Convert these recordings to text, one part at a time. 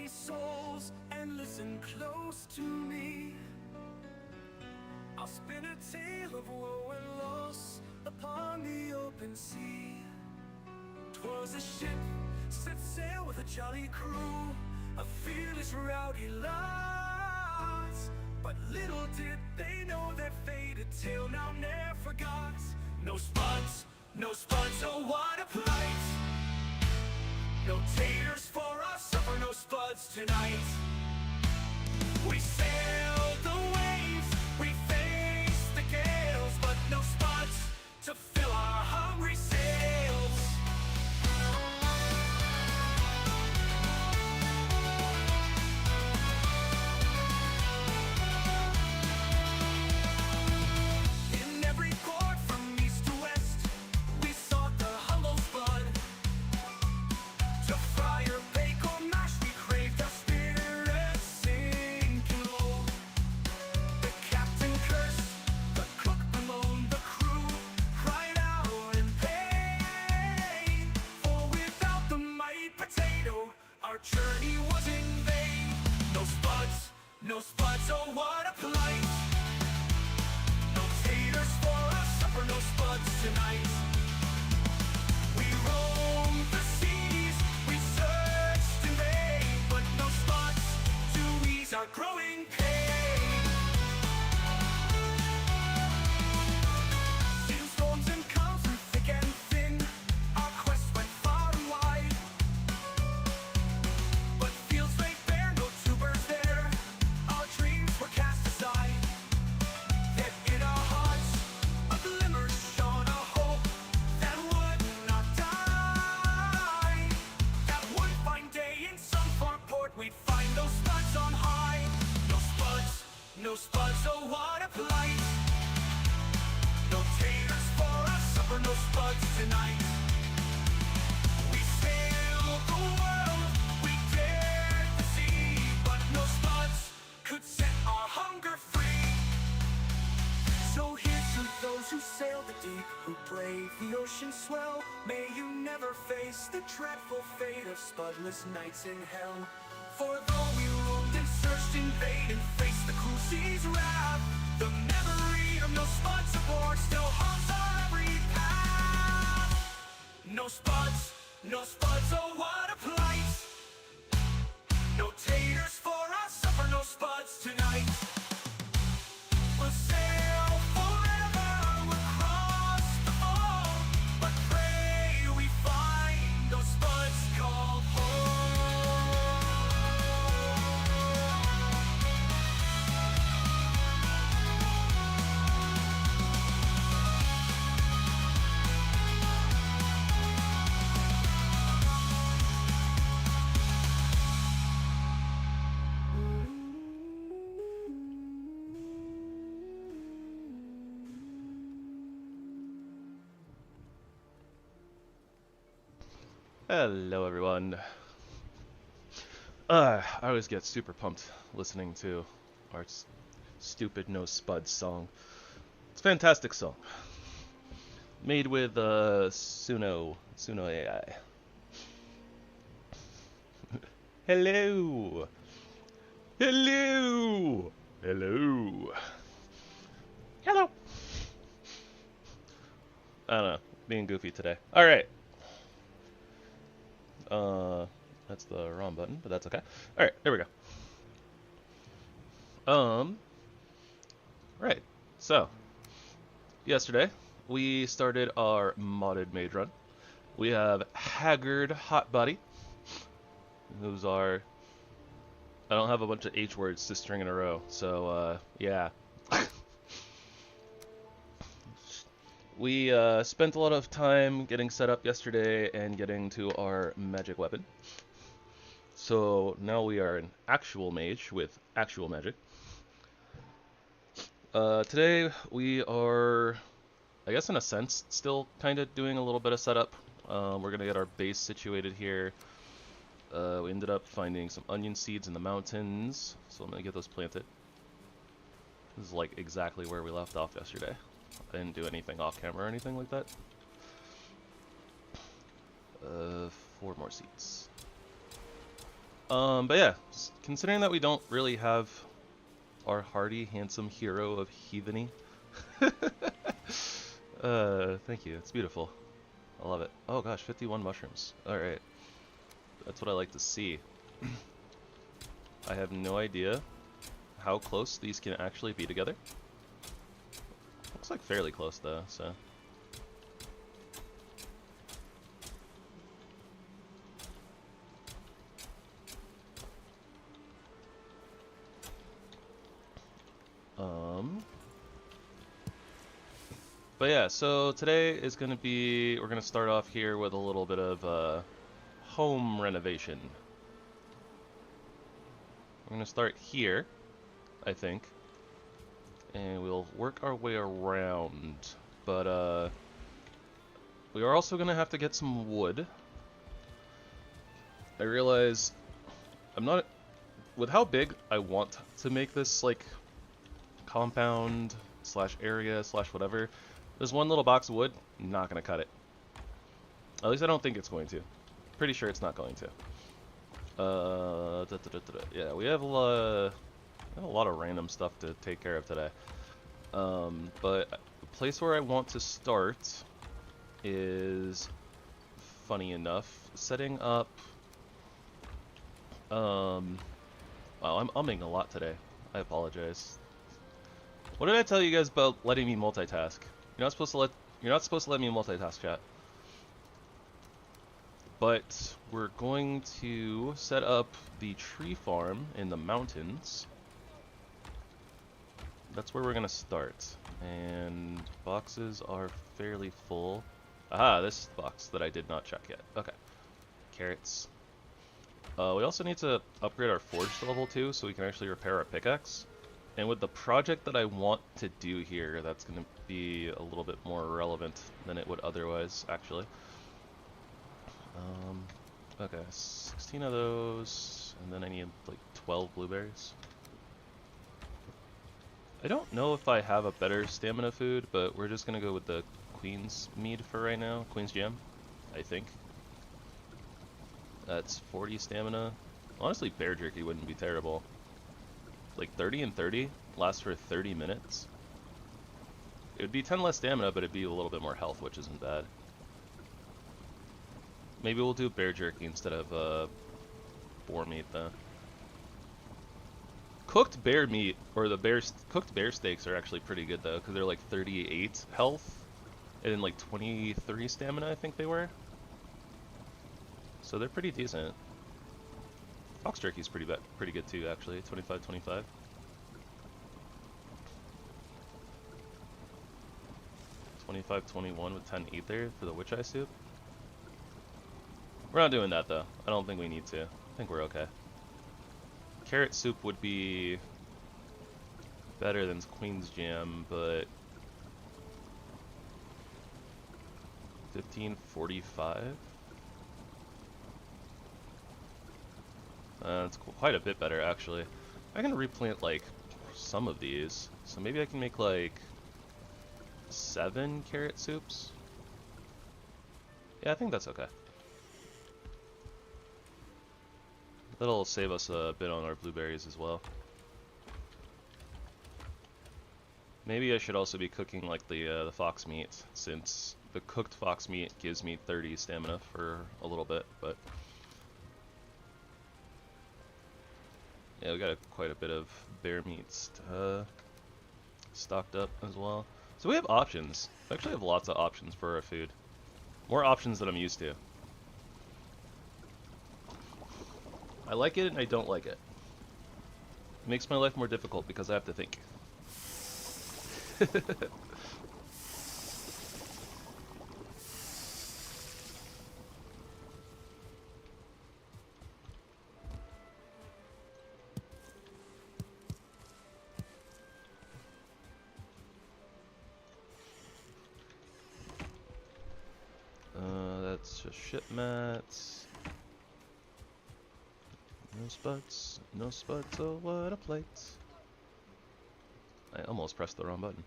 weary souls and listen close to me. I'll spin a tale of woe and loss upon the open sea. 'Twas a ship set sail with a jolly crew, a fearless rowdy lot. But little did they know their fated tale now ne'er forgot. No spuds, oh what a plight. No taters for our supper, no spuds tonight. We sailed the waves, we faced the gales, but no spuds to fill our hungry sails. In every port from east to west, we sought the humble spud. To fry or bake or mash, we craved our spirits sinking low. The captain cursed, the cook bemoaned, the crew cried out in pain. For without the mighty potato, our journey was in vain. No spuds, oh what a plight. No taters for our supper, no spuds tonight. We roamed the seas, we searched in vain, but no spuds to ease our growing pain. Through storms and calms, through thick and thin, our quest went far and wide. But fields lay bare, no tubers there, our dreams were cast aside. Yet in our hearts a glimmer shone, a hope that would not die. That one fine day in some far port we'd find those spuds on high. No spuds, oh what a plight. No taters for our supper, no spuds tonight. We sailed the world, we dared the sea, but no spuds could set our hunger free. So here's to those who sail the deep, who brave the ocean swell. May you never face the dreadful fate of spudless nights in hell. For though we roamed and searched in vain and faced the cruel sea's wrath, the memory of no spuds aboard still haunts our every path. No spuds, oh what a plight. No taters for our supper, no spuds tonight. We'll sail forever, we'll cross the foam, but pray we find those spuds called home. Hello everyone. I always get super pumped listening to our stupid No Spuds song. It's a fantastic song. Made with Suno AI. Hello! Hello! Hello! Hello! I don't know, being goofy today. Alright. That's the wrong button, but that's okay. Alright, there we go. Right, so, yesterday, we started our modded mage run. We have Haggard Hotbody, who's our... I don't have a bunch of H words to string in a row, so, yeah. We spent a lot of time getting set up yesterday and getting to our magic weapon. So now we are an actual mage with actual magic. Today we are, I guess in a sense, still kind of doing a little bit of setup. We're going to get our base situated here. We ended up finding some onion seeds in the mountains, so I'm going to get those planted. This is like exactly where we left off yesterday. I didn't do anything off camera or anything like that. 4 more seeds. But yeah, considering that we don't really have our hardy, handsome hero of heatheny. Thank you. It's beautiful. I love it. Oh gosh, 51 mushrooms. Alright. That's what I like to see. I have no idea how close these can actually be together. Looks like fairly close though, so. But yeah, so today is going to be, we're going to start off here with a little bit of home renovation. We're going to start here, I think, and we'll work our way around. But we are also going to have to get some wood. I realize I'm not, with how big I want to make this, like, compound slash area slash whatever, there's one little box of wood, not going to cut it. At least I don't think it's going to. Pretty sure it's not going to. Yeah, we have a lot of random stuff to take care of today. But the place where I want to start is, funny enough, setting up... wow, I'm umming a lot today. I apologize. What did I tell you guys about letting me multitask? You're not supposed to let me multitask, chat. But we're going to set up the tree farm in the mountains. That's where we're going to start. And boxes are fairly full. Aha, this box that I did not check yet. Okay. Carrots. We also need to upgrade our forge to level 2 so we can actually repair our pickaxe. And with the project that I want to do here, that's going to be a little bit more relevant than it would otherwise, actually. Okay, 16 of those, and then I need like 12 blueberries. I don't know if I have a better stamina food, but we're just going to go with the Queen's Mead for right now. Queen's Jam, I think. That's 40 stamina. Honestly, bear jerky wouldn't be terrible. Like 30 and 30 lasts for 30 minutes. It would be 10 less stamina, but it'd be a little bit more health, which isn't bad. Maybe we'll do bear jerky instead of boar meat though. Cooked bear meat, or the cooked bear steaks are actually pretty good though, because they're like 38 health and then like 23 stamina, I think they were. So they're pretty decent. Fox jerky's pretty good too, actually. 25-25. $25-21 with 10 ether for the witch eye soup. We're not doing that though. I don't think we need to. I think we're okay. Carrot soup would be better than Queen's Jam, but 15.45. It's quite a bit better actually. I can replant like some of these, so maybe I can make like 7 carrot soups. Yeah, I think that's okay. That'll save us a bit on our blueberries as well. Maybe I should also be cooking like the fox meat, since the cooked fox meat gives me 30 stamina for a little bit, but yeah, we got quite a bit of bear meats stocked up as well. So we have options. We actually have lots of options for our food. More options than I'm used to. I like it and I don't like it. It makes my life more difficult because I have to think. That's just ship mats. No spuds, oh what a plate. I almost pressed the wrong button.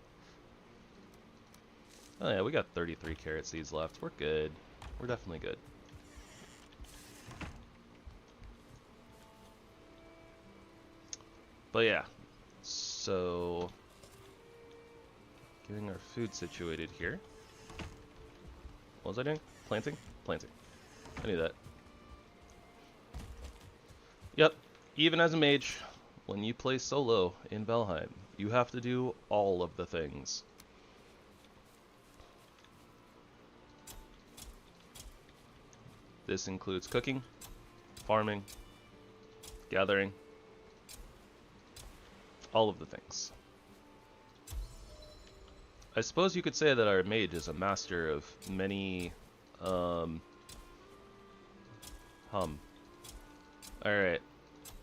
Oh yeah, we got 33 carrot seeds left. We're good. We're definitely good. But yeah, so getting our food situated here. What was I doing? Planting? Planting. I knew that. Yep, even as a mage, when you play solo in Valheim, you have to do all of the things. This includes cooking, farming, gathering, all of the things. I suppose you could say that our mage is a master of many, Alright.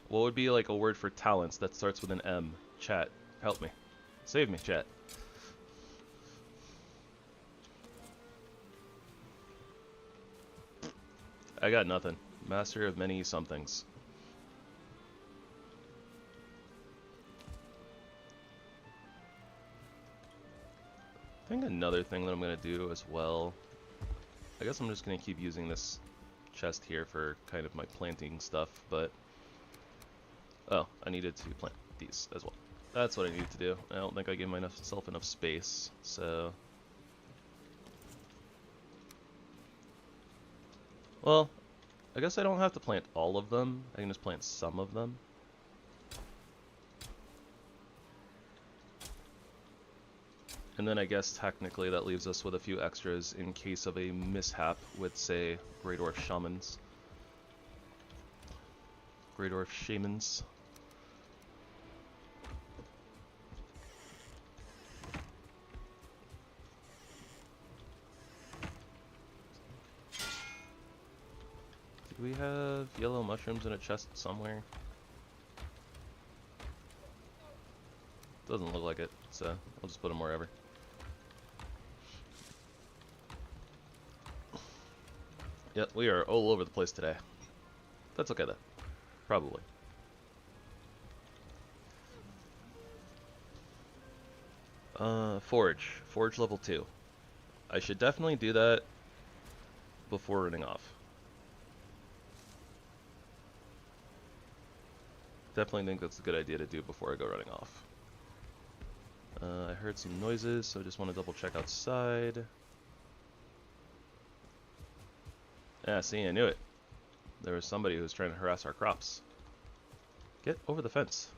What would be like a word for talents that starts with an M? Chat, help me. Save me, chat. I got nothing. Master of many somethings. I think another thing that I'm going to do as well, I guess I'm just going to keep using this chest here for kind of my planting stuff, but oh, I needed to plant these as well. That's what I needed to do. I don't think I gave myself enough space, so well, I guess I don't have to plant all of them. I can just plant some of them. And then I guess technically that leaves us with a few extras in case of a mishap with, say, Grey Dwarf Shamans. Grey Dwarf Shamans. Do we have yellow mushrooms in a chest somewhere? Doesn't look like it, so I'll just put them wherever. Yep, we are all over the place today. That's okay though. Probably. Forge. Forge level 2. I should definitely do that before running off. Definitely think that's a good idea to do before I go running off. I heard some noises, so I just want to double check outside. Yeah, see, I knew it. There was somebody who was trying to harass our crops. Get over the fence.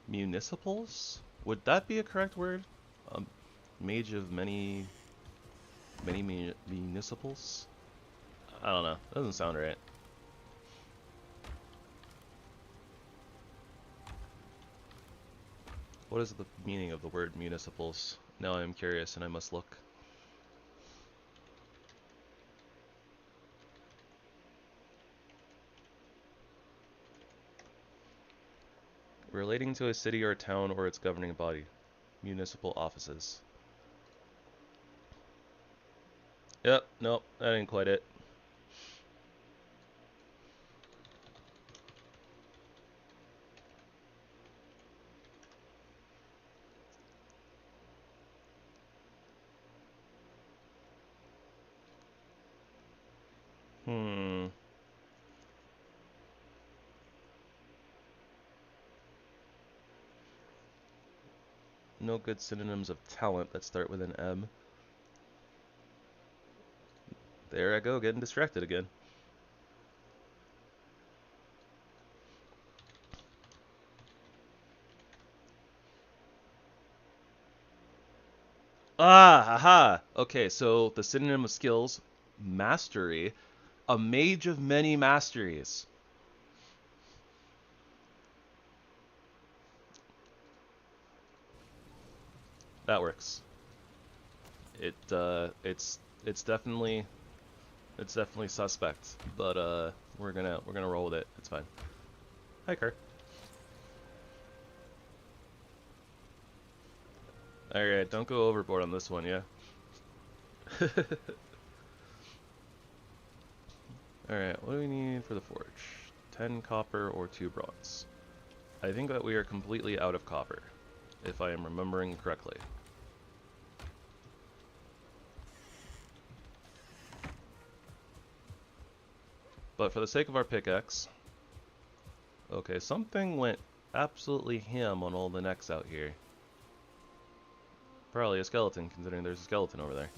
Municipals? Would that be a correct word? Mage of many municipals? I don't know. Doesn't sound right. What is the meaning of the word municipals? Now I am curious and I must look. Relating to a city or a town or its governing body. Municipal offices. Yep, nope, that ain't quite it. No good synonyms of talent that start with an M. There I go, getting distracted again. Ah, haha. Okay, so the synonym of skills, mastery. A mage of many masteries. That works. It's definitely suspect, but we're gonna roll with it. It's fine. Hi, Kerr. Alright, don't go overboard on this one, yeah? Alright, what do we need for the forge? 10 copper or 2 bronze. I think that we are completely out of copper, if I am remembering correctly. But for the sake of our pickaxe... Okay, something went absolutely ham on all the necks out here. Probably a skeleton, considering there's a skeleton over there.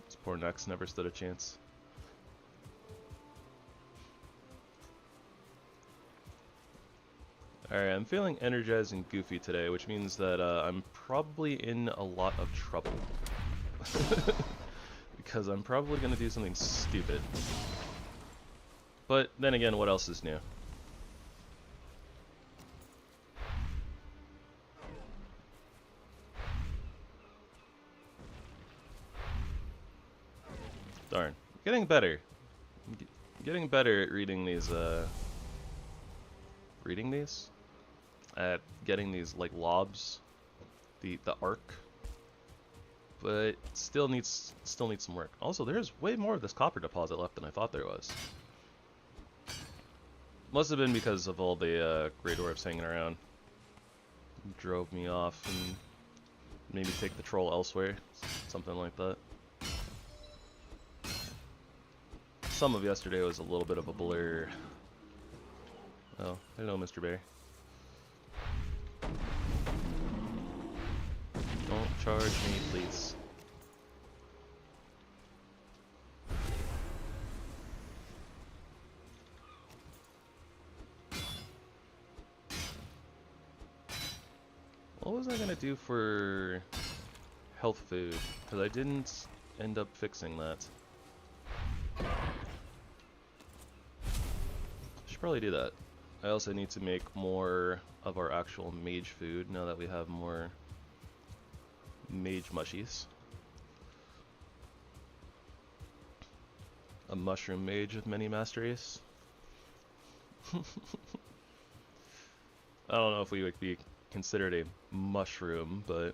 This poor necks never stood a chance. Alright, I'm feeling energized and goofy today, which means that I'm probably in a lot of trouble. Because I'm probably going to do something stupid. But then again, what else is new? Darn. Getting better. Getting better at reading these, At getting these, like, lobs. The arc. But still needs some work. Also, there's way more of this copper deposit left than I thought there was. Must have been because of all the Grey Dwarfs hanging around. Drove me off and maybe take the troll elsewhere. Something like that. Some of yesterday was a little bit of a blur. Oh, hello, Mr. Bear. Don't charge me, please. What was I gonna do for health food? Because I didn't end up fixing that. Should probably do that. I also need to make more of our actual mage food now that we have more mage mushies. A mushroom mage with many masteries. I don't know if we would be considered a mushroom, but...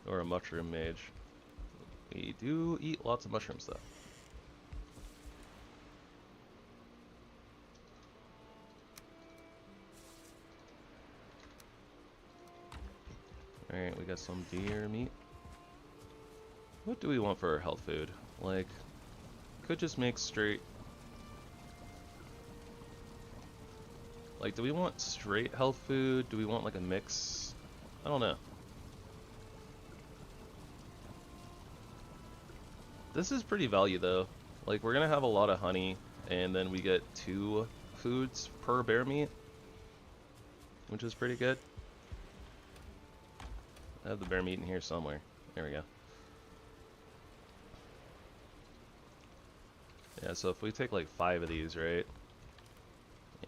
or a mushroom mage. We do eat lots of mushrooms, though. Alright, we got some deer meat. What do we want for our health food? Like, could just make straight... Like, do we want straight health food? Do we want, like, a mix? I don't know. This is pretty value, though. Like, we're gonna have a lot of honey, and then we get 2 foods per bear meat, which is pretty good. I have the bear meat in here somewhere. There we go. Yeah, so if we take like 5 of these, right?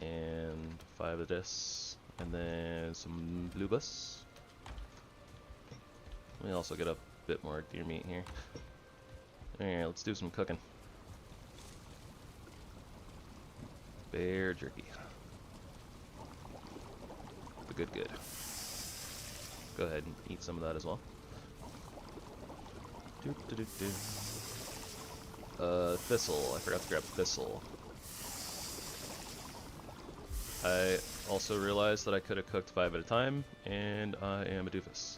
And 5 of this, and then some bluebus. We also get a bit more deer meat here. Alright, let's do some cooking. Bear jerky. The good. Go ahead and eat some of that as well. Thistle. I forgot to grab thistle. I also realized that I could have cooked 5 at a time, and I am a doofus.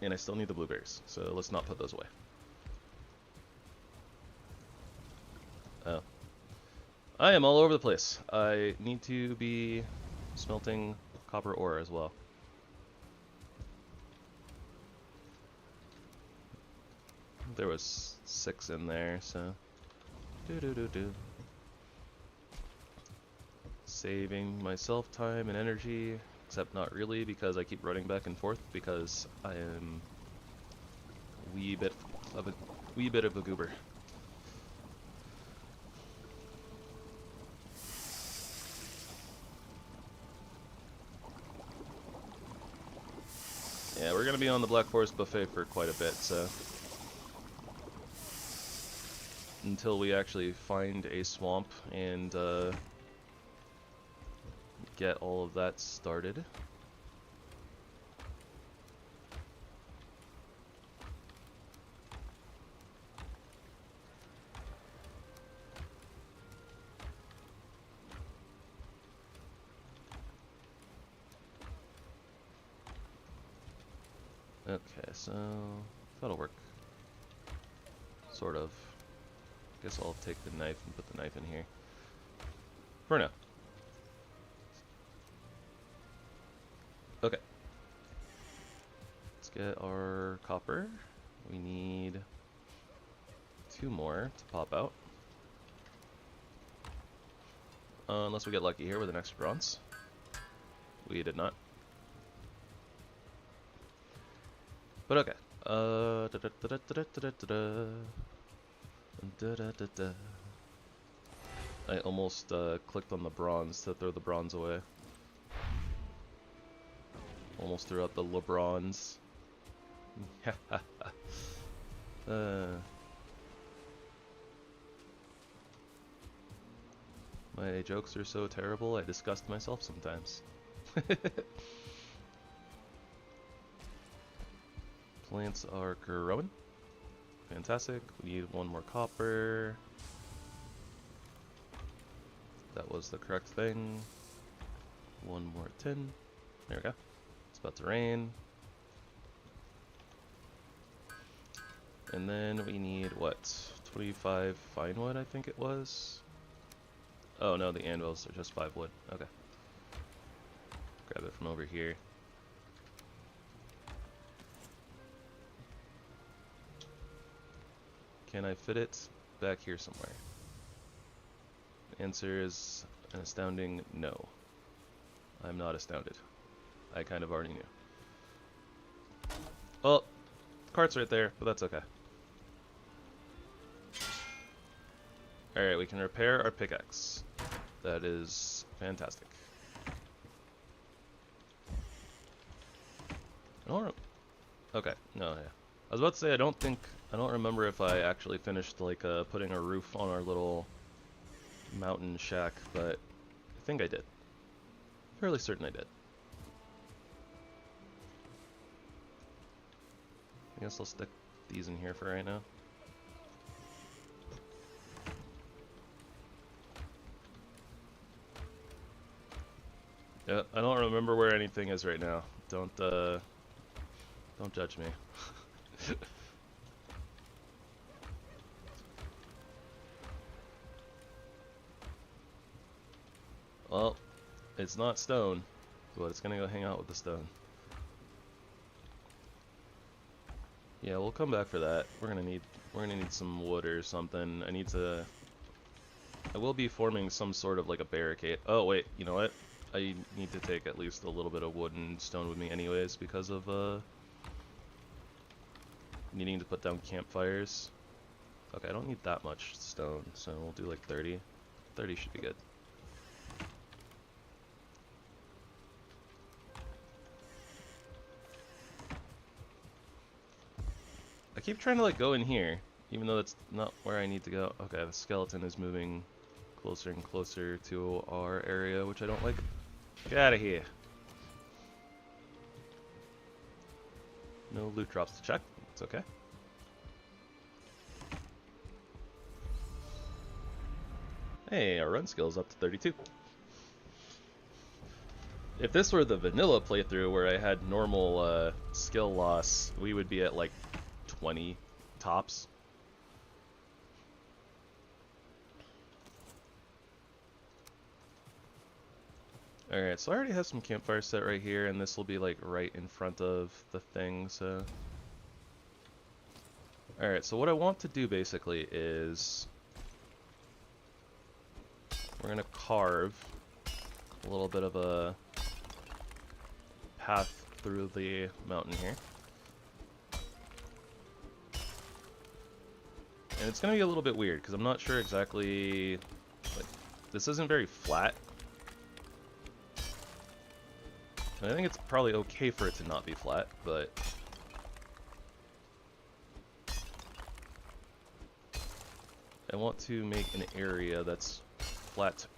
And I still need the blueberries, so let's not put those away. Oh. I am all over the place. I need to be smelting copper ore as well. There was 6 in there, so... Saving myself time and energy, except not really, because I keep running back and forth, because I am a wee bit of a goober. Yeah, we're gonna be on the Black Forest buffet for quite a bit, so until we actually find a swamp and get all of that started. Okay, so that'll work. sort of. Guess I'll take the knife and put the knife in here. For now. Okay. Let's get our copper. We need 2 more to pop out. Unless we get lucky here with an extra bronze. We did not. But okay. I almost clicked on the bronze to throw the bronze away. Almost threw out the LeBrons. My jokes are so terrible, I disgust myself sometimes. Plants are growing. Fantastic. We need 1 more copper. That was the correct thing. 1 more tin. There we go. It's about to rain. And then we need, what, 25 fine wood, I think it was? Oh no, the anvils are just 5 wood. Okay. Grab it from over here. Can I fit it back here somewhere? The answer is an astounding no. I'm not astounded. I kind of already knew. Well, the cart's right there, but that's okay. Alright, we can repair our pickaxe. That is fantastic. Okay, no, yeah. I was about to say, I don't remember if I actually finished, like, putting a roof on our little mountain shack, but I think I did. Fairly certain I did. I guess I'll stick these in here for right now. Yeah, I don't remember where anything is right now. Don't judge me. Well, it's not stone, but it's gonna go hang out with the stone. Yeah, we'll come back for that. We're gonna need some wood or something. I will be forming some sort of like a barricade. Oh wait, you know what? I need to take at least a little bit of wood and stone with me anyways because of needing to put down campfires. Okay, I don't need that much stone, so we'll do like 30. 30 should be good. I keep trying to like go in here, even though that's not where I need to go. Okay, the skeleton is moving closer and closer to our area, which I don't like. Get out of here. No loot drops to check. It's okay. Hey, our run skill is up to 32. If this were the vanilla playthrough where I had normal skill loss, we would be at like 20 tops. Alright, so I already have some campfire set right here, and this will be like right in front of the thing, so... Alright, so what I want to do basically is... we're gonna carve a little bit of a path through the mountain here. And it's gonna be a little bit weird, because I'm not sure exactly... like, this isn't very flat. And I think it's probably okay for it to not be flat, but... I want to make an area that's flatter.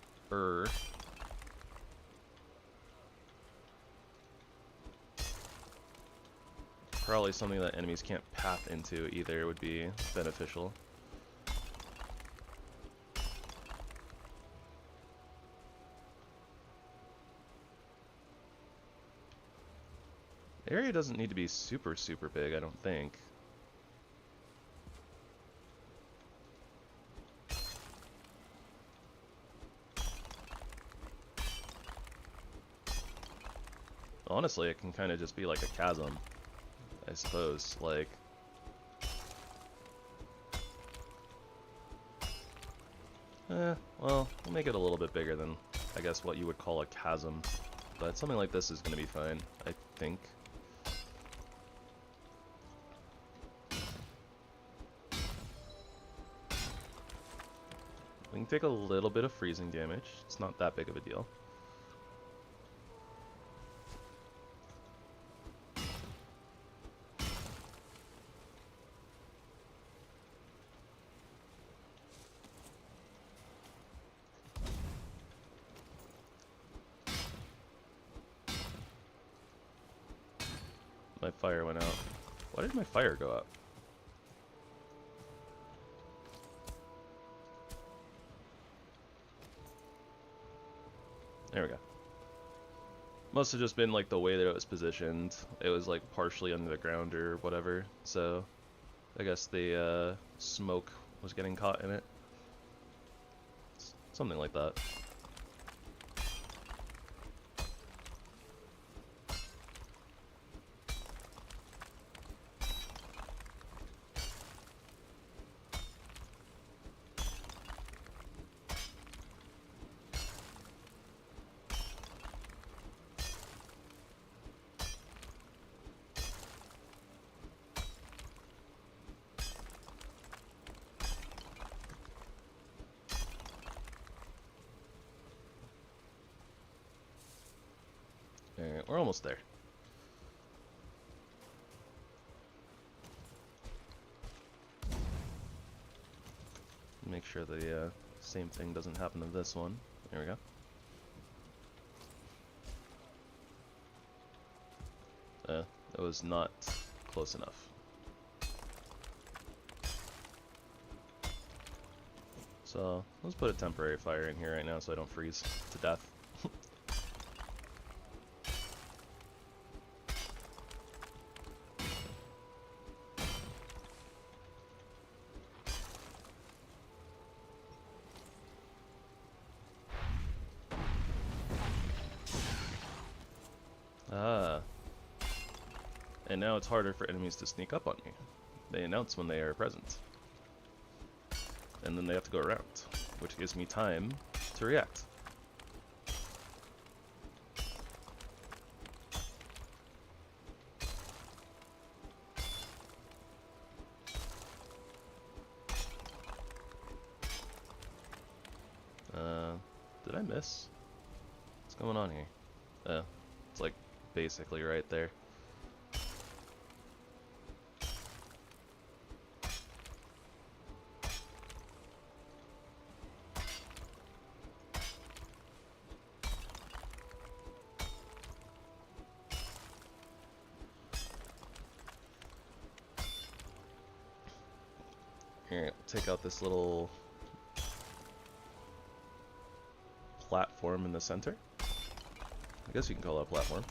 Probably something that enemies can't path into either would be beneficial. The area doesn't need to be super big, I don't think. honestly, it can kind of just be like a chasm, I suppose. Like, well, we'll make it a little bit bigger than, I guess, what you would call a chasm. But something like this is going to be fine, I think. We can take a little bit of freezing damage. It's not that big of a deal. My fire went out. Why did my fire go out? There we go. Must have just been like the way that it was positioned. It was like partially under the ground or whatever. So I guess the smoke was getting caught in it. Something like that. Alright, we're almost there. Make sure the same thing doesn't happen to this one. There we go. That was not close enough. So, let's put a temporary fire in here right now so I don't freeze to death. And now it's harder for enemies to sneak up on me. They announce when they are present. And then they have to go around, which gives me time to react. Did I miss? What's going on here? It's like basically right there. Here, take out this little platform in the center. I guess you can call that a platform.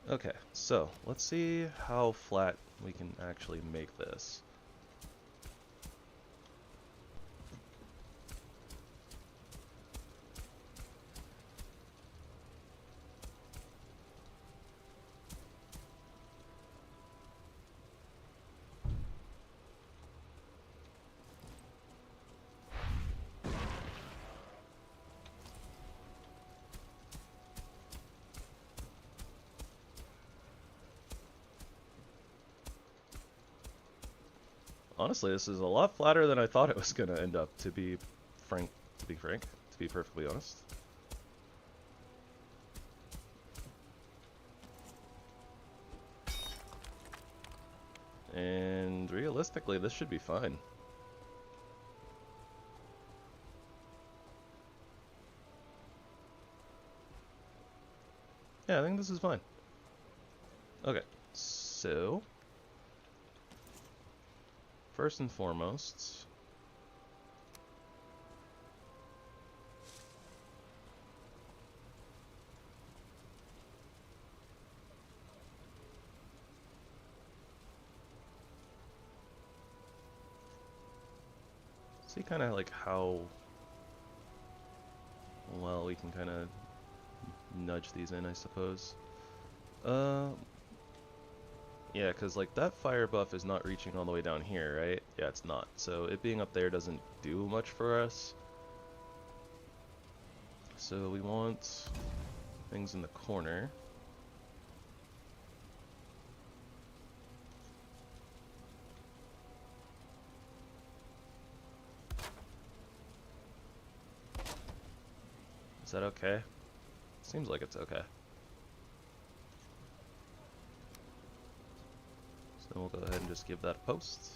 Okay, so let's see how flat we can actually make this. Honestly, this is a lot flatter than I thought it was going to end up, to be perfectly honest. And realistically, this should be fine. Yeah, I think this is fine. Okay, So, first and foremost, see kind of like how well we can kind of nudge these in, I suppose. Yeah, because like that fire buff is not reaching all the way down here, right? Yeah, it's not. So it being up there doesn't do much for us. So we want things in the corner. Is that okay? Seems like it's okay. So we'll go ahead and just give that a post.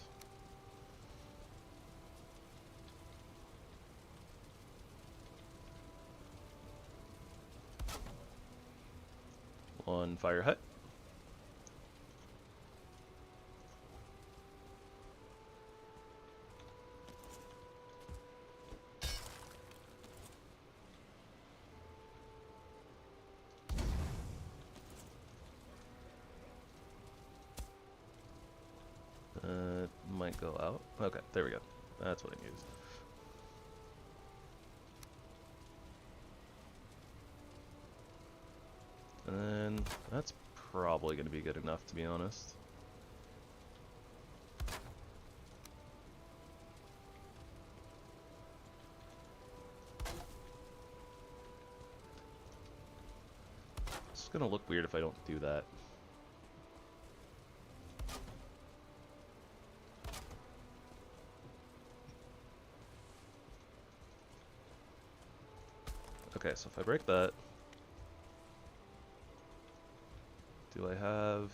One fire hut. Might go out. Okay, there we go. That's what I used. And then that's probably going to be good enough, to be honest. It's going to look weird if I don't do that. Okay, so if I break that, do I have...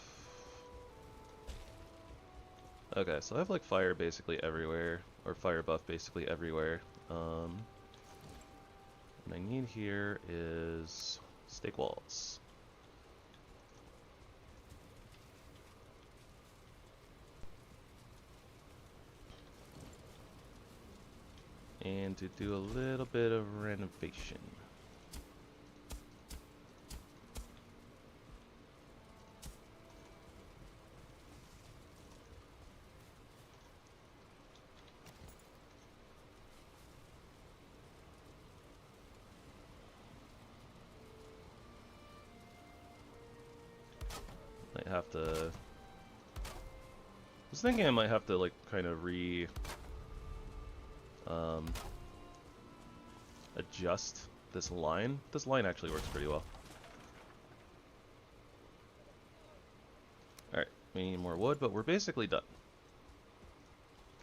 Okay, so I have like fire basically everywhere, or fire buff basically everywhere. What I need here is stake walls. And to do a little bit of renovation. Might have to... I was thinking I might have to like kind of adjust this line. This line actually works pretty well. Alright, we need more wood, but we're basically done.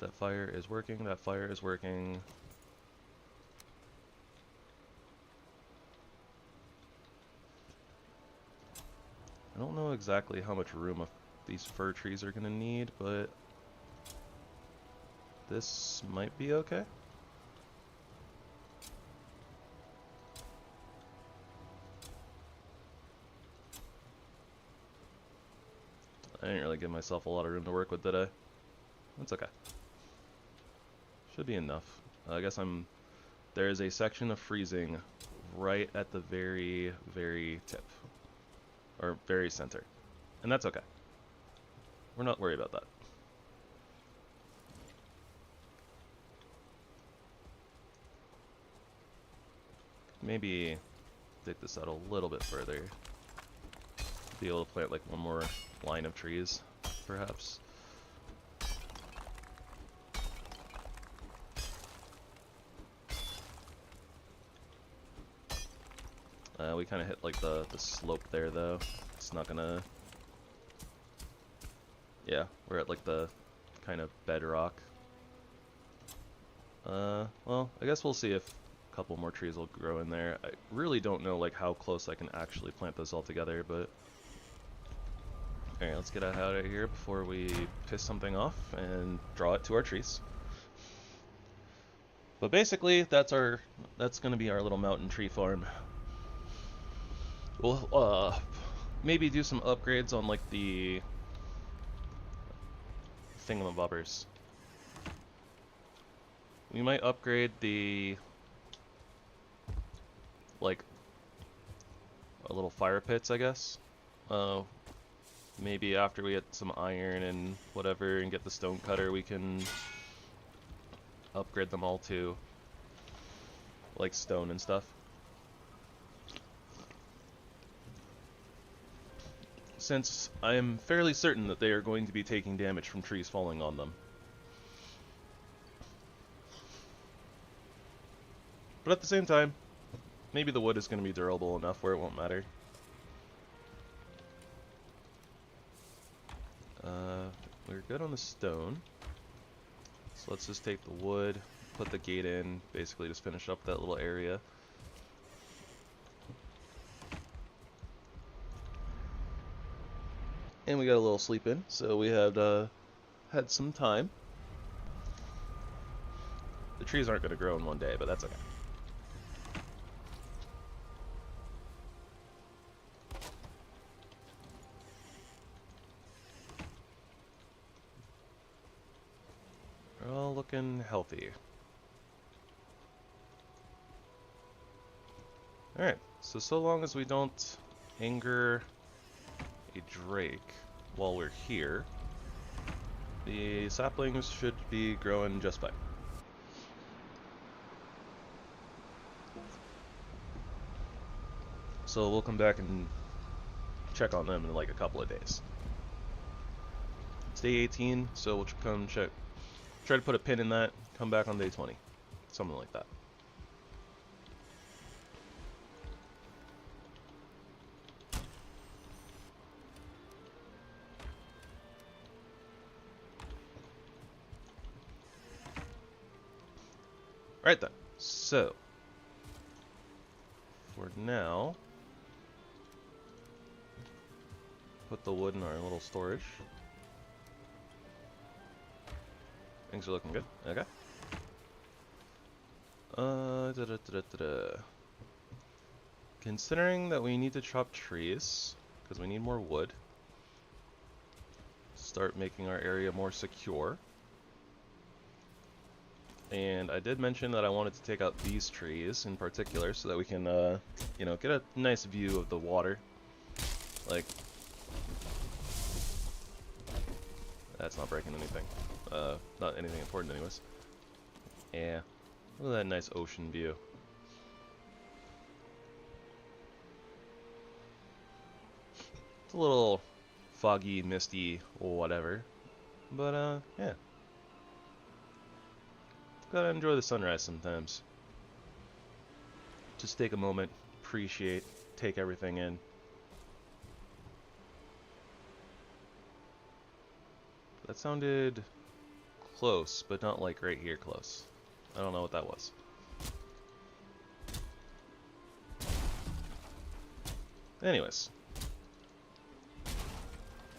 That fire is working, that fire is working. I don't know exactly how much room these fir trees are going to need, but this might be okay. I didn't really give myself a lot of room to work with, did I? That's okay. Should be enough. I guess there is a section of freezing right at the very, very tip. Or very center. And that's okay. We're not worried about that. Maybe dig this out a little bit further. Be able to plant like one more line of trees, perhaps. We kind of hit like the slope there though. It's not gonna... Yeah, we're at like the kind of bedrock. Well, I guess we'll see if a couple more trees will grow in there. I really don't know like how close I can actually plant this all together, but... Alright, let's get out of here before we piss something off and draw it to our trees. But basically, that's gonna be our little mountain tree farm. We'll maybe do some upgrades on like the thingamabobbers. We might upgrade the, like, a little fire pits, I guess. Maybe after we get some iron and whatever and get the stone cutter, we can upgrade them all to, like, stone and stuff. Since I am fairly certain that they are going to be taking damage from trees falling on them. But at the same time, maybe the wood is going to be durable enough where it won't matter. We're good on the stone. So let's just take the wood, put the gate in, basically just finish up that little area. And we got a little sleep in, so we had some time. The trees aren't going to grow in one day, but that's okay. We're all looking healthy. Alright, so long as we don't anger a drake while we're here, the saplings should be growing just fine. So we'll come back and check on them in like a couple of days. It's day 18, so we'll come check. Try to put a pin in that, come back on day 20. Something like that. Right then, so for now, put the wood in our little storage. Things are looking good. Okay. Considering that we need to chop trees, because we need more wood, start making our area more secure. And I did mention that I wanted to take out these trees in particular so that we can, you know, get a nice view of the water. Like, that's not breaking anything. Not anything important anyways. Yeah, look at that nice ocean view. It's a little foggy, misty, whatever. But, yeah. Gotta enjoy the sunrise sometimes. Just take a moment, appreciate, take everything in. That sounded close, but not like right here close. I don't know what that was. Anyways.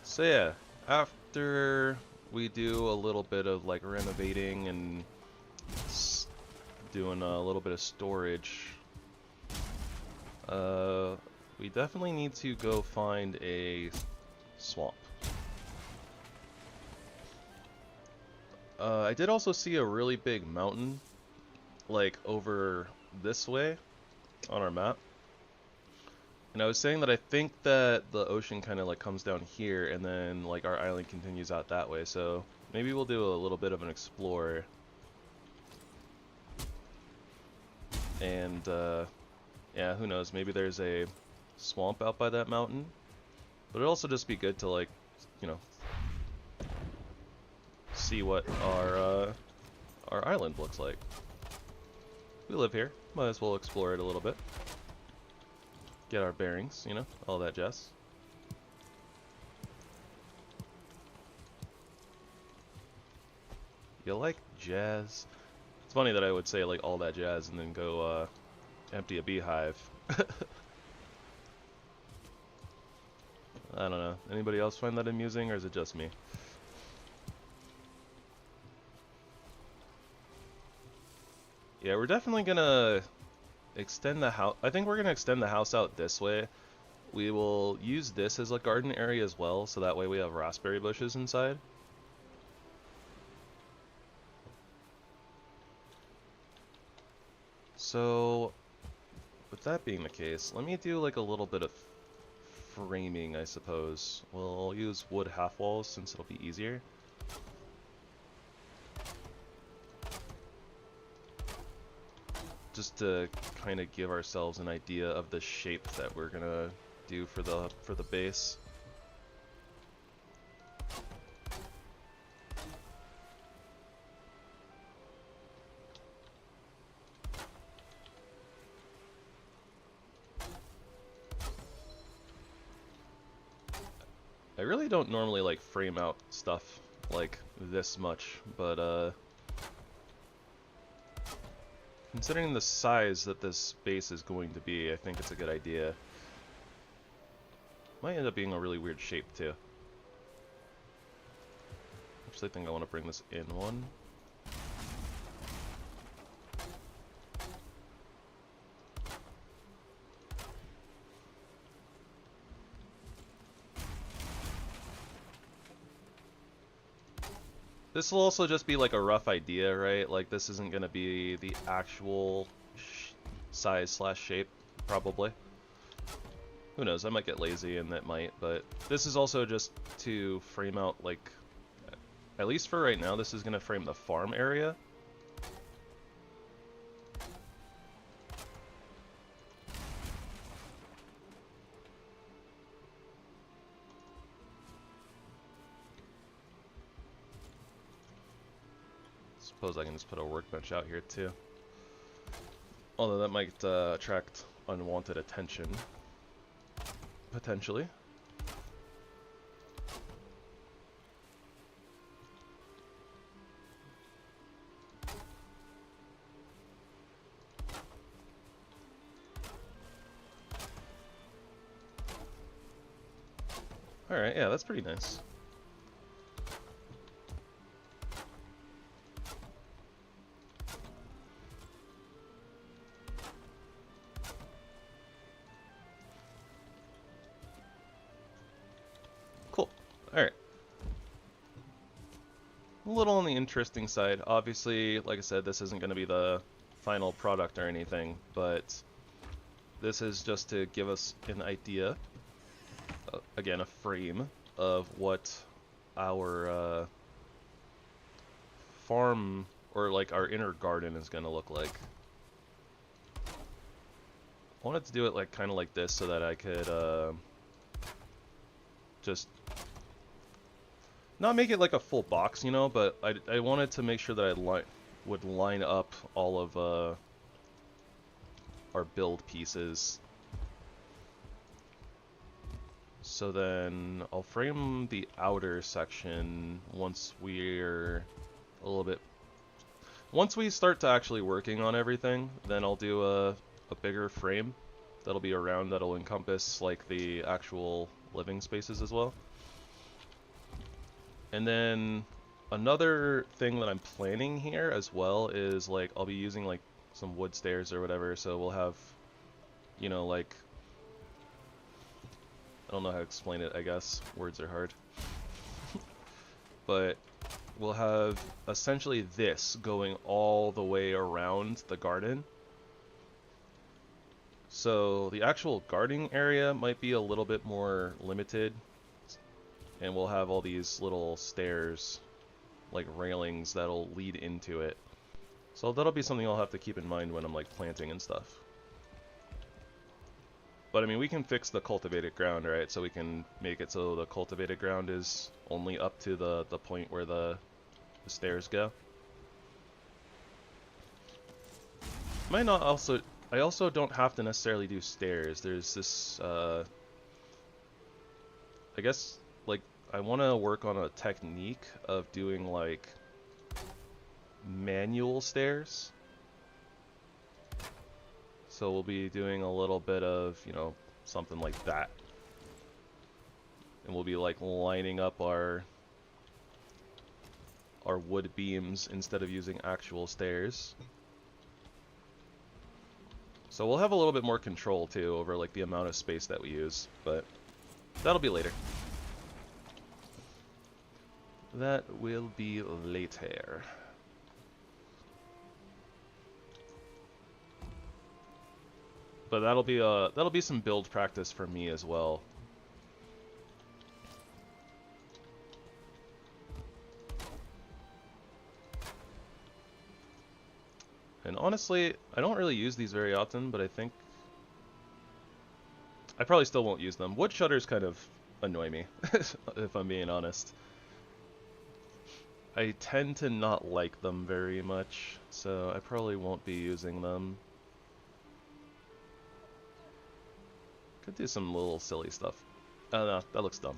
So yeah, after we do a little bit of like renovating and doing a little bit of storage, we definitely need to go find a swamp. I did also see a really big mountain, like, over this way on our map. And I was saying that I think that the ocean kind of, like, comes down here, and then, like, our island continues out that way. So maybe we'll do a little bit of an explore. And, yeah, who knows, maybe there's a swamp out by that mountain. But it'd also just be good to, like, you know, see what our island looks like. We live here, might as well explore it a little bit. Get our bearings, you know, all that jazz. You like jazz? It's funny that I would say like all that jazz and then go empty a beehive. I don't know. Anybody else find that amusing, or is it just me? Yeah, we're definitely gonna extend the house. I think we're gonna extend the house out this way. We will use this as a garden area as well, so that way we have raspberry bushes inside. So, with that being the case, let me do like a little bit of framing, I suppose. Well, I'll use wood half walls since it'll be easier. Just to kind of give ourselves an idea of the shape that we're gonna do for the base. I really don't normally like frame out stuff like this much, but considering the size that this base is going to be, I think it's a good idea. Might end up being a really weird shape too. Actually, I think I want to bring this in one. This will also just be like a rough idea, right? Like this isn't going to be the actual size slash shape, probably. Who knows, I might get lazy and that might, but this is also just to frame out, like, at least for right now, this is going to frame the farm area. Suppose I can just put a workbench out here too. Although that might attract unwanted attention. Potentially. Alright, yeah, that's pretty nice. Cool. Alright. A little on the interesting side. Obviously, like I said, this isn't going to be the final product or anything, but this is just to give us an idea, again, a frame of what our farm, or like our inner garden, is going to look like. I wanted to do it like kind of like this so that I could just not make it like a full box, you know, but I wanted to make sure that I would line up all of our build pieces. So then I'll frame the outer section once we're a little bit... Once we start to actually working on everything, then I'll do a bigger frame that'll be around, that'll encompass like the actual living spaces as well. And then another thing that I'm planning here as well is like I'll be using like some wood stairs or whatever, so we'll have, you know, like, I don't know how to explain it, I guess. Words are hard. But we'll have essentially this going all the way around the garden. So the actual gardening area might be a little bit more limited, and we'll have all these little stairs, like railings, that'll lead into it. So that'll be something I'll have to keep in mind when I'm like planting and stuff. But I mean, we can fix the cultivated ground, right? So we can make it so the cultivated ground is only up to the point where the stairs go. Might not also... I also don't have to necessarily do stairs. There's this, I guess, like, I want to work on a technique of doing, like, manual stairs. So we'll be doing a little bit of, you know, something like that. And we'll be, like, lining up our wood beams instead of using actual stairs. So we'll have a little bit more control, too, over, like, the amount of space that we use, but that'll be later. That will be later. But that'll be some build practice for me as well. And honestly, I don't really use these very often, but I think I probably still won't use them. Wood shutters kind of annoy me, if I'm being honest. I tend to not like them very much, so I probably won't be using them. Could do some little silly stuff. Oh no, that looks dumb.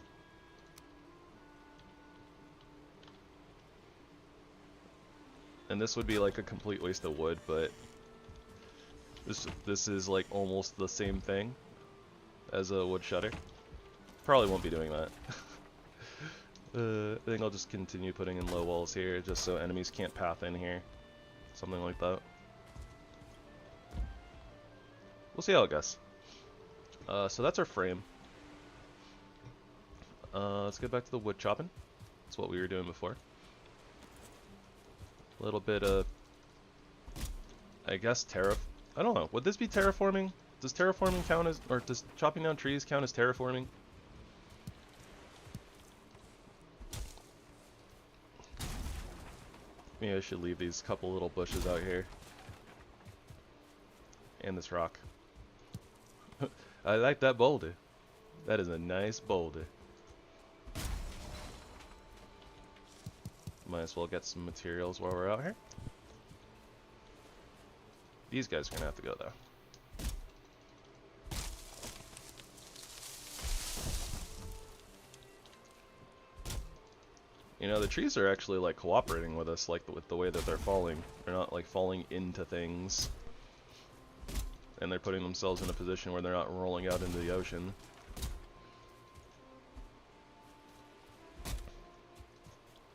And this would be like a complete waste of wood, but this is like almost the same thing as a wood shutter. Probably won't be doing that. I think I'll just continue putting in low walls here, just so enemies can't path in here. Something like that. We'll see how it goes. So that's our frame. Let's get back to the wood chopping. That's what we were doing before. A little bit of, I guess, I don't know. Would this be terraforming? Does terraforming count as, or does chopping down trees count as terraforming? Maybe I should leave these couple little bushes out here. And this rock. I like that boulder. That is a nice boulder. Might as well get some materials while we're out here. These guys are gonna have to go though. You know, the trees are actually like cooperating with us, like with the way that they're falling. They're not like falling into things. And they're putting themselves in a position where they're not rolling out into the ocean.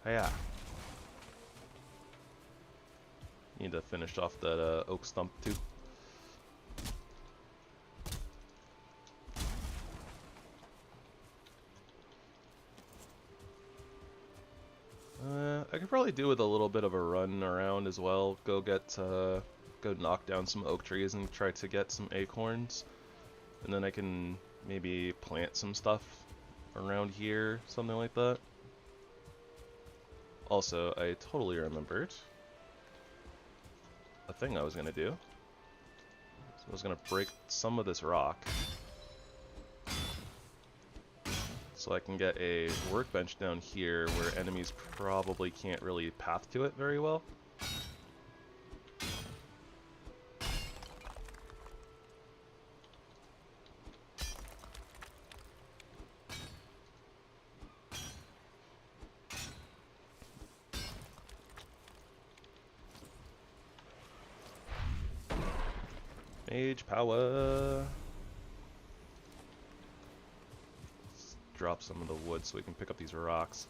Hiya. Need to finish off that oak stump too. I could probably do with a little bit of a run around as well. Go knock down some oak trees and try to get some acorns. And then I can maybe plant some stuff around here, something like that. Also, I totally remembered a thing I was gonna do. So I was gonna break some of this rock so I can get a workbench down here where enemies probably can't really path to it very well. Mage power. Let's drop some of the wood so we can pick up these rocks.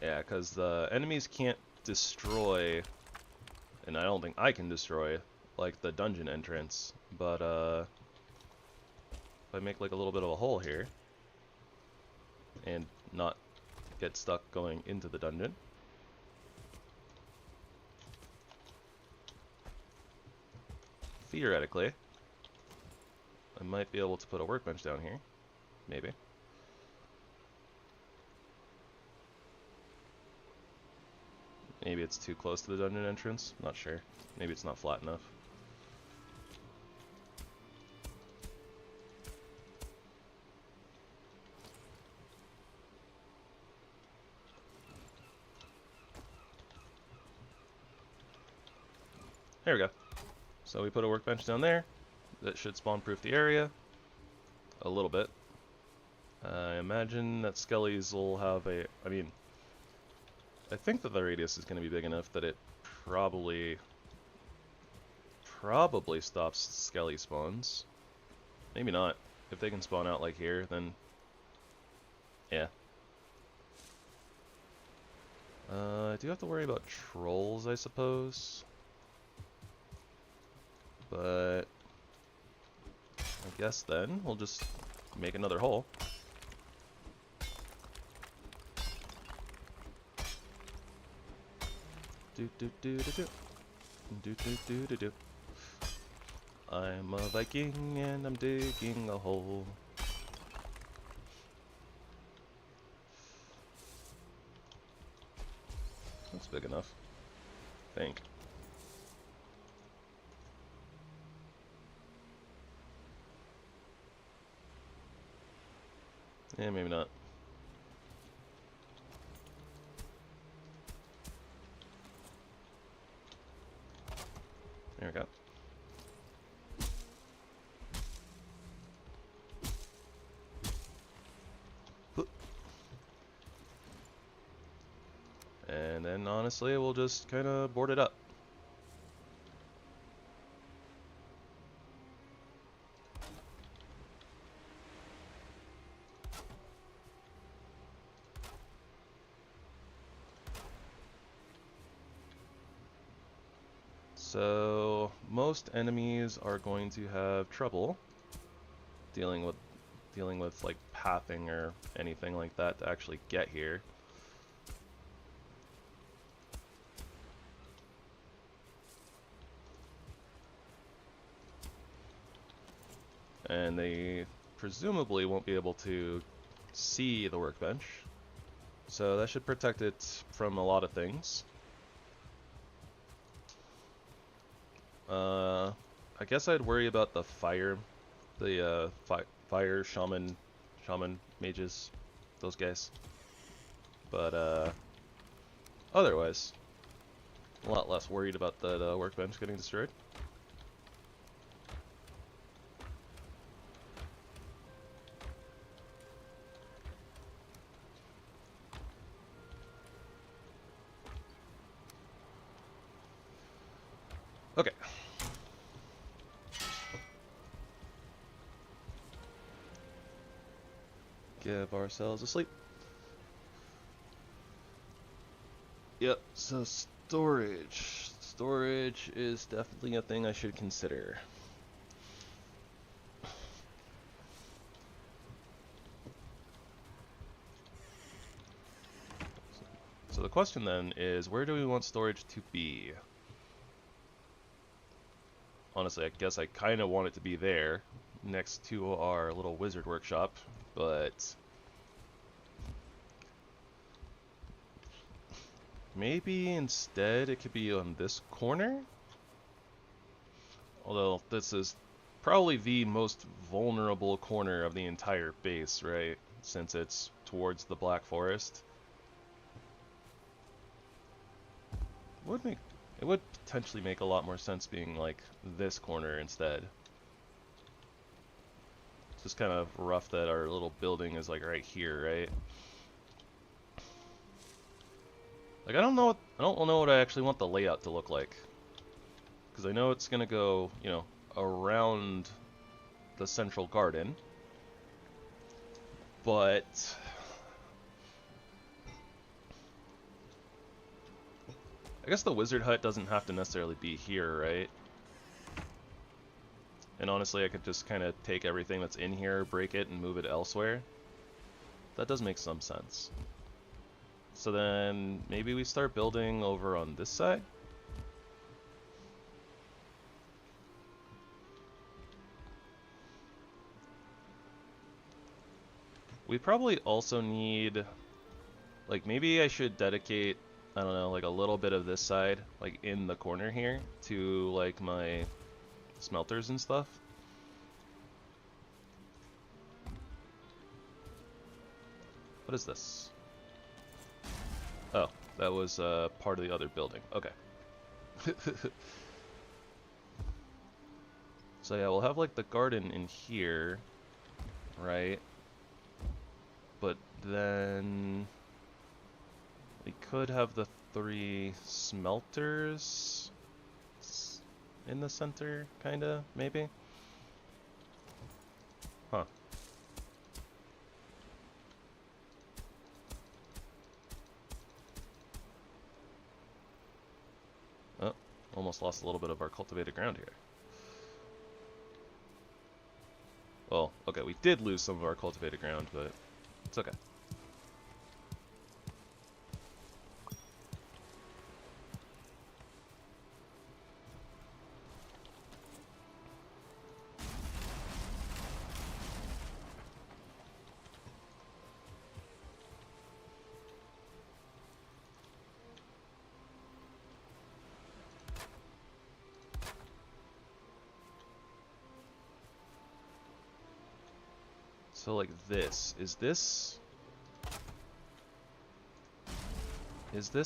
Yeah, because the enemies can't destroy, and I don't think I can destroy, like the dungeon entrance, but if I make like a little bit of a hole here and not get stuck going into the dungeon, theoretically I might be able to put a workbench down here, maybe. Maybe it's too close to the dungeon entrance, not sure. Maybe it's not flat enough. There we go. So we put a workbench down there. That should spawn-proof the area a little bit. I imagine that skellies will have a... I mean, I think that the radius is going to be big enough that it probably stops skelly spawns. Maybe not. If they can spawn out like here, then yeah. I do have to worry about trolls, I suppose. But I guess then we'll just make another hole. Do do do do do. Do do do do do. I'm a Viking and I'm digging a hole. That's big enough, I think. Yeah, maybe not. There we go. And then honestly, we'll just kind of board it up. So most enemies are going to have trouble dealing with like pathing or anything like that to actually get here. And they presumably won't be able to see the workbench, so that should protect it from a lot of things. I guess I'd worry about the fire shaman mages, those guys. But otherwise, a lot less worried about the workbench getting destroyed. Okay. Give ourselves a sleep. Yep, so storage. Storage is definitely a thing I should consider. So the question then is, where do we want storage to be? Honestly, I guess I kind of want it to be there, next to our little wizard workshop, but maybe instead it could be on this corner? Although this is probably the most vulnerable corner of the entire base, right? Since it's towards the Black Forest. It would potentially make a lot more sense being like this corner instead. It's just kind of rough that our little building is like right here, right? Like I don't know what I actually want the layout to look like. Because I know it's gonna go, you know, around the central garden. But I guess the wizard hut doesn't have to necessarily be here, right? And honestly, I could just kind of take everything that's in here, break it, and move it elsewhere. That does make some sense. So then maybe we start building over on this side? We probably also need, like, maybe I should dedicate, I don't know, like a little bit of this side, like in the corner here, to like my smelters and stuff. What is this? Oh, that was part of the other building. Okay. So yeah, we'll have like the garden in here, right? But then we could have the 3 smelters in the center, kinda, maybe? Huh. Oh, almost lost a little bit of our cultivated ground here. Well, okay, we did lose some of our cultivated ground, but it's okay. So like this, is this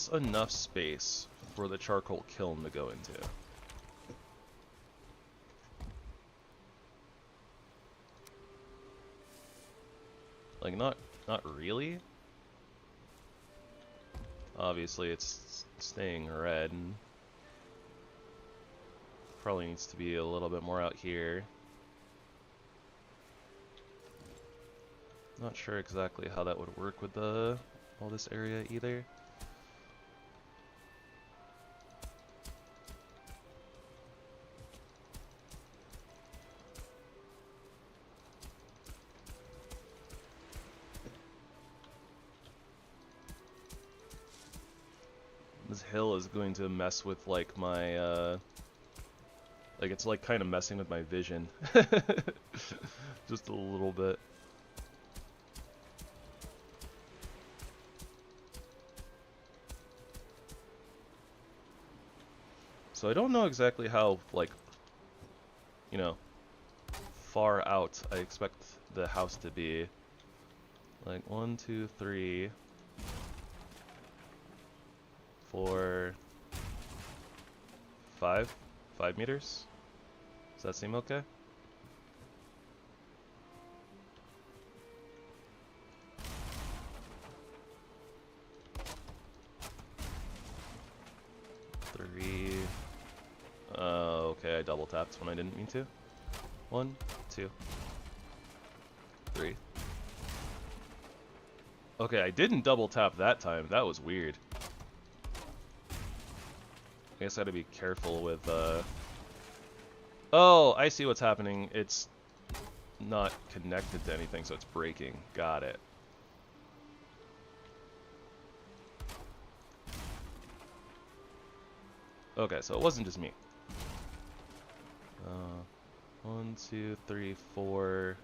enough space for the charcoal kiln to go into? Like not really. Obviously it's staying red and probably needs to be a little bit more out here. Not sure exactly how that would work with all this area either. This hill is going to mess with like my like it's like kind of messing with my vision. Just a little bit. So I don't know exactly how, like, you know, far out I expect the house to be. Like 1, 2, 3, 4, 5 meters. Does that seem okay? Okay, I double tapped when I didn't mean to. 1, 2, 3. Okay, I didn't double tap that time. That was weird. I guess I gotta be careful with, Oh, I see what's happening. It's not connected to anything, so it's breaking. Got it. Okay, so it wasn't just me. 1, 2, 3, 4.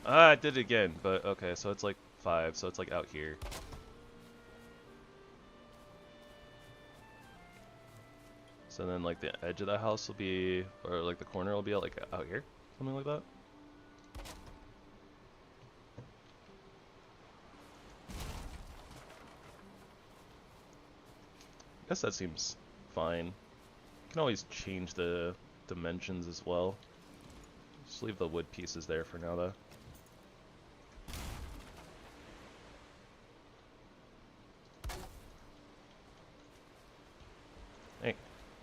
Ah, I did it again, but okay, so it's like 5, so it's like out here. So then like the edge of the house will be, or like the corner will be like out here, something like that. I guess that seems fine. You can always change the dimensions as well. Just leave the wood pieces there for now though. Hey,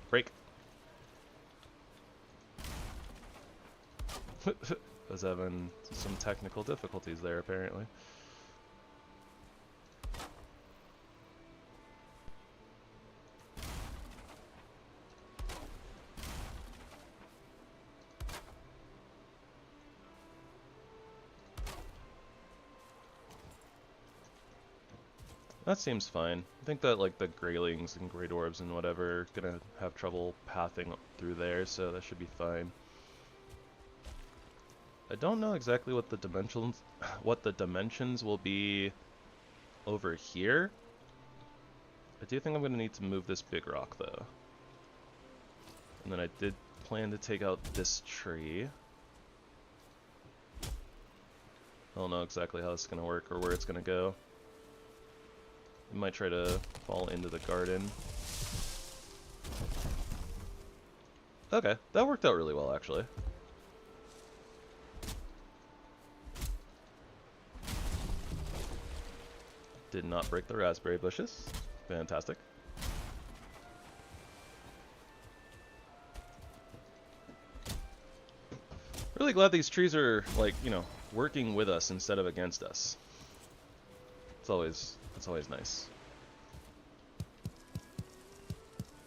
break. Was having some technical difficulties there apparently. That seems fine. I think that like the Greylings and Grey Dwarves and whatever are gonna have trouble pathing through there, so that should be fine. I don't know exactly what the dimensions will be over here. I do think I'm gonna need to move this big rock though. And then I did plan to take out this tree. I don't know exactly how this is gonna work or where it's gonna go. I might try to fall into the garden. Okay, that worked out really well actually. Did not break the raspberry bushes. Fantastic. Really glad these trees are, like, you know, working with us instead of against us. It's always nice.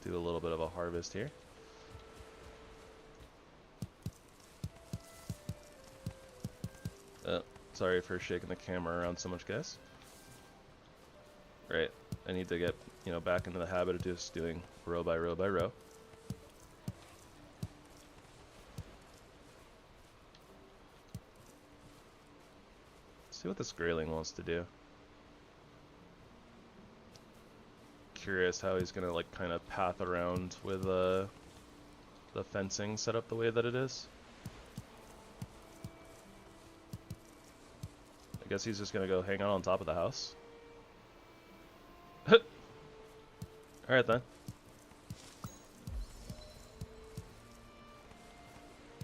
Do a little bit of a harvest here. Sorry for shaking the camera around so much, guys. Right, I need to get, you know, back into the habit of just doing row by row by row. See what this Greyling wants to do. curious how he's gonna like kind of path around with the fencing set up the way that it is. I guess he's just gonna go hang out on top of the house. Alright then.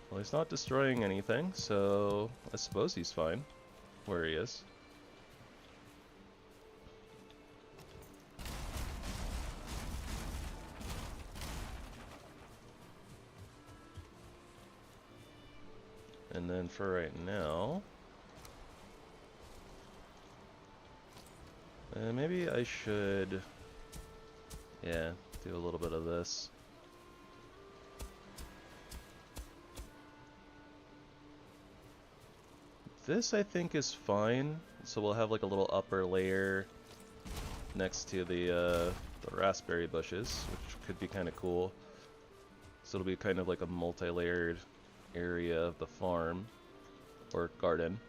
Well, he's not destroying anything, so I suppose he's fine where he is. And then for right now, maybe I should, yeah, do a little bit of this. This I think is fine, so we'll have like a little upper layer next to the raspberry bushes, which could be kind of cool. So it'll be kind of like a multi-layered area of the farm or garden.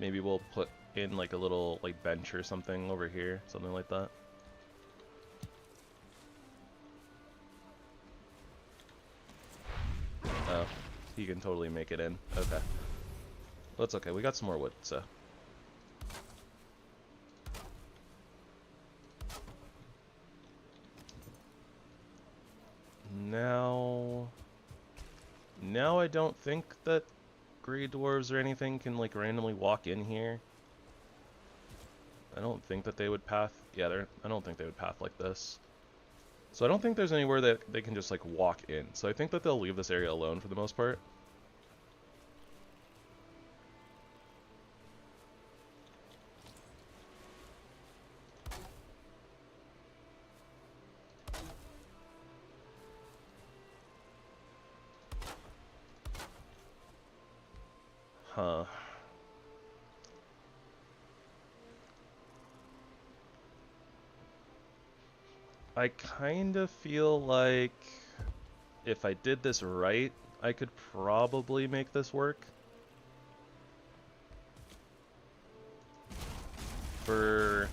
Maybe we'll put in like a little like bench or something over here, something like that. Oh, he can totally make it in. Okay. Well, it's okay. We got some more wood, so. Now I don't think that Grey Dwarves or anything can like randomly walk in here. I don't think that they would path. Yeah, I don't think they would path like this. So I don't think there's anywhere that they can just like walk in. So I think that they'll leave this area alone for the most part. Huh. I kind of feel like if I did this right, I could probably make this work. For,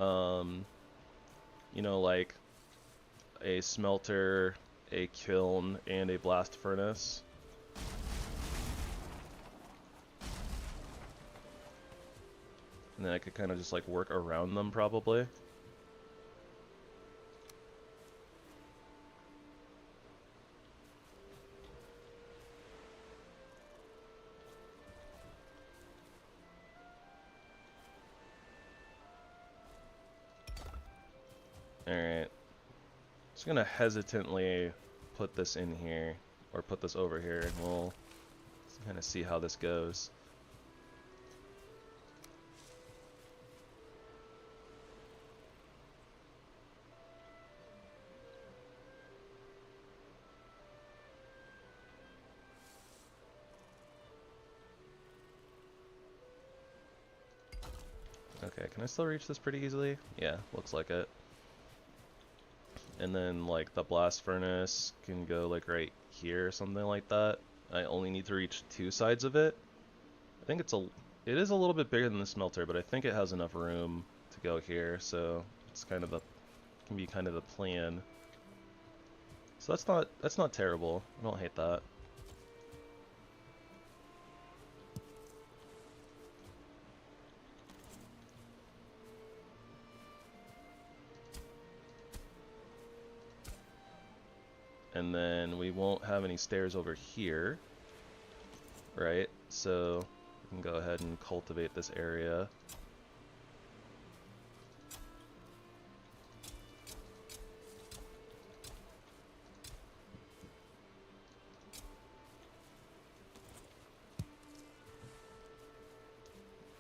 you know, like a smelter, a kiln, and a blast furnace. And then I could kind of just like work around them probably. Alright. Just gonna hesitantly put this in here, or put this over here, and we'll kind of see how this goes. Okay, can I still reach this pretty easily? Yeah, looks like it. And then like the blast furnace can go like right here or something like that. I only need to reach two sides of it. I think it is a little bit bigger than the smelter, but I think it has enough room to go here, so it's kind of can be kind of the plan. So that's not terrible. I don't hate that. And then we won't have any stairs over here, right? So we can go ahead and cultivate this area.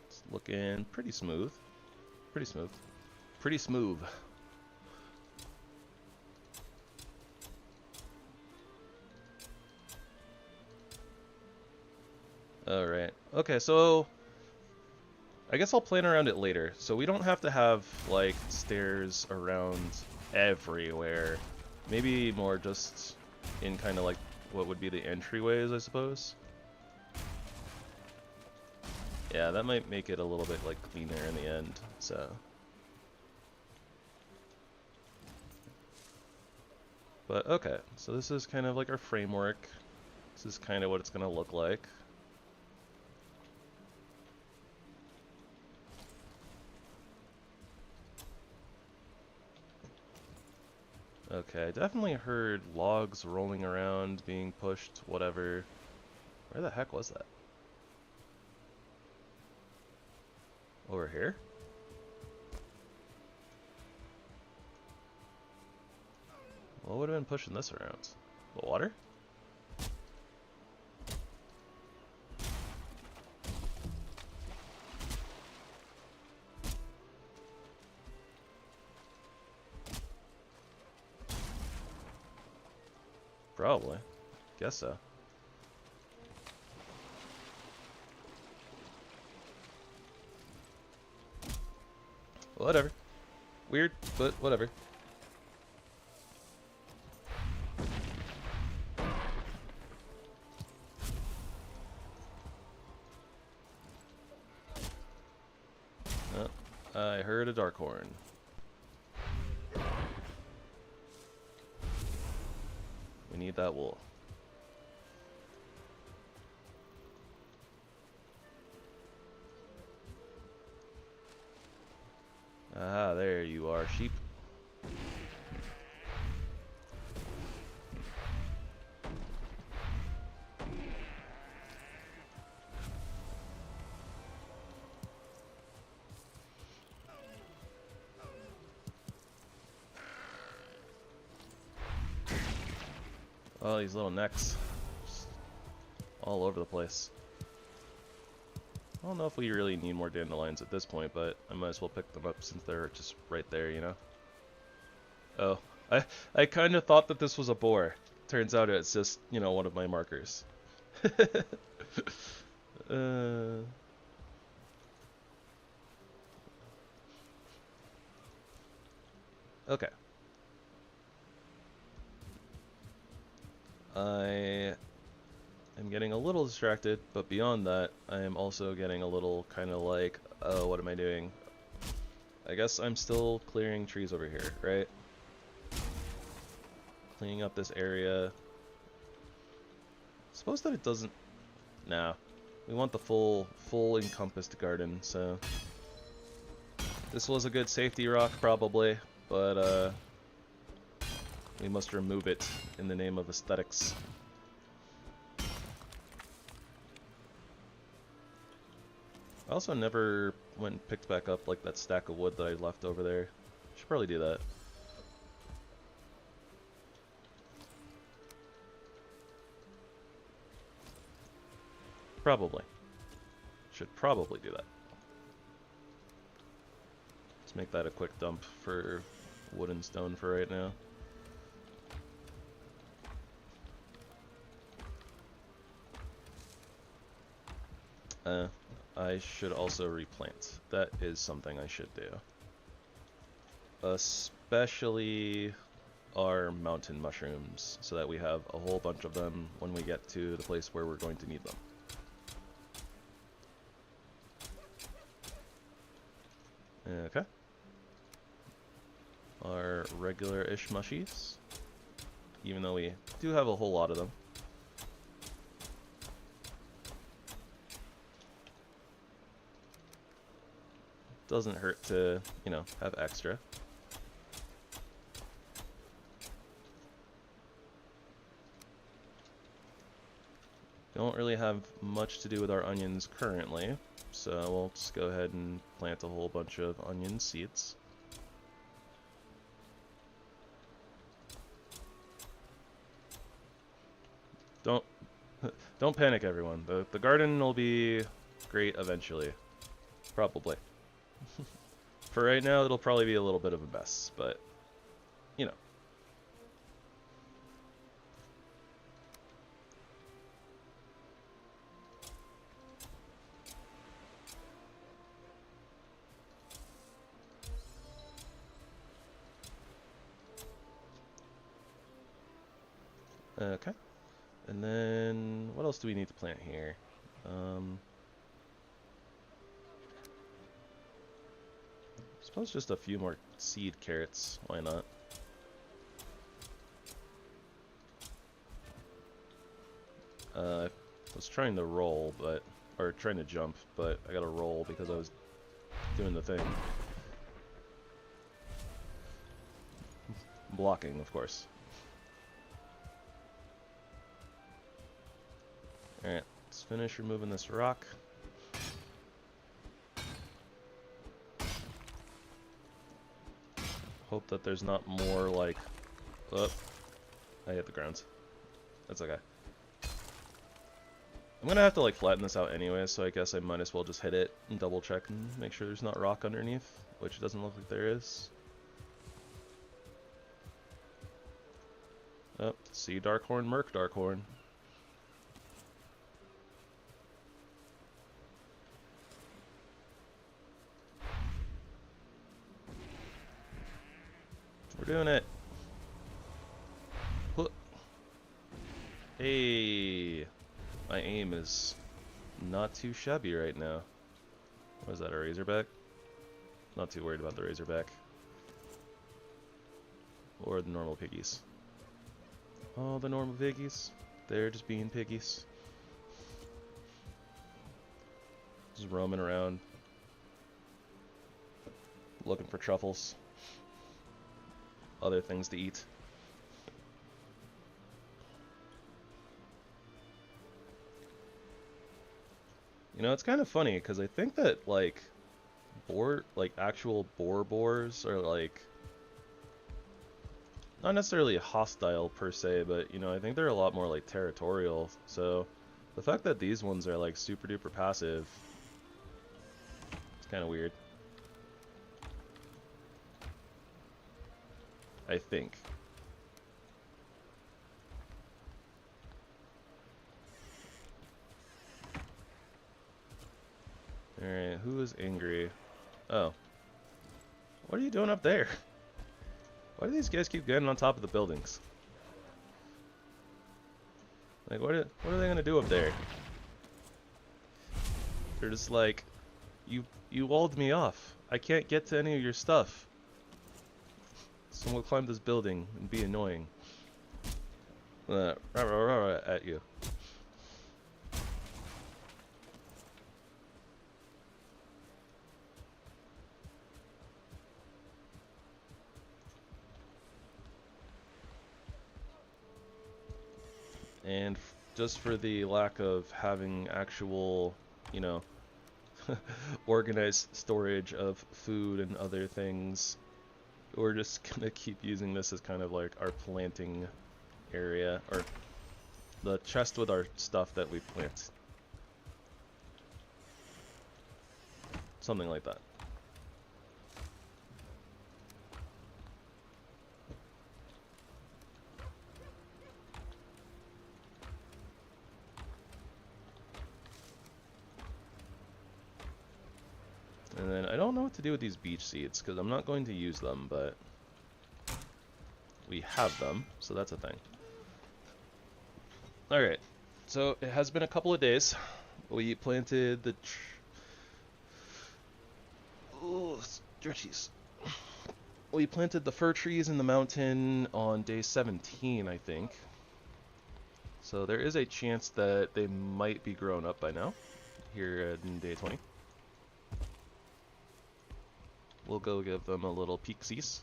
It's looking pretty smooth. Pretty smooth. Pretty smooth. Alright. Okay, so I guess I'll plan around it later. So we don't have to have, like, stairs around everywhere. Maybe more just in kind of like what would be the entryways, I suppose. Yeah, that might make it a little bit, like, cleaner in the end, so. But okay, so this is kind of like our framework. This is kind of what it's going to look like. Okay, I definitely heard logs rolling around, being pushed, whatever. Where the heck was that? Over here? What would have been pushing this around? The water? Probably. Guess so. Whatever. Weird, but whatever. Oh, I heard a dark horn. We need that wool. Ah, there you are, sheep. Oh, these little necks. Just all over the place. I don't know if we really need more dandelions at this point, but I might as well pick them up since they're just right there, you know? Oh, I kind of thought that this was a boar. Turns out it's just, you know, one of my markers. Okay. I am getting a little distracted, but beyond that, I am also getting a little kind of like, oh, what am I doing? I guess I'm still clearing trees over here, right? Cleaning up this area. Suppose that it doesn't... Nah. We want the full encompassed garden, so... This was a good safety rock, probably, but, we must remove it in the name of aesthetics. I also never went and picked back up, like, that stack of wood that I left over there. Should probably do that. Probably. Should probably do that. Let's make that a quick dump for wood and stone for right now. I should also replant. That is something I should do. Especially our mountain mushrooms, so that we have a whole bunch of them when we get to the place where we're going to need them. Okay. Our regular-ish mushies, even though we do have a whole lot of them. Doesn't hurt to, you know, have extra. Don't really have much to do with our onions currently, so we'll just go ahead and plant a whole bunch of onion seeds. Don't panic, everyone. The garden will be great eventually. Probably. For right now, it'll probably be a little bit of a mess, but, you know. Okay. And then, what else do we need to plant here? Suppose just a few more seed carrots. Why not? I was trying to roll, or trying to jump, but I gotta roll because I was doing the thing. Blocking, of course. Alright, let's finish removing this rock. Hope that there's not more like... Oh, I hit the ground. That's okay. I'm gonna have to like flatten this out anyway, so I guess I might as well just hit it and double check and make sure there's not rock underneath, which doesn't look like there is. Oh, see Darkhorn, Merc Darkhorn. We're doing it. Hey, my aim is not too shabby right now. What is that, a Razorback? Not too worried about the Razorback. Or the normal piggies. Oh, the normal piggies. They're just being piggies. Just roaming around. Looking for truffles. Other things to eat. You know, it's kind of funny because I think that like actual boars are like not necessarily hostile per se, but you know, I think they're a lot more like territorial. So the fact that these ones are like super duper passive, it's kind of weird. I think. Alright, who is angry? Oh. What are you doing up there? Why do these guys keep getting on top of the buildings? Like, what are they gonna do up there? They're just like, you walled me off. I can't get to any of your stuff. So we'll climb this building and be annoying. At you. And just for the lack of having actual, you know, organized storage of food and other things, we're just gonna keep using this as kind of like our planting area, or the chest with our stuff that we plant. Something like that. And then I don't know what to do with these beach seeds, because I'm not going to use them, but we have them, so that's a thing. Alright, so it has been a couple of days. We planted the... Oh, stretchies. We planted the fir trees in the mountain on day 17, I think. So there is a chance that they might be grown up by now, here in day 20. We'll go give them a little peeksies.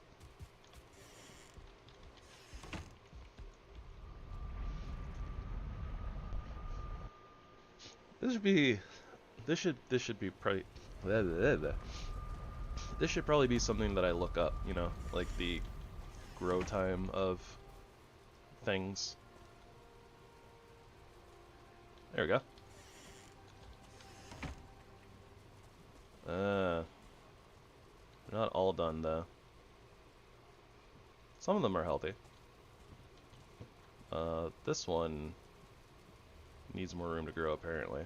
This should be pretty. This should probably be something that I look up, you know, like the grow time of things. There we go. Not all done though. Some of them are healthy. This one needs more room to grow apparently.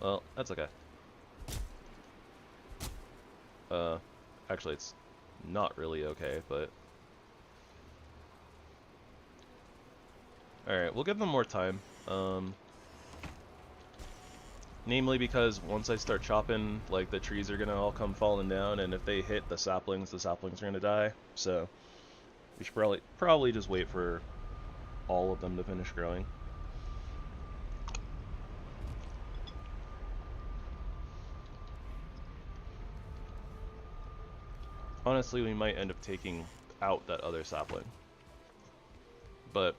Well, that's okay. Actually it's not really okay, but... Alright, we'll give them more time. Namely because once I start chopping, like, the trees are gonna all come falling down, and if they hit the saplings are gonna die. So we should probably just wait for all of them to finish growing. Honestly, we might end up taking out that other sapling. But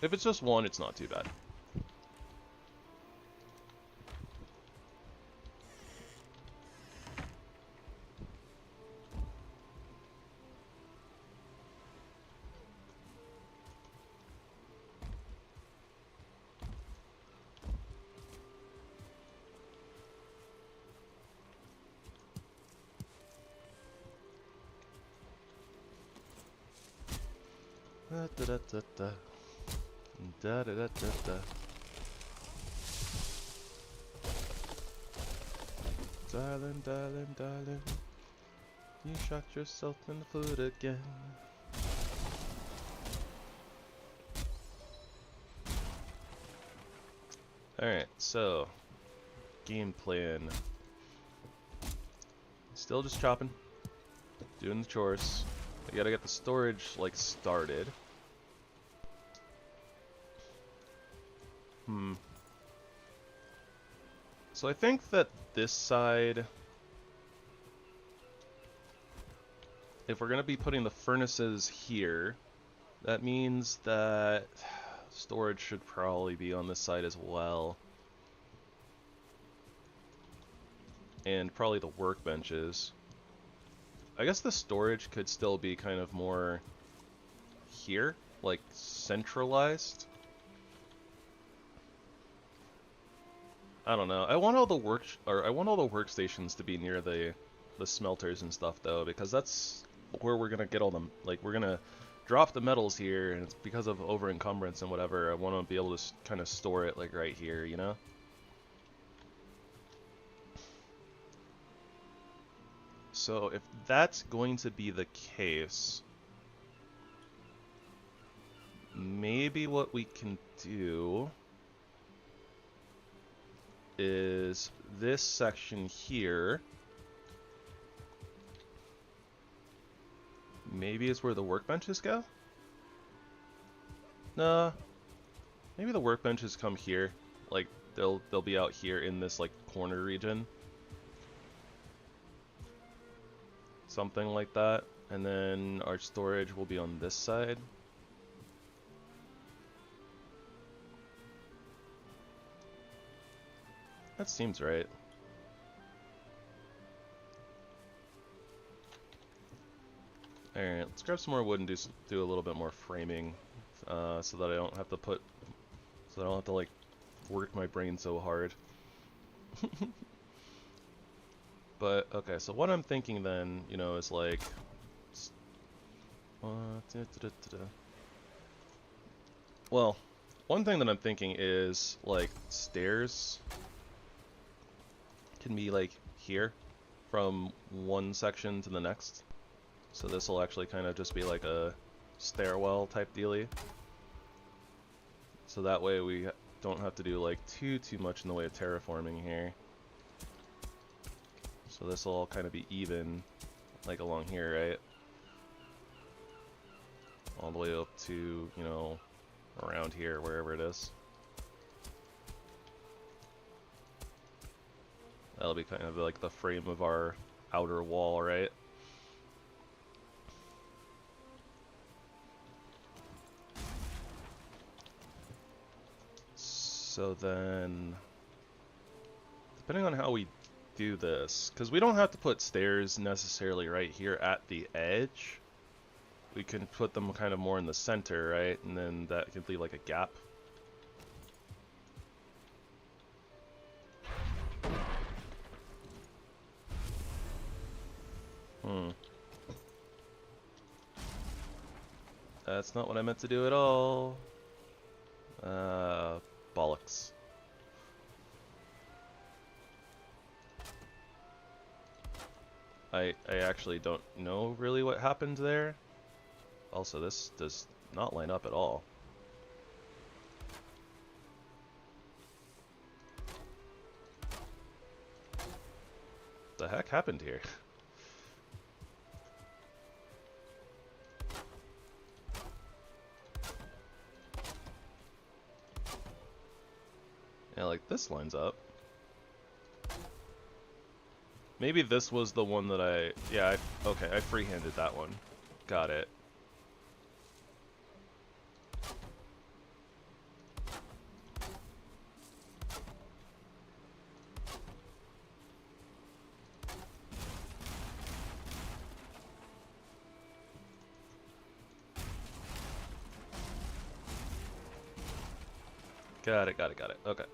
if it's just one, it's not too bad. Da da da da da. Da da da da da. Darling, darling, darling, you shot yourself in the foot again. Alright, so game plan. Still just chopping, doing the chores. I gotta get the storage like started. So I think that this side, if we're gonna be putting the furnaces here, that means that storage should probably be on this side as well. And probably the workbenches. I guess the storage could still be kind of more here, like centralized. I don't know. I want all the workstations to be near the smelters and stuff though, because that's where we're gonna get all them. Like we're gonna drop the metals here, and it's because of over encumbrance and whatever. I want to be able to kind of store it like right here, you know. So if that's going to be the case, maybe what we can do is this section here maybe is where the workbenches go? Nah, maybe the workbenches come here. Like they'll be out here in this like corner region. Something like that. And then our storage will be on this side. That seems right. Alright, let's grab some more wood and do a little bit more framing, so that I don't have to like work my brain so hard. But okay, so what I'm thinking then, you know, is like, well, one thing that I'm thinking is like stairs can be like here from one section to the next. So this will actually kind of just be like a stairwell type dealie. So that way we don't have to do like too much in the way of terraforming here. So this will all kind of be even, like along here, right? All the way up to, you know, around here, wherever it is. That'll be kind of like the frame of our outer wall, right? So then, depending on how we do this, because we don't have to put stairs necessarily right here at the edge. We can put them kind of more in the center, right? And then that could leave like a gap. That's not what I meant to do at all. Bollocks. I actually don't know really what happened there. Also, this does not line up at all. What the heck happened here? like this lines up. Maybe this was the one that okay, I freehanded that one. Got it. Got it, got it, got it. Okay.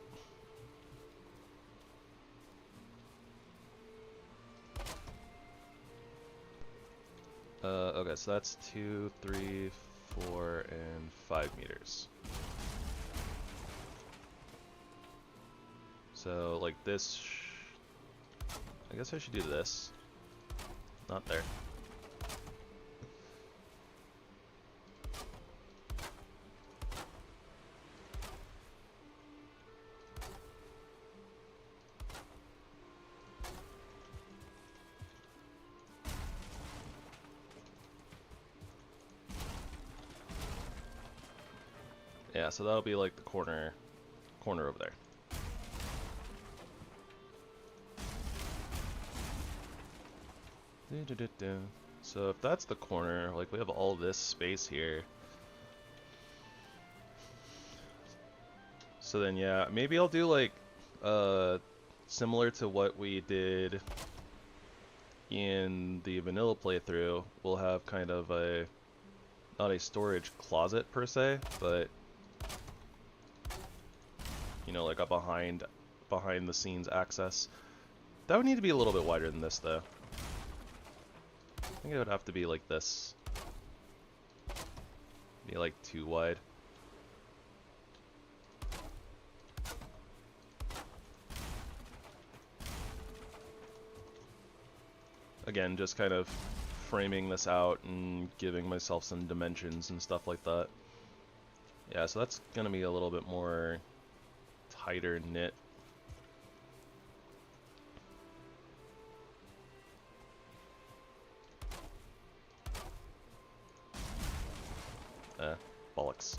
Okay, so that's 2, 3, 4, and 5 meters. So, like this, I guess I should do this. Not there. Yeah, so that'll be like the corner over there. So if that's the corner, like we have all this space here. So then yeah, maybe I'll do like similar to what we did in the vanilla playthrough. We'll have kind of a, not a storage closet per se, but you know, like a behind the scenes access. That would need to be a little bit wider than this though. I think it would have to be like this. Be like too wide. Again, just kind of framing this out and giving myself some dimensions and stuff like that. Yeah, so that's gonna be a little bit more tighter knit. Bollocks.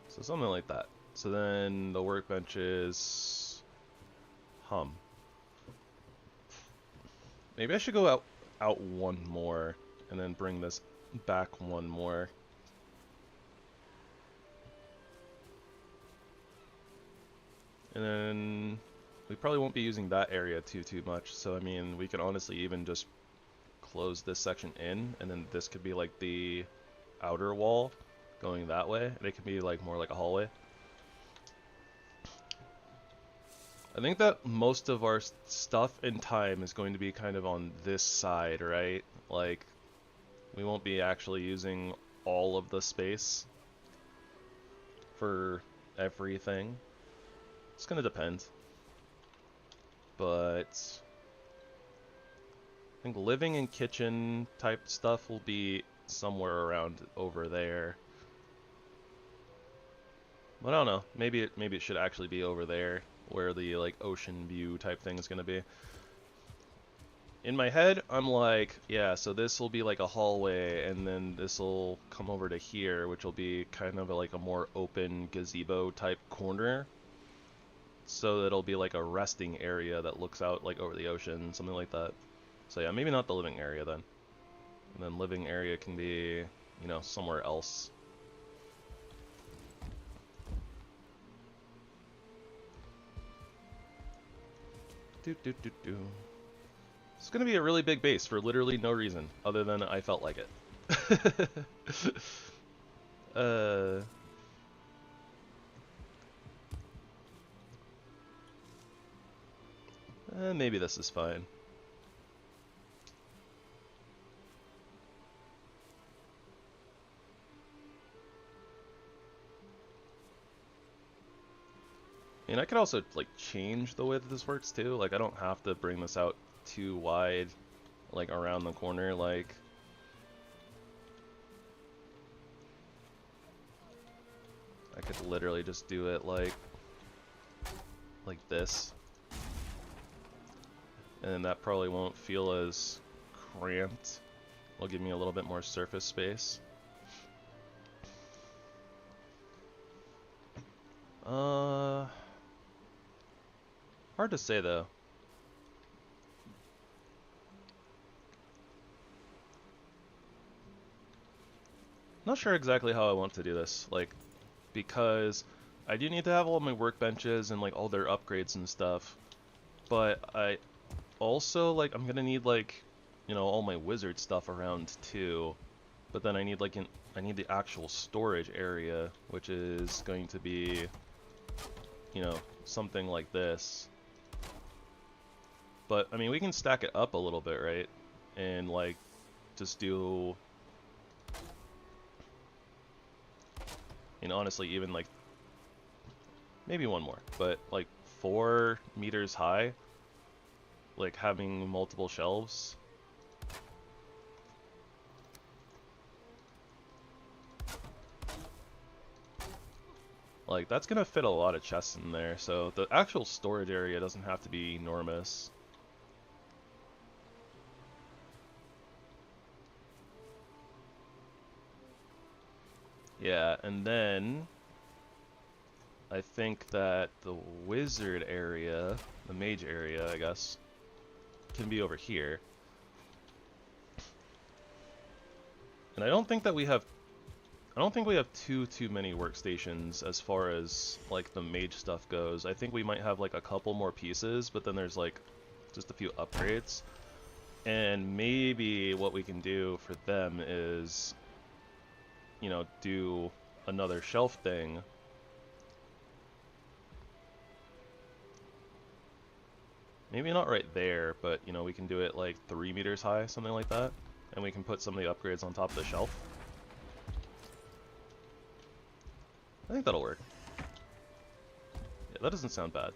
So something like that. So then the workbench is Maybe I should go out one more and then bring this back one more. And then we probably won't be using that area too much. So I mean, we can honestly even just close this section in, and then this could be like the outer wall going that way, and it could be like more like a hallway. I think that most of our stuff and time is going to be kind of on this side, right? Like, we won't be actually using all of the space for everything. It's gonna depend. But I think living and kitchen type stuff will be somewhere around over there. But I don't know. Maybe it should actually be over there, where the like ocean view type thing is gonna be. In my head, I'm like, yeah, so this will be like a hallway, and then this will come over to here, which will be kind of like a more open gazebo type corner. So that it'll be like a resting area that looks out like over the ocean, something like that. So yeah, maybe not the living area then. And then living area can be, you know, somewhere else. It's gonna be a really big base for literally no reason other than I felt like it. Maybe this is fine. I mean, I could also like change the way that this works too. Like, I don't have to bring this out too wide, like around the corner. Like, I could literally just do it like like this. And then that probably won't feel as cramped. Will give me a little bit more surface space. Hard to say though. Not sure exactly how I want to do this, like, because I do need to have all my workbenches and like all their upgrades and stuff, but I also, like, I'm gonna need, like, you know, all my wizard stuff around too, but then I need like I need the actual storage area, which is going to be, you know, something like this. But I mean, we can stack it up a little bit, right? And like just do, and honestly, even like maybe one more, but like 4 meters high, like having multiple shelves. Like, that's gonna fit a lot of chests in there, so the actual storage area doesn't have to be enormous. Yeah, and then I think that the wizard area, the mage area, I guess, can be over here. And I don't think that we have too many workstations as far as like the mage stuff goes. I think we might have like a couple more pieces, but then there's like just a few upgrades. And maybe what we can do for them is, you know, do another shelf thing. Maybe not right there, but you know, we can do it like 3 meters high, something like that. And we can put some of the upgrades on top of the shelf. I think that'll work. Yeah, that doesn't sound bad.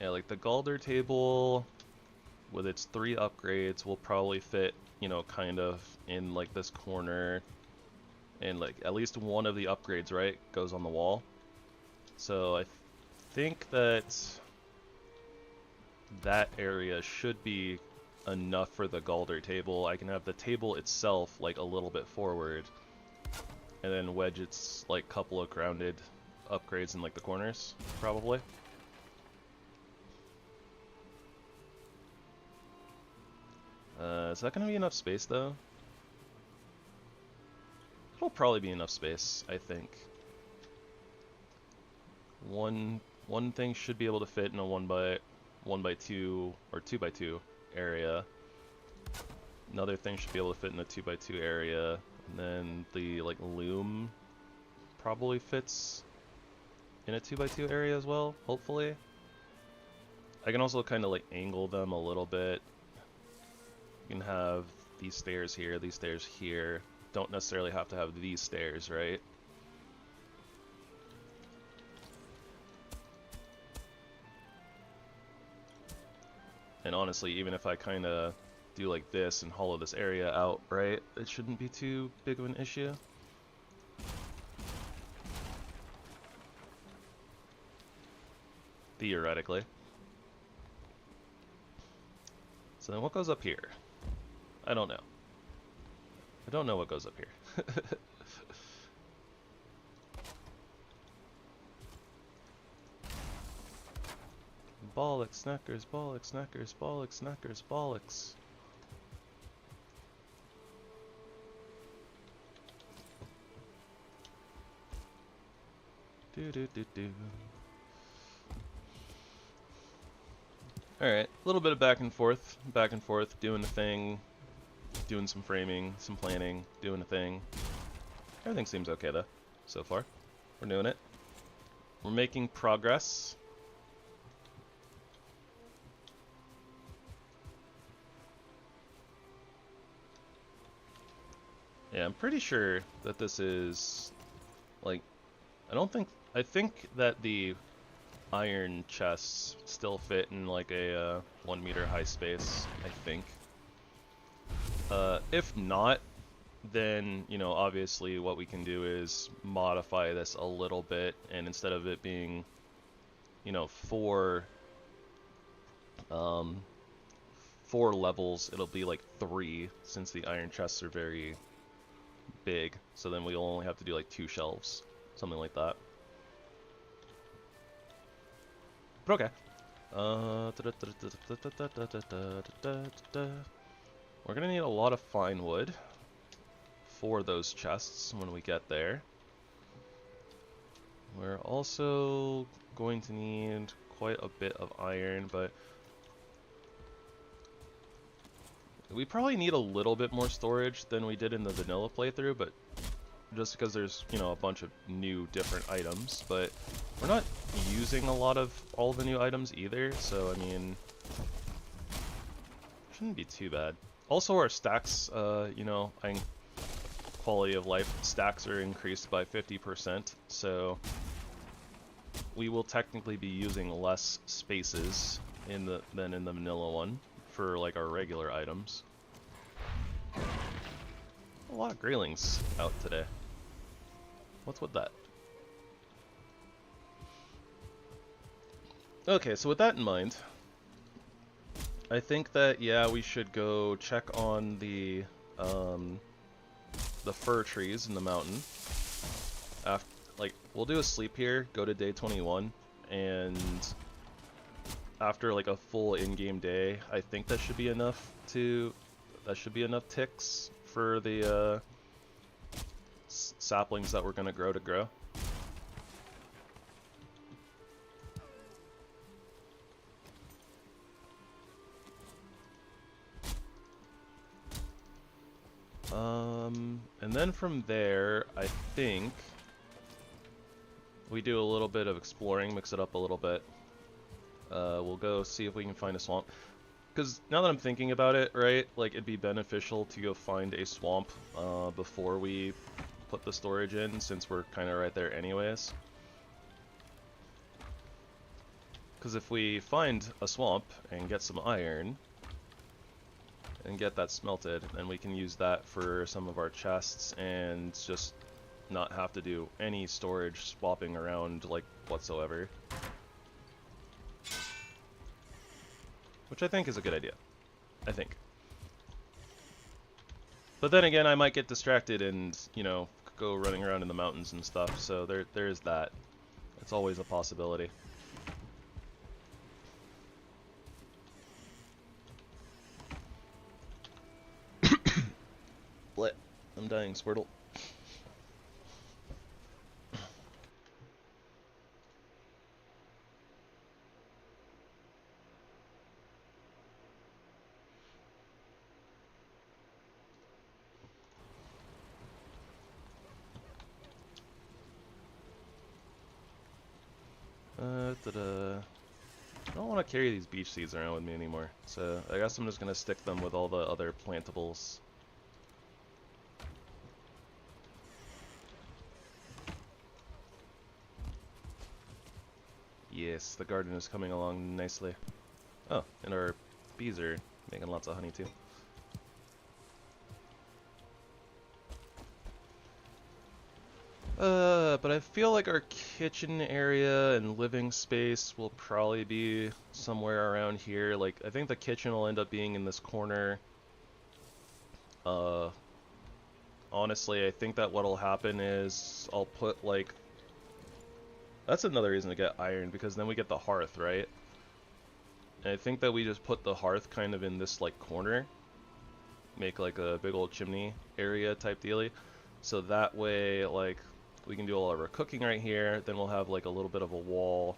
Yeah, like the Galder table with its 3 upgrades will probably fit, you know, kind of in like this corner, and like at least one of the upgrades, right, goes on the wall. So I think that that area should be enough for the Galder table. I can have the table itself like a little bit forward, and then wedge its like couple of grounded upgrades in like the corners, probably. Is that going to be enough space though? It'll probably be enough space, I think. One thing should be able to fit in a 1x2 or 2x2 area. Another thing should be able to fit in a 2x2 area, and then the like loom probably fits in a 2x2 area as well, hopefully. I can also kind of like angle them a little bit. You can have these stairs here, these stairs here. Don't necessarily have to have these stairs, right? And honestly, even if I kind of do like this and hollow this area out, right, it shouldn't be too big of an issue. Theoretically. So then what goes up here? I don't know. I don't know what goes up here. Bollocks, snackers, bollocks, snackers, bollocks, snackers, bollocks. Do. Alright, a little bit of back and forth, doing the thing, doing some framing, some planning, doing a thing. Everything seems okay though, so far. We're doing it. We're making progress. Yeah, I'm pretty sure that this is, like, I don't think I think that the iron chests still fit in like a 1 meter high space, I think. If not, then, you know, obviously what we can do is modify this a little bit, and instead of it being, you know, four levels, it'll be like 3, since the iron chests are very big. So then we'll only have to do like 2 shelves, something like that. But okay. We're gonna need a lot of fine wood for those chests when we get there. We're also going to need quite a bit of iron, but we probably need a little bit more storage than we did in the vanilla playthrough, but just because there's, you know, a bunch of new different items, but we're not using a lot of all the new items either, so I mean, shouldn't be too bad. Also, our stacks, you know, quality of life stacks are increased by 50%, so we will technically be using less spaces than in the vanilla one for like our regular items. A lot of greylings out today. What's with that? Okay, so with that in mind, I think that, yeah, we should go check on the fir trees in the mountain. Like, we'll do a sleep here, go to day 21, and after like a full in-game day, I think that should be enough ticks for the saplings that we're gonna grow to grow. And then from there, I think we do a little bit of exploring, mix it up a little bit. We'll go see if we can find a swamp. Because now that I'm thinking about it, right, like it'd be beneficial to go find a swamp before we put the storage in, since we're kind of right there anyways. Because if we find a swamp and get some iron, and get that smelted, then we can use that for some of our chests and just not have to do any storage swapping around like whatsoever. Which I think is a good idea. I think. But then again, I might get distracted and, you know, go running around in the mountains and stuff, so there's that. It's always a possibility. Blit. I'm dying, Squirtle. I don't want to carry these beach seeds around with me anymore, so I guess I'm just going to stick them with all the other plantables. Yes, the garden is coming along nicely. Oh, and our bees are making lots of honey too. But I feel like our kitchen area and living space will probably be somewhere around here. Like, I think the kitchen will end up being in this corner. Honestly, I think that what'll happen is I'll put, like... That's another reason to get iron, because then we get the hearth, right? And I think that we just put the hearth kind of in this, like, corner. Make, like, a big old chimney area type dealy. So that way, like... we can do all of our cooking right here, then we'll have like a little bit of a wall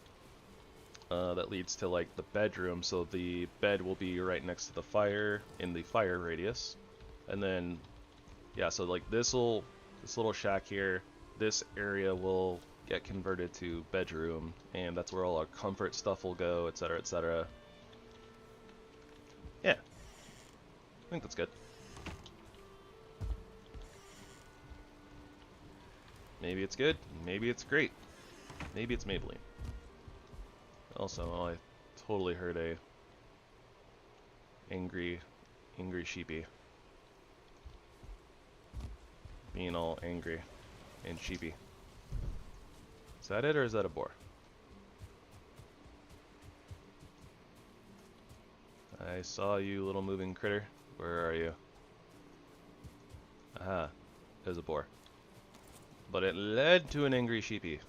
that leads to like the bedroom, so the bed will be right next to the fire in the fire radius. And then, yeah, so like this little shack here, this area will get converted to bedroom, and that's where all our comfort stuff will go, etc, etc. Yeah, I think that's good. Maybe it's good, maybe it's great. Maybe it's Maybelline. Also, oh, I totally heard a angry sheepy. Being all angry and sheepy. Is that it, or is that a boar? I saw you, little moving critter. Where are you? Aha, there's a boar. But it led to an angry sheepy.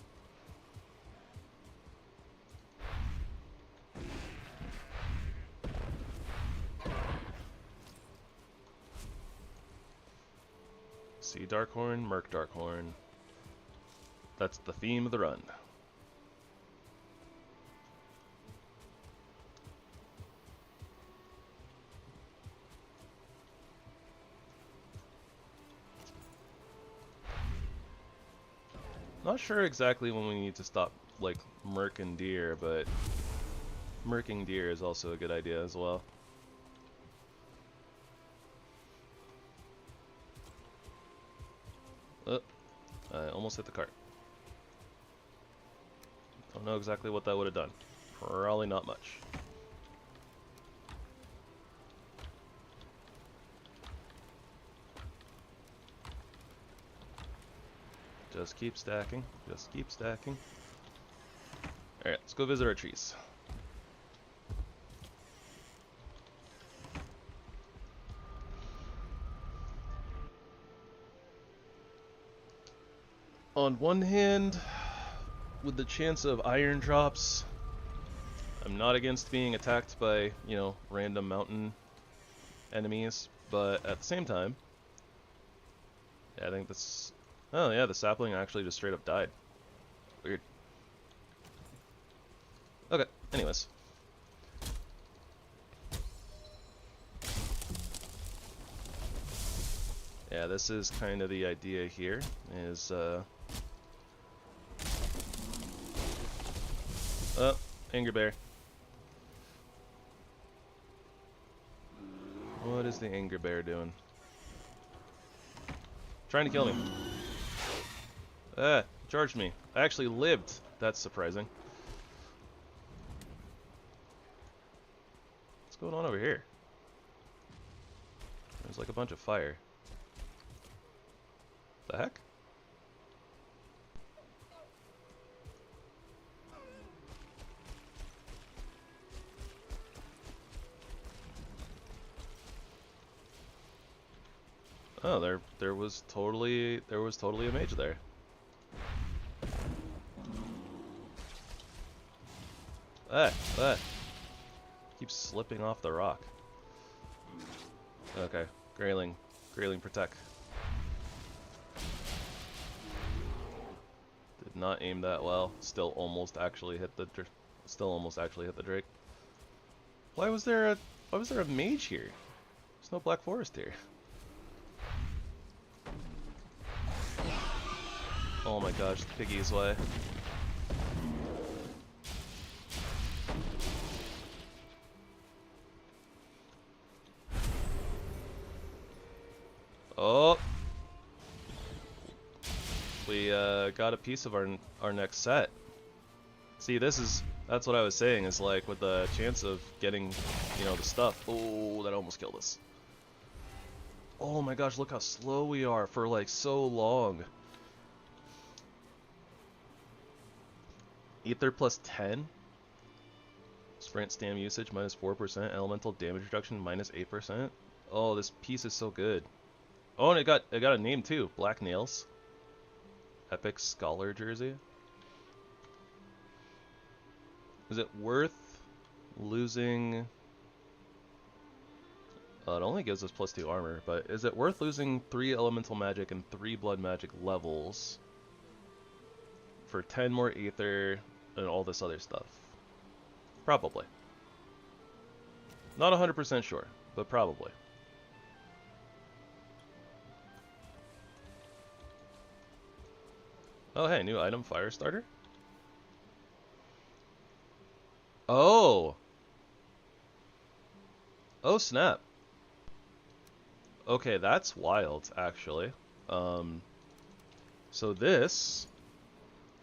Sea Darkhorn, Merc Darkhorn. That's the theme of the run. Not sure exactly when we need to stop, like, merking deer, but merking deer is also a good idea as well. Oh, I almost hit the cart. Don't know exactly what that would have done. Probably not much. Just keep stacking. Just keep stacking. Alright, let's go visit our trees. On one hand, with the chance of iron drops, I'm not against being attacked by, you know, random mountain enemies, but at the same time, yeah, I think this... Oh yeah, the sapling actually just straight up died. Weird. Okay, anyways. Yeah, this is kind of the idea here, is, oh, Angry Bear. What is the Angry Bear doing? Trying to kill me. Charged me. I actually lived. That's surprising. What's going on over here? There's like a bunch of fire. The heck? Oh, there was totally a mage there. Keeps slipping off the rock. Okay, Grayling protect. Did not aim that well. Still almost actually hit the Drake. Why was there a mage here? There's no Black Forest here. Oh my gosh, the piggy's way. Oh, we got a piece of our next set. See, that's what I was saying, is like with the chance of getting, you know, the stuff. Oh, that almost killed us. Oh my gosh, look how slow we are for like so long. Ether plus 10. Sprint stam usage minus 4%. Elemental damage reduction minus 8%. Oh, this piece is so good. Oh, and it got a name too. Black Nails. Epic Scholar Jersey. Is it worth losing... it only gives us plus 2 armor, but is it worth losing 3 elemental magic and 3 blood magic levels for 10 more ether and all this other stuff? Probably. Not 100% sure, but probably. Oh hey, new item, Firestarter. Oh! Oh snap. Okay, that's wild, actually. So this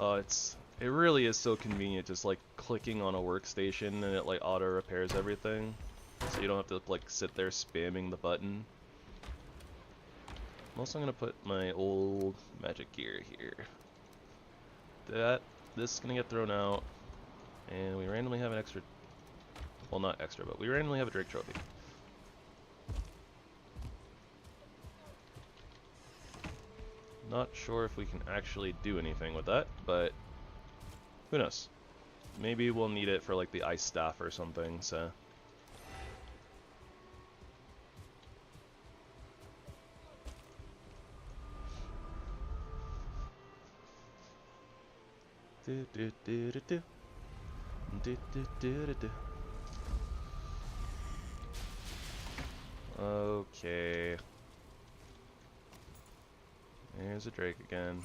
It really is so convenient just like clicking on a workstation and it like auto repairs everything. So you don't have to like sit there spamming the button. I'm also gonna put my old magic gear here. This is gonna get thrown out, and we randomly have an extra. Well, not extra, but we randomly have a Drake trophy. Not sure if we can actually do anything with that, but who knows? Maybe we'll need it for like the ice staff or something, so. Okay. There's a Drake again.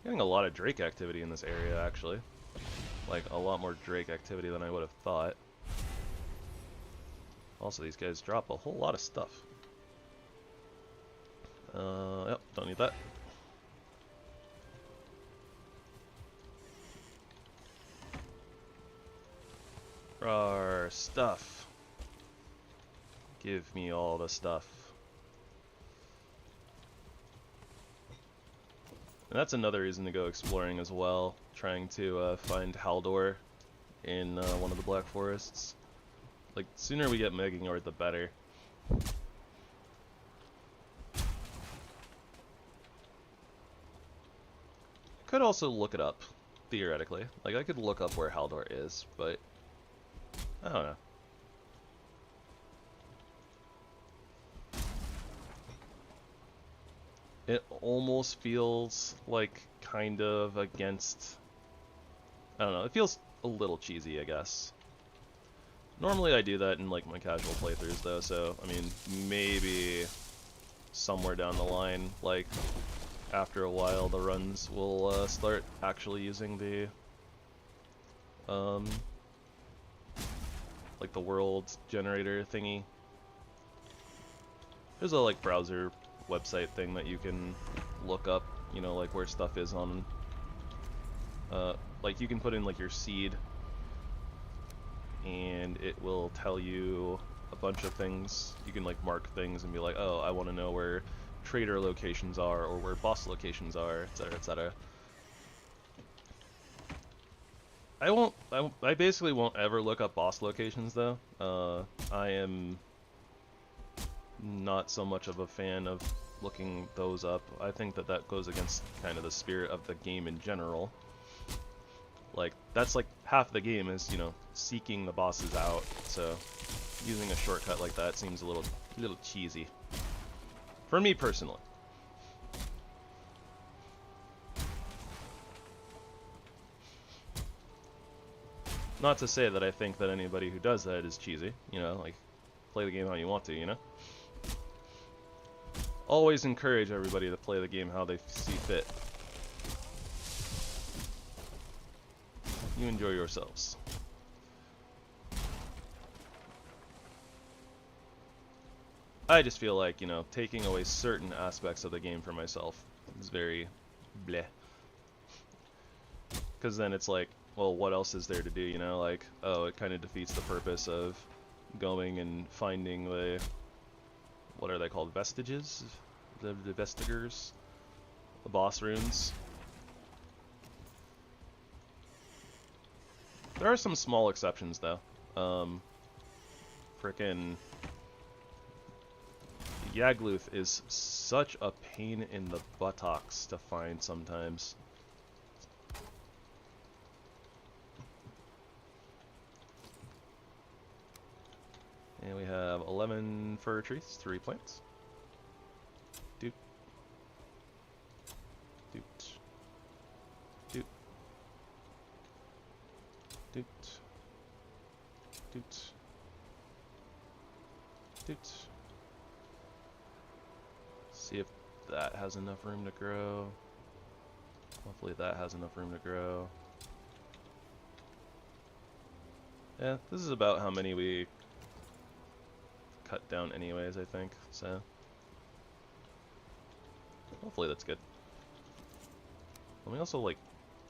Getting a lot of Drake activity in this area, actually. Like, a lot more Drake activity than I would have thought. Also, these guys drop a whole lot of stuff. Yep, don't need that. Rawr, stuff. Give me all the stuff. And that's another reason to go exploring as well, trying to find Haldor in one of the Black Forests. Like, sooner we get Meginord, the better. Could also look it up, theoretically. Like, I could look up where Haldor is, but I don't know. It almost feels like kind of against, I don't know, it feels a little cheesy, I guess. Normally I do that in like my casual playthroughs though, so I mean maybe somewhere down the line, like after a while the runs will start actually using the like the world generator thingy. There's a like browser website thing that you can look up, you know, like where stuff is on like you can put in like your seed and it will tell you a bunch of things. You can like mark things and be like, oh, I want to know where trader locations are or where boss locations are, etc, etc. I basically won't ever look up boss locations though. I am not so much of a fan of looking those up. I think that that goes against kind of the spirit of the game in general. Like, that's like half the game is, you know, seeking the bosses out, so using a shortcut like that seems a little cheesy. For me personally. Not to say that I think that anybody who does that is cheesy, you know, like, play the game how you want to, you know? Always encourage everybody to play the game how they see fit. You enjoy yourselves. I just feel like, you know, taking away certain aspects of the game for myself is very bleh. Because then it's like, well, what else is there to do, you know? Like, oh, it kind of defeats the purpose of going and finding the, what are they called, vestiges? The vestigers? The boss runes? There are some small exceptions, though. Frickin' Yagluth is such a pain in the buttocks to find sometimes. And we have 11 fir trees, 3 plants. Doot. Doot. Doot. Doot. Doot. Doot. See if that has enough room to grow. Hopefully that has enough room to grow. Yeah, this is about how many we cut down anyways, I think, so hopefully that's good. Let me also, like,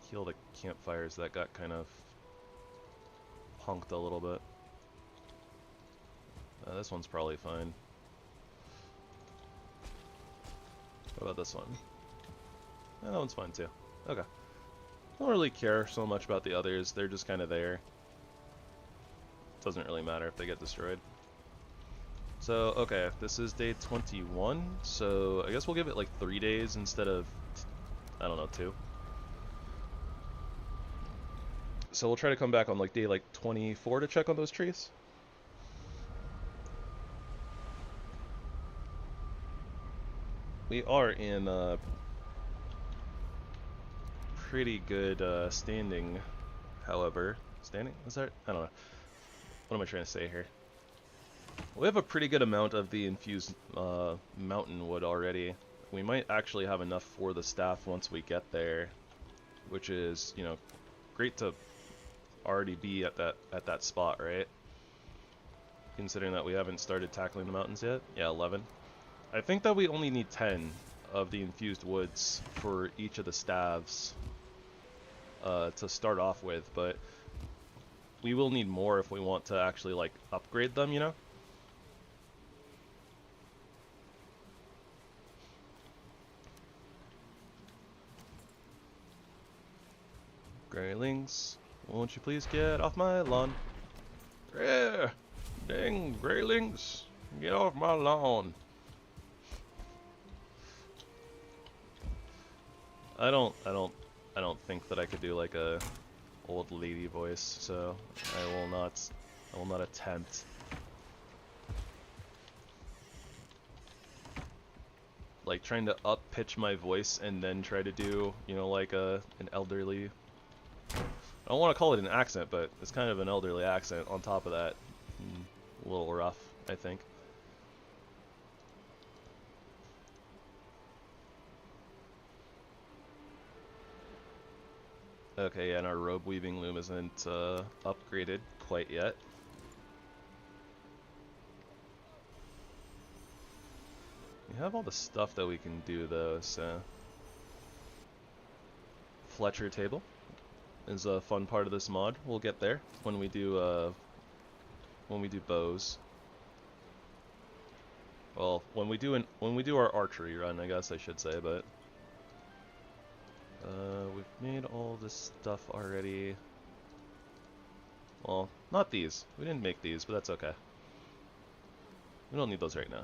heal the campfires that got kind of punked a little bit. This one's probably fine. What about this one? Yeah, that one's fine too. Okay. Don't really care so much about the others, they're just kind of there. Doesn't really matter if they get destroyed. So, okay, this is day 21, so I guess we'll give it like 3 days instead of, I don't know, 2. So we'll try to come back on like day like 24 to check on those trees. We are in pretty good standing, however. Standing? Is that? I don't know. What am I trying to say here? We have a pretty good amount of the infused mountain wood already. We might actually have enough for the staff once we get there, which is, you know, great to already be at that spot, right? Considering that we haven't started tackling the mountains yet. Yeah, 11. I think that we only need 10 of the infused woods for each of the staves to start off with, but we will need more if we want to actually, like, upgrade them, you know? Greylings, won't you please get off my lawn? Yeah, dang greylings, get off my lawn. I don't think that I could do like a old lady voice, so I will not attempt. Like trying to up pitch my voice and then try to do, you know, like an elderly. I don't want to call it an accent, but it's kind of an elderly accent on top of that. A little rough, I think. Okay, and our robe weaving loom isn't upgraded quite yet. We have all the stuff that we can do though, so Fletcher table is a fun part of this mod. We'll get there when we do bows. Well, when we do our archery run, I guess I should say, but we've made all this stuff already. Well, not these. We didn't make these, but that's okay. We don't need those right now.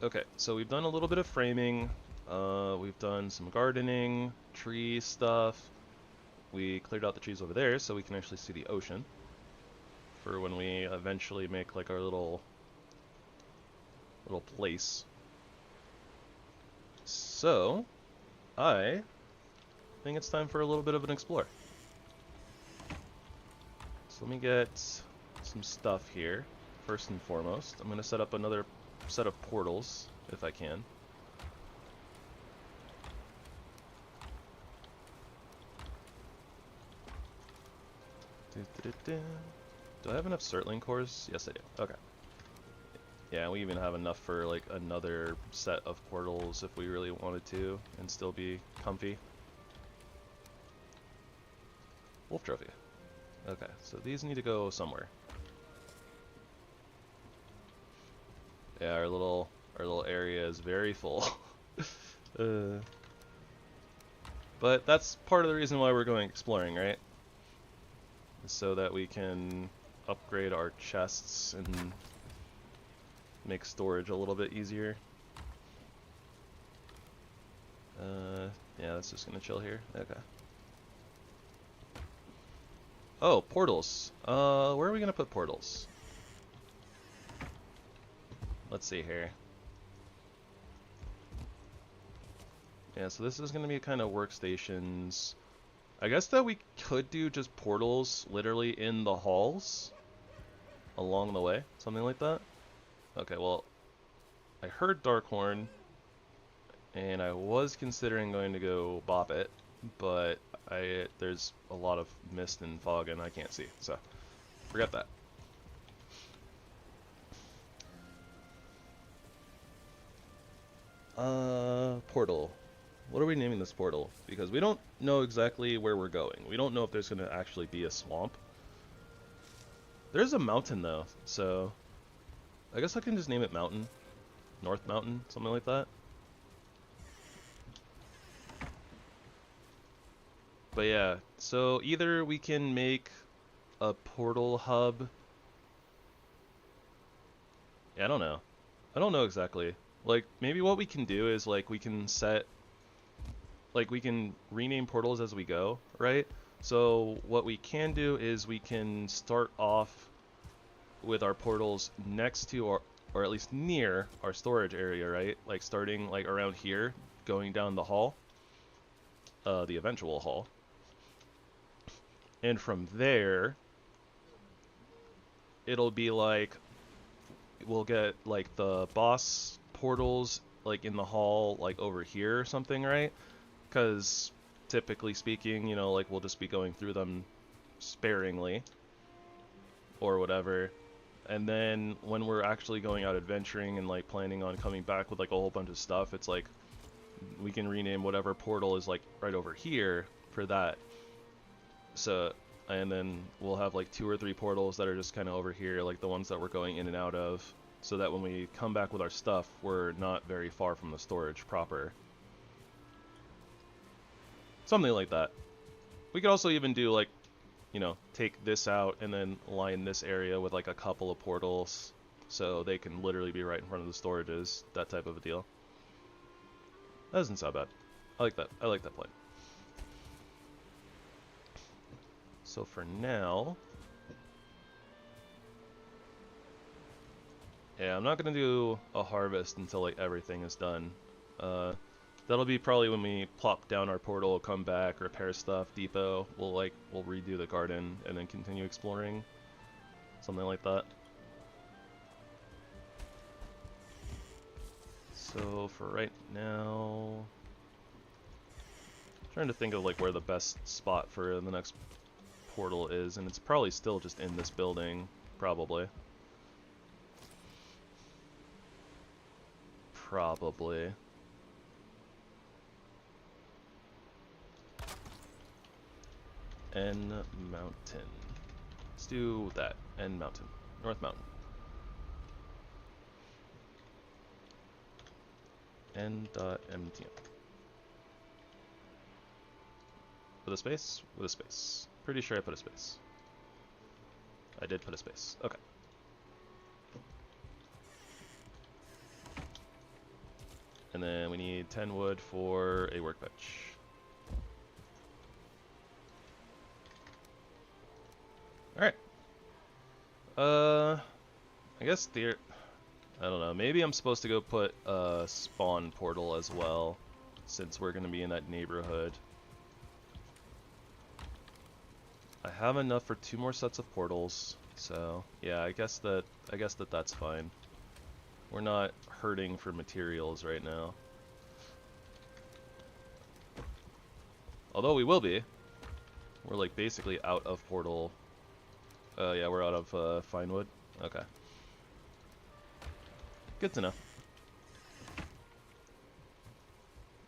Okay, so we've done a little bit of framing. We've done some gardening, tree stuff. We cleared out the trees over there so we can actually see the ocean for when we eventually make like our little place. So, I think it's time for a little bit of an explore. So let me get some stuff here. First and foremost, I'm going to set up another set of portals if I can. Do I have enough Surtling cores? Yes, I do. Okay. Yeah, we even have enough for like another set of portals if we really wanted to and still be comfy. Wolf trophy. Okay, so these need to go somewhere. Yeah, our little area is very full. But that's part of the reason why we're going exploring, right? So that we can upgrade our chests and make storage a little bit easier. Yeah, that's just gonna chill here. Okay. Oh, portals. Where are we gonna put portals? Let's see here. Yeah, so this is gonna be kind of workstations. I guess that we could do just portals literally in the halls along the way, something like that. Okay, well, I heard Darkhorn, and I was considering going to go bop it, but there's a lot of mist and fog and I can't see, so forget that. Portal. What are we naming this portal? Because we don't know exactly where we're going. We don't know if there's going to actually be a swamp. There's a mountain though, so I guess I can just name it Mountain. North Mountain, something like that. But yeah, so either we can make a portal hub. Yeah, I don't know. I don't know exactly. Like, maybe what we can do is, like, we can set, like, we can rename portals as we go, right? So what we can do is we can start off with our portals next to our, or at least near our storage area, right? Like, starting, like, around here, going down the hall, the eventual hall. And from there, it'll be like, we'll get like the boss portals like in the hall, like over here or something, right? Because typically speaking, you know, like we'll just be going through them sparingly or whatever. And then when we're actually going out adventuring and like planning on coming back with like a whole bunch of stuff, it's like we can rename whatever portal is like right over here for that. So, and then we'll have like 2 or 3 portals that are just kind of over here, like the ones that we're going in and out of, so that when we come back with our stuff, we're not very far from the storage proper. Something like that. We could also even do like, you know, take this out and then line this area with like a couple of portals, so they can literally be right in front of the storages, that type of a deal. That doesn't sound bad. I like that. I like that plan. So for now, yeah, I'm not gonna do a harvest until like everything is done. That'll be probably when we plop down our portal, come back, repair stuff, depot. We'll redo the garden and then continue exploring, something like that. So for right now, I'm trying to think of like where the best spot for the next portal is, and it's probably still just in this building, probably. N Mountain. Let's do that. N Mountain. North Mountain. N.MTN. With a space? With a space. Pretty sure I put a space. I did put a space. Okay. And then we need 10 wood for a workbench. Alright. I guess I don't know, maybe I'm supposed to go put a spawn portal as well, since we're gonna be in that neighborhood. I have enough for 2 more sets of portals, so yeah, I guess that's fine. We're not hurting for materials right now. Although we will be. We're like basically out of portal. Yeah, we're out of fine wood. Okay. Good to know.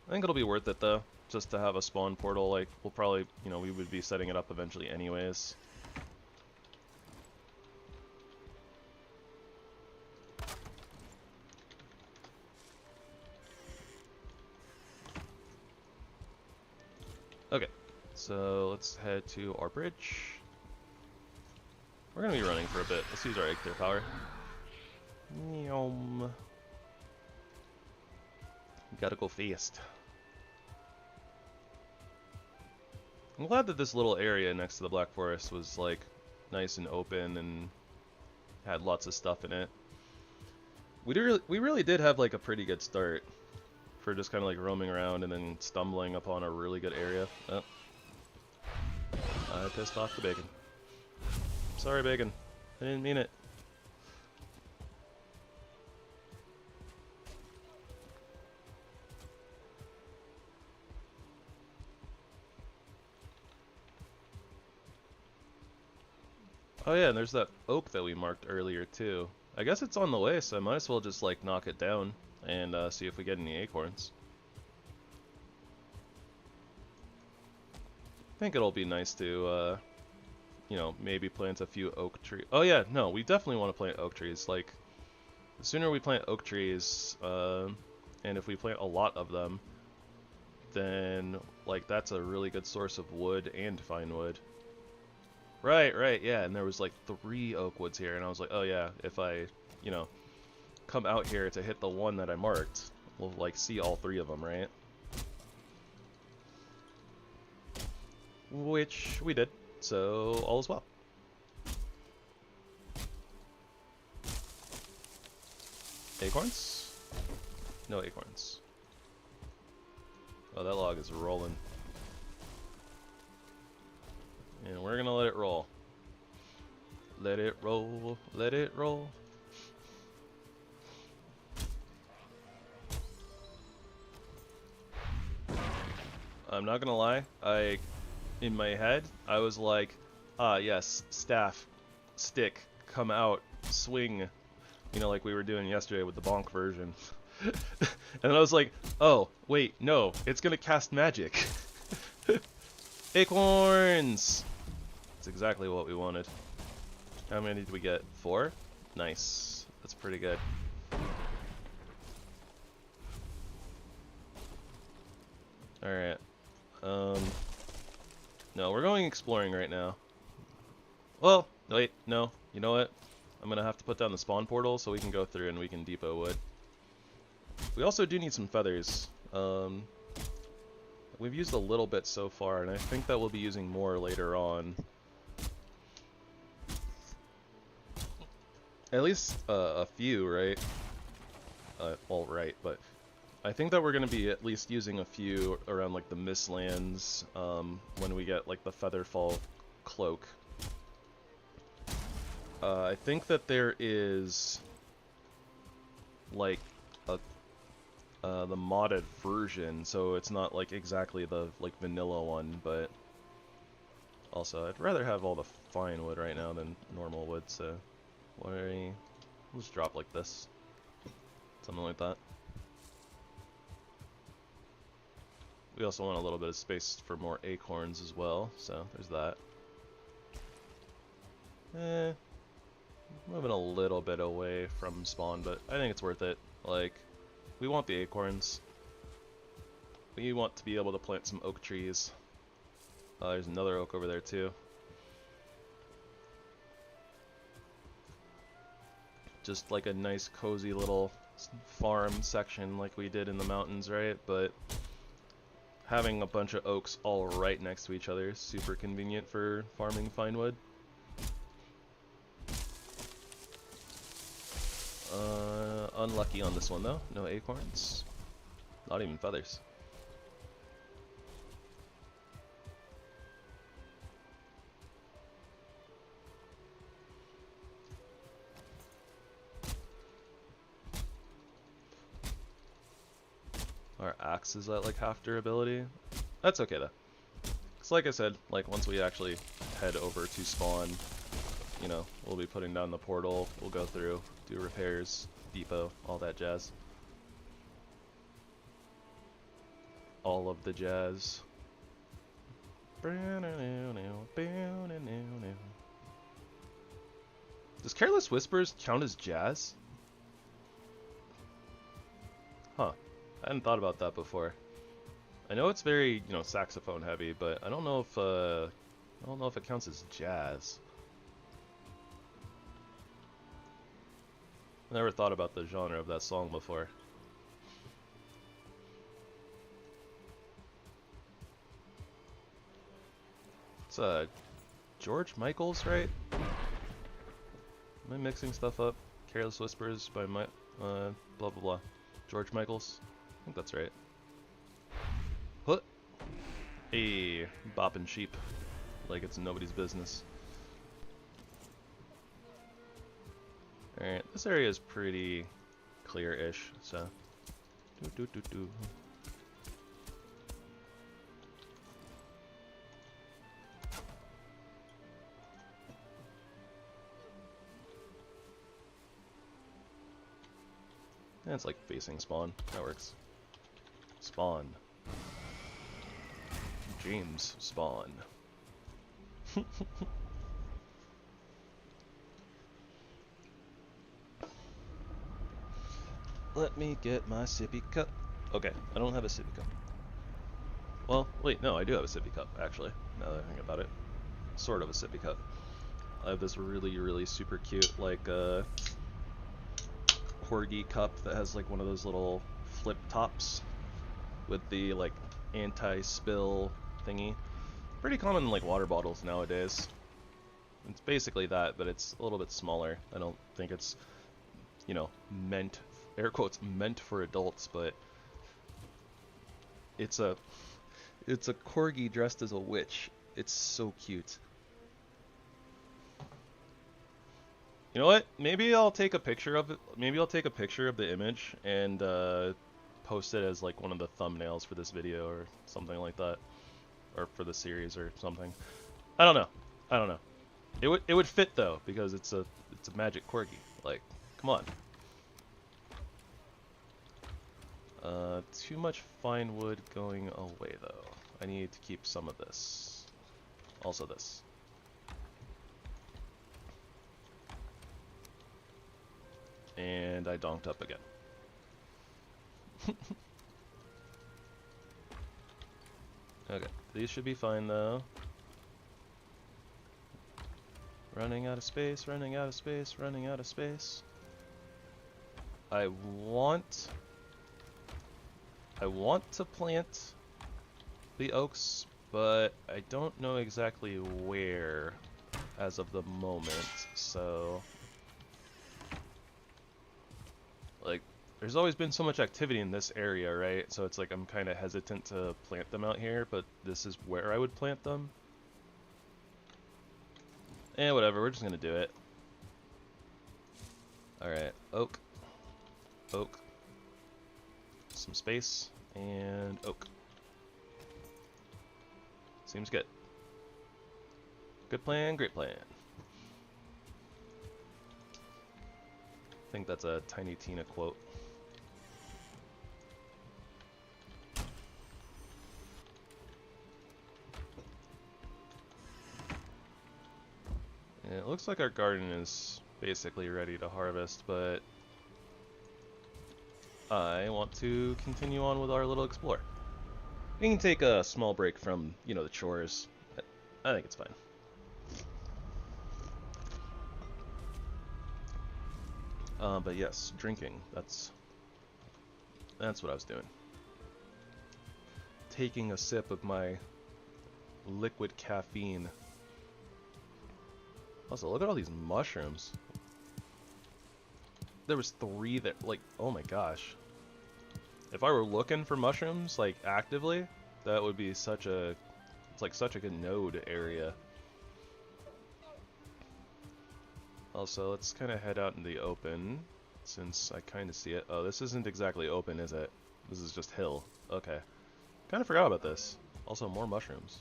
I think it'll be worth it though, just to have a spawn portal. Like, we'll probably, you know, we would be setting it up eventually anyways. Okay, so let's head to our bridge. We're gonna be running for a bit. Let's use our egg clear power. Yum. Gotta go fast. I'm glad that this little area next to the Black Forest was like nice and open and had lots of stuff in it. We really did have like a pretty good start for just kind of like roaming around and then stumbling upon a really good area. Oh. I pissed off the bacon. Sorry, bacon. I didn't mean it. Oh yeah, and there's that oak that we marked earlier too. I guess it's on the way, so I might as well just like knock it down. and see if we get any acorns. I think it'll be nice to, you know, maybe plant a few oak trees. Oh yeah, no, we definitely want to plant oak trees. Like, the sooner we plant oak trees, and if we plant a lot of them, then, like, that's a really good source of wood and fine wood. Right, yeah, and there was like 3 oak woods here, and I was like, oh yeah, if I, you know, come out here to hit the one that I marked, we'll, like, see all 3 of them, right? Which we did, so all is well. Acorns? No acorns. Oh, that log is rolling. And we're gonna let it roll. Let it roll, let it roll. I'm not gonna lie, in my head, I was like, ah yes, staff, stick, come out, swing. You know, like we were doing yesterday with the bonk version. And then I was like, oh, wait, no, it's gonna cast magic. Acorns! That's exactly what we wanted. How many did we get? 4? Nice. That's pretty good. Alright. No, we're going exploring right now. Well, wait, no. You know what? I'm gonna have to put down the spawn portal so we can go through and we can depot wood. We also do need some feathers. We've used a little bit so far, and I think that we'll be using more later on. At least a few, right? Well, right, but I think that we're going to be at least using a few around like the Mistlands when we get like the Featherfall cloak. I think that there is like the modded version, so it's not like exactly the like vanilla one, but also I'd rather have all the fine wood right now than normal wood, so we'll just drop like this, something like that. We also want a little bit of space for more acorns as well, so there's that. Moving a little bit away from spawn, but I think it's worth it. Like, we want the acorns. We want to be able to plant some oak trees. There's another oak over there too. Just like a nice cozy little farm section like we did in the mountains, right? But having a bunch of oaks all right next to each other is super convenient for farming fine wood. Unlucky on this one though. No acorns. Not even feathers. Our axe is at like half durability. That's okay though. Cause like I said, like once we actually head over to spawn, you know, we'll be putting down the portal, we'll go through, do repairs, depot, all that jazz. All of the jazz. Does Careless Whispers count as jazz? Huh. I hadn't thought about that before. I know it's very, you know, saxophone heavy, but I don't know if it counts as jazz. I never thought about the genre of that song before. It's George Michael's, right? Am I mixing stuff up? Careless Whispers by blah blah blah. George Michael's? I think that's right. Huh. Hey, bopping sheep. Like it's nobody's business. Alright, this area is pretty clear-ish, so... And it's like facing spawn. That works. Spawn. James Spawn. Let me get my sippy cup. Okay, I don't have a sippy cup. Well, wait, no, I do have a sippy cup, actually, now that I think about it. Sort of a sippy cup. I have this really, really super cute, like, corgi cup that has, like, one of those little flip tops with the, like, anti-spill thingy. Pretty common in, like, water bottles nowadays. It's basically that, but it's a little bit smaller. I don't think it's, you know, meant, air quotes, meant for adults, but it's a corgi dressed as a witch. It's so cute. You know what? Maybe I'll take a picture of it. Maybe I'll take a picture of the image and post it as like one of the thumbnails for this video or something like that, or for the series or something. I don't know. I don't know. It would fit though because it's a magic corgi. Like, come on. Too much fine wood going away though. I need to keep some of this. Also this. And I donked up again. Okay, these should be fine though. Running out of space, running out of space, running out of space. I want to plant the oaks, but I don't know exactly where as of the moment, so like there's always been so much activity in this area, right? So it's like I'm kind of hesitant to plant them out here, but this is where I would plant them. Whatever, we're just gonna do it. Alright, oak, oak, some space, and oak. Seems good. Good plan, great plan. I think that's a Tiny Tina quote. And it looks like our garden is basically ready to harvest, but I want to continue on with our little explore. We can take a small break from, you know, the chores. I think it's fine. But yes, drinking. That's what I was doing. Taking a sip of my liquid caffeine. Also, look at all these mushrooms. There was 3 that, like, oh my gosh. If I were looking for mushrooms, like, actively, that would be such a, it's like such a good node area. Also, let's kind of head out in the open, since I kind of see it. Oh, this isn't exactly open, is it? This is just hill. Okay. Kind of forgot about this. Also, more mushrooms.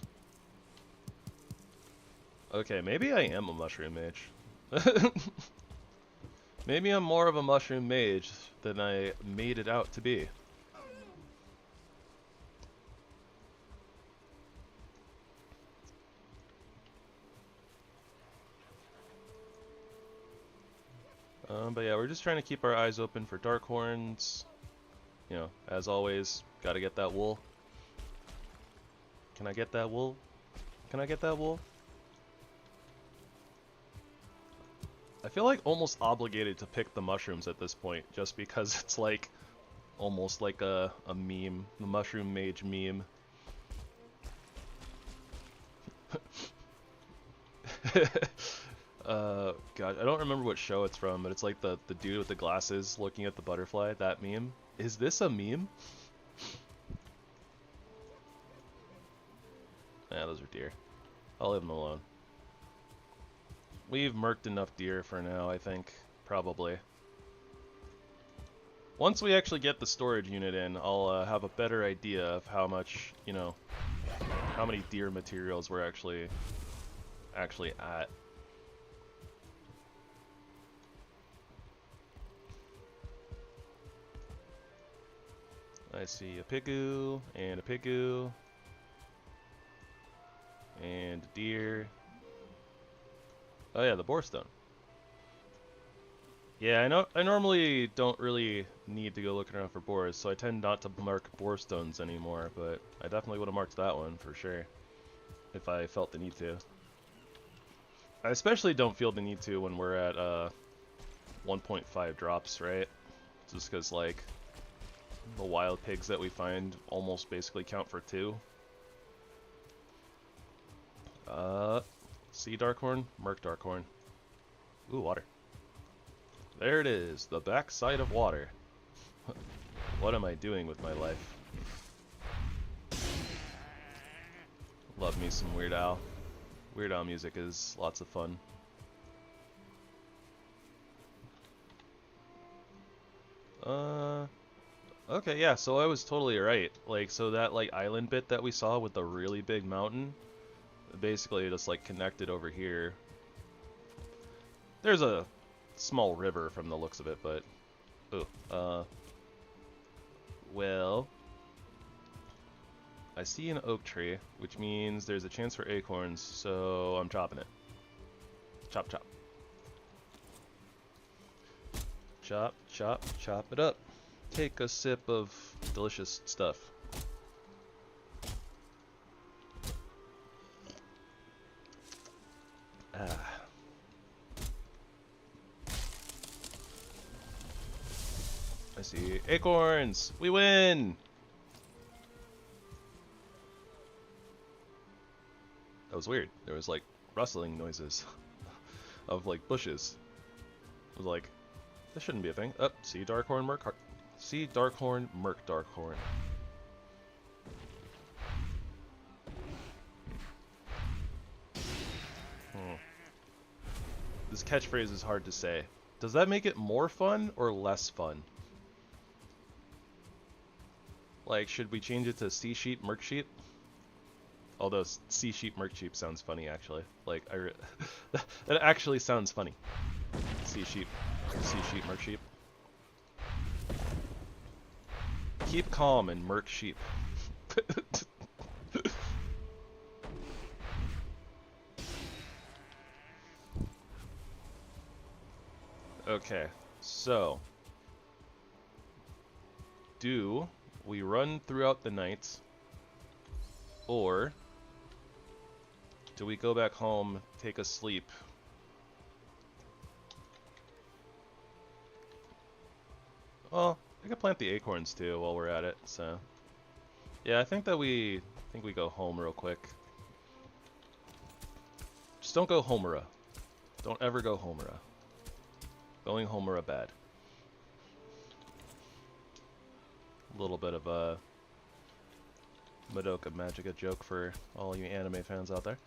Okay, maybe I am a mushroom mage. Maybe I'm more of a mushroom mage than I made it out to be. But yeah, we're just trying to keep our eyes open for dark horns. You know, as always, gotta get that wool. Can I get that wool? Can I get that wool? I feel like almost obligated to pick the mushrooms at this point, just because it's like almost like a meme, the mushroom mage meme. God, I don't remember what show it's from, but it's like the dude with the glasses looking at the butterfly, that meme. Is this a meme? Yeah, those are deer. I'll leave them alone. We've murked enough deer for now, I think. Probably. Once we actually get the storage unit in, I'll have a better idea of how much, you know, how many deer materials we're actually at. I see a pigoo and a pigoo and a deer. Oh yeah, the borestone. Yeah, I know. I normally don't really need to go looking around for boars, so I tend not to mark borestones anymore, but I definitely would have marked that one for sure if I felt the need to. I especially don't feel the need to when we're at 1.5 drops, right? Just because, like, the wild pigs that we find almost basically count for 2. Sea Darkhorn, Merc Darkhorn. Ooh, water. There it is, the backside of water. What am I doing with my life? Love me some Weird Al. Weird Al music is lots of fun. Okay, yeah, so I was totally right. Like, so that, like, island bit that we saw with the really big mountain, basically just, like, connected over here. There's a small river from the looks of it, but... Ooh, well... I see an oak tree, which means there's a chance for acorns, so I'm chopping it. Chop, chop. Chop, chop, chop it up. Take a sip of delicious stuff. Ah. I see acorns! We win! That was weird. There was like rustling noises of like bushes. I was like, this shouldn't be a thing. Up, see Darkhorn, Merc. See Darkhorn, Merc Darkhorn. This catchphrase is hard to say. Does that make it more fun or less fun? Like, should we change it to Sea Sheep, Merc Sheep? Although Sea Sheep, Merc Sheep sounds funny, actually. Like, that actually sounds funny. Sea Sheep, Merc Sheep. Keep calm and Merc Sheep. Okay, so do we run throughout the night, or do we go back home, take a sleep? Well, I could plant the acorns too while we're at it, so yeah, I think we go home real quick. Just don't go Homera. Don't ever go Homera. Going Homera bad. A little bit of a Madoka Magica joke for all you anime fans out there.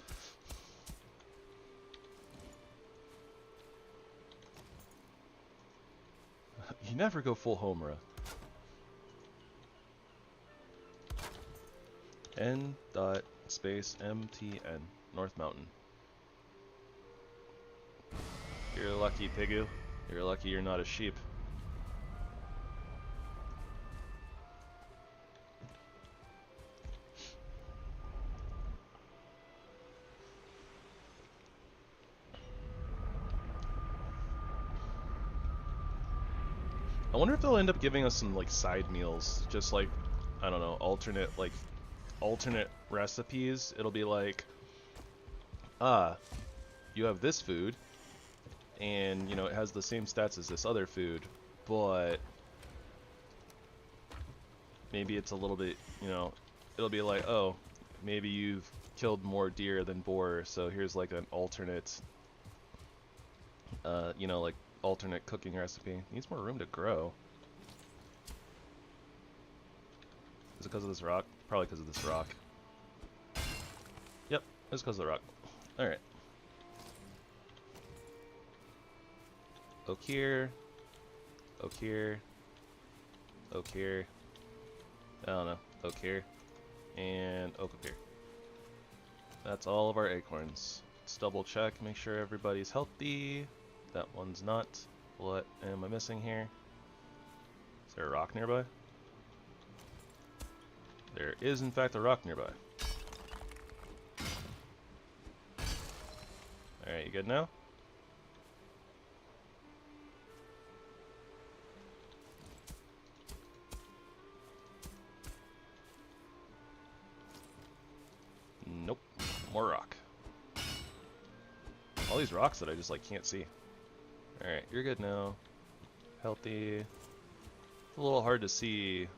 You never go full Homera. N.space.mtn North Mountain. You're lucky, Pigu. You're lucky you're not a sheep. I wonder if they'll end up giving us some like side meals, just like, I don't know, alternate recipes. It'll be like, you have this food, and you know it has the same stats as this other food, but maybe it's a little bit, you know, it'll be like, oh, maybe you've killed more deer than boar, so here's like an alternate, you know, like alternate cooking recipe. Needs more room to grow. Is it because of this rock? Probably because of this rock. Yep, it's because of the rock. Alright. Oak here. Oak here. Oak here. I don't know. Oak here. And oak up here. That's all of our acorns. Let's double check, make sure everybody's healthy. That one's not. What am I missing here? Is there a rock nearby? There is, in fact, a rock nearby. Alright, you good now? Nope. More rock. All these rocks that I just, like, can't see. Alright, you're good now. Healthy. It's a little hard to see,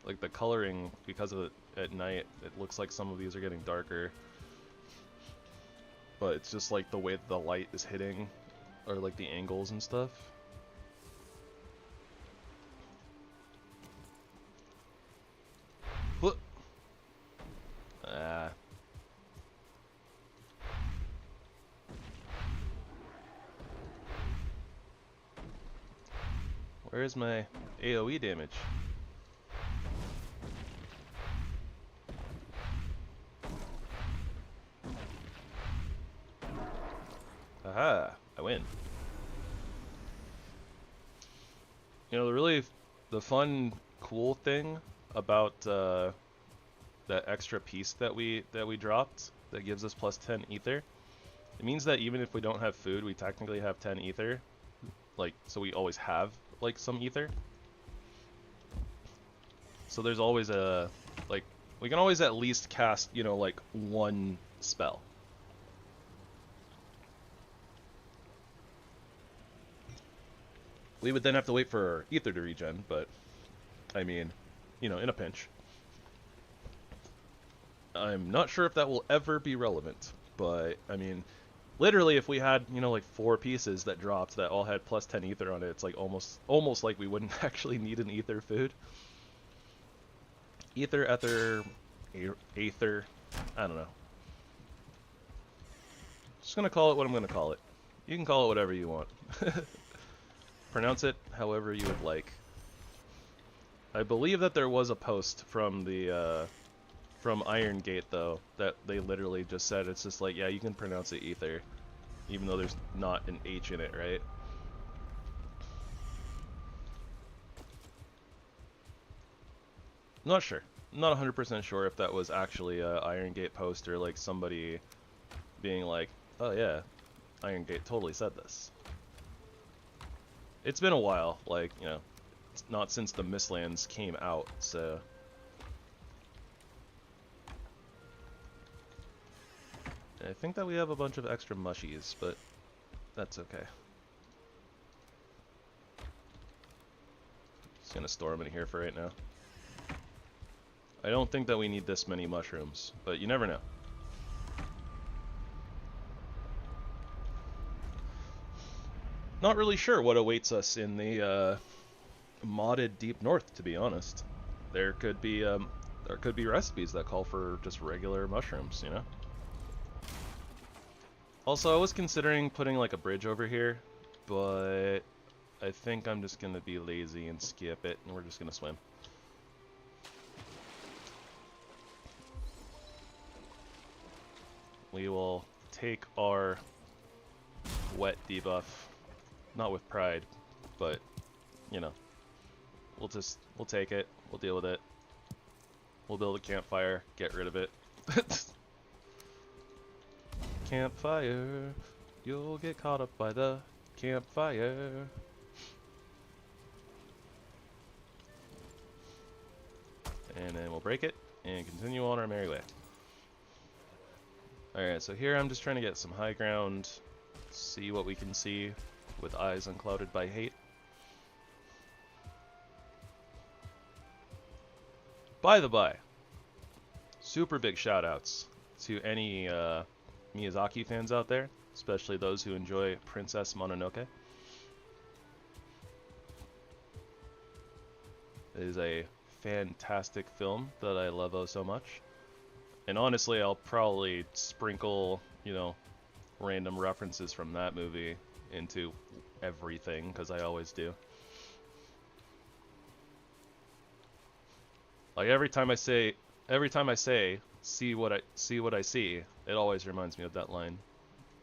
like, the coloring because of it at night. It looks like some of these are getting darker. But it's just, like, the way that the light is hitting, or, like, the angles and stuff. What? Ah. Where's my AoE damage? Aha! I win. You know, the fun, cool thing about that extra piece that we dropped that gives us plus 10 ether, it means that even if we don't have food, we technically have 10 ether. Like, so we always have, like, some ether. So there's always a, like, we can always at least cast, you know, like, one spell. We would then have to wait for ether to regen, but, I mean, you know, in a pinch. I'm not sure if that will ever be relevant, but, I mean, literally if we had, you know, like 4 pieces that dropped that all had plus 10 ether on it, it's like almost like we wouldn't actually need an ether food. Ether, aether, I don't know. Just gonna call it what I'm gonna call it. You can call it whatever you want. Pronounce it however you would like. I believe that there was a post from the from Iron Gate though that they literally just said it's just like, yeah, you can pronounce it ether, even though there's not an H in it, right? Not sure. Not 100% sure if that was actually a Iron Gate post or like somebody being like, oh yeah, Iron Gate totally said this. It's been a while, like, you know, it's not since the Mistlands came out, so. I think that we have a bunch of extra mushies, but that's okay. Just gonna store them in here for right now. I don't think that we need this many mushrooms, but you never know. Not really sure what awaits us in the modded Deep North, to be honest. There could be recipes that call for just regular mushrooms, you know? Also, I was considering putting like a bridge over here, but I think I'm just gonna be lazy and skip it, and we're just gonna swim. We will take our wet debuff, not with pride, but, you know, we'll take it, we'll deal with it. We'll build a campfire, get rid of it. Campfire, you'll get caught up by the campfire. And then we'll break it and continue on our merry way. Alright, so here I'm just trying to get some high ground, see what we can see with eyes unclouded by hate. By the by, super big shout outs to any Miyazaki fans out there, especially those who enjoy Princess Mononoke. It is a fantastic film that I love oh so much. And honestly, I'll probably sprinkle, you know, random references from that movie into everything, because I always do. Like every time I say, see what I see, it always reminds me of that line,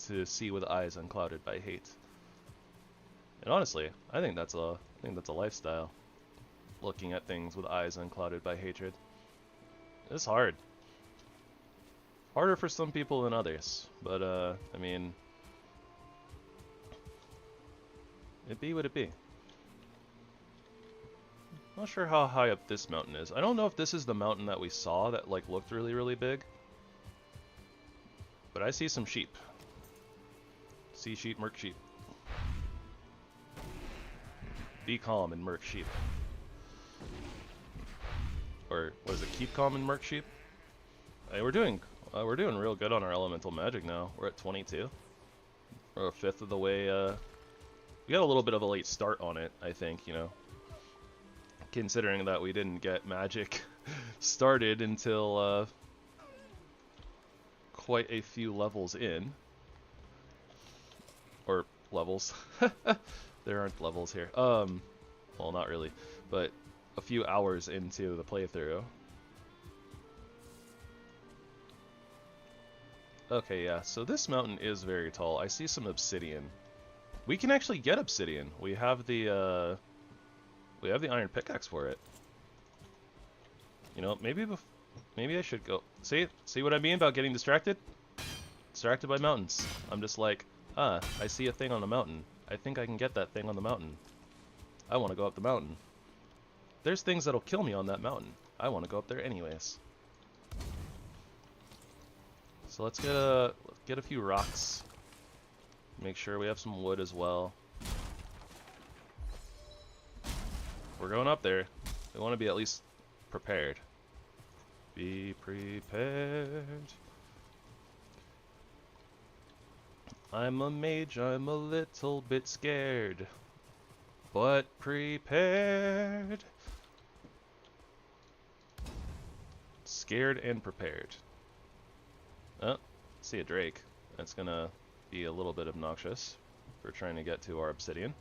to see with eyes unclouded by hate. And honestly, I think that's a lifestyle, looking at things with eyes unclouded by hatred. It's hard. Harder for some people than others, but I mean, it be what it be. Not sure how high up this mountain is. I don't know if this is the mountain that we saw that like looked really, really big. But I see some sheep. Sea sheep, merc sheep. Be calm and merc sheep. Or was it keep calm and merc sheep? Hey, we're doing real good on our elemental magic now. We're at 22. We're a fifth of the way. We got a little bit of a late start on it, I think, you know. Considering that we didn't get magic started until quite a few levels in. Or levels. There aren't levels here. Well, not really, but a few hours into the playthrough. Okay, yeah, so this mountain is very tall. I see some obsidian. We can actually get obsidian. We have the iron pickaxe for it. You know, maybe I should go. See what I mean about getting distracted? Distracted by mountains. I'm just like, I see a thing on the mountain. I think I can get that thing on the mountain. I want to go up the mountain. There's things that'll kill me on that mountain. I want to go up there anyways. So let's get a few rocks. Make sure we have some wood as well. We're going up there. We want to be at least prepared. Be prepared. I'm a mage, I'm a little bit scared, but prepared. Scared and prepared. Oh, see a drake. That's gonna be a little bit obnoxious. We're trying to get to our obsidian.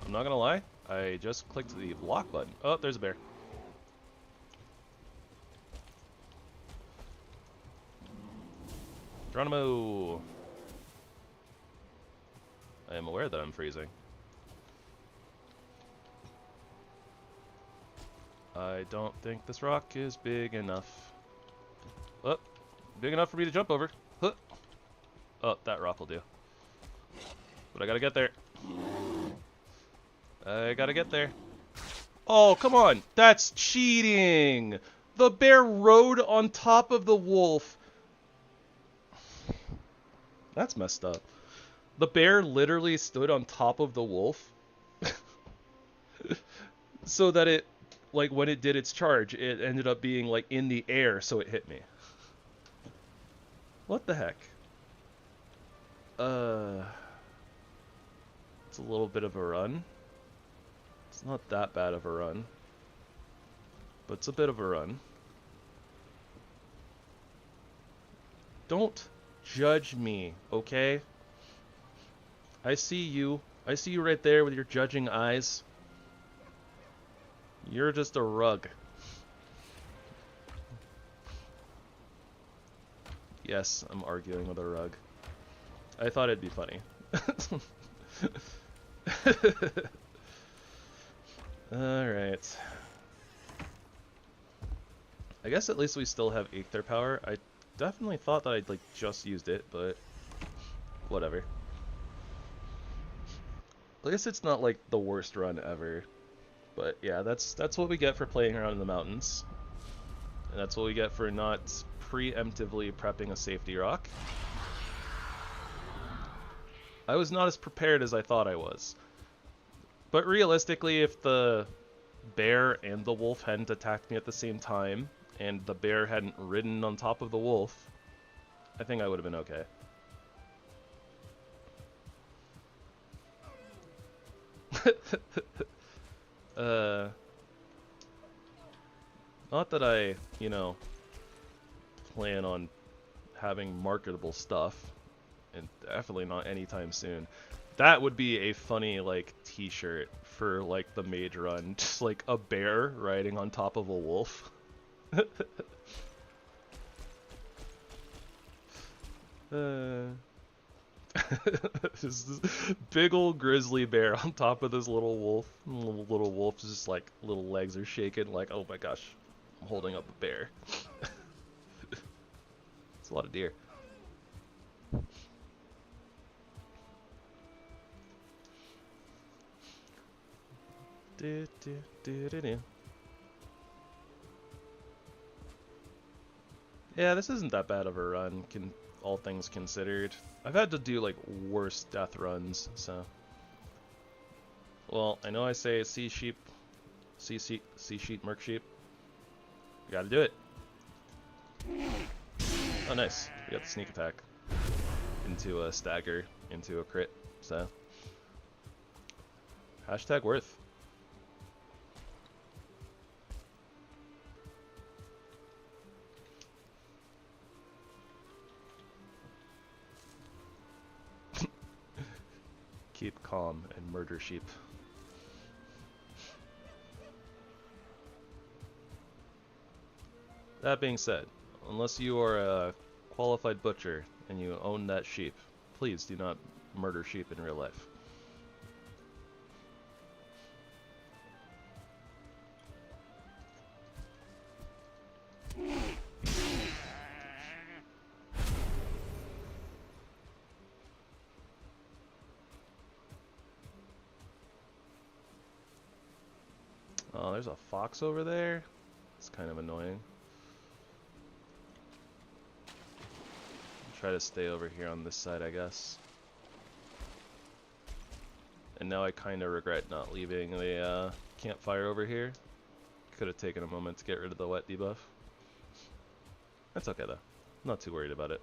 I'm not gonna lie, I just clicked the block button. Oh, there's a bear. Geronimo! I am aware that I'm freezing. I don't think this rock is big enough. Oh, big enough for me to jump over. Huh. Oh, that rock will do. But I gotta get there. I gotta get there. Oh, come on! That's cheating! The bear rode on top of the wolf. That's messed up. The bear literally stood on top of the wolf. So that it, like, when it did its charge, it ended up being, like, in the air, so it hit me. What the heck? It's a little bit of a run. It's not that bad of a run. But it's a bit of a run. Don't judge me, okay? I see you. I see you right there with your judging eyes. You're just a rug. Yes, I'm arguing with a rug. I thought it'd be funny. Alright. I guess at least we still have Aether power. I definitely thought that I'd like just used it, but whatever. I guess it's not like the worst run ever. But yeah, that's what we get for playing around in the mountains. And that's what we get for not preemptively prepping a safety rock. I was not as prepared as I thought I was. But realistically, if the bear and the wolf hadn't attacked me at the same time, and the bear hadn't ridden on top of the wolf, I think I would have been okay. Not that I, you know, plan on having marketable stuff, and definitely not anytime soon. That would be a funny, like, t-shirt for, like, the mage run. Just, like, a bear riding on top of a wolf. Just this big old grizzly bear on top of this little wolf. Little wolf is just like, little legs are shaking like, oh my gosh, I'm holding up a bear. It's a lot of deer. Yeah, this isn't that bad of a run, all things considered. I've had to do like worse death runs, so. Well, I know I say sea sheep, sea sheep, merc sheep. Gotta do it. Oh, nice. We got the sneak attack into a stagger, into a crit, so. Hashtag worth. Keep calm and murder sheep. That being said, unless you are a qualified butcher and you own that sheep, please do not murder sheep in real life. Oh, there's a fox over there. It's kind of annoying. Try to stay over here on this side, I guess. And now I kind of regret not leaving the campfire over here. Could have taken a moment to get rid of the wet debuff. That's okay though. I'm not too worried about it.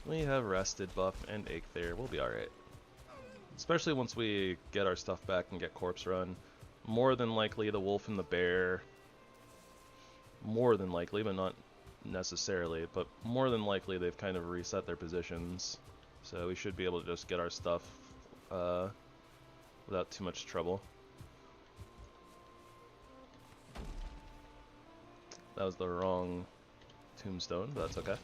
We have rested buff and ache there. We'll be alright. Especially once we get our stuff back and get corpse run. More than likely the wolf and the bear. More than likely, but not necessarily. But more than likely they've kind of reset their positions. So we should be able to just get our stuff without too much trouble. That was the wrong tombstone, but that's okay.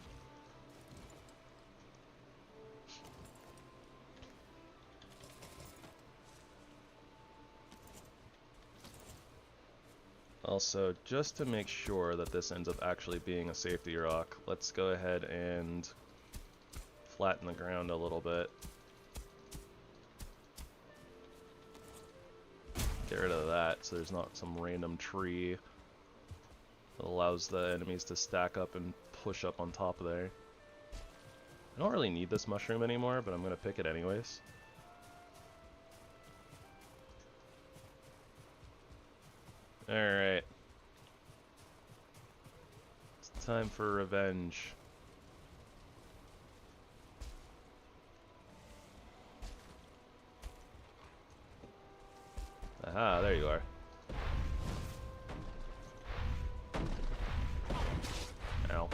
Also, just to make sure that this ends up actually being a safety rock, let's go ahead and flatten the ground a little bit. Get rid of that so there's not some random tree that allows the enemies to stack up and push up on top of there. I don't really need this mushroom anymore, but I'm going to pick it anyways. Alright. It's time for revenge. Aha, there you are. Ow.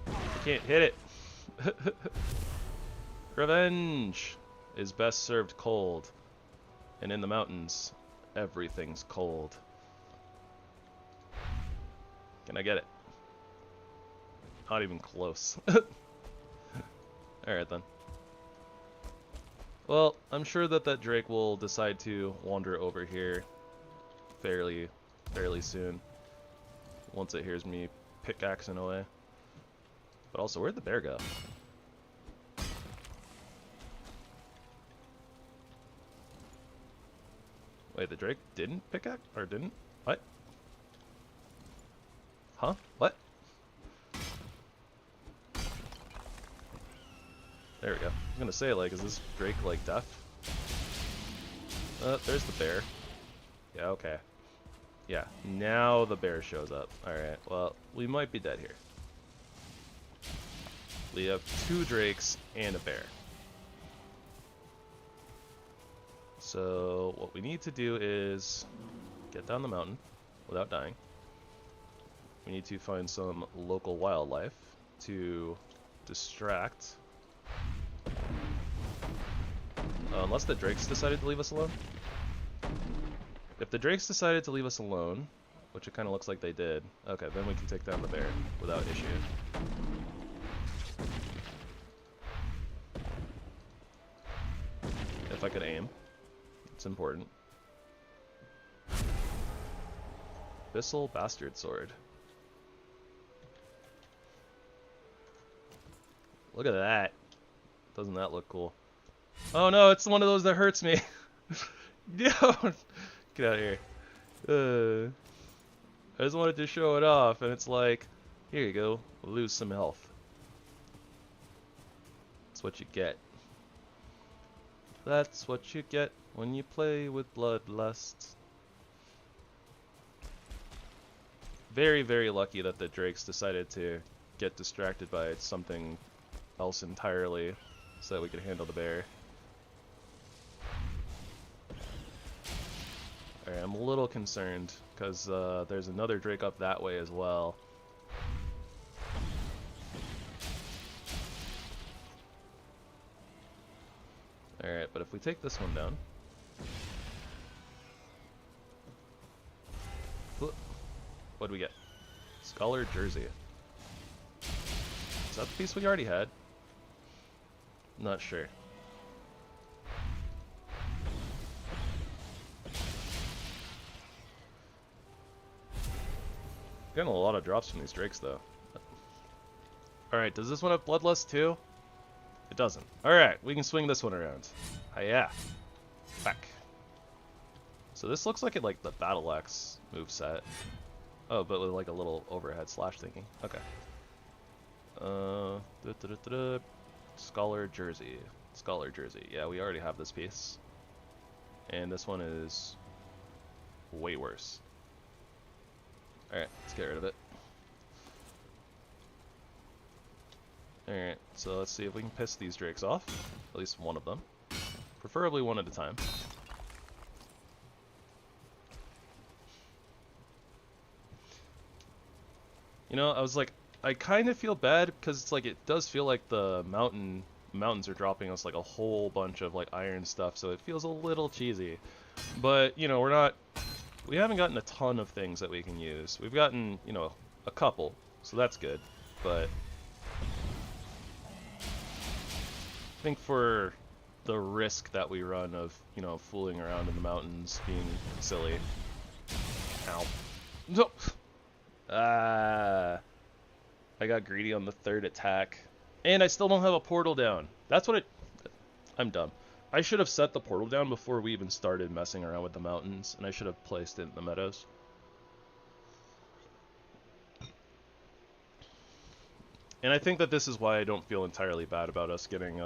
I can't hit it. Revenge is best served cold. And in the mountains, everything's cold. Can I get it? Not even close. Alright then. Well, I'm sure that Drake will decide to wander over here fairly soon. Once it hears me pickaxing away. But also, where'd the bear go? Wait, the Drake didn't pickaxe? Or didn't? What? Huh? What? There we go. I'm gonna say, like, is this Drake, like, deaf? There's the bear. Yeah, okay. Yeah, now the bear shows up. Alright, well, we might be dead here. We have 2 Drakes and a bear. So, what we need to do is get down the mountain without dying. We need to find some local wildlife to distract. Unless the Drakes decided to leave us alone. If the drakes decided to leave us alone, which it kind of looks like they did, okay, then we can take down the bear without issue. If I could aim. It's important. Abyssal Bastard Sword. Look at that. Doesn't that look cool? Oh no, it's one of those that hurts me. Yo, get out of here. I just wanted to show it off, and it's like, here you go, lose some health. That's what you get. That's what you get when you play with Bloodlust. Very, very lucky that the drakes decided to get distracted by something else entirely so that we could handle the bear. Alright, I'm a little concerned because there's another drake up that way as well. Alright, but if we take this one down... What do we get? Scholar Jersey. Is that the piece we already had? Not sure. Getting a lot of drops from these drakes though. Alright, does this one have Bloodlust too? It doesn't. Alright, we can swing this one around. Hiya. Back. So this looks like it like the Battle Axe moveset. Oh, but with like a little overhead slash thingy. Okay. Scholar Jersey. Scholar Jersey. Yeah, we already have this piece. And this one is way worse. Alright, let's get rid of it. Alright, so let's see if we can piss these drakes off. At least one of them. Preferably one at a time. You know, I was like, I kind of feel bad because it's like it does feel like the mountains are dropping us like a whole bunch of like iron stuff, so it feels a little cheesy. But you know, we haven't gotten a ton of things that we can use. We've gotten, you know, a couple, so that's good. But I think for the risk that we run of, you know, fooling around in the mountains, being silly. Ow. No. I got greedy on the third attack. And I still don't have a portal down. That's what it... I'm dumb. I should have set the portal down before we even started messing around with the mountains. And I should have placed it in the meadows. And I think that this is why I don't feel entirely bad about us getting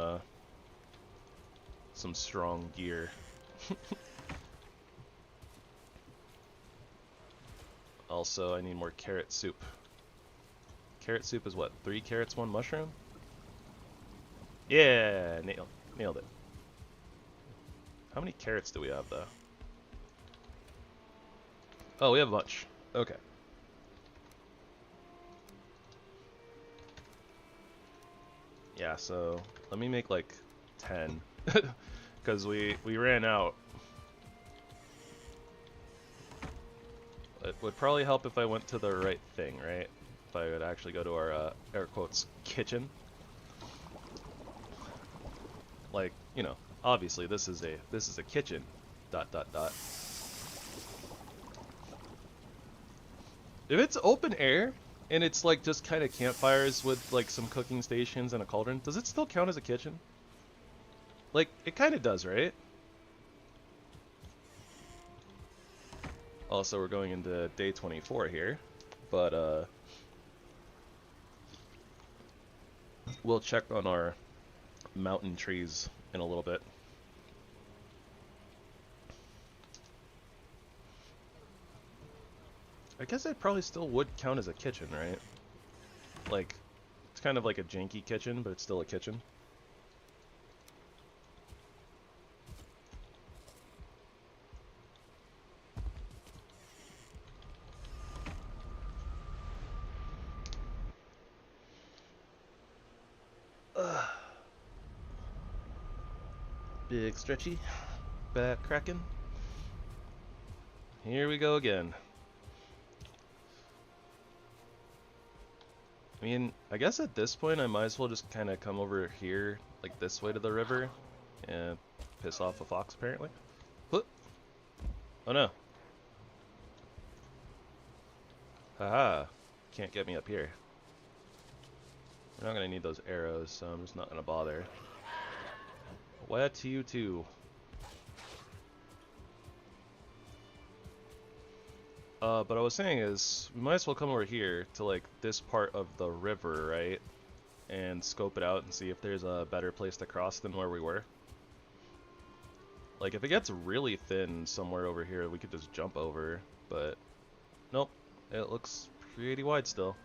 some strong gear. Also, I need more carrot soup. Carrot soup is what? 3 carrots, 1 mushroom? Yeah, nailed it. How many carrots do we have, though? Oh, we have a bunch. Okay. Yeah, so let me make like 10. Because we ran out. It would probably help if I went to the right thing, right? If I would actually go to our, air quotes, kitchen. Like, you know, obviously this is a kitchen. ... If it's open air, and it's like just kind of campfires with like some cooking stations and a cauldron, does it still count as a kitchen? Like, it kind of does, right? Also, we're going into day 24 here, but we'll check on our mountain trees in a little bit. I guess it probably still would count as a kitchen, right? Like, it's kind of like a janky kitchen, but it's still a kitchen. Big stretchy, back cracking. Here we go again. I mean, I guess at this point I might as well just kind of come over here, like this way to the river, and piss off a fox, apparently. Whoop. Oh no. Haha. Can't get me up here. We're not going to need those arrows, so I'm just not going to bother. Wet you too. But I was saying is, we might as well come over here to like this part of the river, right? And scope it out and see if there's a better place to cross than where we were. Like if it gets really thin somewhere over here, we could just jump over, but nope, it looks pretty wide still.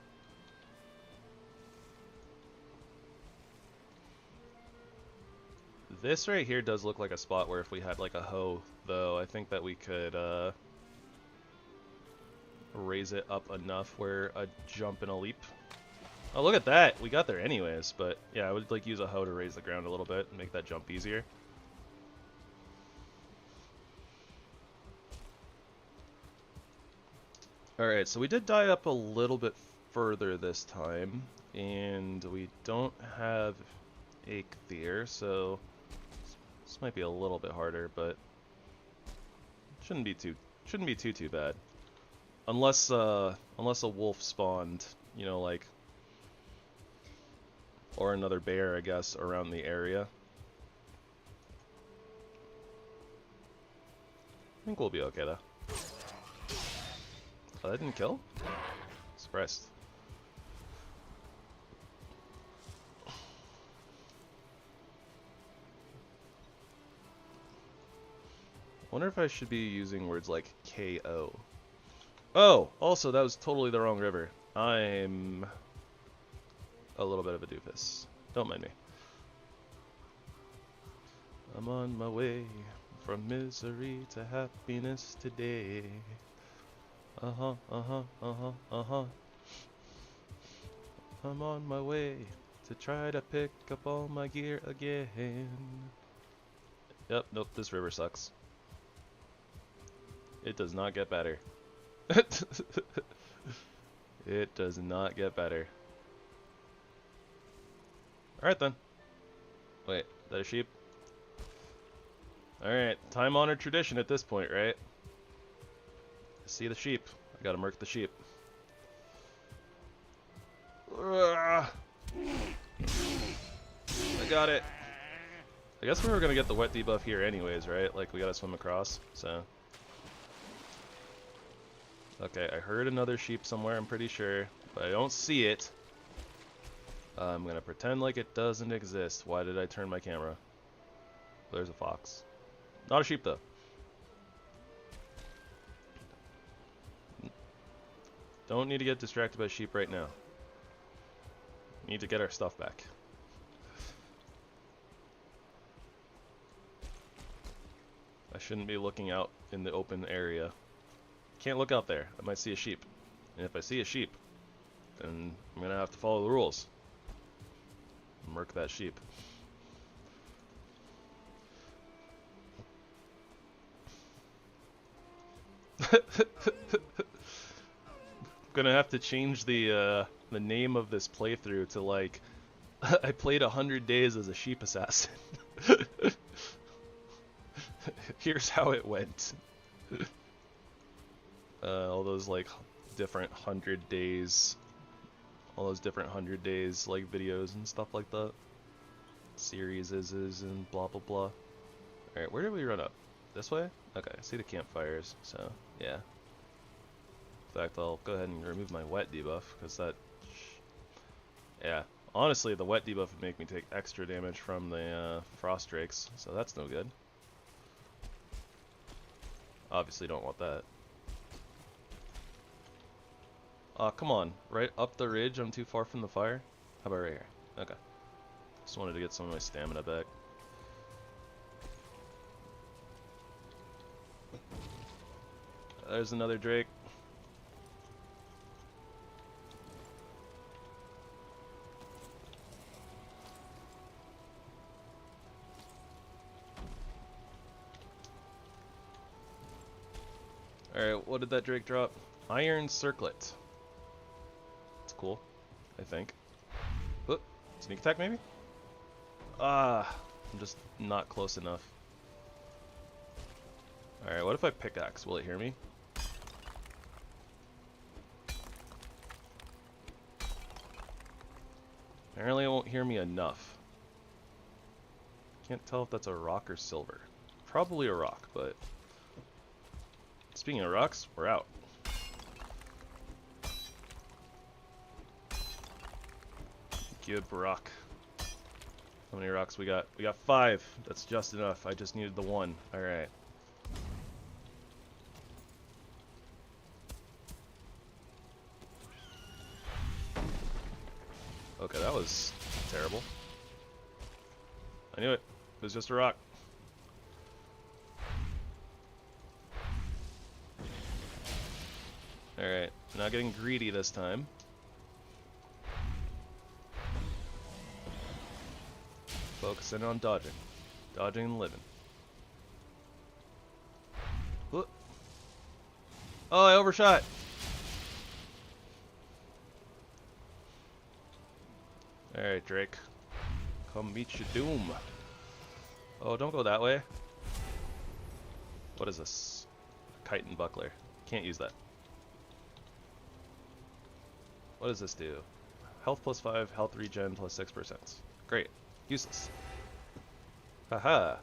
This right here does look like a spot where if we had like a hoe, though, I think that we could raise it up enough where a jump and a leap. Oh, look at that! We got there anyways, but yeah, I would like use a hoe to raise the ground a little bit and make that jump easier. Alright, so we did die up a little bit further this time, and we don't have Eikthyr, so this might be a little bit harder, but shouldn't be too bad. Unless unless a wolf spawned, you know, like, or another bear, I guess, around the area. I think we'll be okay though. Oh, that didn't kill? Surprised. I wonder if I should be using words like KO. Oh, also, that was totally the wrong river. I'm a little bit of a doofus. Don't mind me. I'm on my way from misery to happiness today. Uh-huh, uh-huh, uh-huh, uh-huh. I'm on my way to try to pick up all my gear again. Yep, nope, this river sucks. It does not get better. It does not get better. Alright then. Wait, is that a sheep? Alright, time-honored tradition at this point, right? I see the sheep. I gotta murk the sheep. I got it. I guess we were gonna get the wet debuff here anyways, right? Like, we gotta swim across, so... Okay, I heard another sheep somewhere, I'm pretty sure, but I don't see it. I'm gonna pretend like it doesn't exist. Why did I turn my camera? There's a fox. Not a sheep, though. Don't need to get distracted by sheep right now. Need to get our stuff back. I shouldn't be looking out in the open area. Can't look out there. I might see a sheep. And if I see a sheep, then I'm gonna have to follow the rules. Murk that sheep. Gonna have to change the name of this playthrough to like I played 100 days as a sheep assassin. Here's how it went. All those like different 100 days, all those different 100 days like videos and stuff like that. Series is and blah blah blah. All right, where did we run up? This way? Okay, I see the campfires. So yeah. In fact, I'll go ahead and remove my wet debuff because that. Yeah, honestly, the wet debuff would make me take extra damage from the frost drakes, so that's no good. Obviously, don't want that. Come on, right up the ridge. I'm too far from the fire. How about right here? Okay. Just wanted to get some of my stamina back. There's another drake. Alright, what did that Drake drop? Iron Circlet. It's cool, I think. Oop, sneak attack maybe? Ah, I'm just not close enough. Alright, what if I pickaxe? Will it hear me? Apparently it won't hear me enough. Can't tell if that's a rock or silver. Probably a rock, but... Speaking of rocks, we're out. Good rock. How many rocks we got? We got 5. That's just enough. I just needed the 1. Alright. Okay, that was terrible. I knew it. It was just a rock. Alright, not getting greedy this time. Focusing on dodging. Dodging and living. Whoop. Oh, I overshot! Alright, Drake. Come meet your doom. Oh, don't go that way. What is this? Chitin buckler. Can't use that. What does this do? Health plus 5, health regen plus 6%. Great. Useless. Haha.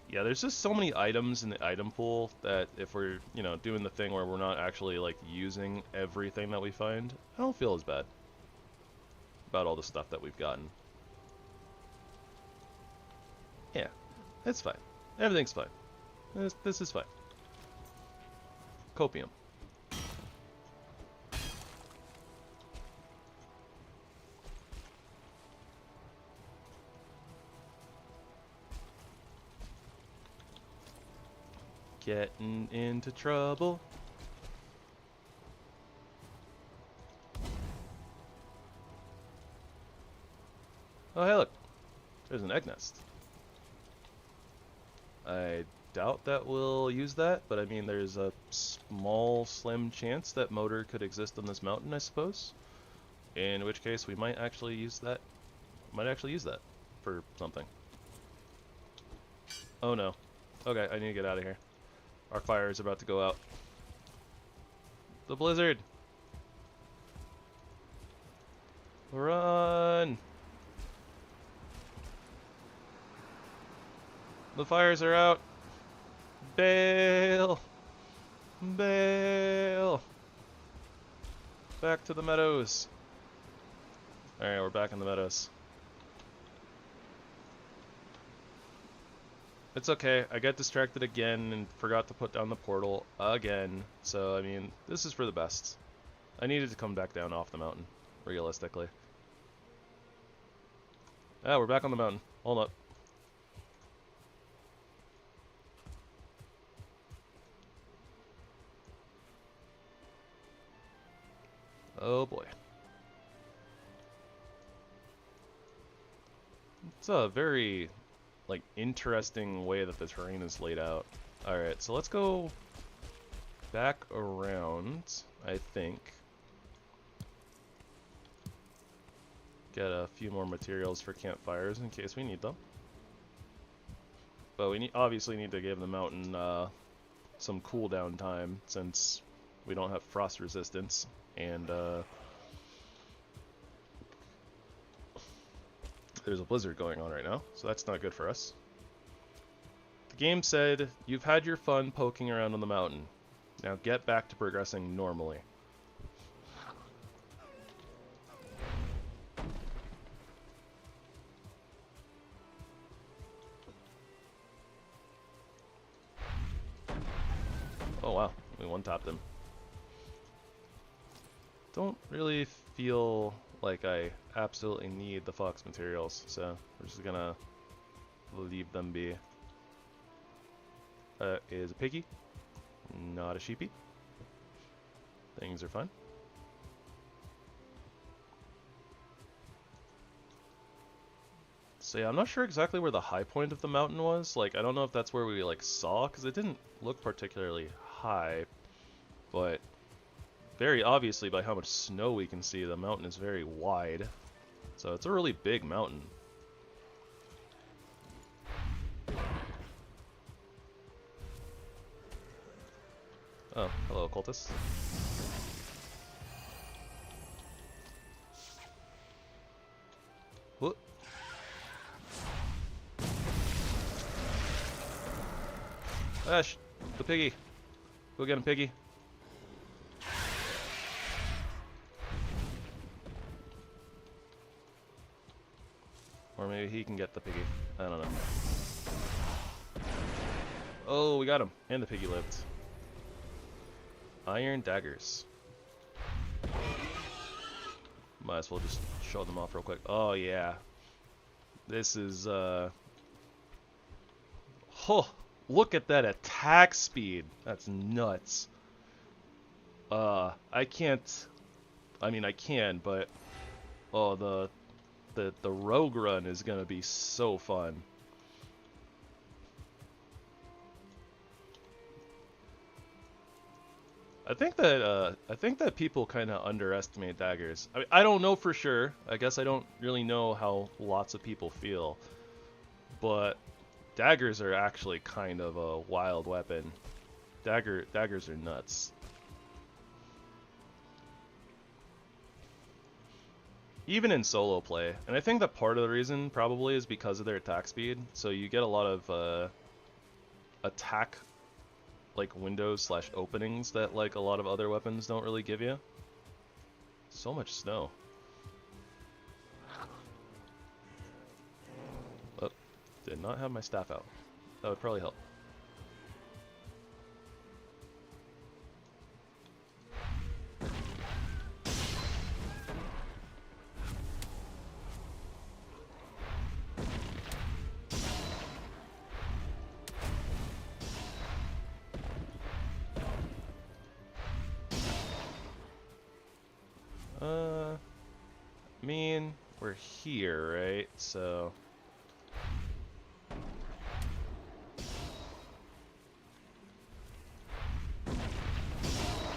Yeah, there's just so many items in the item pool that if we're, you know, doing the thing where we're not actually, like, using everything that we find, I don't feel as bad about all the stuff that we've gotten. Yeah, it's fine. Everything's fine. This is fine. Copium. Getting into trouble. Oh, hey, look. There's an egg nest. I doubt that we'll use that, but I mean, there's a small, slim chance that motor could exist on this mountain, I suppose. In which case, we might actually use that. Might actually use that for something. Oh no. Okay, I need to get out of here. Our fire is about to go out. The blizzard! Run! The fires are out! Bail! Bail! Back to the meadows. Alright, we're back in the meadows. It's okay, I got distracted again and forgot to put down the portal again. So, I mean, this is for the best. I needed to come back down off the mountain, realistically. Ah, we're back on the mountain. Hold up. Oh boy. It's a very, like, interesting way that the terrain is laid out. Alright, so let's go back around, I think. Get a few more materials for campfires in case we need them. But we obviously need to give the mountain some cooldown time since we don't have frost resistance. And there's a blizzard going on right now, so that's not good for us. The game said, you've had your fun poking around on the mountain. Now get back to progressing normally. Oh wow, we one-tapped him. Don't really feel like I absolutely need the fox materials, so we're just gonna leave them be. Is a piggy, not a sheepy. Things are fine. So yeah, I'm not sure exactly where the high point of the mountain was. Like, I don't know if that's where we like saw, because it didn't look particularly high, but very obviously by how much snow we can see, the mountain is very wide. So it's a really big mountain. Oh, hello, cultists. Whoop. Ash, the piggy. Go get him, piggy. Or maybe he can get the piggy. I don't know. Oh, we got him. And the piggy lived. Iron daggers. Might as well just show them off real quick. Oh, yeah. This is, Oh, look at that attack speed. That's nuts. I can't... I mean, I can, but... Oh, the rogue run is gonna be so fun. I think that people kind of underestimate daggers. I mean, I don't know for sure. I guess I don't really know how lots of people feel, but daggers are actually kind of a wild weapon. Daggers are nuts. Even in solo play, and I think that part of the reason probably is because of their attack speed. So you get a lot of attack like windows slash openings that like a lot of other weapons don't really give you. So much snow. Oh, did not have my staff out. That would probably help. I mean, we're here, right? So...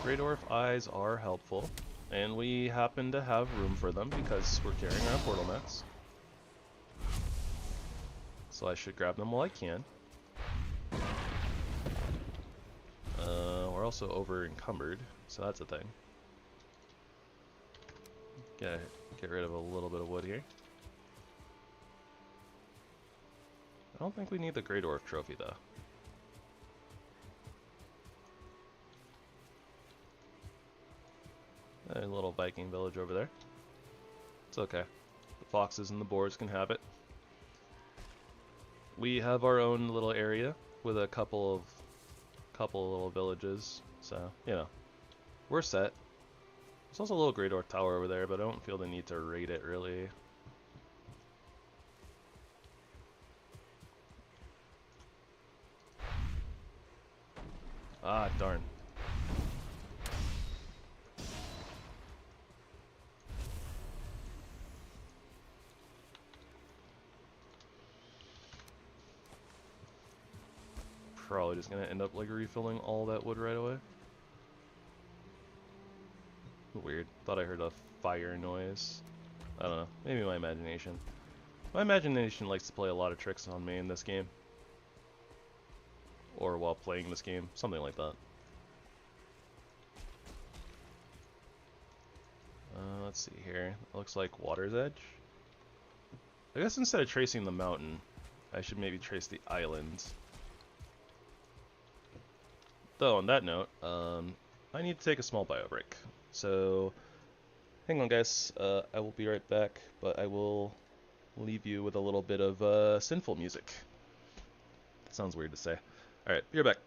Grey Dwarf eyes are helpful, and we happen to have room for them because we're carrying around portal mats. So I should grab them while I can. We're also over encumbered, so that's a thing. Get rid of a little bit of wood here. I don't think we need the Grey Dwarf trophy though. A little Viking village over there. It's okay. The foxes and the boars can have it. We have our own little area with a couple of little villages, so you know, we're set. There's also a little Grey Dwarf tower over there, but I don't feel the need to raid it really. Ah, darn. Probably just gonna end up like refilling all that wood right away. Weird. Thought I heard a fire noise. I don't know. Maybe my imagination. My imagination likes to play a lot of tricks on me in this game. Or while playing this game. Something like that. Let's see here. It looks like Water's Edge. I guess instead of tracing the mountain, I should maybe trace the island. Though, on that note, I need to take a small bio break. So, hang on guys, I will be right back, but I will leave you with a little bit of sinful music. Sounds weird to say. Alright, be right back.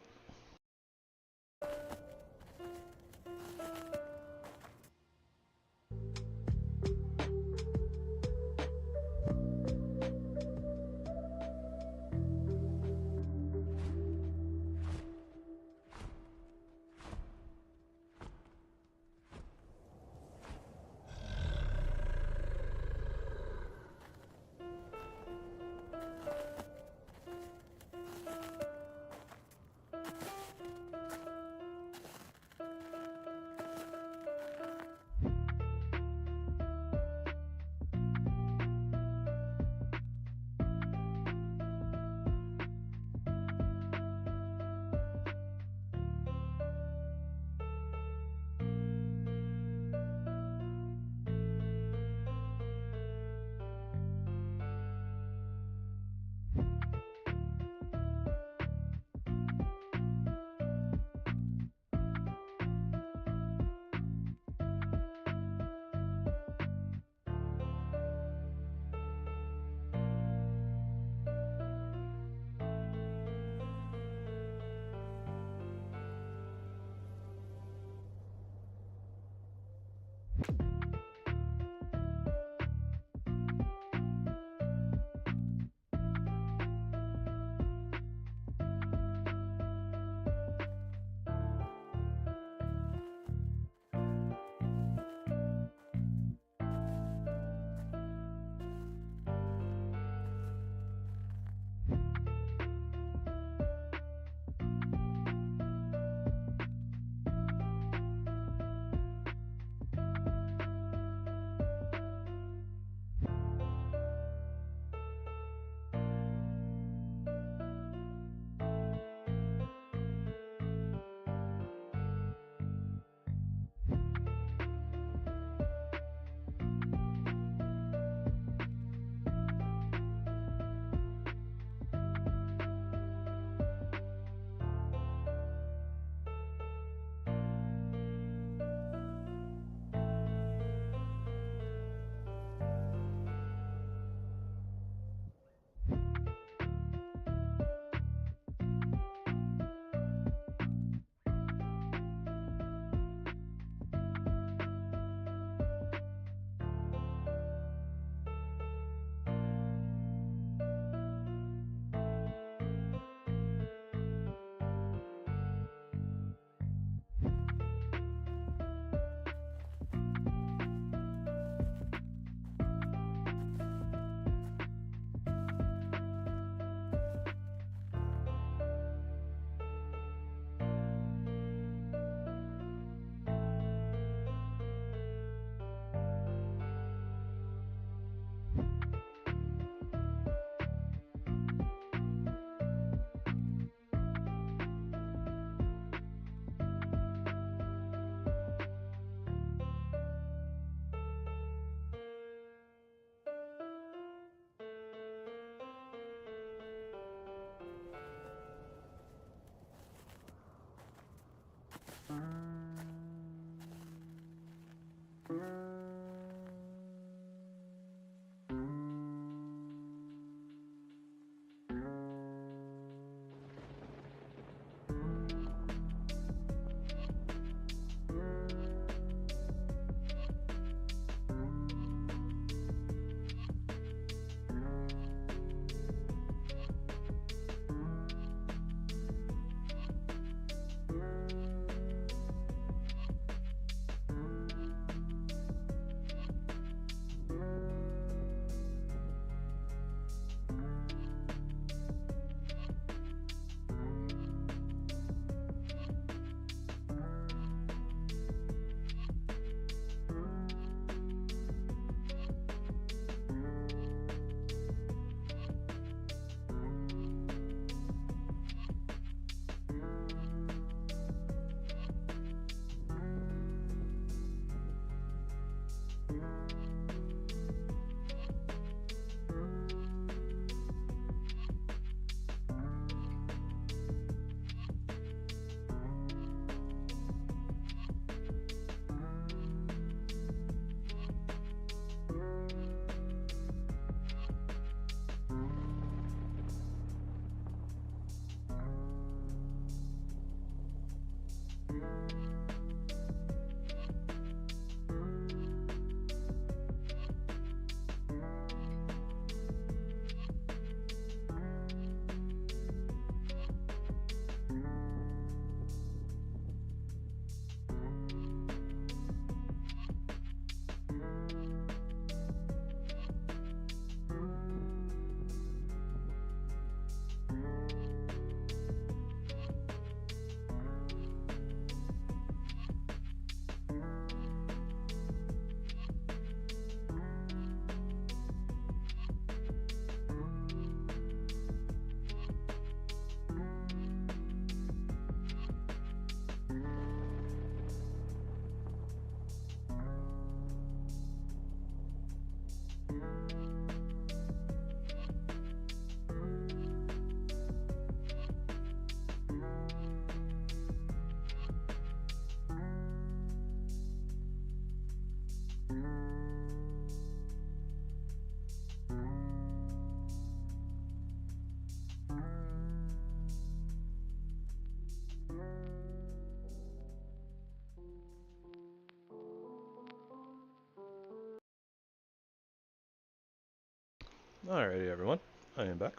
Alrighty, everyone. I am back.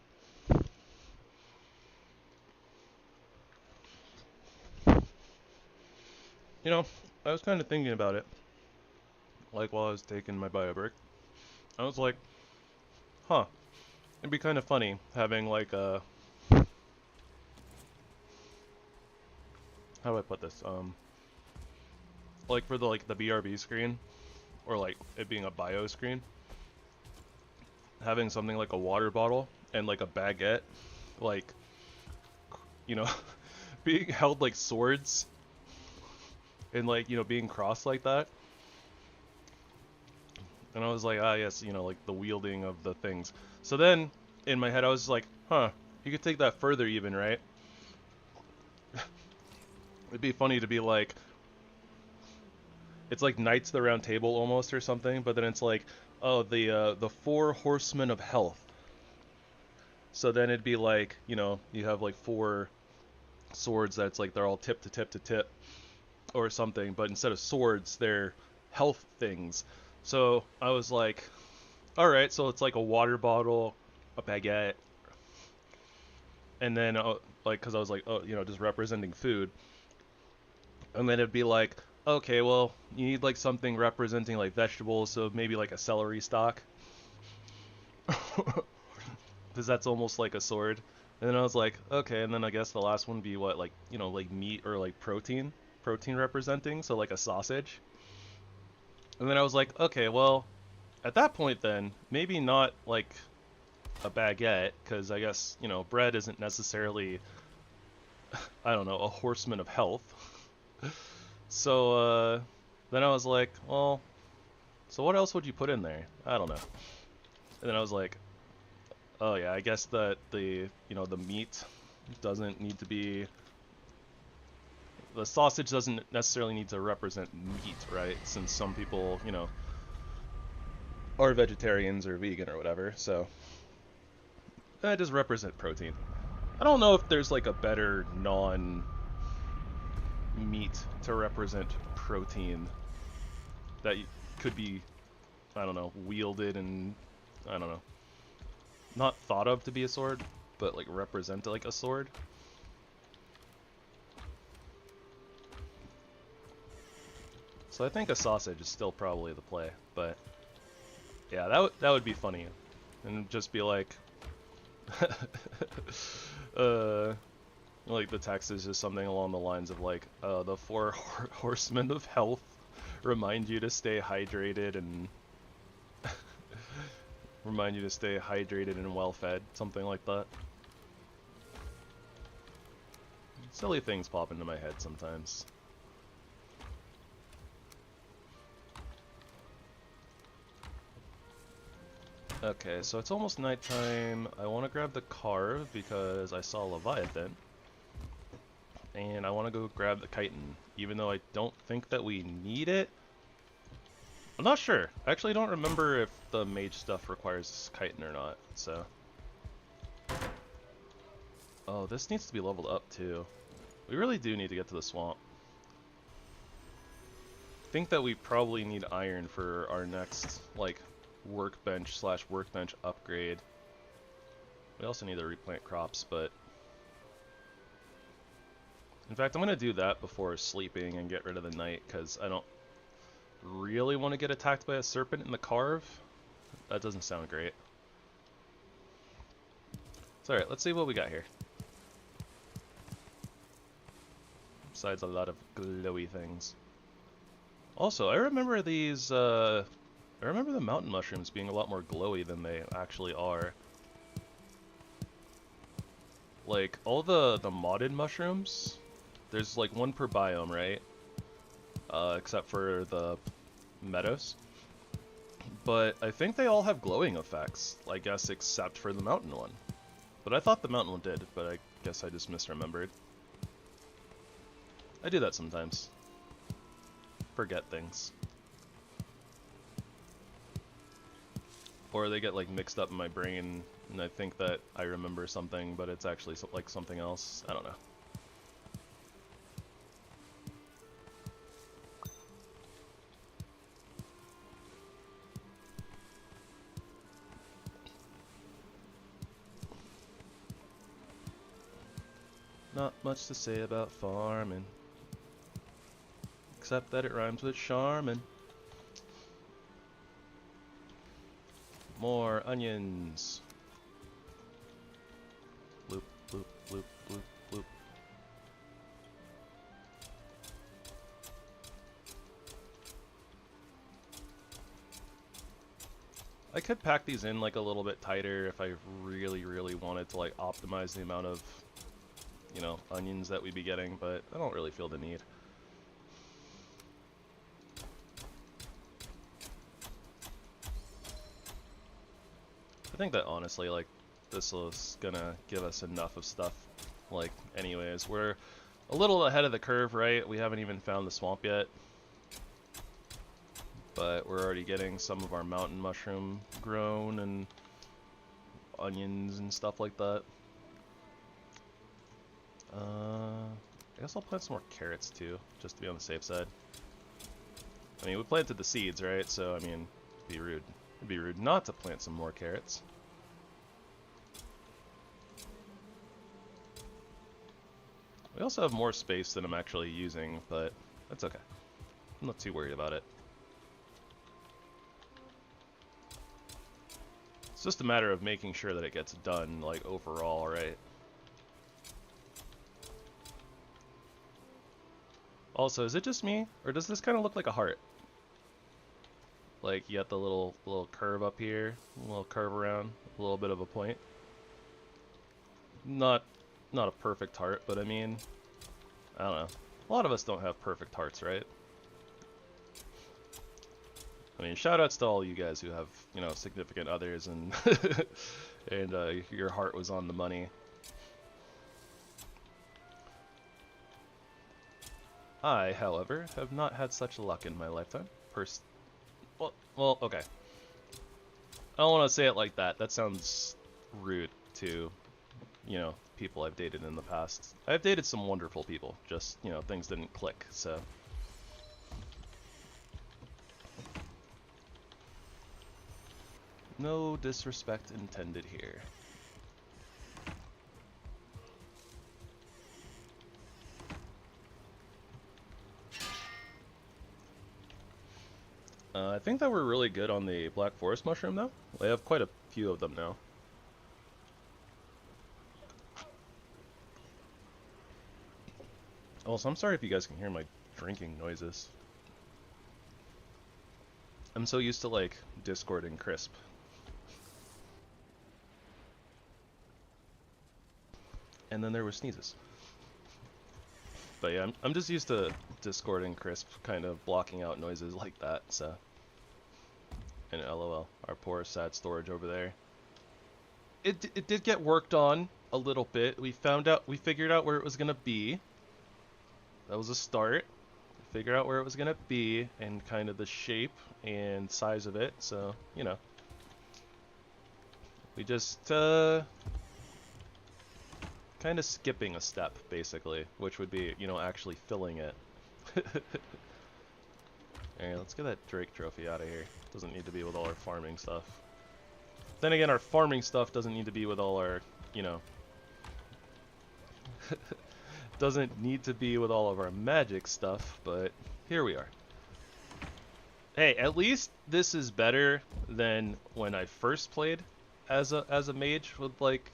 You know, I was kind of thinking about it, like while I was taking my bio break. I was like, huh, it'd be kind of funny having like a, how do I put this? Like for the BRB screen, or like it being a bio screen, having something like a water bottle and like a baguette, like, you know, being held like swords, and like, you know, being crossed like that. And I was like, ah, yes, you know, like the wielding of the things. So then, in my head, I was like, huh, you could take that further even, right? It'd be funny to be like, it's like Knights of the Round Table almost or something, but then it's like, oh, the four horsemen of health. So then it'd be like, you know, you have like four swords that's like they're all tip to tip to tip or something, but instead of swords, they're health things. So I was like, all right, so it's like a water bottle, a baguette, and then like, because I was like, oh, you know, just representing food, and then it'd be like, okay, well, you need like something representing like vegetables, so maybe like a celery stalk, because that's almost like a sword. And then I was like, okay, and then I guess the last one would be what, like, you know, like meat or like protein representing, so like a sausage. And then I was like, okay, well, at that point then, maybe not like a baguette, because I guess, you know, bread isn't necessarily, I don't know, a horseman of health. So, then I was like, well, so what else would you put in there? I don't know. And then I was like, oh yeah, I guess that the, you know, the meat doesn't need to be, the sausage doesn't necessarily need to represent meat, right? Since some people, you know, are vegetarians or vegan or whatever, so that does represent protein. I don't know if there's like a better non-meat to represent protein that could be, I don't know, wielded and, I don't know, not thought of to be a sword, but like represent like a sword. So I think a sausage is still probably the play, but yeah, that would be funny, and just be like, like the text is just something along the lines of like, the four horsemen of health remind you to stay hydrated and remind you to stay hydrated and well fed, something like that. Silly things pop into my head sometimes. Okay, so it's almost nighttime. I want to grab the carve because I saw Leviathan. And I want to go grab the chitin, even though I don't think that we need it. I'm not sure. I actually don't remember if the mage stuff requires chitin or not, so. Oh, this needs to be leveled up too. We really do need to get to the swamp. I think that we probably need iron for our next, like, workbench upgrade. We also need to replant crops, but in fact, I'm going to do that before sleeping and get rid of the night, because I don't really want to get attacked by a serpent in the carve. That doesn't sound great. It's alright, let's see what we got here. Besides a lot of glowy things. Also, I remember these, I remember the mountain mushrooms being a lot more glowy than they actually are. Like, all the modded mushrooms, there's like one per biome, right? Except for the meadows. But I think they all have glowing effects, I guess, except for the mountain one. But I thought the mountain one did, but I guess I just misremembered. I do that sometimes. Forget things. Or they get like mixed up in my brain and I think that I remember something, but it's actually like something else. I don't know. Not much to say about farming, except that it rhymes with charmin'. More onions. Bloop, bloop, bloop, bloop, bloop. I could pack these in like a little bit tighter if I really, really wanted to like optimize the amount of, you know, onions that we'd be getting, but I don't really feel the need. I think that honestly, like, this is gonna give us enough of stuff, like, anyways. We're a little ahead of the curve, right? We haven't even found the swamp yet. But we're already getting some of our mountain mushroom grown and onions and stuff like that. I guess I'll plant some more carrots too, just to be on the safe side. I mean, we planted the seeds, right? So, I mean, it'd be rude not to plant some more carrots. We also have more space than I'm actually using, but that's okay. I'm not too worried about it. It's just a matter of making sure that it gets done, like, overall, right? Also, is it just me, or does this kind of look like a heart? Like, you got the little curve up here, a little curve around, a little bit of a point. Not a perfect heart, but I mean, I don't know. A lot of us don't have perfect hearts, right? I mean, shoutouts to all you guys who have, you know, significant others and and your heart was on the money. I, however, have not had such luck in my lifetime. Well, okay. I don't want to say it like that. That sounds rude to, you know, people I've dated in the past. I've dated some wonderful people, just, you know, things didn't click, so. No disrespect intended here. I think that we're really good on the Black Forest Mushroom, though. We have quite a few of them now. Also, I'm sorry if you guys can hear my drinking noises. I'm so used to, like, Discord and Crisp. And then there were sneezes. But yeah, I'm just used to Discord and Crisp kind of blocking out noises like that, so. And LOL, our poor sad storage over there. It did get worked on a little bit. We figured out where it was gonna be. That was a start. We figured out where it was gonna be and kind of the shape and size of it, so, you know. We just, kind of skipping a step, basically, which would be, you know, actually filling it. Alright, let's get that Drake trophy out of here. Doesn't need to be with all our farming stuff. Then again, our farming stuff doesn't need to be with all our, you know... doesn't need to be with all of our magic stuff, but here we are. Hey, at least this is better than when I first played as a mage with, like,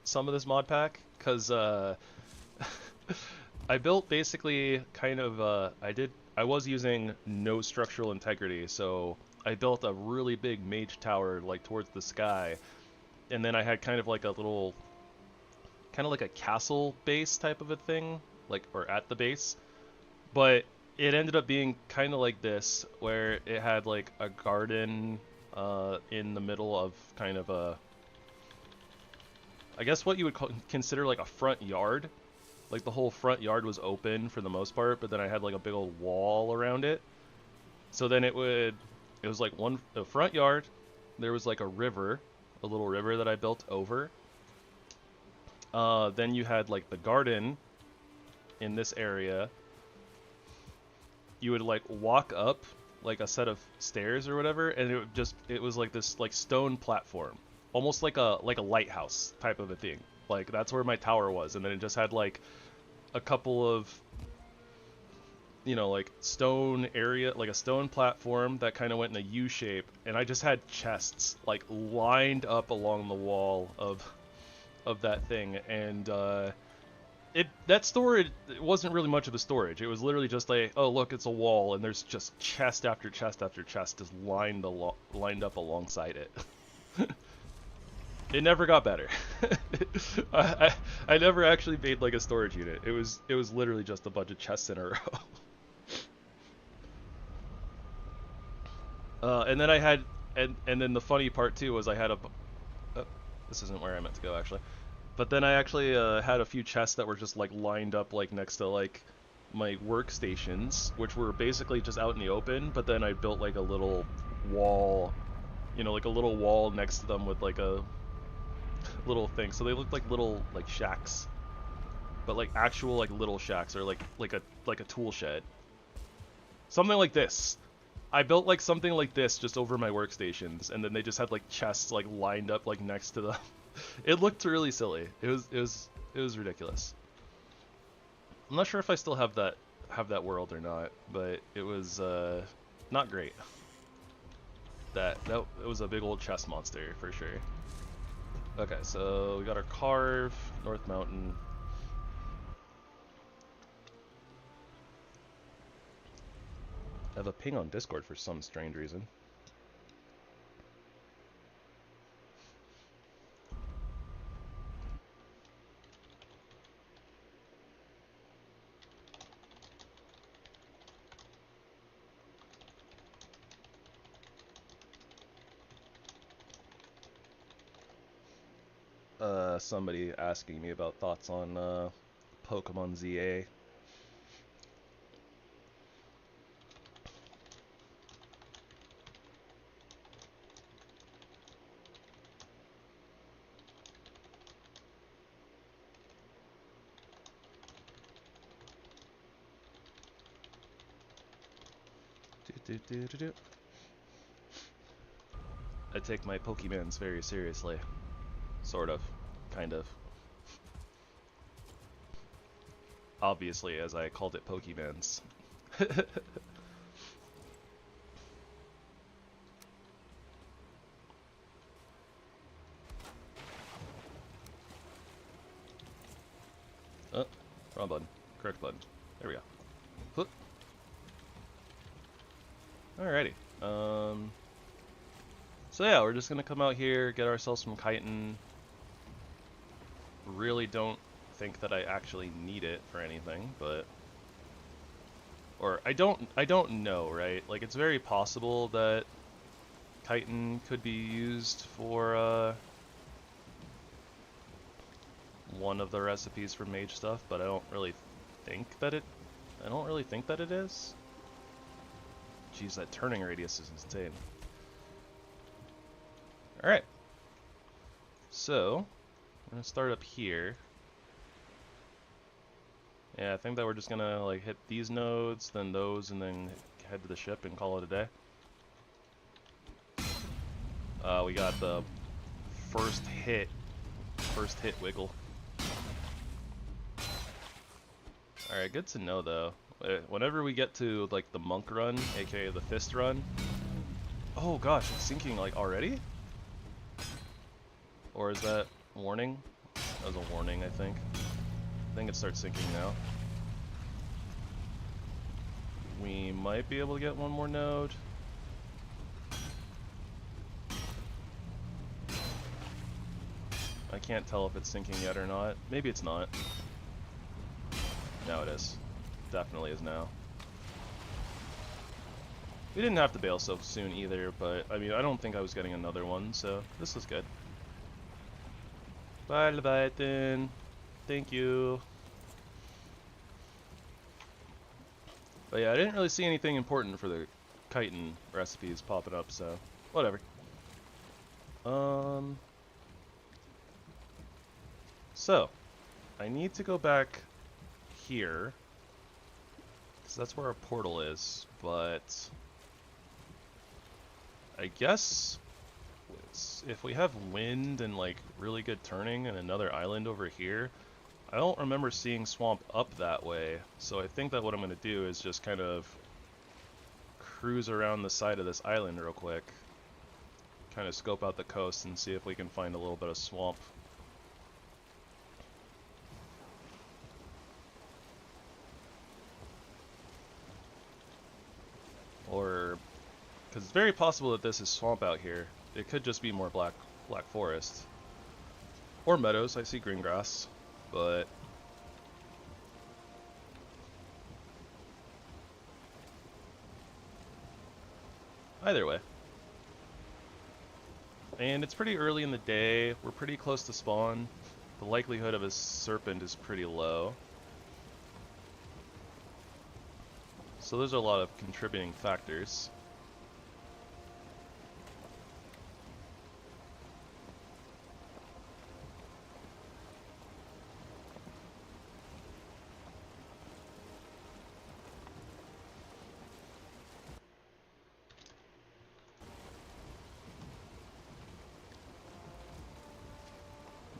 some of this mod pack, because I built basically kind of I was using no structural integrity, so I built a really big mage tower like towards the sky, and then I had kind of like a little, kind of like a castle base type of a thing, like, or at the base, but it ended up being kind of like this, where it had like a garden in the middle of kind of a, I guess what you would consider like a front yard. Like the whole front yard was open for the most part, but then I had like a big old wall around it. So then it was like a front yard, there was like a river, a little river that I built over. Then you had like the garden in this area. You would like walk up like a set of stairs or whatever, and it was like this like stone platform. Almost like a lighthouse type of a thing. Like, that's where my tower was, and then it just had, like, a couple of, you know, like, stone area, like a stone platform that kind of went in a U shape, and I just had chests, like, lined up along the wall of that thing, and, that storage, it wasn't really much of a storage. It was literally just like, oh look, it's a wall, and there's just chest after chest after chest just lined up alongside it. It never got better. I never actually made like a storage unit. It was literally just a bunch of chests in a row. And then I had, and then the funny part too was I had this isn't where I meant to go actually. But then I actually had a few chests that were just like lined up like next to like my workstations, which were basically just out in the open. But then I built like a little wall, you know, like a little wall next to them with like a little thing. So they looked like little like shacks, but like actual like little shacks, or like a tool shed. Something like this. I built like something like this just over my workstations, and then they just had like chests like lined up like next to them. It looked really silly. It was ridiculous. I'm not sure if I still have that world or not, but it was not great. That it was a big old chest monster for sure. Okay, so we got our carve, North Mountain. I have a ping on Discord for some strange reason. Somebody asking me about thoughts on Pokemon ZA. I take my Pokemons very seriously. Sort of. Kind of. Obviously, as I called it Pokemons. Oh, wrong button. Correct button. There we go. Alrighty. So yeah, we're just gonna come out here, get ourselves some chitin. Really don't think that I actually need it for anything, but or I don't know, right? Like, it's very possible that chitin could be used for one of the recipes for mage stuff, but I don't really think that it is. Jeez, that turning radius is insane. Alright. So, I'm gonna start up here. Yeah, I think that we're just gonna like hit these nodes, then those, and then head to the ship and call it a day. We got the first hit wiggle. Alright, good to know though. Whenever we get to like the monk run, aka the fist run. Oh gosh, it's sinking like already? Or is that warning? That was a warning, I think. I think it starts sinking now. We might be able to get one more node. I can't tell if it's sinking yet or not. Maybe it's not. Now it is. Definitely is now. We didn't have to bail so soon either, but I mean, I don't think I was getting another one, so this is good. Bye, Leviathan. Thank you. But yeah, I didn't really see anything important for the chitin recipes popping up, so whatever. So, I need to go back here, because that's where our portal is, but I guess if we have wind and like really good turning and another island over here, I don't remember seeing swamp up that way, so I think that what I'm going to do is just kind of cruise around the side of this island real quick, kind of scope out the coast and see if we can find a little bit of swamp. Or, because it's very possible that this is swamp out here. It could just be more black forest. Or meadows, I see green grass, but either way. And it's pretty early in the day, we're pretty close to spawn. The likelihood of a serpent is pretty low. So there's a lot of contributing factors.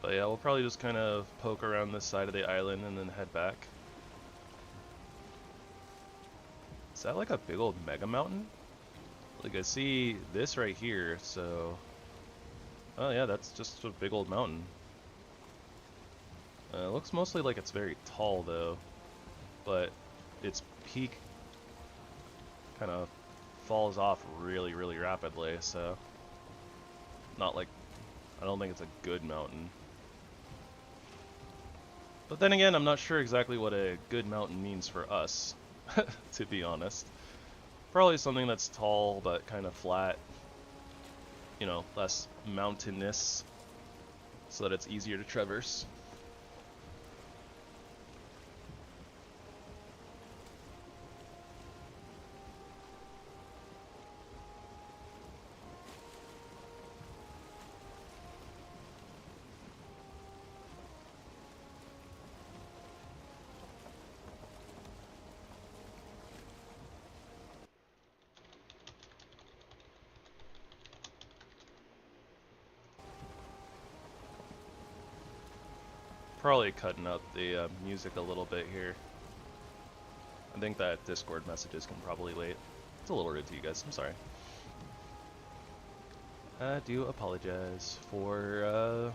But yeah, we'll probably just kind of poke around this side of the island and then head back. Is that like a big old mega mountain? Like I see this right here, so... Oh yeah, that's just a big old mountain. It looks mostly like it's very tall though, but its peak kind of falls off really, really rapidly, so... Not like... I don't think it's a good mountain. But then again, I'm not sure exactly what a good mountain means for us, to be honest. Probably something that's tall but kind of flat, you know, less mountainous, so that it's easier to traverse. Probably cutting out the music a little bit here. I think that Discord messages can probably wait. It's a little rude to you guys, I'm sorry. I do apologize for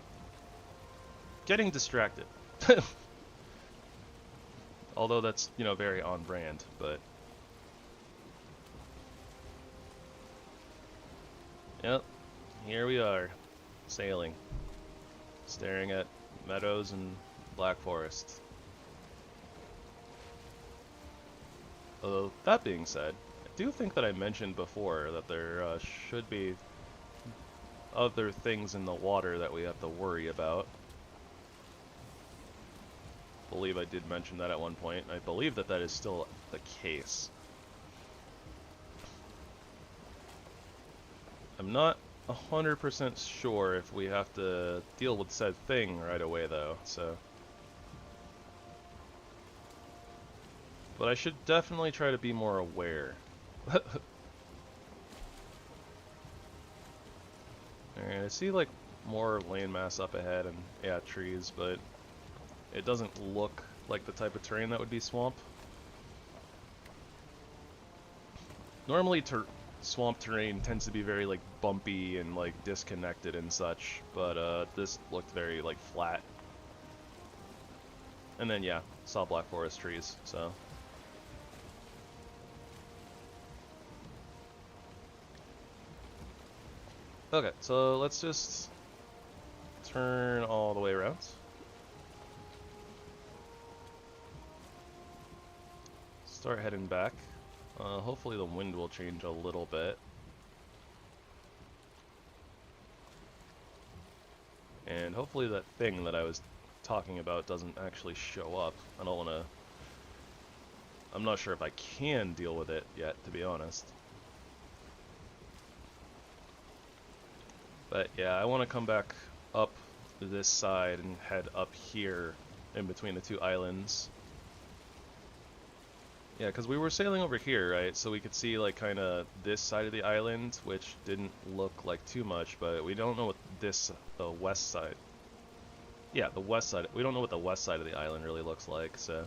getting distracted. Although that's, you know, very on brand, but... Yep, here we are, sailing, staring at meadows and black forest. Although, that being said, I do think that I mentioned before that there should be other things in the water that we have to worry about. I believe I did mention that at one point. I believe that that is still the case. I'm not 100% sure if we have to deal with said thing right away though, so... But I should definitely try to be more aware. Alright, I see like more landmass up ahead and yeah, trees, but it doesn't look like the type of terrain that would be swamp. Normally swamp terrain tends to be very like bumpy and like disconnected and such, but this looked very like flat. And then yeah, saw black forest trees, so... Okay, so let's just turn all the way around. Start heading back. Hopefully the wind will change a little bit. And hopefully that thing that I was talking about doesn't actually show up. I don't want to... I'm not sure if I can deal with it yet, to be honest. But yeah, I want to come back up this side and head up here in between the two islands. Yeah, because we were sailing over here, right? So we could see like kind of this side of the island, which didn't look like too much, but we don't know what this, the west side. Yeah, the west side. We don't know what the west side of the island really looks like, so.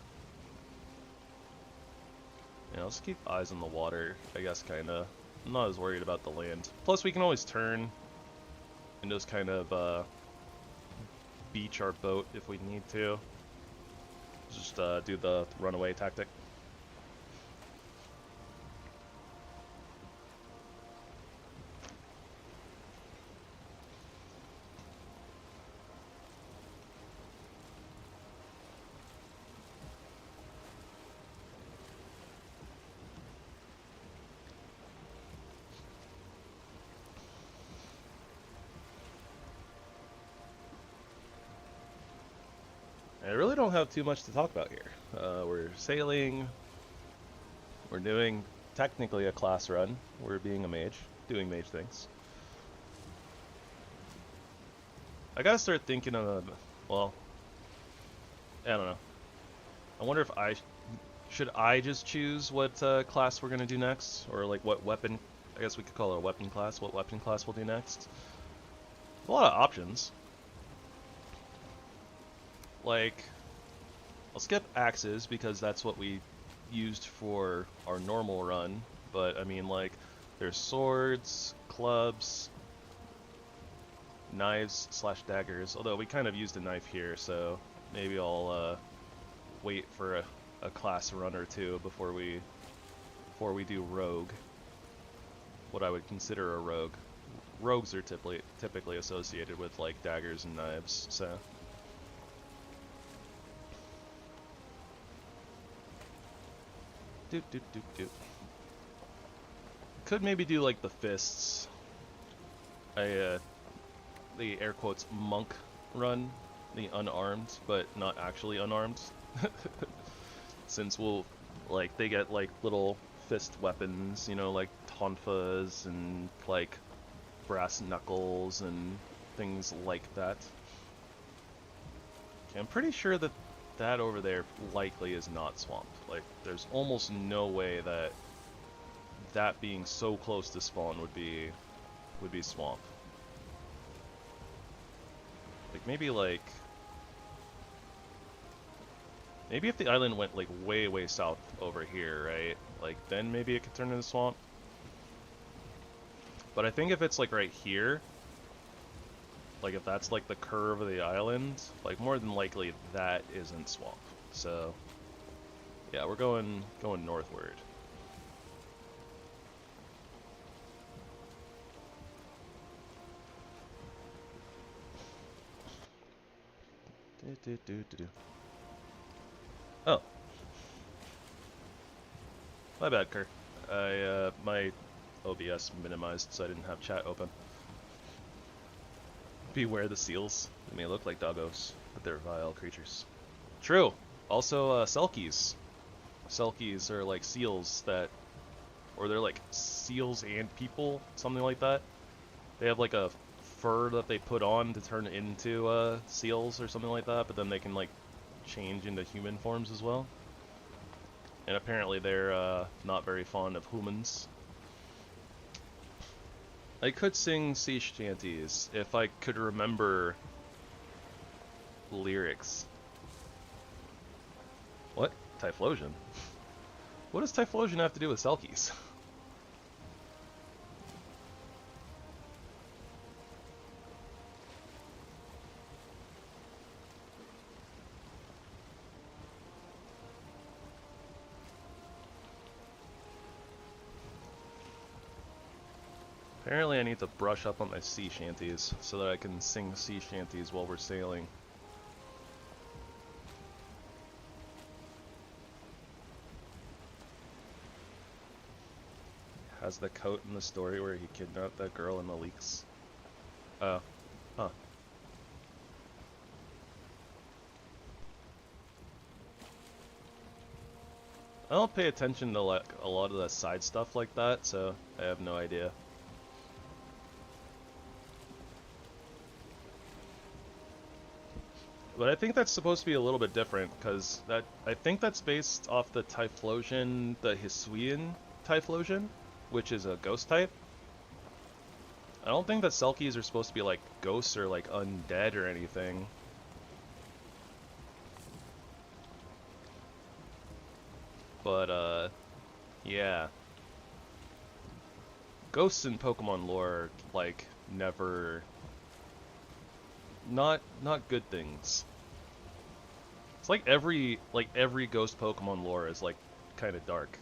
Yeah, let's keep eyes on the water, I guess, kind of. I'm not as worried about the land. Plus, we can always turn and just kind of beach our boat if we need to. Just do the runaway tactic. I really don't have too much to talk about here. We're sailing. We're doing technically a class run. We're being a mage, doing mage things. I gotta start thinking of, well, I don't know. I wonder if should I just choose what class we're gonna do next, or like what weapon? I guess we could call it a weapon class. What weapon class we'll do next? A lot of options. Like, I'll skip axes because that's what we used for our normal run, but I mean, like, there's swords, clubs, knives / daggers, although we kind of used a knife here, so maybe I'll wait for a class run or two before we do rogue. What I would consider a rogue. Rogues are typically associated with like daggers and knives, so. Doop doop doop doop. Could maybe do like the fists. The air quotes monk run, the unarmed, but not actually unarmed. Since like they get like little fist weapons, you know, like tonfas and like brass knuckles and things like that. Okay, I'm pretty sure that over there likely is not swamp. Like, there's almost no way that being so close to spawn would be swamp. Like, maybe if the island went like way south over here, right? Like, then maybe it could turn into swamp. But I think if it's like right here, like if that's like the curve of the island, like more than likely that isn't swamp. So yeah, we're going northward. Oh, my bad, Kerr. My OBS minimized, so I didn't have chat open. Beware the seals. They may look like doggos, but they're vile creatures. True. Also, selkies. Selkies are like seals or they're like seals and people, something like that. They have like a fur that they put on to turn into seals or something like that, but then they can like change into human forms as well. And apparently they're not very fond of humans. I could sing sea shanties if I could remember lyrics. What? Typhlosion? What does Typhlosion have to do with Selkies? Apparently I need to brush up on my sea shanties so that I can sing sea shanties while we're sailing. Has the coat in the story where he kidnapped that girl in the leaks? Oh. Huh. I don't pay attention to like a lot of the side stuff like that, so I have no idea. But I think that's supposed to be a little bit different, because I think that's based off the Typhlosion, the Hisuian Typhlosion, which is a ghost type. I don't think that Selkies are supposed to be like ghosts or like undead or anything. But yeah. Ghosts in Pokemon lore, like, never... Not good things. It's like every ghost Pokemon lore is like kind of dark.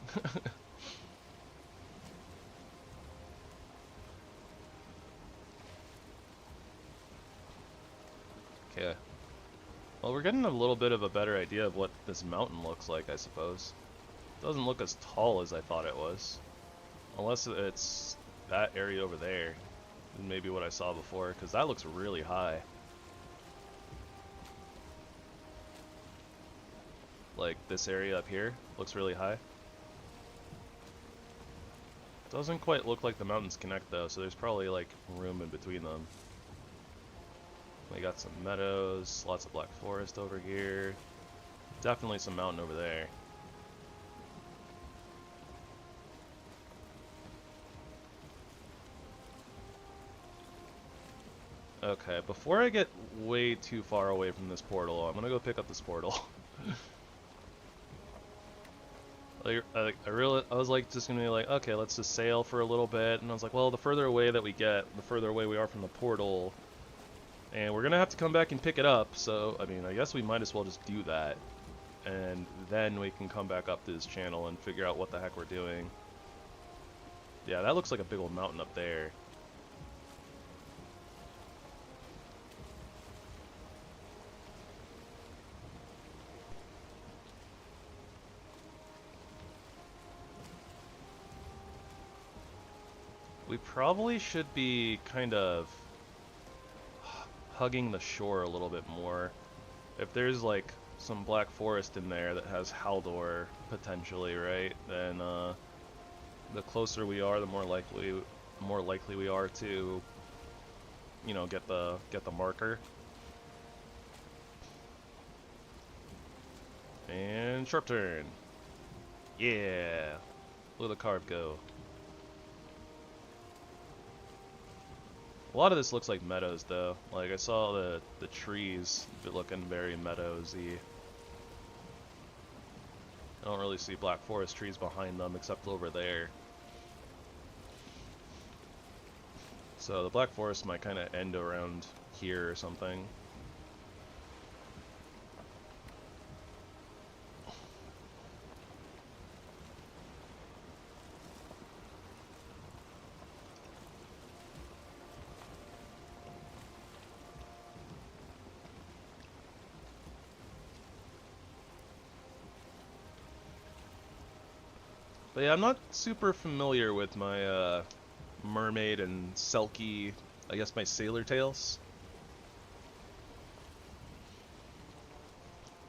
Okay. Well, we're getting a little bit of a better idea of what this mountain looks like, I suppose. It doesn't look as tall as I thought it was. Unless it's that area over there. And maybe what I saw before, because that looks really high. Like, this area up here looks really high. Doesn't quite look like the mountains connect though, so there's probably like room in between them. We got some meadows, lots of black forest over here. Definitely some mountain over there. Okay, before I get way too far away from this portal, I'm gonna go pick up this portal. I was like just gonna be like, okay, let's just sail for a little bit, and I was like, well, the further away that we get, the further away we are from the portal, and we're gonna have to come back and pick it up. So I mean, I guess we might as well just do that, and then we can come back up to this channel and figure out what the heck we're doing. Yeah, that looks like a big old mountain up there. We probably should be kind of hugging the shore a little bit more. If there's like some black forest in there that has Haldor potentially, right? Then the closer we are, the more likely we are to, you know, get the marker. And sharp turn. Yeah. Look at the carve go. A lot of this looks like meadows, though. Like, I saw the trees looking very meadowsy. I don't really see black forest trees behind them, except over there. So the black forest might kind of end around here or something. But yeah, I'm not super familiar with my mermaid and Selkie, I guess my sailor tails.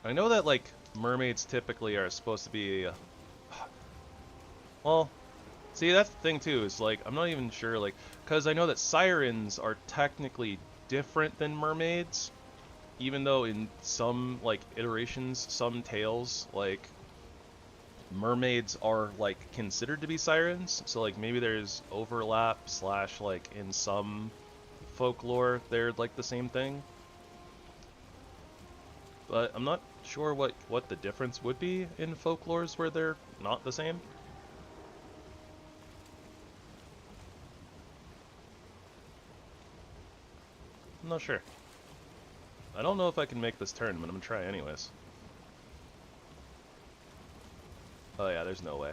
I know that like mermaids typically are supposed to be, well, see that's the thing too, is like I'm not even sure, like, because I know that sirens are technically different than mermaids, even though in some like iterations, some tales, like mermaids are like considered to be sirens, so like maybe there's overlap slash like in some folklore they're like the same thing, but I'm not sure what the difference would be in folklores where they're not the same. I'm not sure. I don't know if I can make this turn, but I'm gonna try anyways. Oh yeah, there's no way.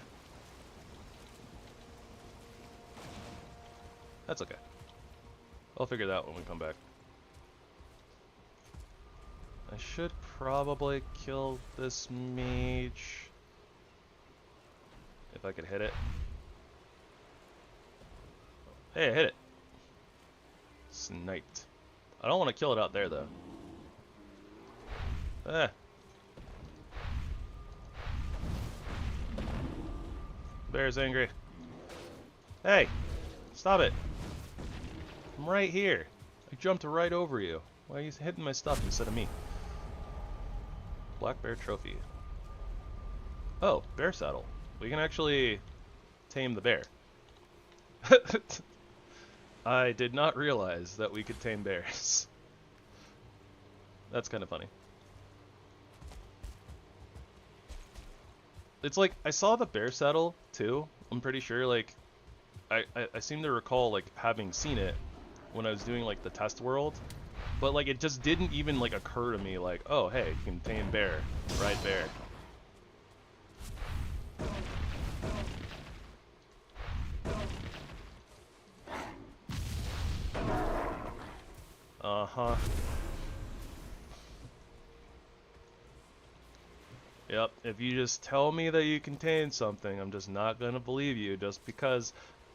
That's okay. I'll figure that out when we come back. I should probably kill this mage. If I could hit it. Hey, I hit it. Sniped. I don't want to kill it out there though. Eh. Bear's angry. Hey! Stop it! I'm right here. I jumped right over you. Why are you hitting my stuff instead of me? Black bear trophy. Oh, bear saddle. We can actually tame the bear. I did not realize that we could tame bears. That's kind of funny. It's like, I saw the bear saddle too. I'm pretty sure, like, I seem to recall, like, having seen it when I was doing, like, the test world. But, like, it just didn't even, like, occur to me, like, oh, hey, you can tame bear, ride bear. Uh-huh. Yep, if you just tell me that you can tame something, I'm just not gonna believe you just because,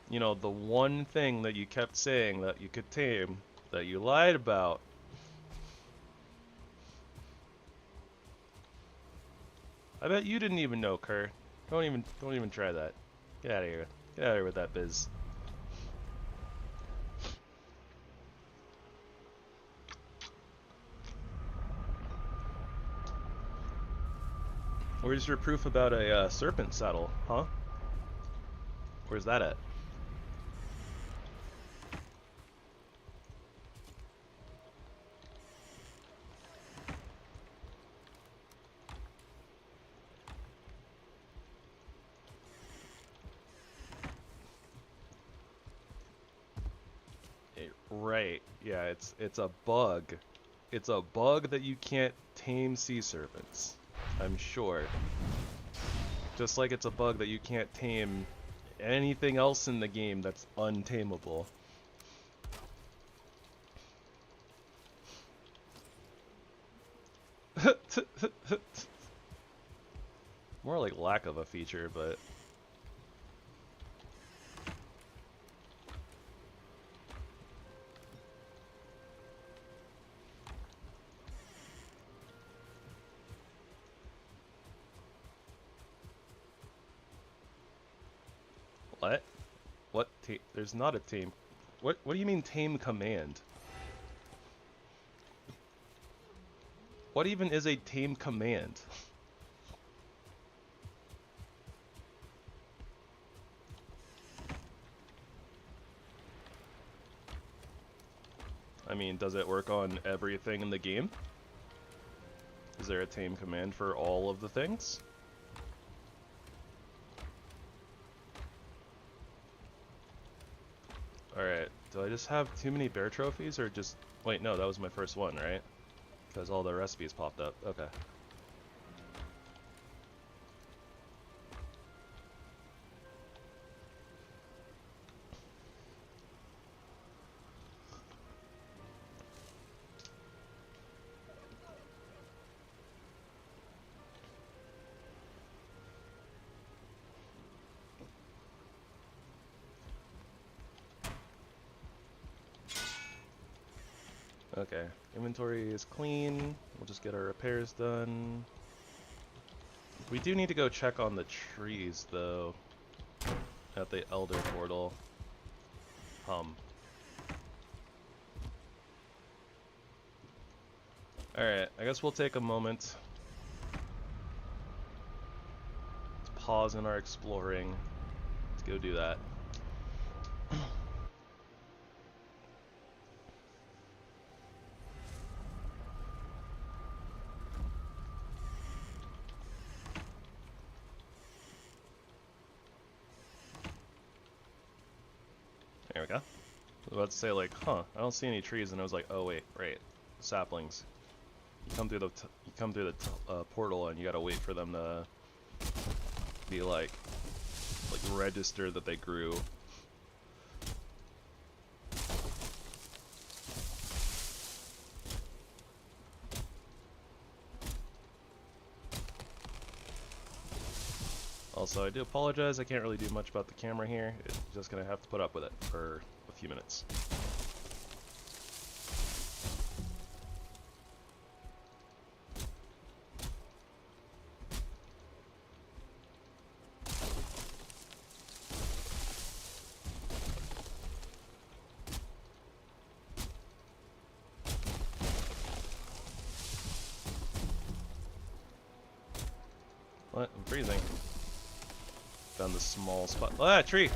you know, the one thing that you kept saying that you could tame, that you lied about. I bet you didn't even know, Kerr. Don't even try that. Get out of here. Get out of here with that biz. Where's your proof about a serpent saddle, huh? Where's that at? Right, yeah, it's a bug. It's a bug that you can't tame sea serpents, I'm sure. Just like it's a bug that you can't tame anything else in the game that's untamable. More like lack of a feature, but... What? What? There's not a tame... What do you mean tame command? What even is a tame command? I mean, does it work on everything in the game? Is there a tame command for all of the things? Alright, do I just have too many bear trophies, or just... Wait, no, that was my first one, right? Because all the recipes popped up. Okay. Okay, inventory is clean. We'll just get our repairs done. We do need to go check on the trees, though, at the Elder Portal. Alright, I guess we'll take a moment. Let's pause in our exploring. Let's go do that. There we go. I was about to say, like, I don't see any trees, and I was like, oh wait, right, saplings. You come through the portal, and you gotta wait for them to be like register that they grew. Also, I do apologize, I can't really do much about the camera here. It's just gonna have to put up with it for a few minutes. What? I'm freezing. Found this small spot. Ah, tree!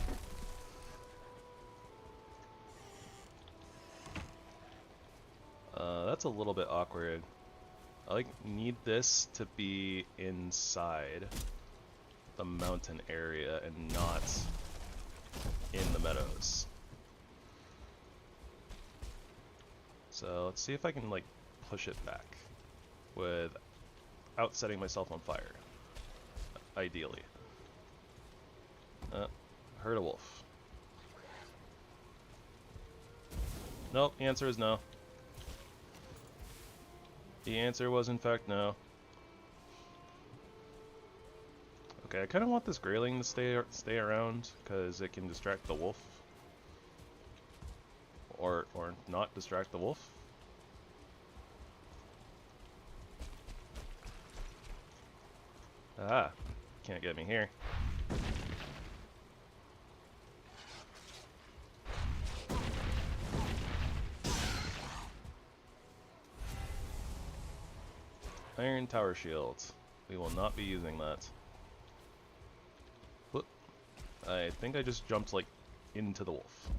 That's a little bit awkward. I like need this to be inside the mountain area and not in the meadows. So let's see if I can like push it back without setting myself on fire. Ideally. Heard a wolf. Nope, the answer is no. The answer was in fact no. Okay, I kind of want this grayling to stay around because it can distract the wolf, or not distract the wolf. Ah, can't get me here. Iron tower shield. We will not be using that. Whoop. I think I just jumped like into the wolf.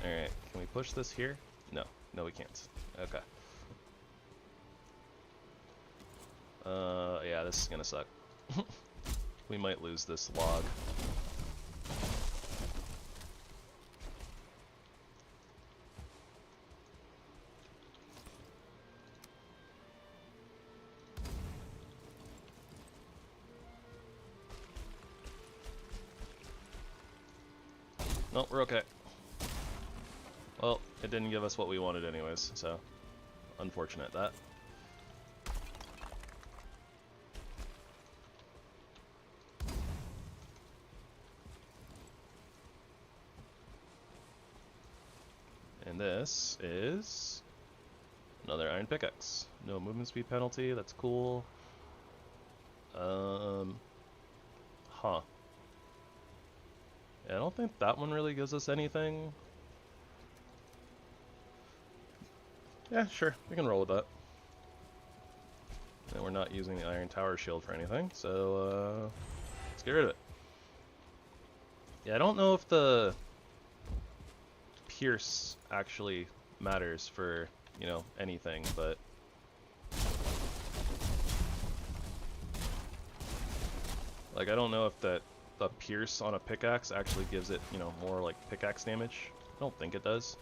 Alright, can we push this here? No. No, we can't. Okay. Yeah, this is gonna suck. We might lose this log. No, we're okay. Well, it didn't give us what we wanted anyways, so unfortunate that. And this is another iron pickaxe. No movement speed penalty, that's cool. Huh. Yeah, I don't think that one really gives us anything. Yeah, sure, we can roll with that. And we're not using the iron tower shield for anything, so let's get rid of it. Yeah, I don't know if the pierce actually matters for, you know, anything, but like I don't know if the pierce on a pickaxe actually gives it, you know, more like pickaxe damage. I don't think it does,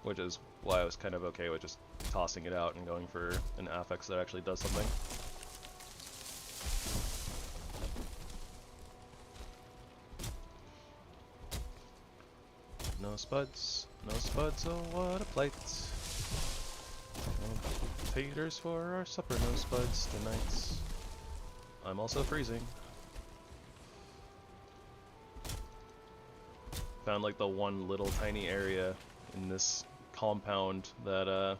which is why I was kind of okay with just tossing it out and going for an affix that actually does something. No spuds, oh what a plight. No taters for our supper, no spuds tonight. I'm also freezing. Found like the one little tiny area in this compound that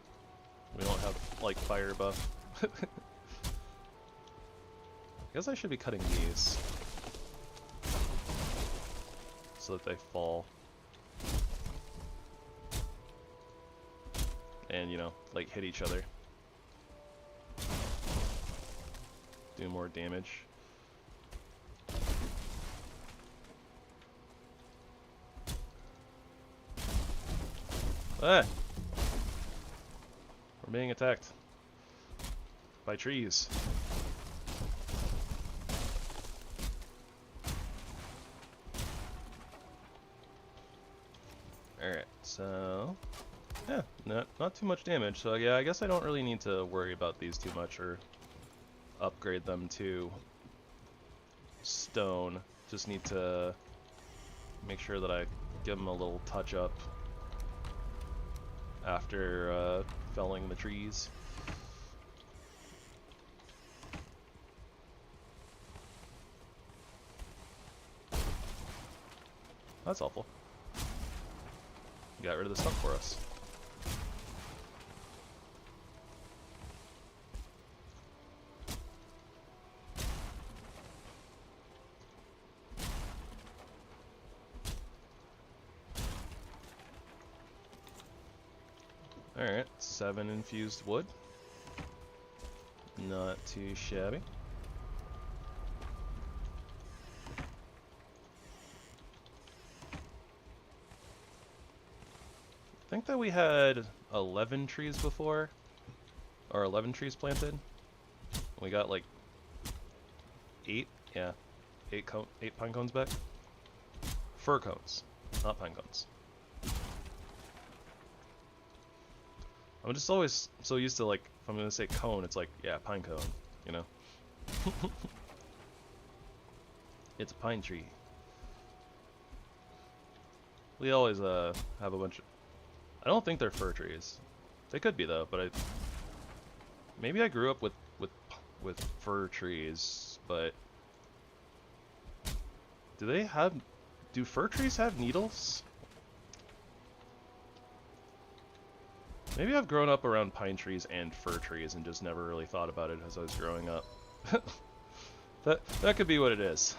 we don't have like fire buff. I guess I should be cutting these so that they fall. And, you know, like hit each other. Do more damage. Ah! We're being attacked by trees. Alright, so yeah, not too much damage. So yeah, I guess I don't really need to worry about these too much or upgrade them to stone. Just need to make sure that I give them a little touch up after felling the trees. That's helpful. Got rid of the stuff for us. Alright, 7 infused wood. Not too shabby. I think that we had 11 trees before, or 11 trees planted. We got like 8, yeah, 8 pine cones back. Fir cones, not pine cones. I'm just always so used to, like, if I'm gonna say cone, it's like, yeah, pine cone, you know? It's a pine tree. We always have a bunch of... I don't think they're fir trees. They could be though, but maybe I grew up with fir trees, but do fir trees have needles? Maybe I've grown up around pine trees and fir trees and just never really thought about it as I was growing up. That could be what it is.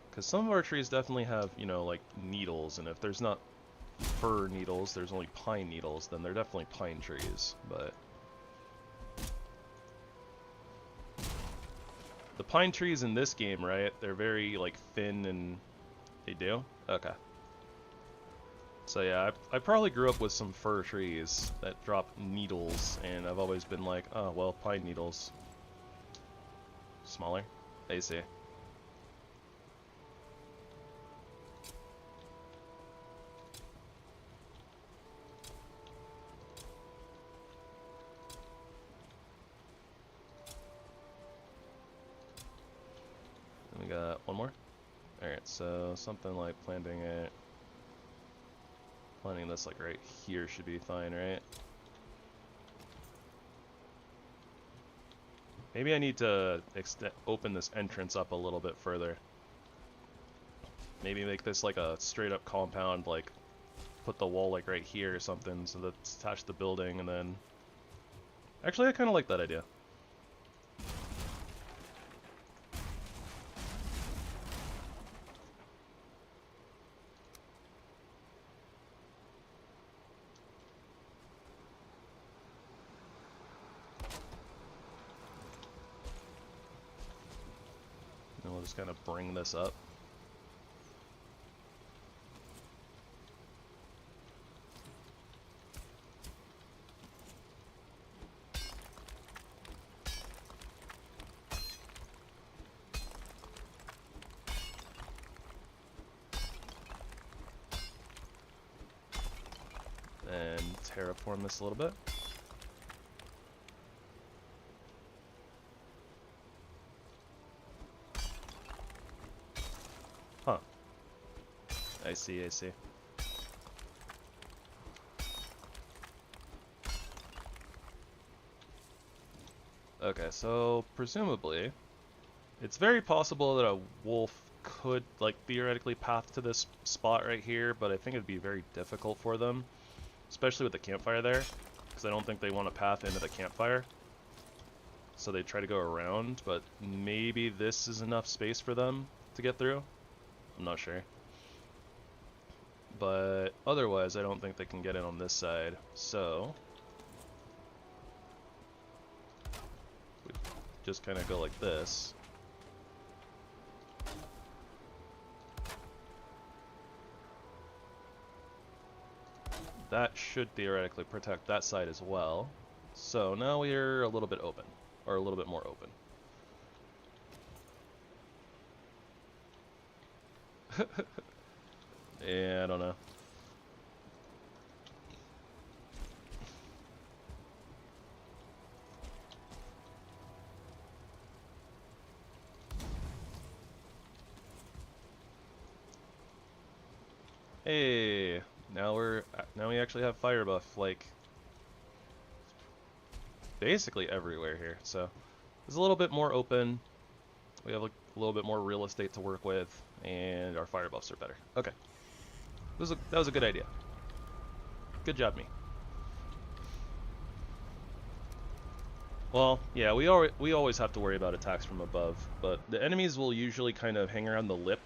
Because some of our trees definitely have, you know, like needles, and if there's not fir needles, there's only pine needles, then they're definitely pine trees, but... The pine trees in this game, right, they're very, like, thin and... They do? Okay. So yeah, I probably grew up with some fir trees that drop needles, and I've always been like, oh, well, pine needles. Smaller? I see. And we got one more? Alright, so something like planting this like right here should be fine, right? Maybe I need to open this entrance up a little bit further. Maybe make this like a straight up compound, like put the wall like right here or something so that's attached to the building, and then... Actually, I kind of like that idea. We'll just kind of bring this up. And terraform this a little bit. Huh. I see, I see. Okay, so presumably, it's very possible that a wolf could, like, theoretically path to this spot right here, but I think it'd be very difficult for them, especially with the campfire there, because I don't think they want to path into the campfire. So they try to go around, but maybe this is enough space for them to get through. I'm not sure. But otherwise, I don't think they can get in on this side. So we just kind of go like this. That should theoretically protect that side as well. So now we're a little bit open, or a little bit more open. Yeah, I don't know. Hey, now we actually have fire buff, like, basically everywhere here. So it's a little bit more open. We have like a little bit more real estate to work with, and our fire buffs are better. Okay. That was a good idea. Good job, me. Well, yeah, we always have to worry about attacks from above, but the enemies will usually kind of hang around the lip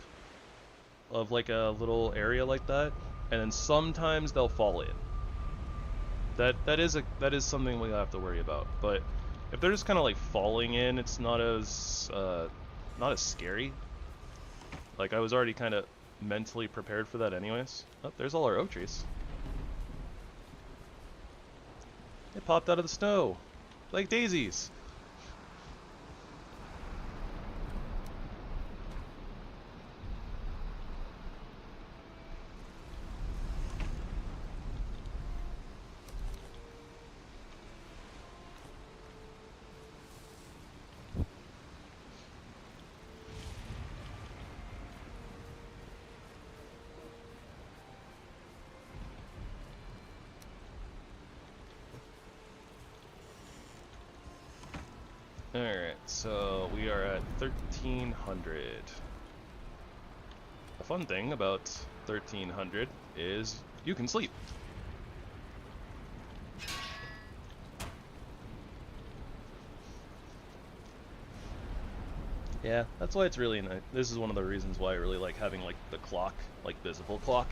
of like a little area like that, and then sometimes they'll fall in. That is something we have to worry about. But if they're just kind of like falling in, it's not as scary. Like I was already kind of mentally prepared for that anyways. Oh, there's all our oak trees. They popped out of the snow like daisies. Alright, so we are at 1300. A fun thing about 1300 is you can sleep. Yeah, that's why it's really nice. This is one of the reasons why I really like having like the clock, like visible clock.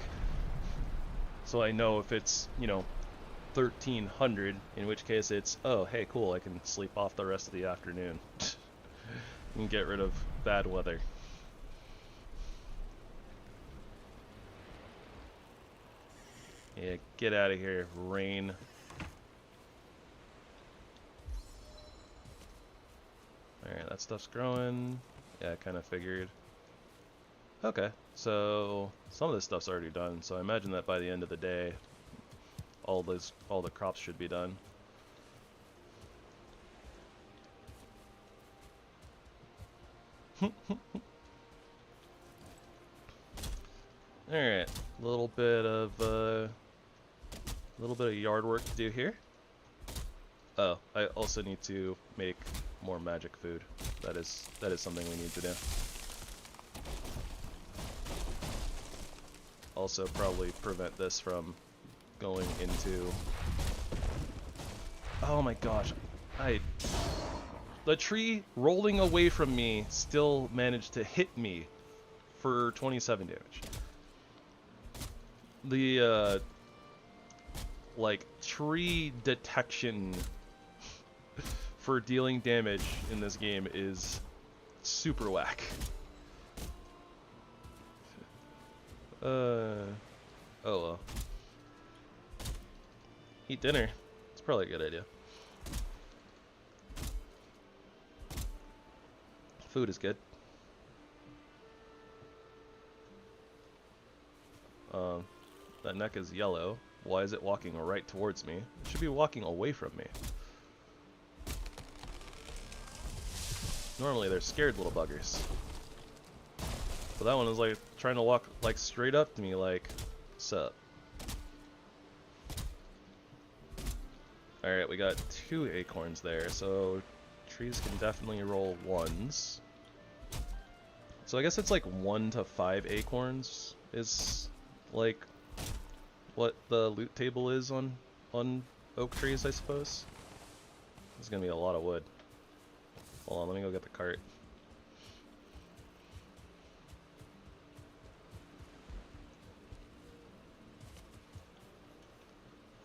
So I know if it's, you know, 1300, in which case it's, oh, hey, cool, I can sleep off the rest of the afternoon. And get rid of bad weather. Yeah, get out of here, rain. Alright, that stuff's growing. Yeah, I kind of figured. Okay, so some of this stuff's already done, so I imagine that by the end of the day, all the crops should be done. Alright, a little bit of yard work to do here. Oh, I also need to make more magic food. That is something we need to do. Also probably prevent this from going into... Oh my gosh, the tree rolling away from me still managed to hit me for 27 damage. The like tree detection for dealing damage in this game is super whack. Oh well. Eat dinner. It's probably a good idea. Food is good. That neck is yellow. Why is it walking right towards me? It should be walking away from me. Normally they're scared little buggers. But that one is like trying to walk like straight up to me like, sup? Alright, we got 2 acorns there, so trees can definitely roll 1s. So I guess it's like 1 to 5 acorns is like what the loot table is on oak trees, I suppose. This is gonna be a lot of wood. Hold on, let me go get the cart.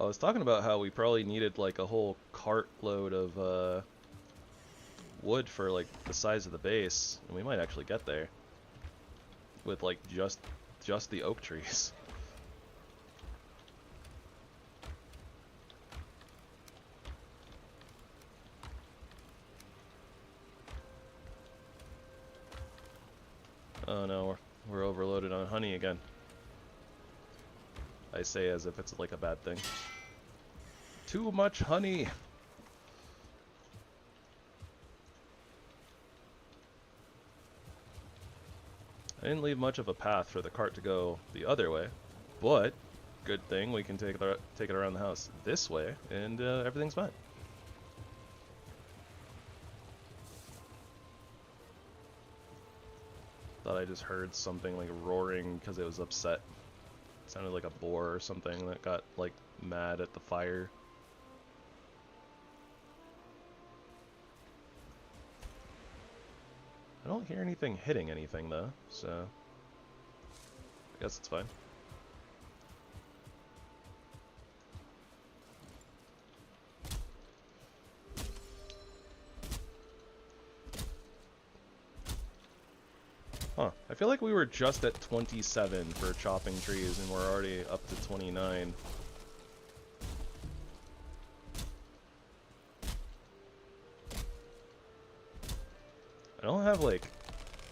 I was talking about how we probably needed like a whole cartload of wood for like the size of the base, and we might actually get there with like just the oak trees. Oh no, we're overloaded on honey again. I say as if it's like a bad thing. Too much honey! I didn't leave much of a path for the cart to go the other way, but good thing we can take it around the house this way, and everything's fine. Thought I just heard something like roaring because it was upset. It sounded like a boar or something that got like mad at the fire. I don't hear anything hitting anything though, so Guess it's fine. Huh. I feel like we were just at 27 for chopping trees, and we're already up to 29. I don't have, like,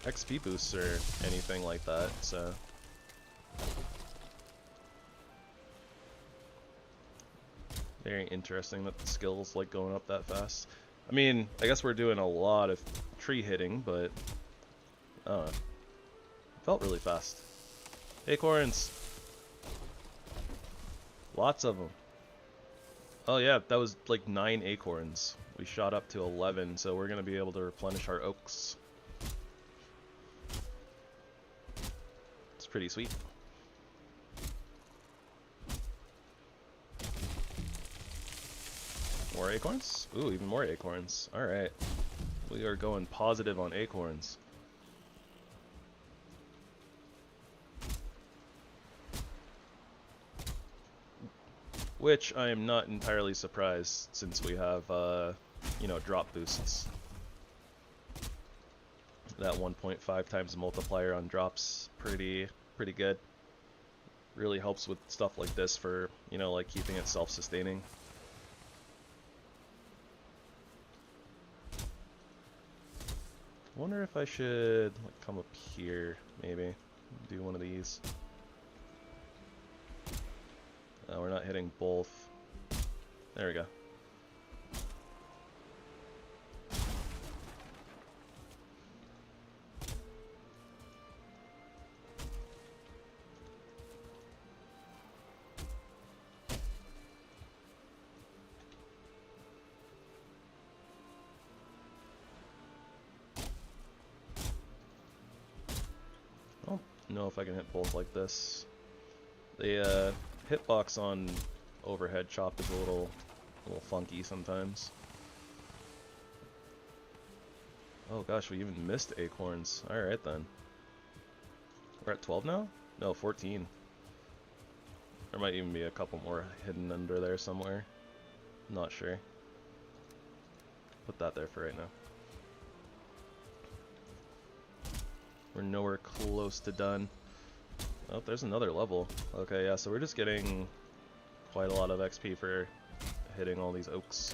XP boosts or anything like that, so... Very interesting that the skill's, like, going up that fast. I mean, I guess we're doing a lot of tree hitting, but... felt really fast. Acorns! Lots of them. Oh yeah, that was like 9 acorns. We shot up to 11, so we're gonna be able to replenish our oaks. It's pretty sweet. More acorns? Ooh, even more acorns. Alright. We are going positive on acorns. Which I am not entirely surprised, since we have, you know, drop boosts. That 1.5 times multiplier on drops, pretty good. Really helps with stuff like this for, you know, like keeping it self-sustaining. Wonder if I should like come up here, maybe do one of these. We're not hitting both. There we go. I don't know if I can hit both like this. The hitbox on overhead chop is a little funky sometimes. Oh gosh, we even missed acorns. Alright then. We're at 12 now? No, 14. There might even be a couple more hidden under there somewhere. Not sure. Put that there for right now. We're nowhere close to done. Oh, there's another level. Okay, yeah, so we're just getting quite a lot of XP for hitting all these oaks.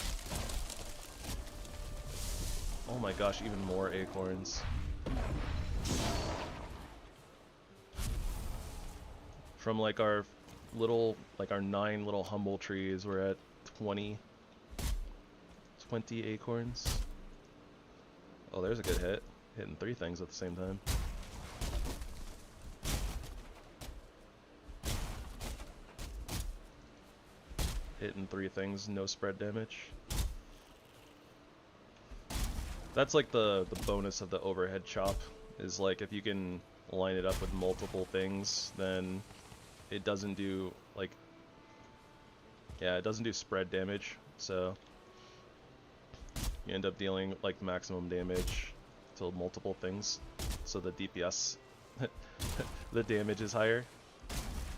Oh my gosh, even more acorns. From like our little, like our 9 little humble trees, we're at 20 acorns. Oh, there's a good hit. Hitting 3 things at the same time. Hitting 3 things, no spread damage. That's like the bonus of the overhead chop, is like if you can line it up with multiple things, then it doesn't do like, yeah, it doesn't do spread damage, so you end up dealing like maximum damage to multiple things, so the DPS, the damage is higher.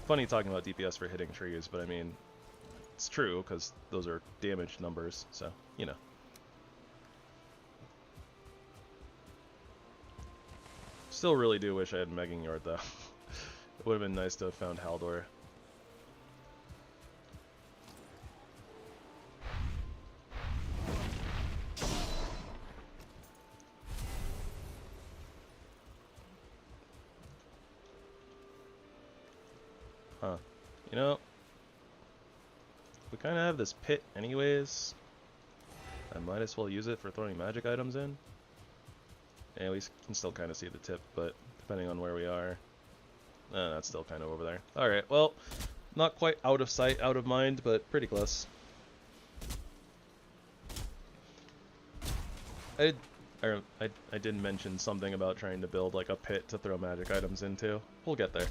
Funny talking about DPS for hitting trees, but I mean, it's true, because those are damage numbers, so, you know. Still really do wish I had Megging Yard, though. It would have been nice to have found Haldor. Huh. You know, we kind of have this pit anyways. I might as well use it for throwing magic items in. And we can still kind of see the tip, but depending on where we are, that's still kind of over there. Alright, well, not quite out of sight, out of mind, but pretty close. I did mention something about trying to build like a pit to throw magic items into. We'll get there.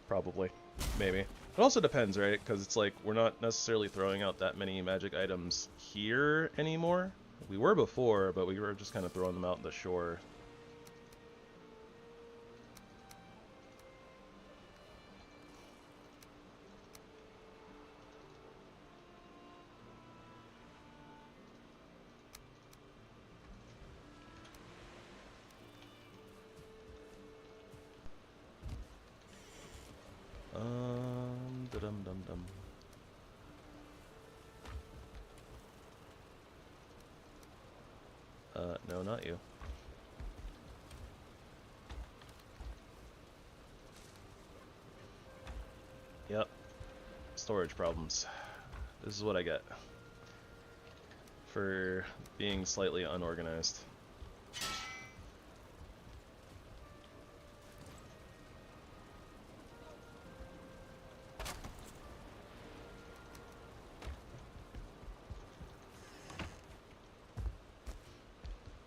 Probably. Maybe. It also depends, right? Because it's like, we're not necessarily throwing out that many magic items here anymore. We were before, but we were just kind of throwing them out in the shore. dum dum dum. No, not you. Yep. Storage problems. This is what I get for being slightly unorganized.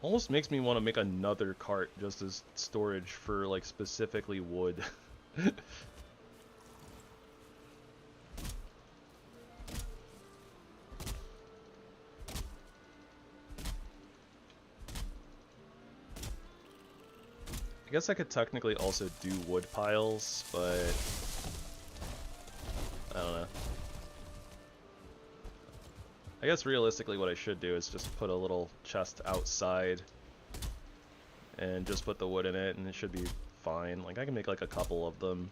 Almost makes me want to make another cart just as storage for, like, specifically wood. I guess I could technically also do wood piles, but I don't know. I guess realistically what I should do is just put a little chest outside and just put the wood in it and it should be fine. Like, I can make like a couple of them.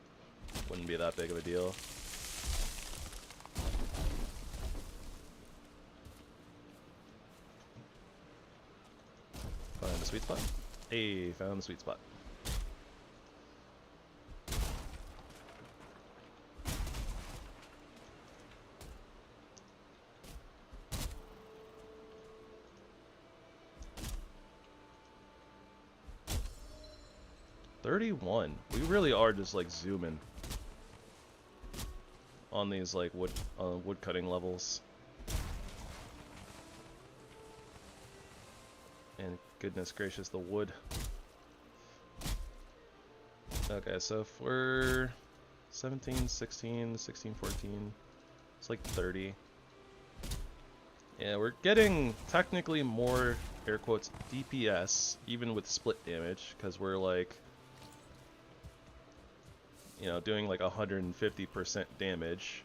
Wouldn't be that big of a deal. Find the sweet spot. Hey, found the sweet spot. $31. We really are just like zooming on these like wood cutting levels. And goodness gracious, the wood. Okay, so if we're 17, 16, 16, 14, it's like 30. Yeah, we're getting technically more, air quotes, DPS, even with split damage, because we're like, you know, doing like 150% damage,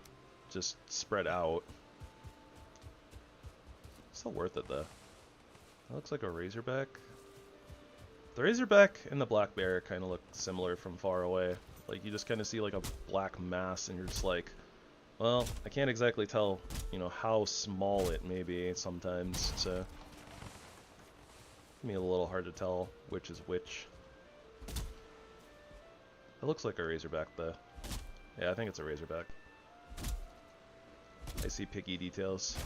just spread out. Still worth it though. That looks like a razorback. The razorback and the black bear kind of look similar from far away. Like, you just kind of see like a black mass and you're just like, well, I can't exactly tell, you know, how small it may be sometimes, so it can be a little hard to tell which is which. It looks like a razorback though. Yeah, I think it's a razorback. I see picky details.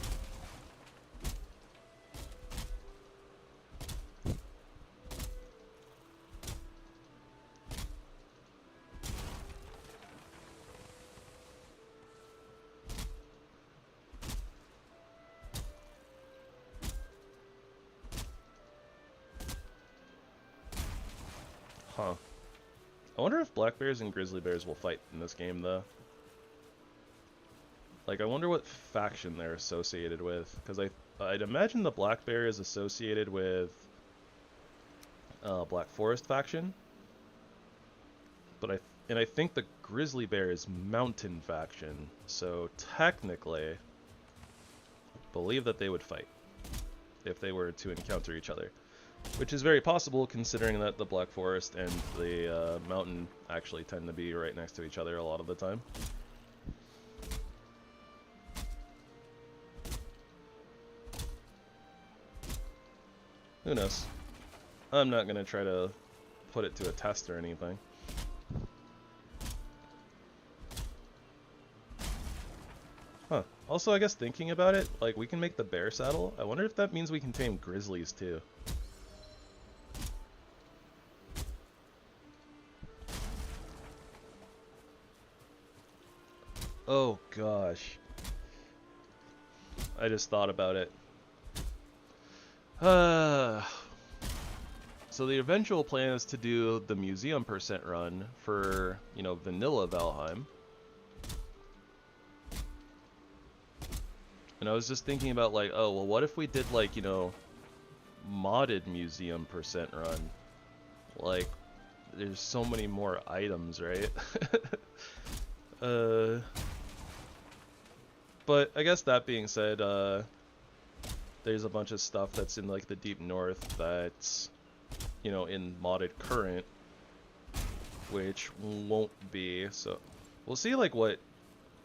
Huh. I wonder if black bears and grizzly bears will fight in this game, though. Like, I wonder what faction they're associated with, because I'd imagine the black bear is associated with Black Forest faction, but I think the grizzly bear is mountain faction, so technically, I believe that they would fight if they were to encounter each other. Which is very possible, considering that the Black Forest and the mountain actually tend to be right next to each other a lot of the time. Who knows? I'm not going to try to put it to a test or anything. Huh. Also, I guess thinking about it, like, we can make the bear saddle. I wonder if that means we can tame grizzlies, too. Oh gosh. I just thought about it. So the eventual plan is to do the museum percent run for, you know, vanilla Valheim. And I was just thinking about like, oh, well, what if we did like, you know, modded museum percent run? Like, there's so many more items, right? But I guess that being said, there's a bunch of stuff that's in like the Deep North that's, you know, in modded current, which won't be. So we'll see like what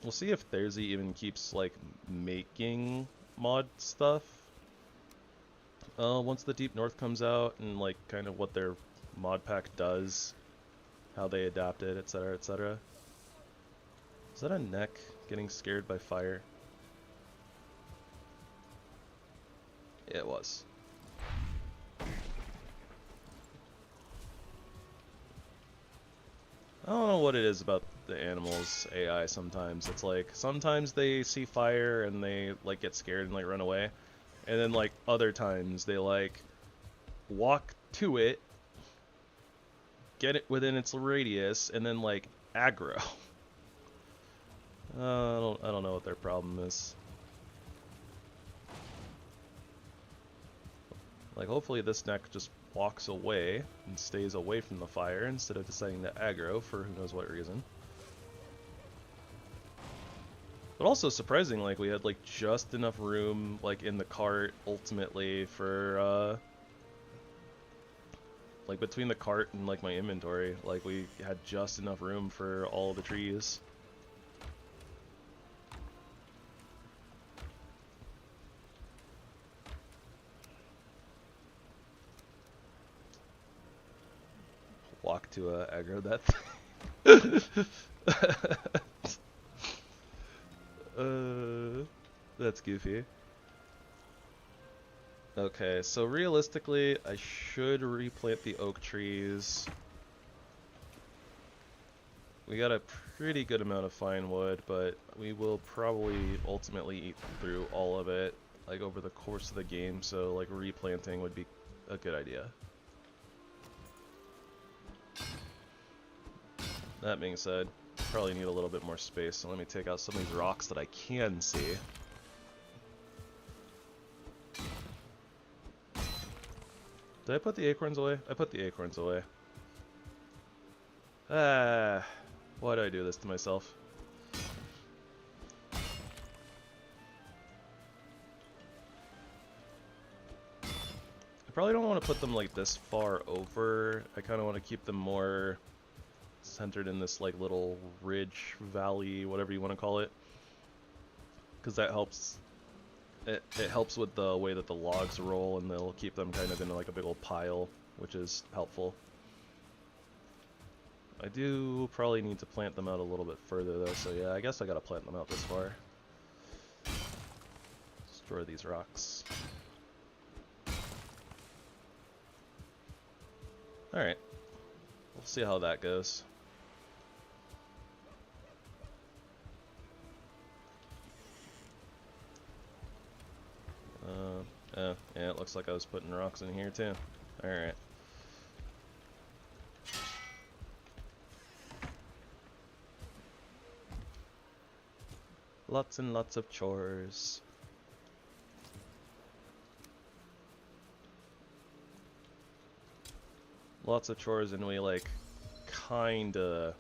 We'll see if Therzie even keeps like making mod stuff. Once the Deep North comes out and like kind of what their mod pack does, how they adapt it, etc., etc. Is that a neck getting scared by fire? Yeah, it was. I don't know what it is about the animals AI sometimes. It's like sometimes they see fire and they like get scared and like run away. And then like other times they like walk to it, get it within its radius, and then like aggro. I don't know what their problem is. Like hopefully this neck just walks away and stays away from the fire instead of deciding to aggro for who knows what reason. But also surprising, like we had like just enough room like in the cart ultimately for like between the cart and like my inventory, like we had just enough room for all the trees. Walk to aggro that thing. That's goofy. Okay, so realistically, I should replant the oak trees. We got a pretty good amount of fine wood, but we will probably ultimately eat through all of it, like over the course of the game, so like replanting would be a good idea. That being said, probably need a little bit more space, so let me take out some of these rocks that I can see. Did I put the acorns away? I put the acorns away. Ah, why do I do this to myself? I probably don't want to put them like this far over. I kind of want to keep them more centered in this like little ridge, valley, whatever you want to call it, because that helps. It helps with the way that the logs roll, and they'll keep them kind of in like a big old pile, which is helpful. I do probably need to plant them out a little bit further though, so yeah, I guess I gotta plant them out this far. Destroy these rocks. Alright, we'll see how that goes. Yeah, it looks like I was putting rocks in here too. Alright. Lots and lots of chores. Lots of chores, and we like kinda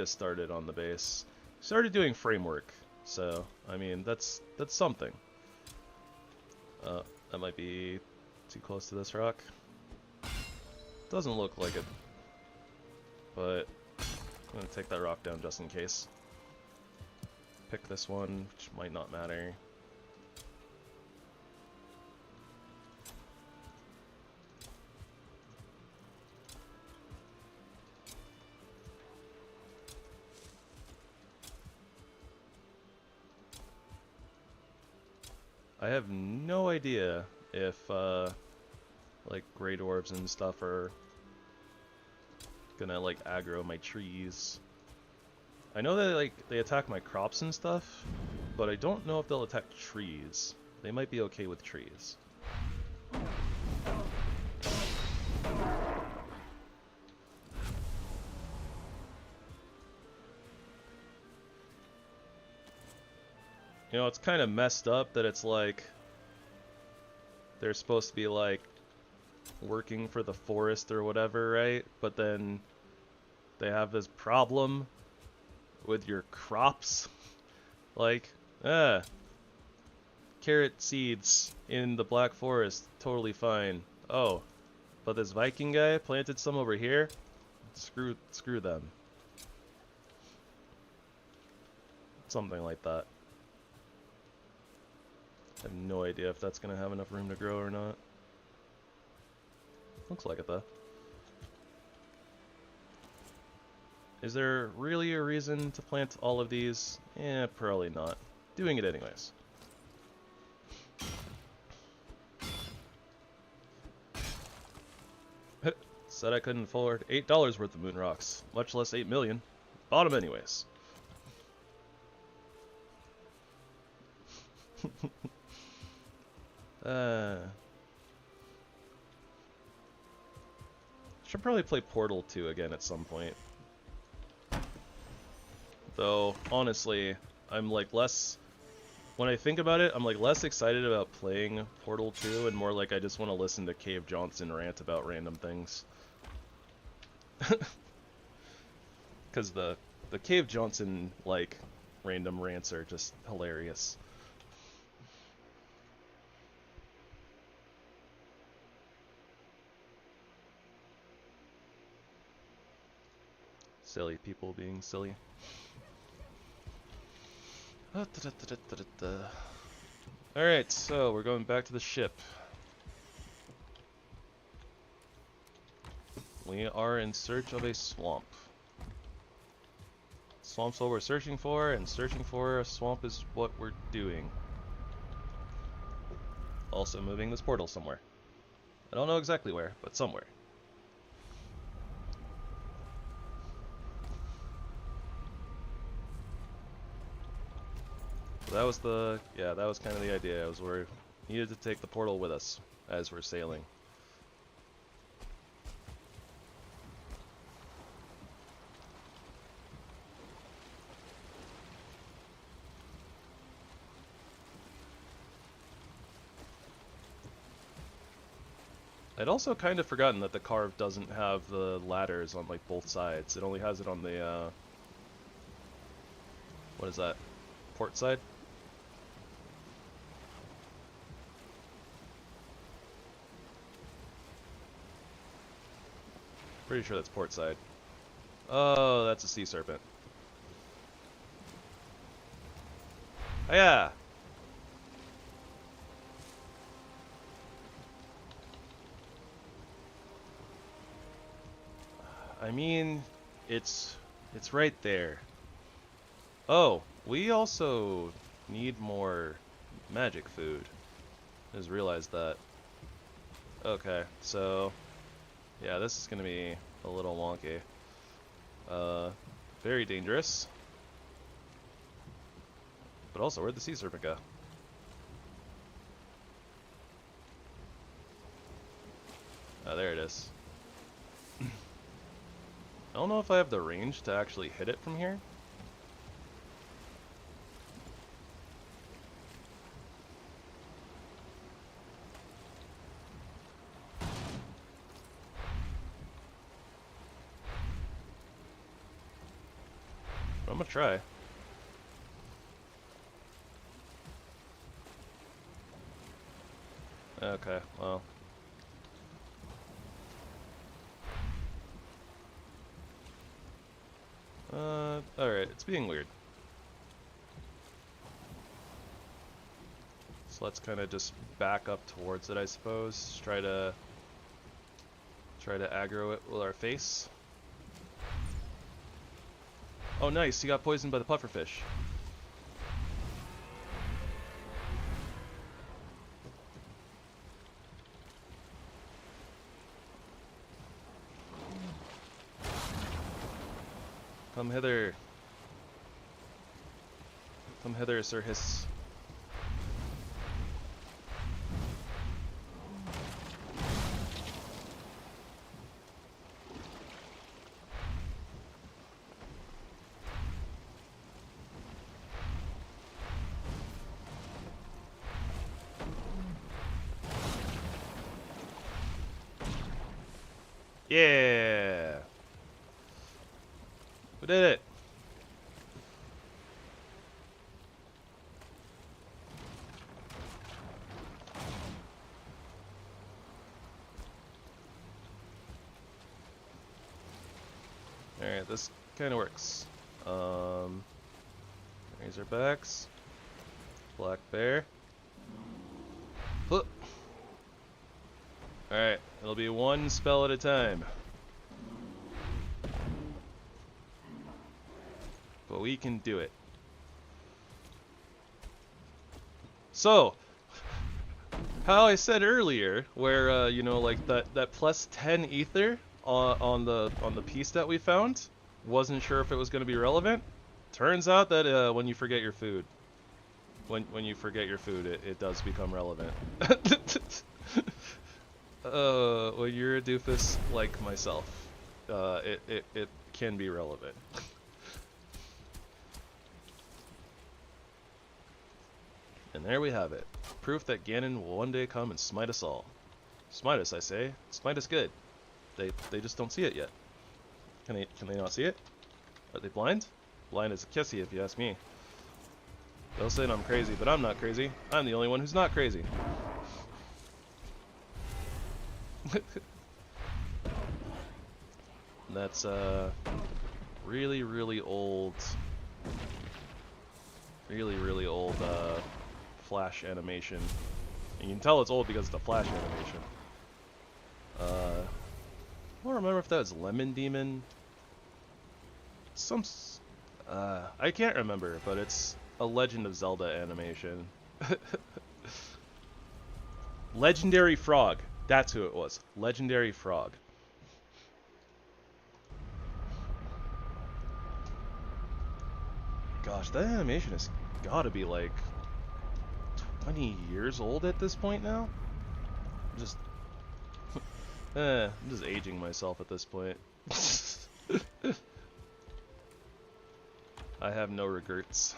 started on the base. Started doing framework, so I mean that's something. That might be too close to this rock. Doesn't look like it, but I'm gonna take that rock down just in case. Pick this one, which might not matter. I have no idea if like gray dwarves and stuff are gonna like aggro my trees. I know that like they attack my crops and stuff, but I don't know if they'll attack trees. They might be okay with trees. You know, it's kind of messed up that it's like they're supposed to be like working for the forest or whatever, right? But then they have this problem with your crops. Like, carrot seeds in the Black Forest, totally fine. Oh, but this Viking guy planted some over here? Screw them. Something like that. I have no idea if that's going to have enough room to grow or not. Looks like it though. Is there really a reason to plant all of these? Eh, probably not. Doing it anyways. Said I couldn't afford $8 worth of moon rocks, much less 8 million. Bought them anyways. Should probably play Portal 2 again at some point. Though, honestly, I'm like less... When I think about it, I'm like less excited about playing Portal 2 and more like I just want to listen to Cave Johnson rant about random things. Because the Cave Johnson, like, random rants are just hilarious. Silly people being silly. Alright, so we're going back to the ship. We are in search of a swamp. Swamp's what we're searching for, and searching for a swamp is what we're doing. Also moving this portal somewhere. I don't know exactly where, but somewhere. That was that was kind of the idea. We needed to take the portal with us as we're sailing. I'd also kind of forgotten that the carve doesn't have the ladders on like both sides. It only has it on the what is that? Port side? Pretty sure that's port side. Oh, that's a sea serpent. Oh, yeah. I mean, it's right there. Oh, we also need more magic food. I just realized that. Okay, so yeah, this is gonna be a little wonky. Very dangerous. But also, where'd the sea serpent go? Oh, there it is. I don't know if I have the range to actually hit it from here. But I'm gonna try. Okay, well. Alright, it's being weird. So let's kind of just back up towards it, I suppose. Try to aggro it with our face. Oh nice, he got poisoned by the pufferfish. Come hither. Come hither, Sir Hiss. Yeah! We did it! Alright, this kind of works. Alright, Razorbacks. Black bear. Alright, it'll be one spell at a time. But we can do it. So, how I said earlier, where you know, like that plus 10 ether on the piece that we found, wasn't sure if it was going to be relevant. Turns out that when you forget your food, when you forget your food, it does become relevant. When you're a doofus like myself, it can be relevant. And there we have it. Proof that Ganon will one day come and smite us all. Smite us, I say. Smite us good. They just don't see it yet. Can they not see it? Are they blind? Blind as a kissy, if you ask me. They'll say I'm crazy, but I'm not crazy. I'm the only one who's not crazy. That's really, really old. Really old Flash animation. And you can tell it's old because it's a Flash animation. I don't remember if that was Lemon Demon. I can't remember, but it's a Legend of Zelda animation. Legendary Frog. That's who it was. Legendary Frog. Gosh, that animation has gotta be like 20 years old at this point now. I'm just aging myself at this point. I have no regrets.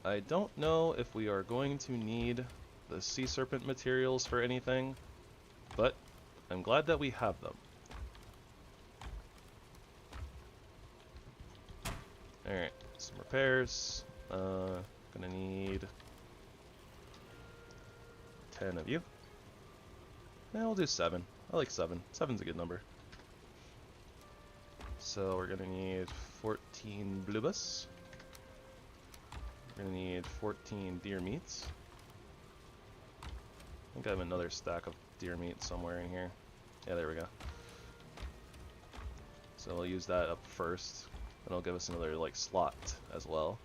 I don't know if we are going to need the sea serpent materials for anything, but I'm glad that we have them. Alright, some repairs. Gonna need 10 of you. Yeah, we'll do 7. I like 7. 7's a good number. So we're gonna need 14 bluebus. We're gonna need 14 deer meats. I think I have another stack of deer meat somewhere in here. Yeah, there we go. So I'll use that up first. That'll give us another like slot as well.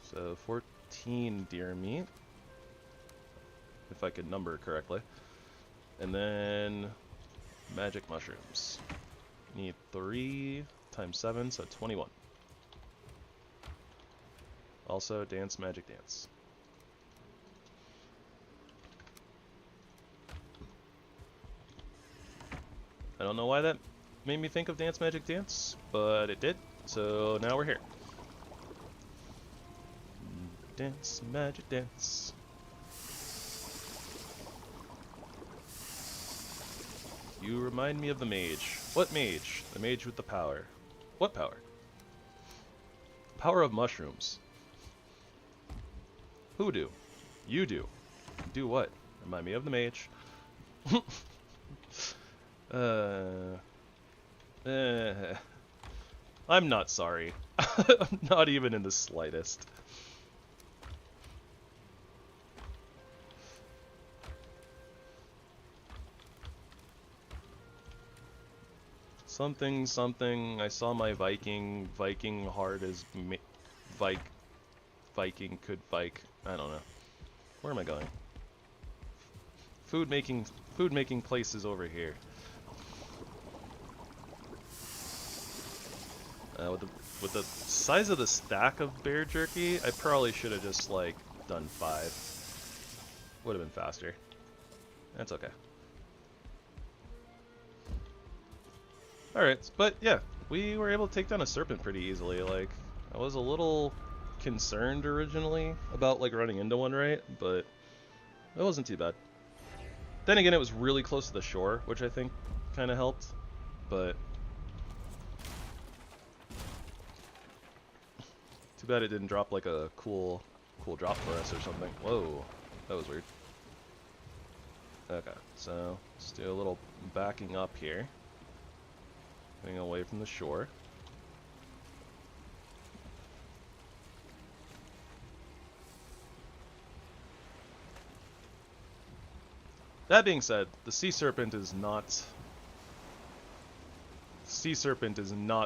So 14 deer meat, if I could number correctly. And then magic mushrooms. Need 3 times 7, so 21. Also, dance magic dance. I don't know why that made me think of dance magic dance, but it did. So now we're here. Dance magic dance. You remind me of the mage. What mage? The mage with the power. What power? Power of mushrooms. Who do? You do. Do what? Remind me of the mage. I'm not sorry. I'm not even in the slightest. Something, something. I saw my Viking hard as Viking could Vike. I don't know. Where am I going? Food making places over here. With the size of the stack of bear jerky, I probably should have just like done 5. Would have been faster. That's okay. Alright, but yeah, we were able to take down a serpent pretty easily. Like, I was a little concerned originally about like running into one, right? But it wasn't too bad. Then again, it was really close to the shore, which I think kind of helped. But Too bad it didn't drop like a cool drop for us or something. Whoa, that was weird. Okay, so let's do a little backing up here. Getting away from the shore. That being said, the sea serpent is not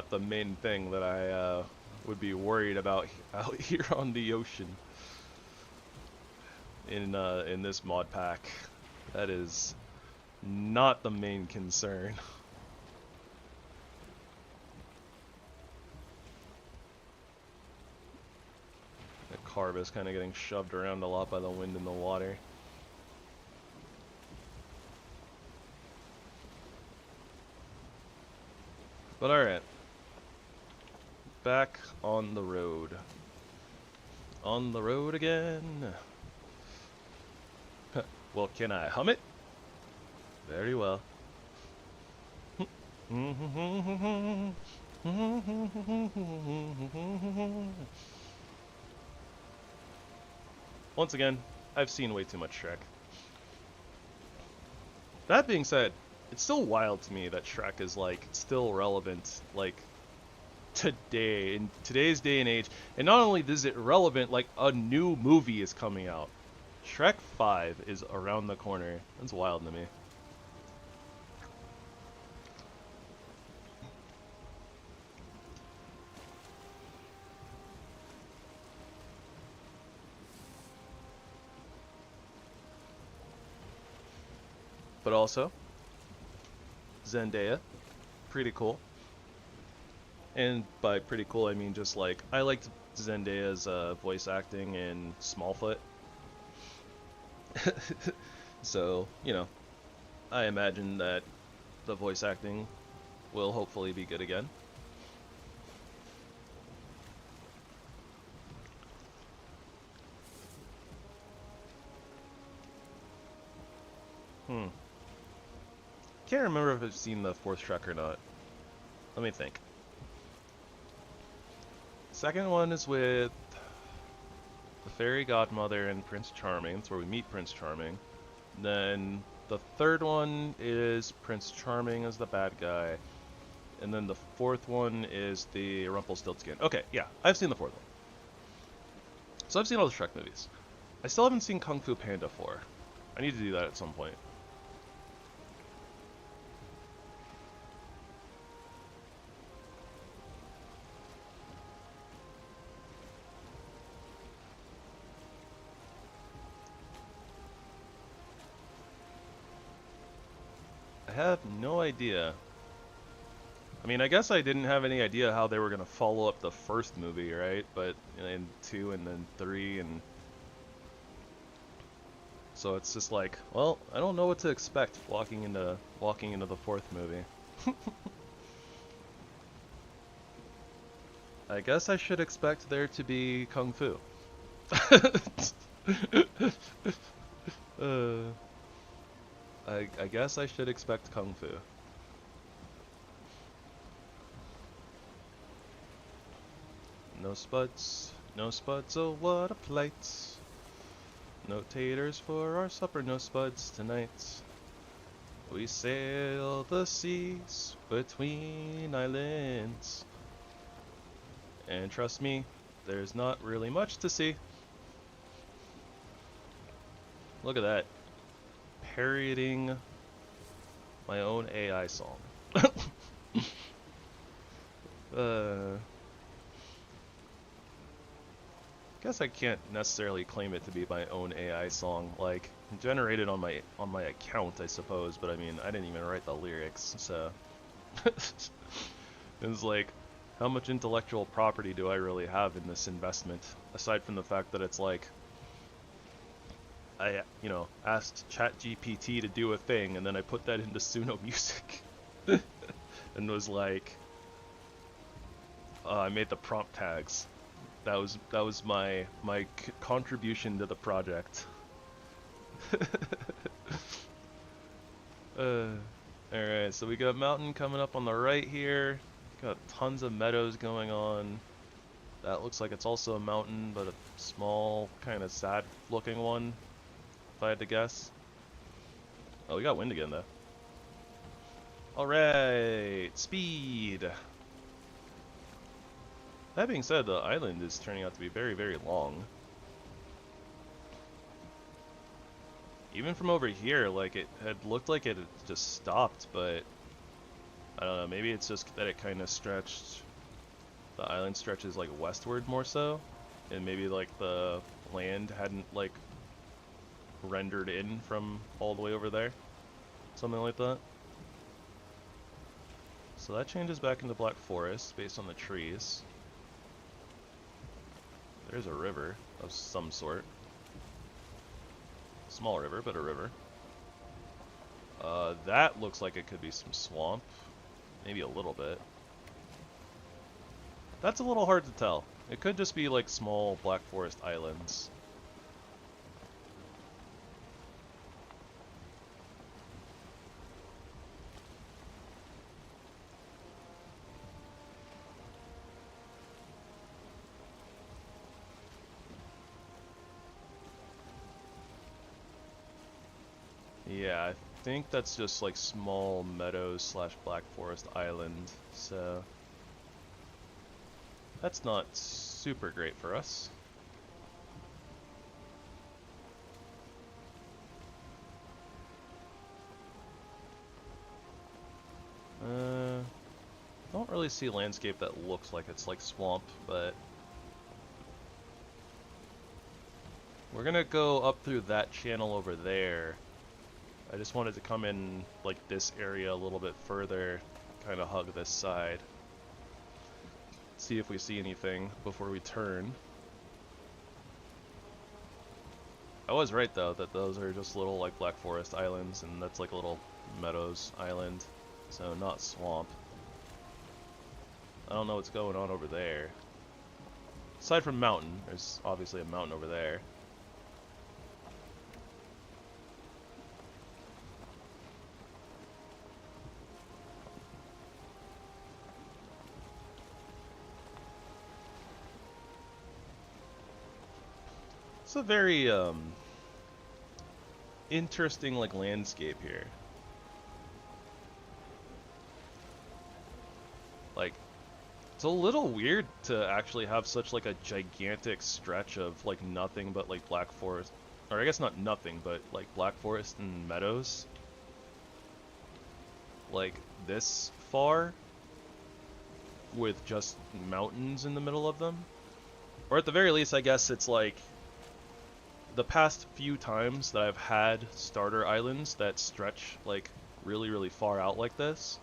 the main thing that I would be worried about out here on the ocean in this mod pack. That is not the main concern. The carve is kind of getting shoved around a lot by the wind and the water. But alright. Back on the road. On the road again. Well, can I hum it? Very well. Once again, I've seen way too much Shrek. That being said, it's still wild to me that Shrek is, like, still relevant, like, today, in today's day and age. And not only is it relevant, like, a new movie is coming out. Shrek 5 is around the corner. That's wild to me. But also, Zendaya, pretty cool. And by pretty cool, I mean just like, I liked Zendaya's voice acting in Smallfoot. So, you know, I imagine that the voice acting will hopefully be good again. Can't remember if I've seen the fourth Shrek or not. Let me think. Second one is with the fairy godmother and Prince Charming. That's where we meet Prince Charming. Then the third one is Prince Charming as the bad guy. And then the fourth one is the Rumpelstiltskin. Okay, yeah, I've seen the fourth one. So I've seen all the Shrek movies. I still haven't seen Kung Fu Panda 4. I need to do that at some point. I have no idea. I mean, I guess I didn't have any idea how they were going to follow up the first movie, right? But in 2 and then 3 and... So it's just like, well, I don't know what to expect walking into the fourth movie. I guess I should expect there to be Kung Fu. I guess I should expect Kung Fu. No spuds, oh what a plight. No taters for our supper, no spuds tonight. We sail the seas between islands. And trust me, there's not really much to see. Look at that. Parodying my own AI song. Guess I can't necessarily claim it to be my own AI song. Like, generated on my account, I suppose, but I mean, I didn't even write the lyrics, so it's like, how much intellectual property do I really have in this investment, aside from the fact that it's like, I, you know, asked ChatGPT to do a thing, and then I put that into Suno Music, and was like, I made the prompt tags. That was my contribution to the project. Alright, so we got mountain coming up on the right here. Got tons of meadows going on. That looks like it's also a mountain, but a small, kind of sad-looking one, if I had to guess. Oh, we got wind again, though. Alright, speed! That being said, the island is turning out to be very, very long. Even from over here, like, it had looked like it had just stopped, but I don't know, maybe it's just that it kind of stretched. The island stretches, like, westward more so, and maybe, like, the land hadn't, like, rendered in from all the way over there. Something like that. So that changes back into Black Forest based on the trees. There's a river of some sort. Small river, but a river. That looks like it could be some swamp. Maybe a little bit. That's a little hard to tell. It could just be like small Black Forest islands. Yeah, I think that's just like small meadows slash Black Forest island, so that's not super great for us. Don't really see landscape that looks like it's like swamp, but we're gonna go up through that channel over there. I just wanted to come in like this area a little bit further, kind of hug this side. See if we see anything before we turn. I was right though, that those are just little like Black Forest islands, and that's like a little meadows island, so not swamp. I don't know what's going on over there. Aside from mountain, there's obviously a mountain over there. It's a very interesting like landscape here. Like, it's a little weird to actually have such like a gigantic stretch of like nothing but like Black Forest, or I guess not nothing, but like Black Forest and meadows. Like this far with just mountains in the middle of them. Or at the very least, I guess it's like the past few times that I've had starter islands that stretch like really, really far out like this.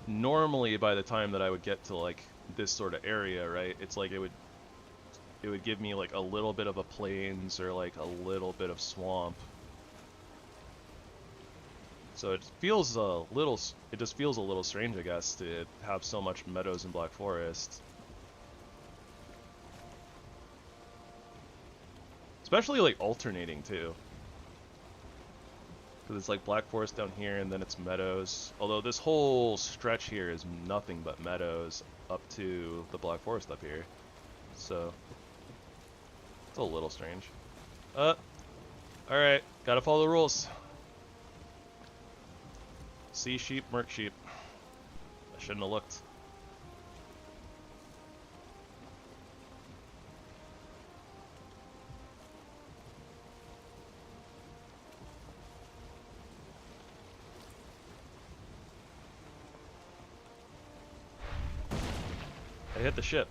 Normally, by the time that I would get to like this sort of area, right, it's like it would give me like a little bit of a plains or like a little bit of swamp. So it feels a little, it just feels a little strange, I guess, to have so much meadows in Black Forest. Especially like alternating too. Because it's like Black Forest down here and then it's meadows. Although this whole stretch here is nothing but meadows up to the Black Forest up here. So it's a little strange. Alright, gotta follow the rules. Sea sheep, merc sheep. I shouldn't have looked. I hit the ship.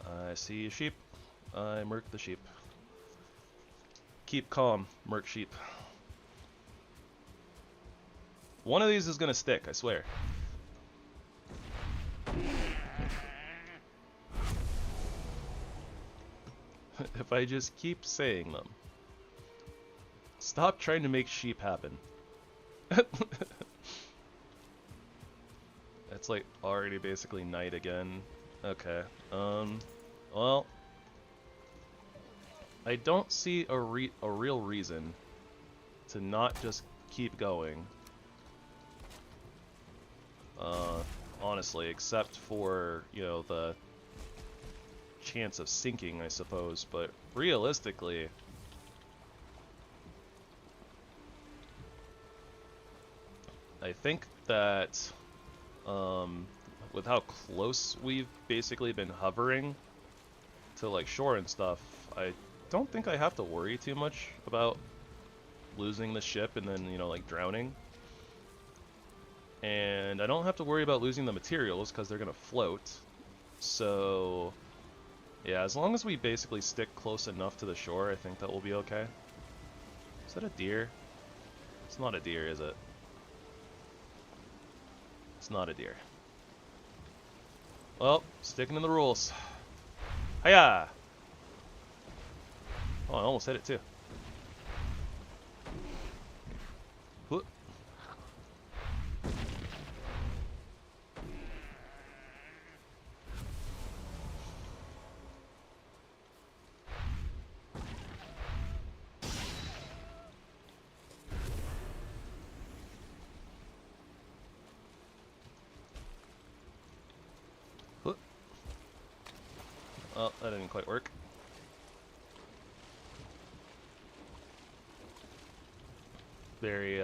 I see a sheep. I murk the sheep. Keep calm, merc sheep. One of these is gonna stick, I swear. If I just keep saying them. Stop trying to make sheep happen. It's like already basically night again. Okay. Well, I don't see a real reason to not just keep going. Honestly, except for, you know, the chance of sinking, I suppose, but realistically, I think that with how close we've basically been hovering to like shore and stuff, I don't think I have to worry too much about losing the ship and then, you know, like drowning. And I don't have to worry about losing the materials because they're gonna float. So yeah, as long as we basically stick close enough to the shore, I think that will be okay. Is that a deer? It's not a deer, is it? It's not a deer. Well, sticking to the rules. Hiya! Oh, I almost hit it too. Whoop. Whoop. Oh, that didn't quite work. Very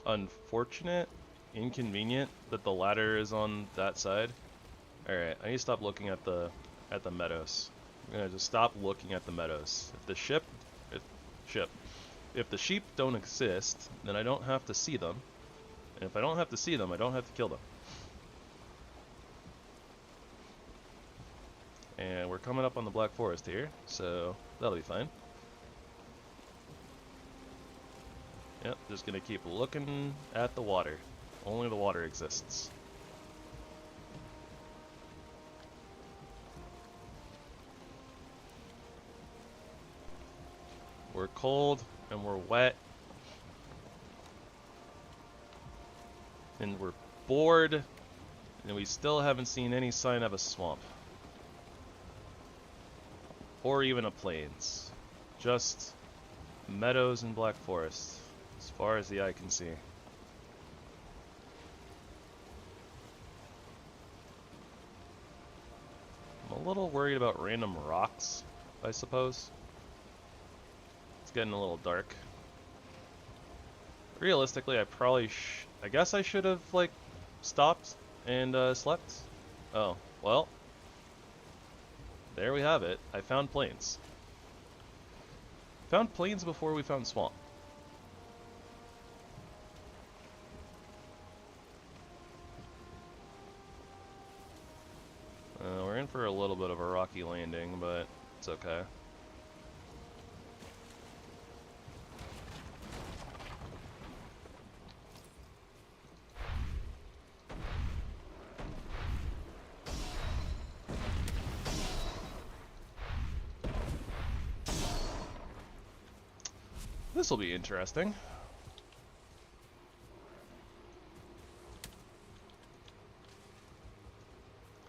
unfortunate, inconvenient that the ladder is on that side. Alright, I need to stop looking at the meadows. I'm gonna just stop looking at the meadows. If the sheep don't exist, then I don't have to see them. And if I don't have to see them, I don't have to kill them. And we're coming up on the Black Forest here, so that'll be fine. Yep, just gonna keep looking at the water. Only the water exists. We're cold and we're wet. And we're bored. And we still haven't seen any sign of a swamp. Or even a plains. Just meadows and Black Forest. As far as the eye can see. I'm a little worried about random rocks, I suppose. It's getting a little dark. Realistically, I guess I should have, like, stopped and slept. Oh, well. There we have it. I found plains. Found plains before we found swamp. We're in for a little bit of a rocky landing, but it's okay. This will be interesting.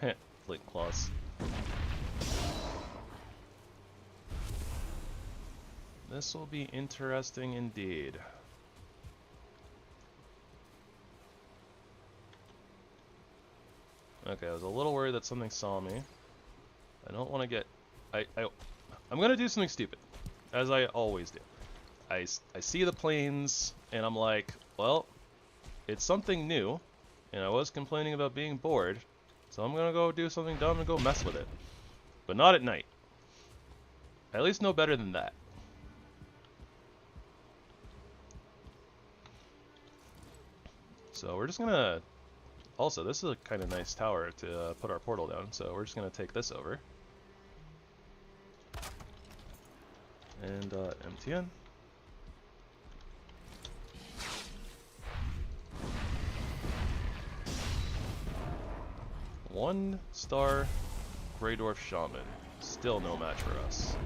Heh, flint claws. This will be interesting indeed. Okay, I was a little worried that something saw me. I don't want to get... I'm gonna do something stupid, as I always do. I see the plains, and I'm like, well, it's something new, and I was complaining about being bored, so I'm gonna go do something dumb and go mess with it. But not at night. I at least know better than that. So we're just gonna... Also, this is a kind of nice tower to put our portal down, so we're just gonna take this over. And MTN. 1-star Grey Dwarf Shaman. Still no match for us.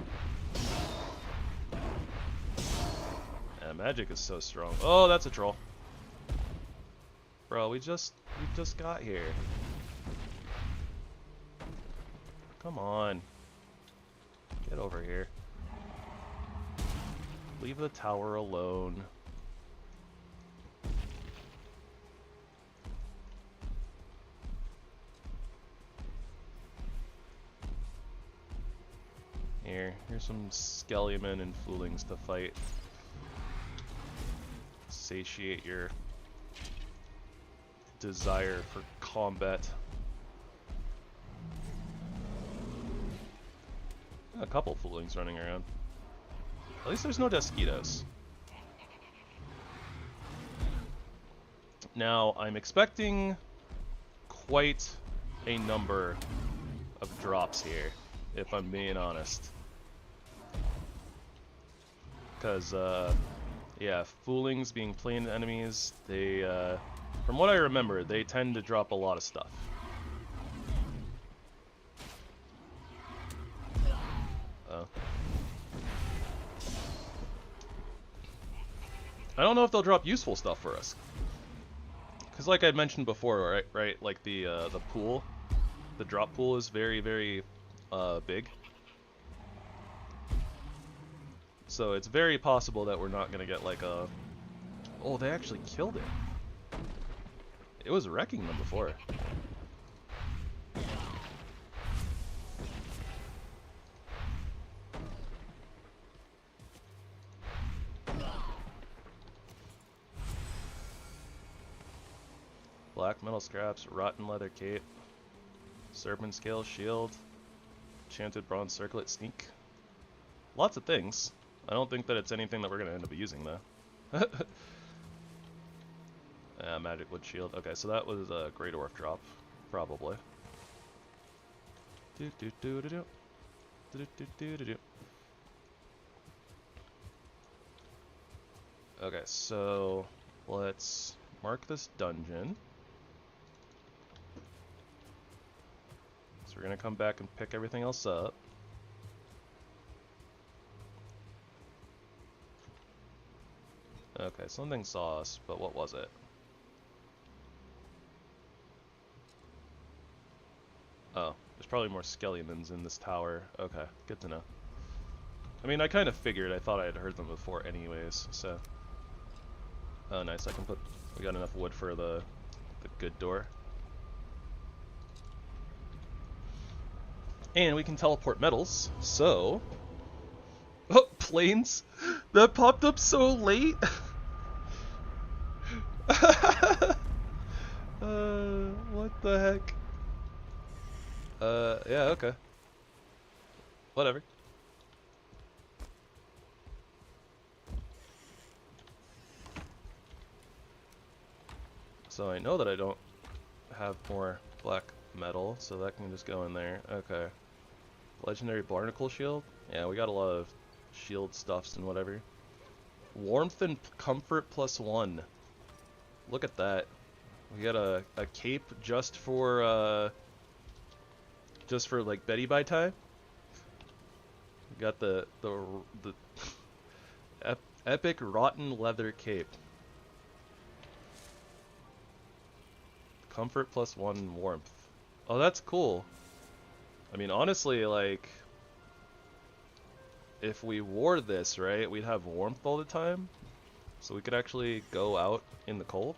And magic is so strong. Oh, that's a troll. Bro, we just got here. Come on. Get over here. Leave the tower alone. Here's some Skellymen and Foolings to fight. Satiate your desire for combat. A couple Foolings running around. At least there's no Desquitos. Now, I'm expecting quite a number of drops here, if I'm being honest. Because, yeah, Foolings being plain enemies, they, from what I remember, they tend to drop a lot of stuff. I don't know if they'll drop useful stuff for us. Because like I mentioned before, right, like the pool, the drop pool is very, very big. So it's very possible that we're not going to get like a... Oh, they actually killed it. It was wrecking them before. Black metal scraps, rotten leather cape, serpent scale shield, enchanted bronze circlet sneak. Lots of things. I don't think that it's anything that we're going to end up using though. Magic wood shield. Okay, so that was a Great Dwarf drop, probably. Okay, so let's mark this dungeon. So we're gonna come back and pick everything else up. Okay, something saw us, but what was it? Oh, there's probably more Skellymans in this tower. Okay, good to know. I mean, I kind of figured. I thought I had heard them before anyways, so... Oh, nice. I can put... We got enough wood for the good door. And we can teleport metals, so... Oh, planes! That popped up so late! What the heck? Yeah, okay. Whatever. So I know that I don't have more black metal, so that can just go in there. Okay. Legendary Barnacle Shield? Yeah, we got a lot of shield stuffs and whatever. Warmth and Comfort +1. Look at that. We got a cape just for like Betty by time. We got the epic rotten leather cape. Comfort +1 warmth. Oh, that's cool. I mean, honestly, like, if we wore this, right, we'd have warmth all the time. So we could actually go out in the cold.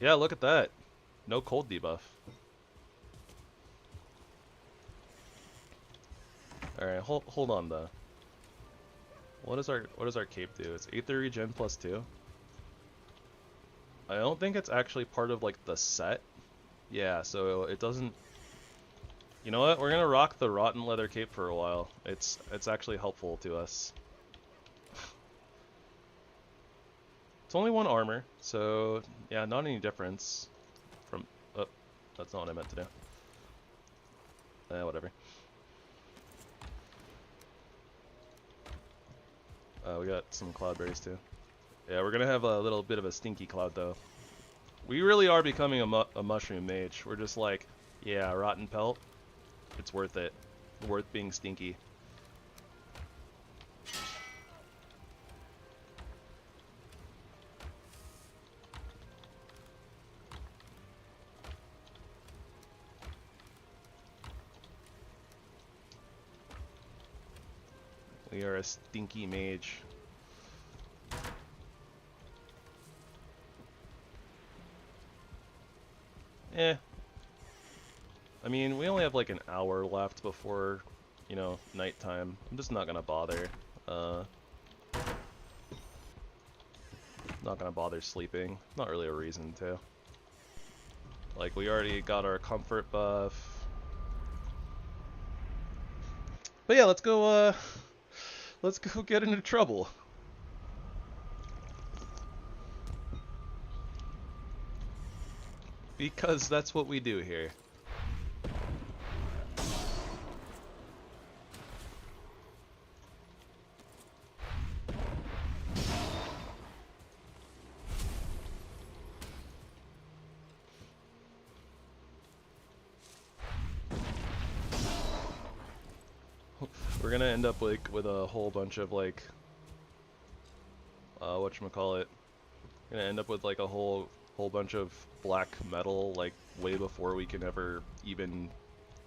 Yeah, look at that. No cold debuff. Alright, hold on though. What does our cape do? It's Aether Regen +2. I don't think it's actually part of like the set. Yeah, so it doesn't. You know what? We're gonna rock the rotten leather cape for a while. It's actually helpful to us. It's only 1 armor, so yeah, not any difference from. Oh, that's not what I meant to do. Whatever. We got some cloudberries too. Yeah, we're gonna have a little bit of a stinky cloud though. We really are becoming a mushroom mage. We're just like, yeah, rotten pelt. It's worth it. Worth being stinky. We are a stinky mage. Eh. I mean, we only have like an hour left before, you know, nighttime. I'm just not gonna bother. Not gonna bother sleeping. Not really a reason to. Like, we already got our comfort buff. But yeah, let's go get into trouble. Because that's what we do here. We're gonna end up like with a whole bunch of like whatchamacallit. We're gonna end up with like a whole bunch of black metal like way before we can ever even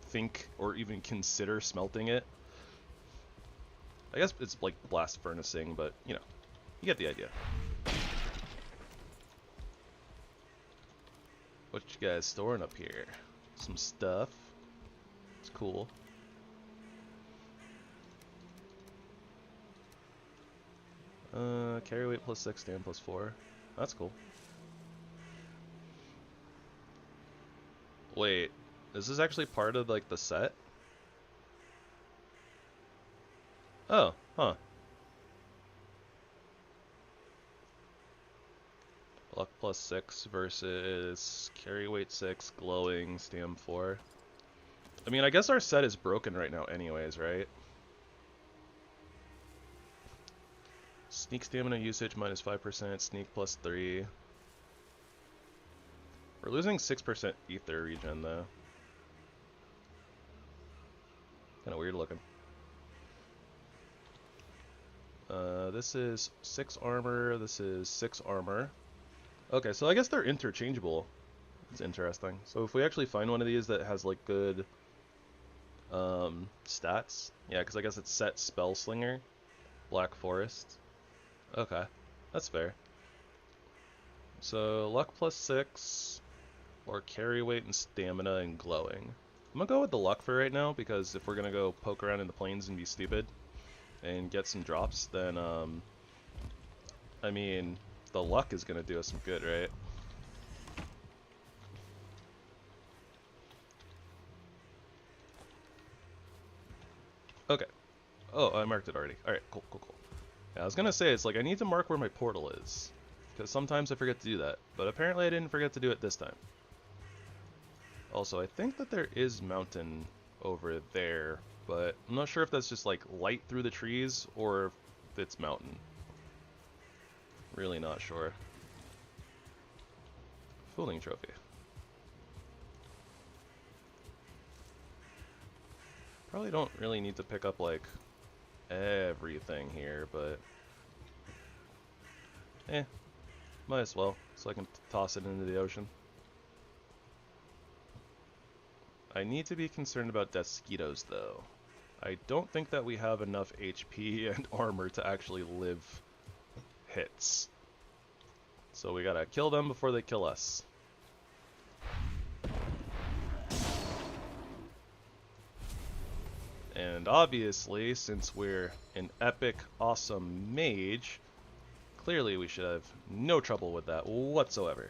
think or even consider smelting it. I guess it's like blast furnacing, but you know, you get the idea. What you guys storing up here? Some stuff. It's cool. Carry weight plus 6, stand plus 4. That's cool. Wait, is this actually part of like the set? Oh, huh. Luck plus 6 versus carry weight 6, glowing, stam 4. I mean, I guess our set is broken right now anyways, right? Sneak stamina usage minus 5%, sneak plus 3. We're losing 6% ether regen though. Kinda weird looking. This is 6 armor, this is 6 armor. Okay, so I guess they're interchangeable. It's interesting. So if we actually find one of these that has like good stats, yeah, because I guess it's set spell slinger, Black Forest. Okay, that's fair. So luck plus 6, or carry weight and stamina and glowing. I'm gonna go with the luck for right now because if we're gonna go poke around in the plains and be stupid and get some drops, then I mean, the luck is gonna do us some good, right? Okay. Oh, I marked it already. Alright, cool, cool, cool. Yeah, I was gonna say, it's like, I need to mark where my portal is. Because sometimes I forget to do that. But apparently I didn't forget to do it this time. Also, I think that there is mountain over there, but I'm not sure if that's just like light through the trees or if it's mountain. Really not sure. Fooling trophy. Probably don't really need to pick up like everything here, but might as well, so I can toss it into the ocean. I need to be concerned about Deskitos though. I don't think that we have enough HP and armor to actually live hits. So we gotta kill them before they kill us. And obviously, since we're an epic, awesome mage, clearly we should have no trouble with that whatsoever.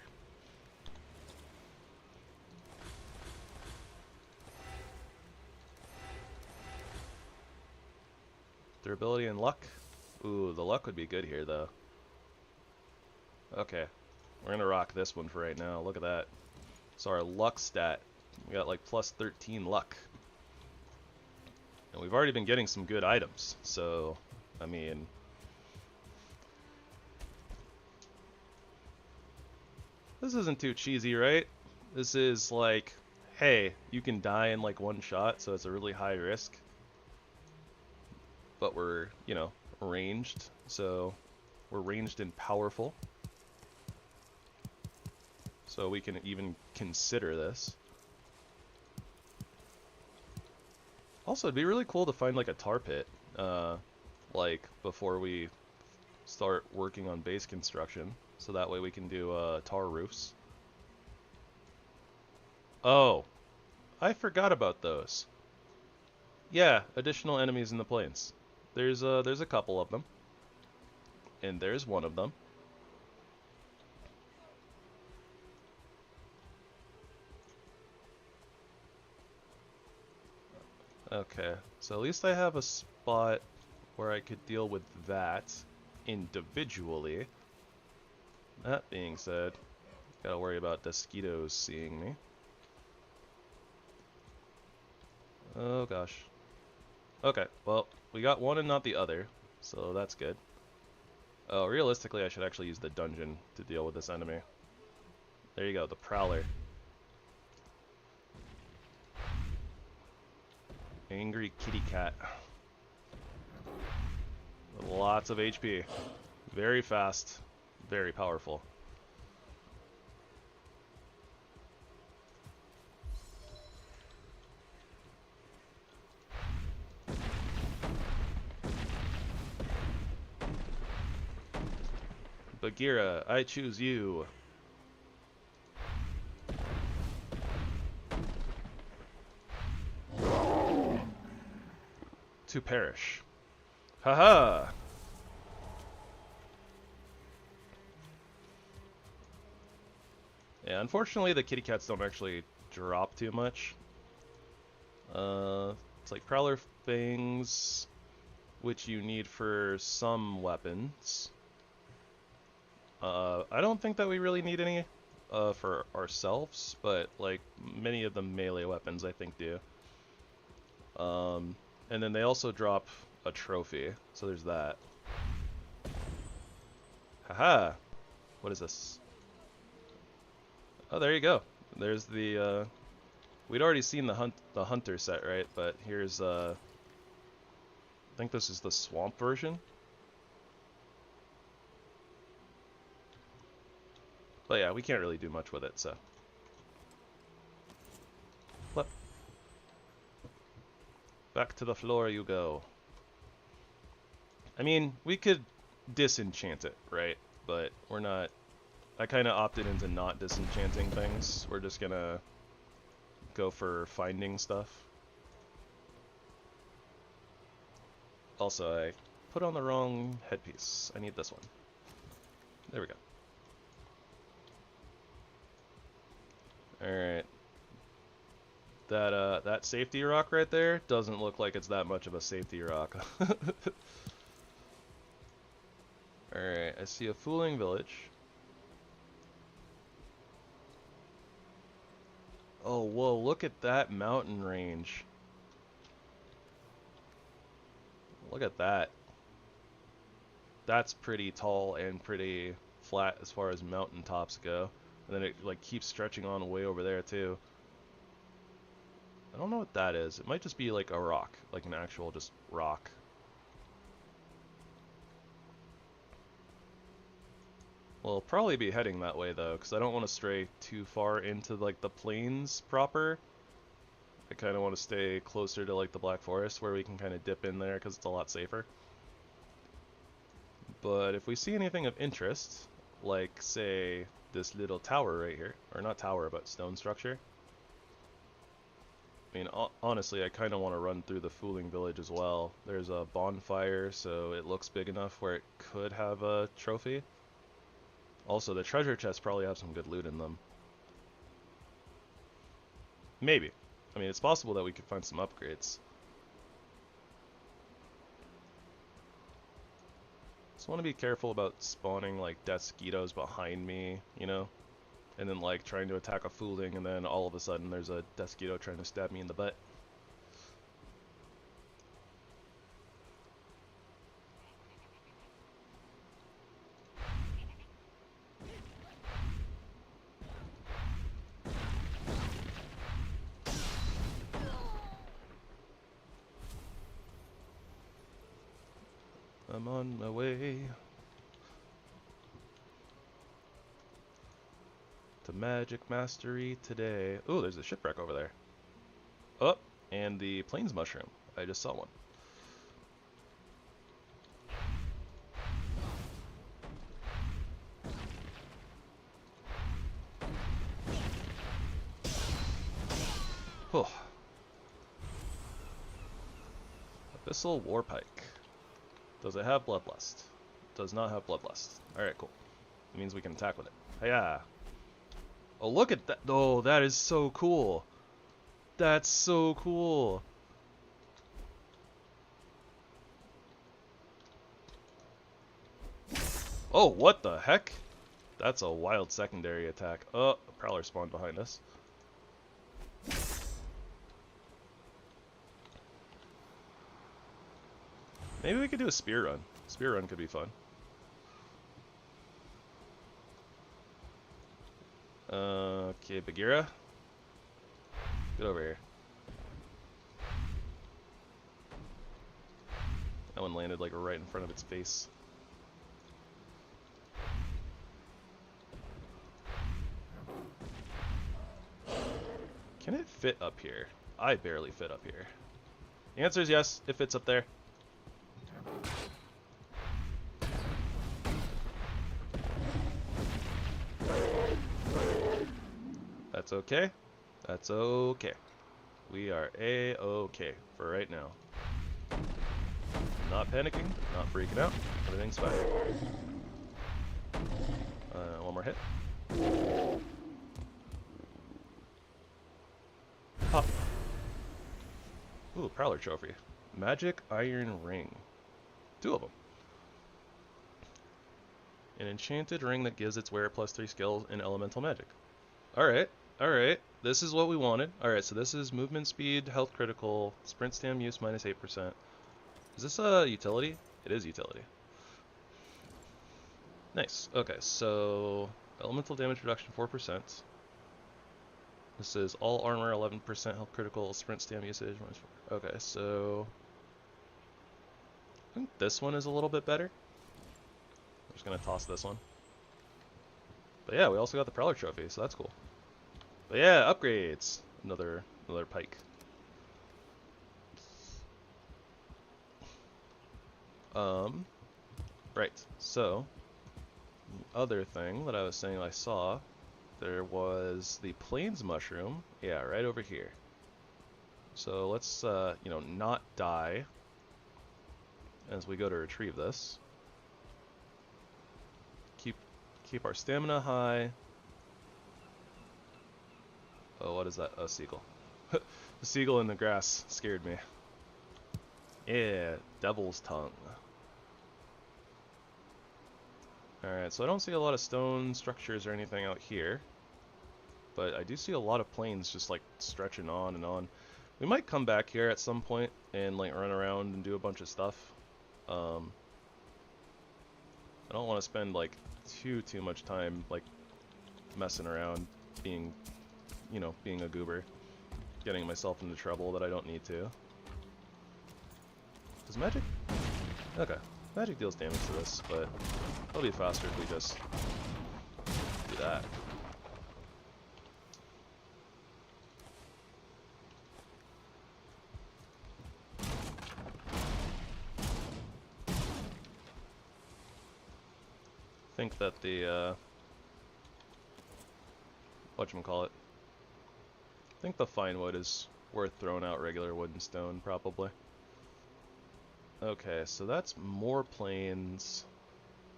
Durability and luck. Ooh, the luck would be good here, though. Okay, we're gonna rock this one for right now. Look at that. So our luck stat, we got like plus 13 luck. And we've already been getting some good items, so, I mean... This isn't too cheesy, right? This is like, hey, you can die in like one shot, so it's a really high risk. But we're, you know, ranged, so we're ranged and powerful. So we can even consider this. Also, it'd be really cool to find like a tar pit. like before we start working on base construction, so that way we can do tar roofs. Oh, I forgot about those. Yeah, additional enemies in the plains. There's a couple of them, and there's one of them. Okay, so at least I have a spot where I could deal with that individually. That being said, gotta worry about mosquitoes seeing me. Oh gosh. Okay, well, we got one and not the other, so that's good. Oh, realistically, I should actually use the dungeon to deal with this enemy. There you go, the Prowler. Angry kitty cat. With lots of HP. Very fast, very powerful. Bagheera, I choose you. To perish. Haha! Yeah, unfortunately the kitty cats don't actually drop too much. It's like Prowler Fangs, which you need for some weapons. I don't think that we really need any for ourselves, but like many of the melee weapons I think do. And then they also drop a trophy, so there's that. Haha! What is this? Oh, there you go. There's the, we'd already seen the hunter set, right? But here's, I think this is the swamp version. But yeah, we can't really do much with it, so. Flip. Back to the floor you go. I mean, we could disenchant it, right? But we're not... I kind of opted into not disenchanting things. We're just gonna go for finding stuff. Also, I put on the wrong headpiece. I need this one. There we go. Alright. That safety rock right there doesn't look like it's that much of a safety rock. Alright, I see a fooling village. Oh, whoa, look at that mountain range. Look at that. That's pretty tall and pretty flat as far as mountain tops go. And then it like keeps stretching on way over there too. I don't know what that is. It might just be like a rock, like an actual just rock. We'll probably be heading that way though, because I don't want to stray too far into like the plains proper. I kind of want to stay closer to like the Black Forest where we can kind of dip in there because it's a lot safer. But if we see anything of interest, like say this little tower right here, or not tower but stone structure. I mean, honestly, I kind of want to run through the Fooling Village as well. There's a bonfire, so it looks big enough where it could have a trophy. Also, the treasure chests probably have some good loot in them. Maybe. I mean, it's possible that we could find some upgrades. Just want to be careful about spawning, like, mosquitoes behind me, you know? And then, like, trying to attack a Fooling, and then all of a sudden there's a mosquito trying to stab me in the butt. I'm on my way to magic mastery today. Ooh, there's a shipwreck over there. Oh, and the plains mushroom. I just saw one. Whew. Abyssal Warpike. Does it have Bloodlust? Does not have Bloodlust. Alright, cool. It means we can attack with it. Hiya! Oh, look at that! Oh, that is so cool! That's so cool! Oh, what the heck? That's a wild secondary attack. Oh, a Prowler spawned behind us. Maybe we could do a spear run. Spear run could be fun. Okay, Bagheera. Get over here. That one landed like right in front of its face. Can it fit up here? I barely fit up here. The answer is yes, it fits up there. That's okay. That's okay. We are A-okay for right now. Not panicking, not freaking out. Everything's fine. One more hit. Pop. Ooh, Prowler Trophy. Magic Iron Ring. 2 of them. An enchanted ring that gives its wearer +3 skills in elemental magic. Alright, alright. This is what we wanted. Alright, so this is movement speed, health critical, sprint stam use -8%. Is this a utility? It is utility. Nice. Okay, so elemental damage reduction 4%. This is all armor 11%, health critical, sprint stam usage -4. Okay, so I think this one is a little bit better. I'm just gonna toss this one. But yeah, we also got the Prowler Trophy, so that's cool. But yeah, upgrades. Another pike. Right. So the other thing that I was saying I saw, there was the Plains Mushroom. Yeah, right over here. So let's you know, not die as we go to retrieve this. Keep our stamina high. Oh, what is that? A seagull. The seagull in the grass scared me. Yeah, Devil's Tongue. Alright, so I don't see a lot of stone structures or anything out here. But I do see a lot of plains just like stretching on and on. We might come back here at some point and like run around and do a bunch of stuff. I don't want to spend like too much time like messing around, being, you know, being a goober, getting myself into trouble that I don't need to. Does magic? Okay, magic deals damage to this, but it'll be faster if we just do that. I think that the whatchamacallit, I think the fine wood is worth throwing out regular wood and stone, probably. Okay, so that's more plains.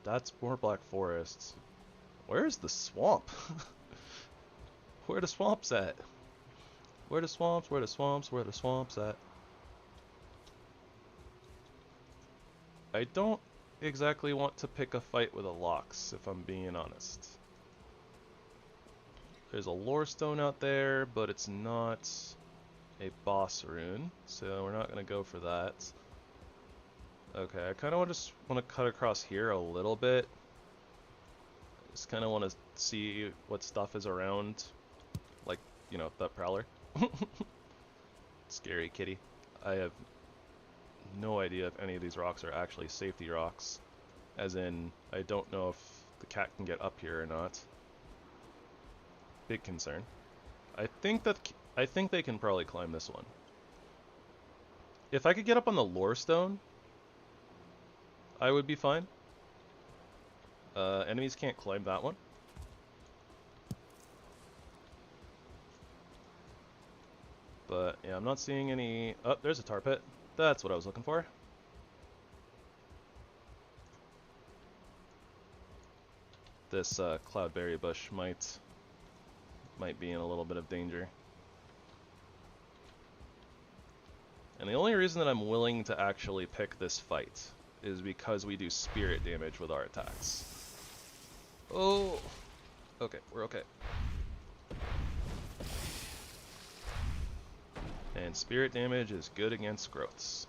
That's more black forests. Where's the swamp? Where the swamps at? Where the swamps? Where the swamps? Where the swamps at? I don't exactly want to pick a fight with a Lox, if I'm being honest. There's a lore stone out there, but it's not a boss rune, so we're not gonna go for that. Okay, I kind of just want to cut across here a little bit. Just kind of want to see what stuff is around, like, you know, that Prowler. Scary kitty. I have no idea if any of these rocks are actually safety rocks. As in, I don't know if the cat can get up here or not. Big concern. I think they can probably climb this one. If I could get up on the lore stone, I would be fine. Enemies can't climb that one. But yeah, I'm not seeing any... Oh, there's a tar pit. That's what I was looking for. This cloudberry bush might be in a little bit of danger. And the only reason that I'm willing to actually pick this fight is because we do spirit damage with our attacks. Oh! Okay, we're okay. And spirit damage is good against growths.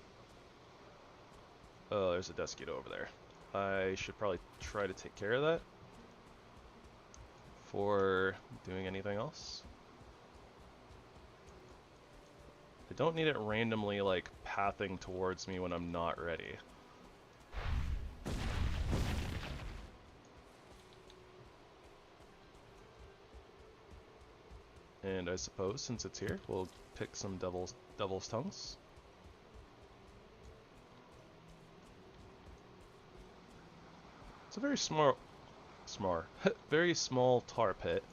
Oh, there's a Desquito over there. I should probably try to take care of that before doing anything else. I don't need it randomly, like, pathing towards me when I'm not ready. And I suppose, since it's here, we'll pick some devil's tongues. It's a very very small tar pit.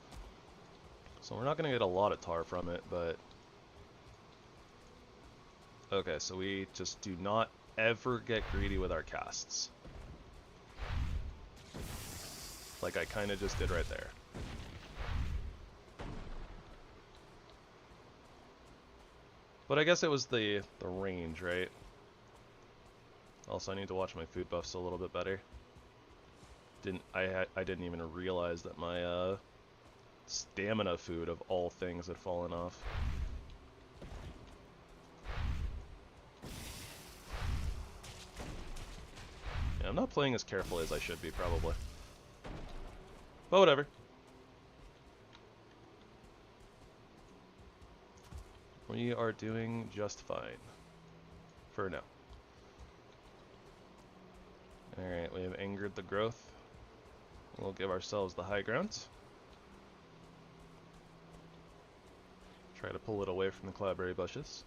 So we're not going to get a lot of tar from it, but... Okay, so we just do not ever get greedy with our casts. Like I kind of just did right there. But I guess it was the range, right? Also, I need to watch my food buffs a little bit better. I didn't even realize that my stamina food of all things had fallen off. Yeah, I'm not playing as carefully as I should be, probably. But whatever. We are doing just fine. For now. Alright, we have angered the growth. We'll give ourselves the high ground. Try to pull it away from the cloudberry bushes.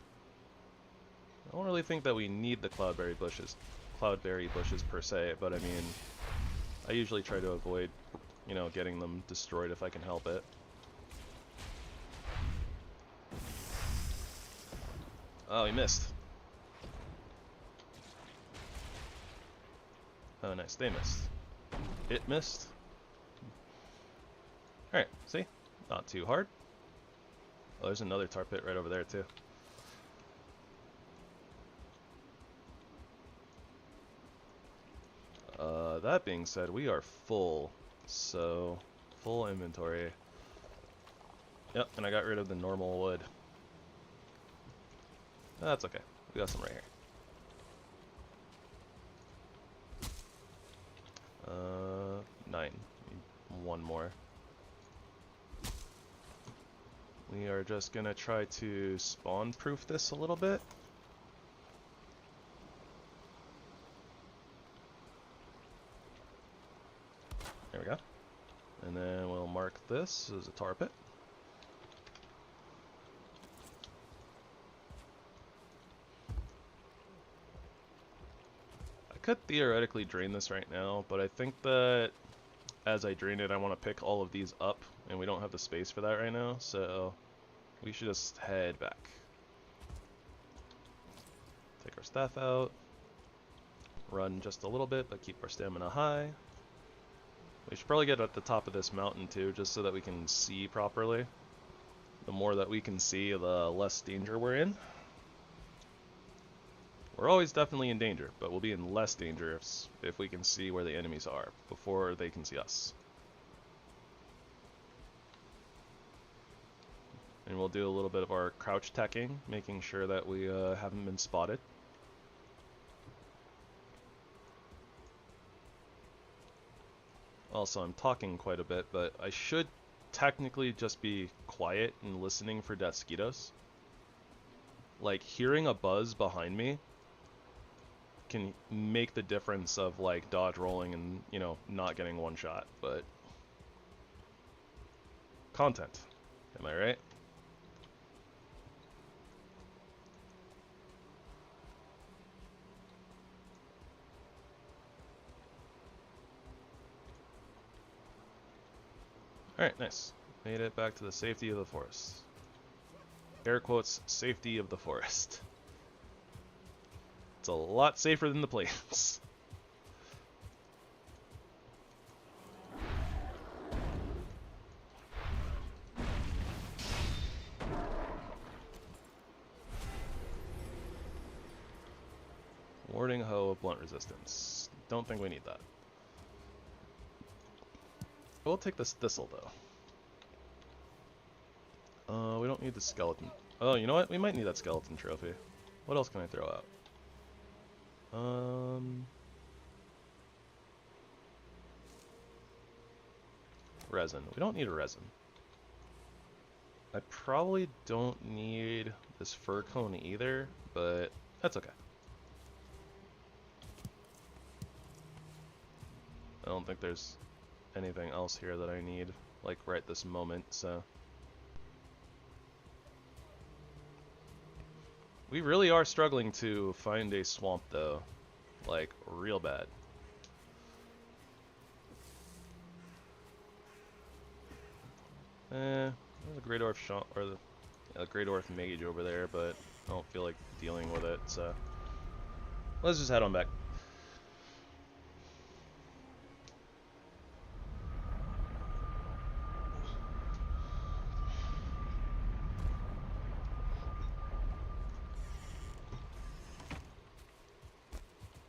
I don't really think that we need the cloudberry bushes per se, but I mean, I usually try to avoid, you know, getting them destroyed if I can help it. Oh, he missed. Oh, nice. They missed. It missed. Alright, see? Not too hard. Oh, there's another tar pit right over there, too. That being said, we are full. So, full inventory. Yep, and I got rid of the normal wood. That's okay. We got some right here. 9. Need one more. We are just gonna try to spawn proof this a little bit. There we go. And then we'll mark this as a tar pit. I could theoretically drain this right now, but I think that as I drain it, I want to pick all of these up, and we don't have the space for that right now, so we should just head back. Take our staff out, run just a little bit, but keep our stamina high. We should probably get at the top of this mountain too, just so that we can see properly. The more that we can see, the less danger we're in. We're always definitely in danger, but we'll be in less danger if we can see where the enemies are before they can see us. And we'll do a little bit of our crouch teching, making sure that we haven't been spotted. Also, I'm talking quite a bit, but I should technically just be quiet and listening for Desquitos. Like, hearing a buzz behind me can make the difference of, like, dodge rolling and, you know, not getting one shot, but... Content. Am I right? Alright, nice. Made it back to the safety of the forest. air quotes, safety of the forest. It's a lot safer than the plains. Warding hoe of blunt resistance. Don't think we need that. We'll take this thistle though. We don't need the skeleton. Oh, you know what? We might need that skeleton trophy. What else can I throw out? Resin. We don't need a resin. I probably don't need this fir cone either, but that's okay. I don't think there's anything else here that I need, like, right this moment, so... We really are struggling to find a swamp, though. Like, real bad. There's a Grey Dwarf or the Grey Dwarf mage over there, but I don't feel like dealing with it, so... Let's just head on back.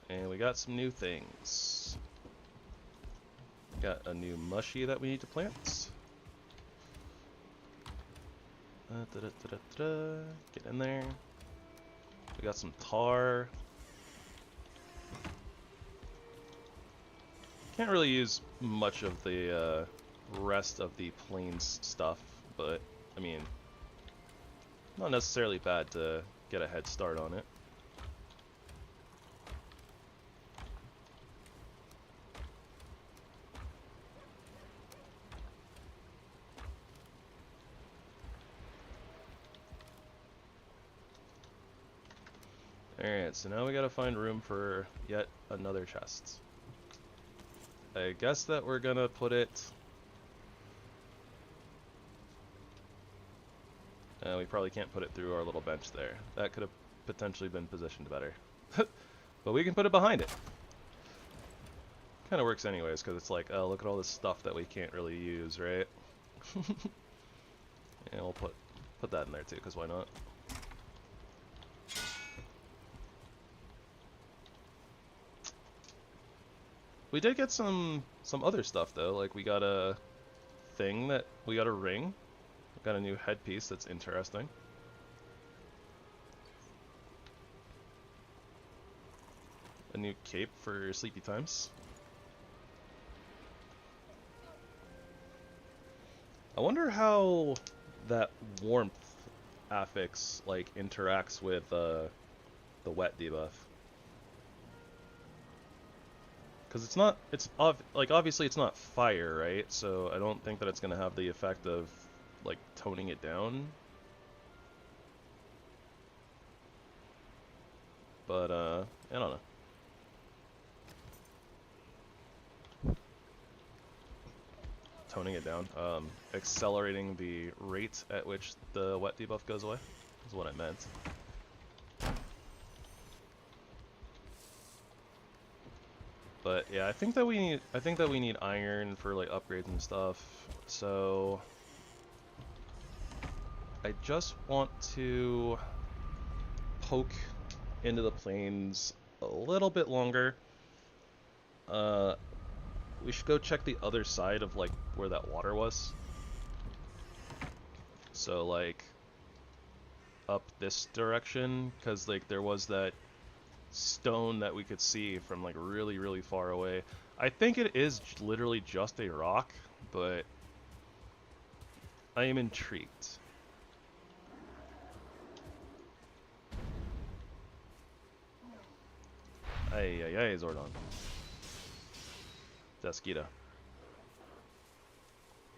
And we got some new things. Got a new mushy that we need to plant. Get in there. We got some tar. Can't really use much of the rest of the plains stuff, but I mean, not necessarily bad to get a head start on it. Alright, so now we gotta find room for yet another chest. I guess that we're gonna put it... we probably can't put it through our little bench there. That could have potentially been positioned better. But we can put it behind it. Kinda works anyways, because it's like, oh, look at all this stuff that we can't really use, right? And we'll put that in there too, because why not? We did get some other stuff though, like we got a ring, we got a new headpiece that's interesting. A new cape for sleepy times. I wonder how that warmth affix like interacts with the wet debuff. Because obviously it's not fire, right? So I don't think that it's going to have the effect of, like, toning it down. But, I don't know. Toning it down. Accelerating the rate at which the wet debuff goes away is what I meant. But yeah, I think that we need iron for like upgrades and stuff. So I just want to poke into the plains a little bit longer. We should go check the other side of like where that water was. So like up this direction, because like there was that stone that we could see from like really, really far away. I think it is literally just a rock, but I am intrigued. Ay, ay, ay, Zordon. Desquito.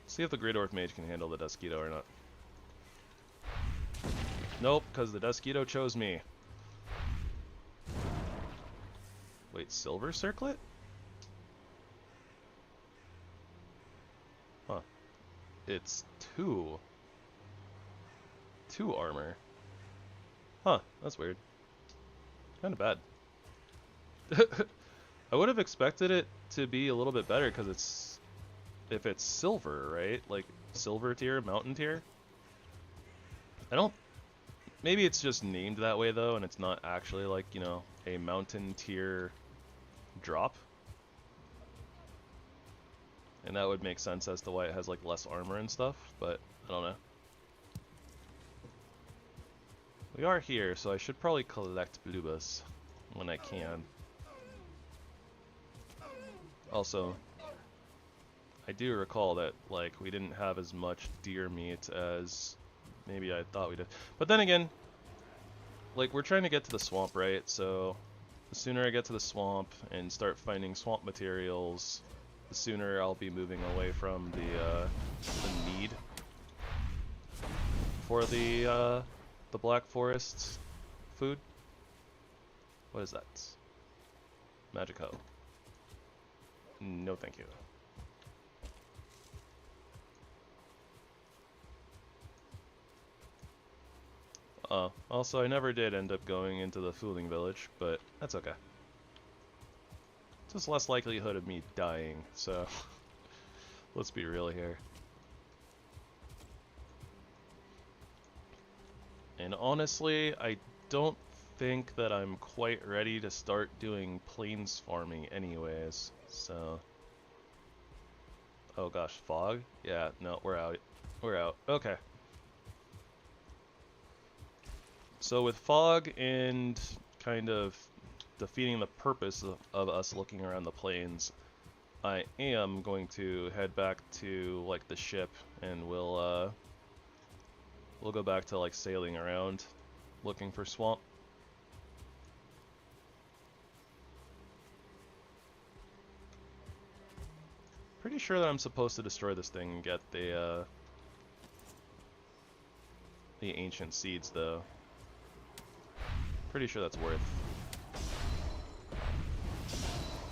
See if the Grey Dwarf Mage can handle the Desquito or not. Nope, because the Desquito chose me. Wait, Silver Circlet? Huh. It's two 2 armor. Huh, that's weird. Kind of bad. I would have expected it to be a little bit better because it's, if it's silver, right? Like silver tier, mountain tier. I don't, maybe it's just named that way though, and it's not actually like, you know, a mountain tier drop. And that would make sense as to why it has like less armor and stuff, but I don't know. We are here, so I should probably collect bluebus when I can. Also, I do recall that like we didn't have as much deer meat as maybe I thought we did. But then again, like we're trying to get to the swamp, right? So the sooner I get to the swamp and start finding swamp materials, the sooner I'll be moving away from the need for the Black Forest food. What is that? Magic hoe. No, thank you. Also, I never did end up going into the Fooling Village, but that's okay. Just less likelihood of me dying, so let's be real here. And honestly, I don't think that I'm quite ready to start doing plains farming anyways, so... Oh gosh, fog? Yeah, no, we're out. We're out. Okay. So with fog and kind of defeating the purpose of us looking around the plains, I am going to head back to like the ship, and we'll go back to like sailing around looking for swamp. Pretty sure that I'm supposed to destroy this thing and get the ancient seeds though. Pretty sure that's worth.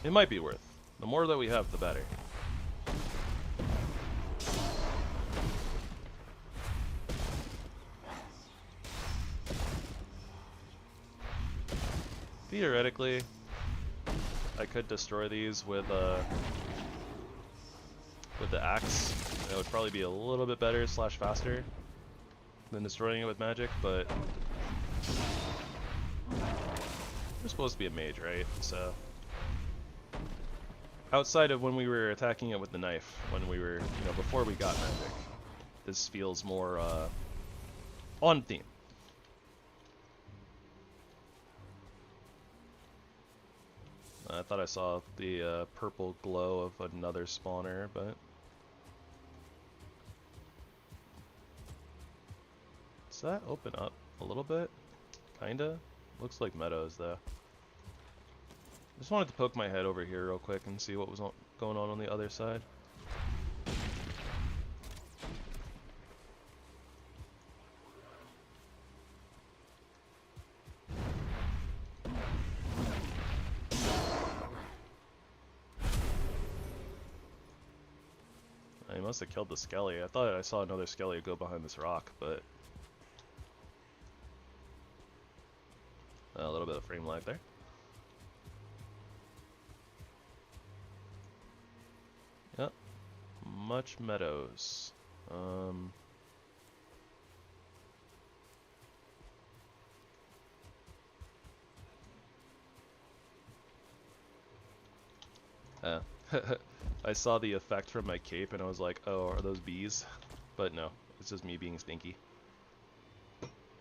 It might be worth. The more that we have, the better. Theoretically, I could destroy these with the axe. That would probably be a little bit better / faster than destroying it with magic, but we're supposed to be a mage, right? So outside of when we were attacking it with the knife, when we were, you know, before we got magic, this feels more on theme. I thought I saw the purple glow of another spawner, but does that open up a little bit? Kinda. Looks like meadows though. Just wanted to poke my head over here real quick and see what was going on the other side. I must have killed the skelly. I thought I saw another skelly go behind this rock, but a little bit of frame lag there. Yep, much meadows. I saw the effect from my cape and I was like, oh, are those bees? But no, it's just me being stinky.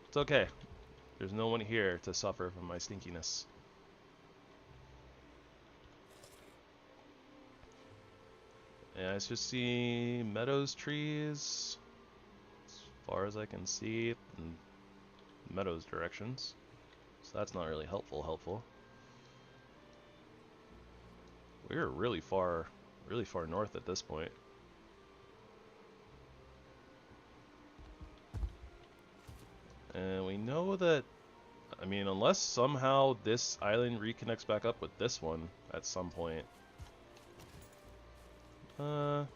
It's okay. There's no one here to suffer from my stinkiness. And I just see meadows, trees, as far as I can see, in meadows directions. So that's not really helpful. We're really far north at this point. And we know that, I mean, unless somehow this island reconnects back up with this one at some point. Let's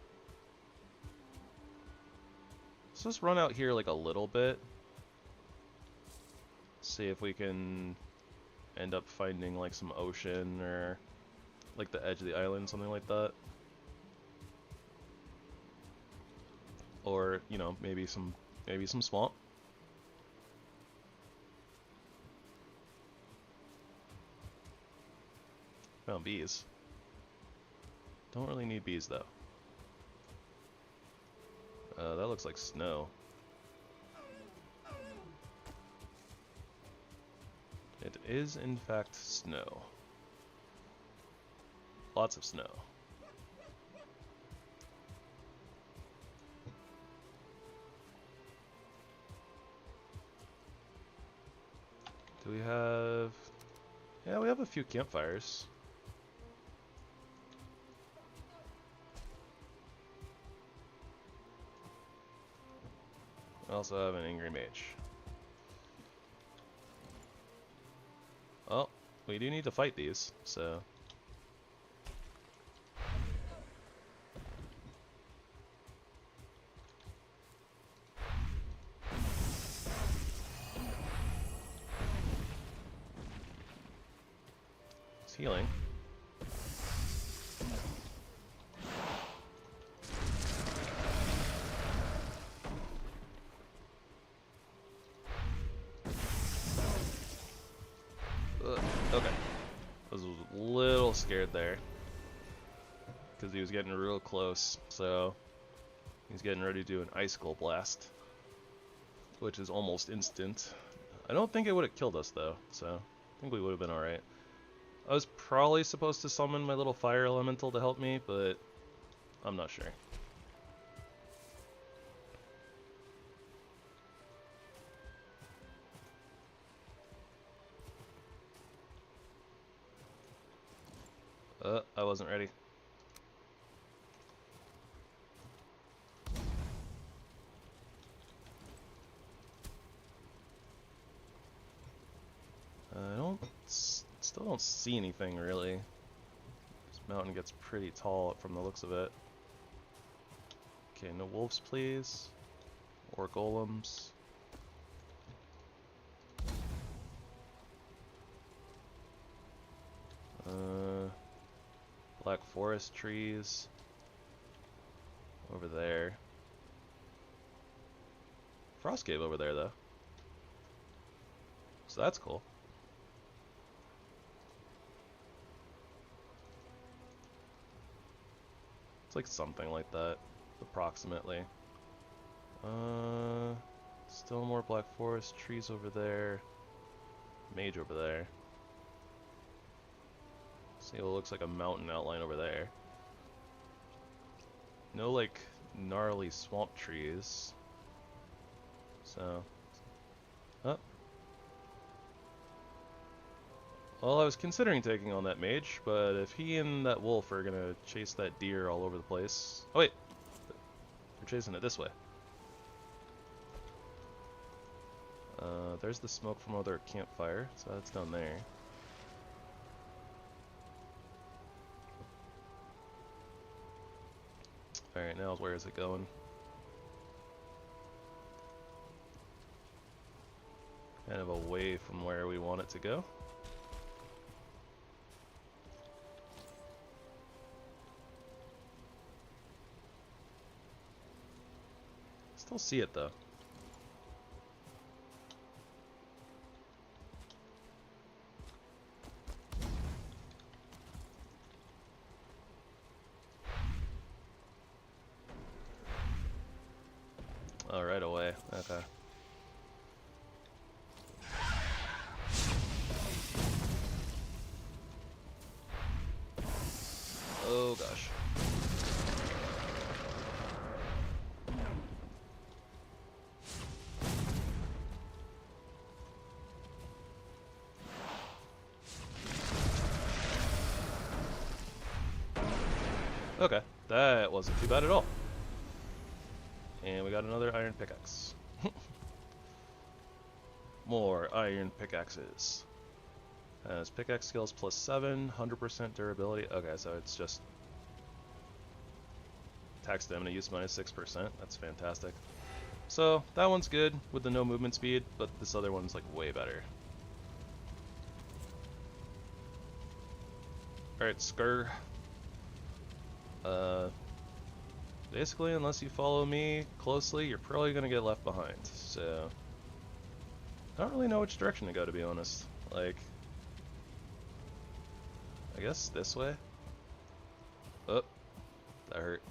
just run out here like a little bit See if we can end up finding like some ocean or like the edge of the island, something like that. Or, you know, maybe some swamp. Found bees. Don't really need bees though. That looks like snow. It is in fact snow. Lots of snow. Do we have... Yeah, we have a few campfires. We also have an angry mage. Oh, we do need to fight these, so... It's healing. Okay. I was a little scared there. Because he was getting real close, so... He's getting ready to do an icicle blast. Which is almost instant. I don't think it would have killed us though, so... I think we would have been alright. I was probably supposed to summon my little fire elemental to help me, but... I'm not sure. I wasn't ready. Still don't see anything really. This mountain gets pretty tall from the looks of it. Okay, no wolves please. Or golems. Black forest trees. Over there. Frost cave over there though. So that's cool. It's like something like that, approximately. Still more black forest trees over there. Mage over there. See what looks like a mountain outline over there. No like gnarly swamp trees. So, oh. Well, I was considering taking on that mage, but if he and that wolf are gonna chase that deer all over the place... Oh wait! They're chasing it this way. There's the smoke from other campfire, so that's down there. Alright, now where is it going? Kind of away from where we want it to go. Still see it though. Oh, right away. Okay. Oh gosh. Okay, that wasn't too bad at all. And we got another iron pickaxe. More iron pickaxes. Has pickaxe skills +7, 100% durability. Okay, so it's just attack stamina use -6%. That's fantastic. So that one's good with the no movement speed, but this other one's like way better. Alright, Skur. Basically, unless you follow me closely, you're probably gonna get left behind. So, I don't really know which direction to go, to be honest. Like, I guess this way? Oh, that hurt.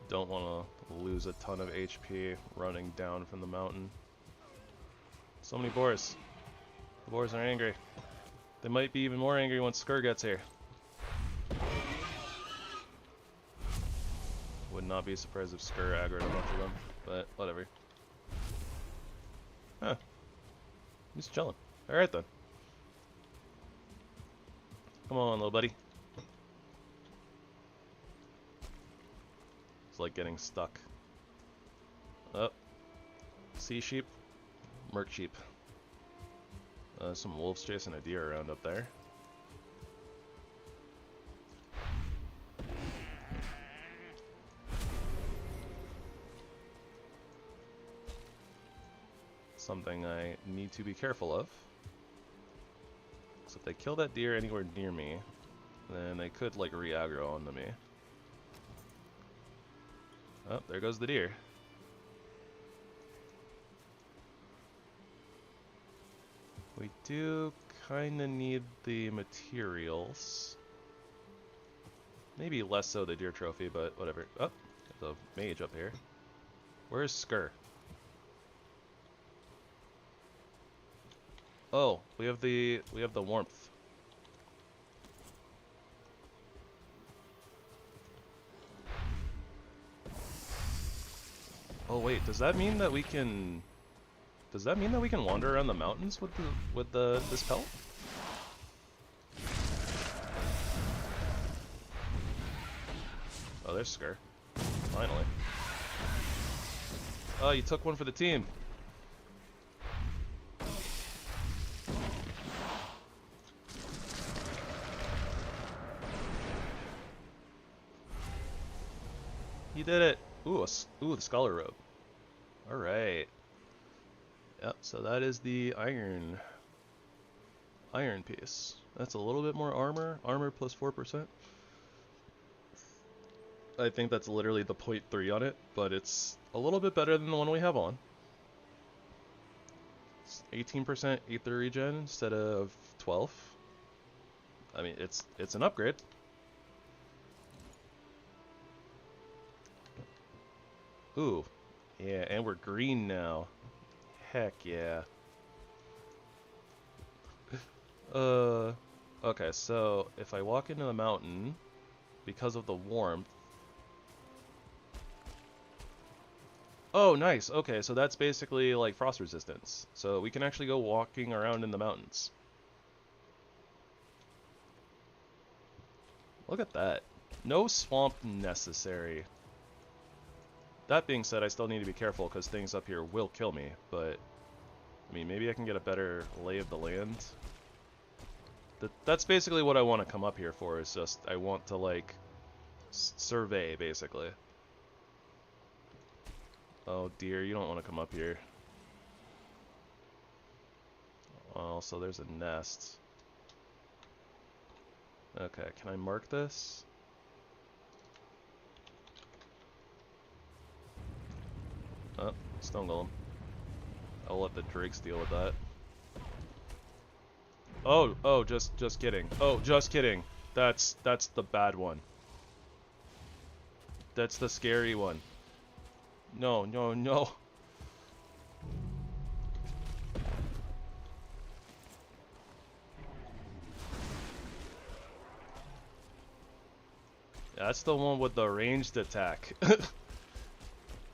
Don't want to lose a ton of HP running down from the mountain. So many boars. The boars are angry. They might be even more angry once Skur gets here. Would not be surprised if Skur aggroed a bunch of them, but whatever. Huh. He's chilling. Alright then. Come on, little buddy. It's like getting stuck. Oh. Sea sheep. Merc sheep. Some wolves chasing a deer around up there. Something I need to be careful of. So if they kill that deer anywhere near me, then they could like re-aggro onto me. Oh, there goes the deer. We do kinda need the materials. Maybe less so the deer trophy, but whatever. Oh, the mage up here. Where's Skur? Oh, we have the warmth. Oh wait, does that mean that we can wander around the mountains with this pelt? Oh, there's Skur. Finally. Oh, you took one for the team. You did it! Ooh, the scholar robe. Alright. Yep, so that is the iron piece. That's a little bit more armor. Armor plus 4%. I think that's literally the 0.3 on it, but it's a little bit better than the one we have on. It's 18% Aether regen instead of 12. I mean, it's an upgrade. Ooh, yeah, and we're green now. Heck yeah. Okay, so if I walk into the mountain, because of the warmth. Oh, nice. Okay, so that's basically like frost resistance. So we can actually go walking around in the mountains. Look at that. No swamp necessary. That being said, I still need to be careful because things up here will kill me, but I mean, maybe I can get a better lay of the land. That's basically what I want to come up here for, is just, I want to, like, survey, basically. Oh dear, you don't want to come up here. Well, so there's a nest. Okay, can I mark this? Oh, stone golem. I'll let the drakes deal with that. Oh, just kidding. Oh, just kidding. That's the bad one. That's the scary one. No, no, no. That's the one with the ranged attack.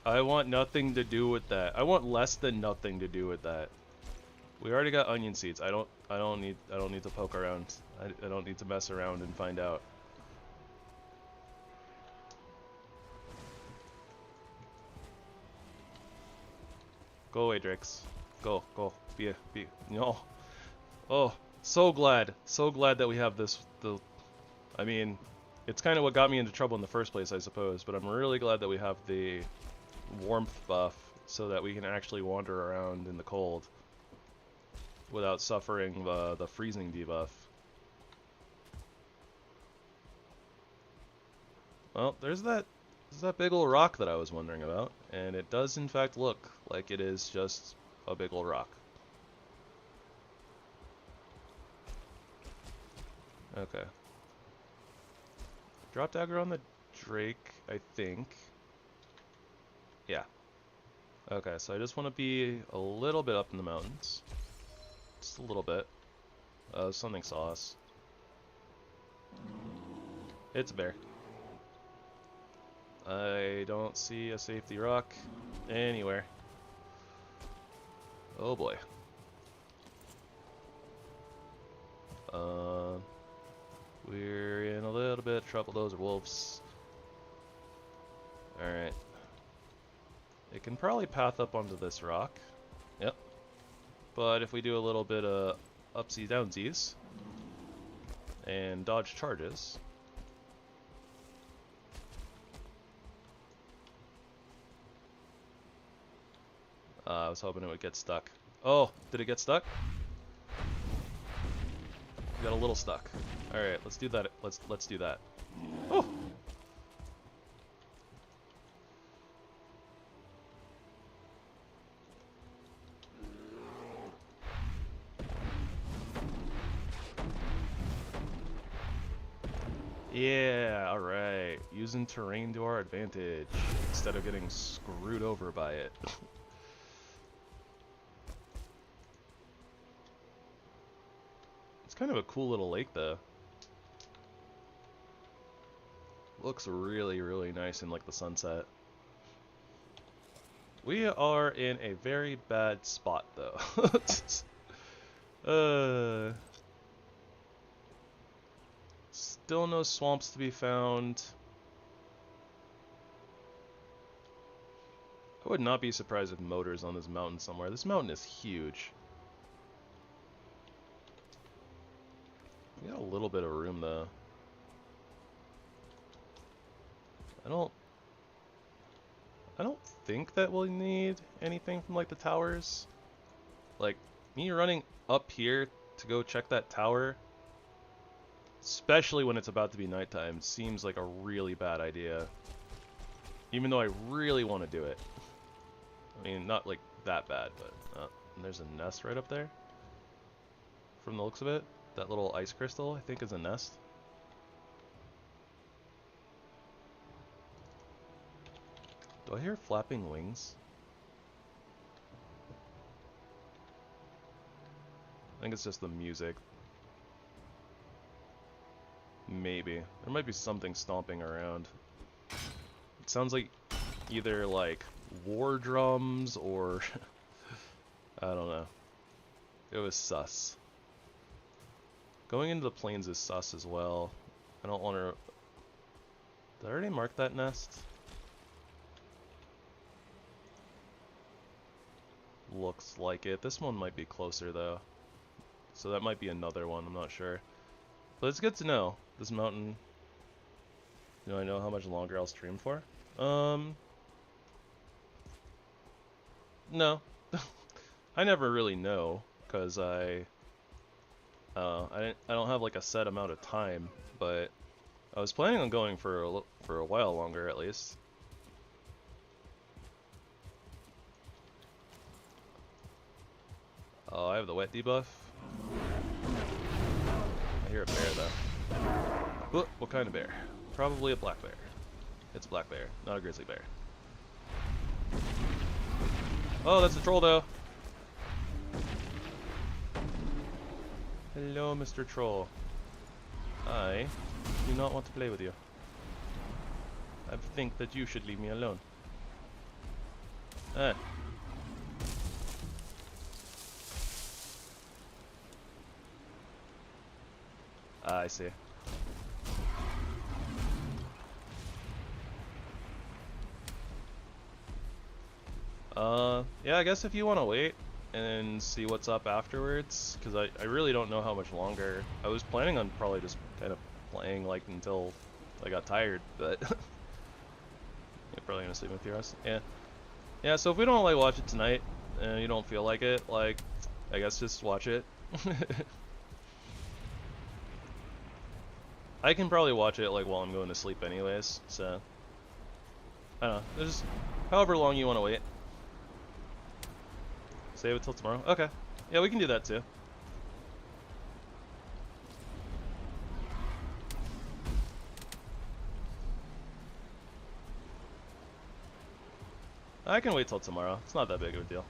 I want nothing to do with that. I want less than nothing to do with that. We already got onion seeds. I don't need to poke around. I don't need to mess around and find out. Go away, Drakes. Go. Be no. Oh, so glad that we have this. I mean, it's kind of what got me into trouble in the first place, I suppose. But I'm really glad that we have the warmth buff so that we can actually wander around in the cold without suffering the freezing debuff. Well, there's that big ol' rock that I was wondering about, and it does in fact look like it is just a big ol' rock. Okay. Drop dagger on the Drake, I think. Yeah. Okay, so I just want to be a little bit up in the mountains. Just a little bit. Something saw us. It's a bear. I don't see a safety rock anywhere. Oh boy. We're in a little bit of trouble. Those are wolves. Alright. It can probably path up onto this rock. Yep. But if we do a little bit of upsies downsies and dodge charges, I was hoping it would get stuck. Oh, did it get stuck? Got a little stuck. All right, let's do that. Let's do that. Oh. Yeah, all right. Using terrain to our advantage instead of getting screwed over by it. Kind of a cool little lake though. Looks really, really nice in like the sunset. We are in a very bad spot though. Still no swamps to be found. I would not be surprised if motors on this mountain somewhere. This mountain is huge. We got a little bit of room though. I don't think that we'll need anything from like the towers. Like me running up here to go check that tower, especially when it's about to be nighttime, seems like a really bad idea. Even though I really want to do it. I mean, not like that bad, but and there's a nest right up there. From the looks of it. That little ice crystal, I think, is a nest. Do I hear flapping wings? I think it's just the music. Maybe. There might be something stomping around. It sounds like either like war drums or I don't know. It was sus. Going into the plains is sus as well. I don't want to... Did I already mark that nest? Looks like it. This one might be closer though. So that might be another one, I'm not sure. But it's good to know. This mountain... Do I know how much longer I'll stream for? No. I never really know, because I don't have like a set amount of time, but I was planning on going for a while longer at least. Oh, I have the wet debuff. I hear a bear though. What kind of bear? Probably a black bear. It's a black bear, not a grizzly bear. Oh, that's a troll though. Hello, Mr. Troll. I do not want to play with you. I think that you should leave me alone. Ah. I see. Yeah, I guess if you want to wait and see what's up afterwards, because I really don't know how much longer. I was planning on probably just kind of playing like until I got tired, but you're probably gonna sleep with your rest. Yeah. Yeah, so if we don't like watch it tonight, and you don't feel like it, like, I guess just watch it. I can probably watch it like while I'm going to sleep anyways, so I don't know. There's however long you want to wait. Save it till tomorrow. Okay. Yeah, we can do that too. I can wait till tomorrow. It's not that big of a deal.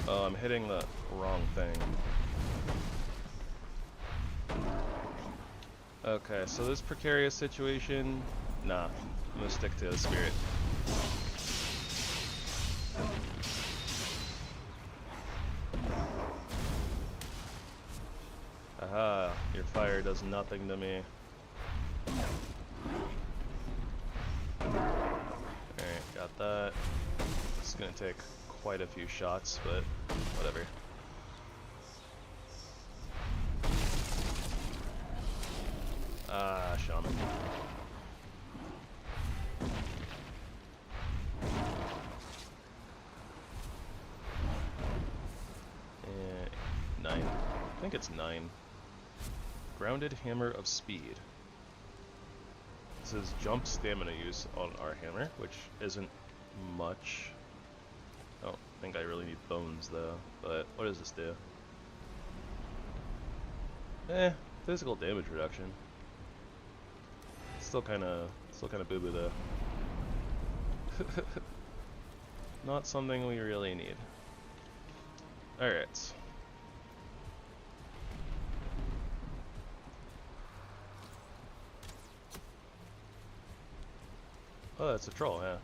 Oh, I'm hitting the wrong thing. Okay, so this precarious situation, nah, I'm gonna stick to the spirit. Aha, your fire does nothing to me. Alright, got that. It's gonna take quite a few shots, but whatever. Ah, shaman. Eh, 9. I think it's 9. Grounded Hammer of Speed. This is jump stamina use on our hammer, which isn't much. I don't think I really need bones though, but what does this do? Physical damage reduction. Still kinda boo-boo though. Not something we really need. Alright. Oh, that's a troll, yeah.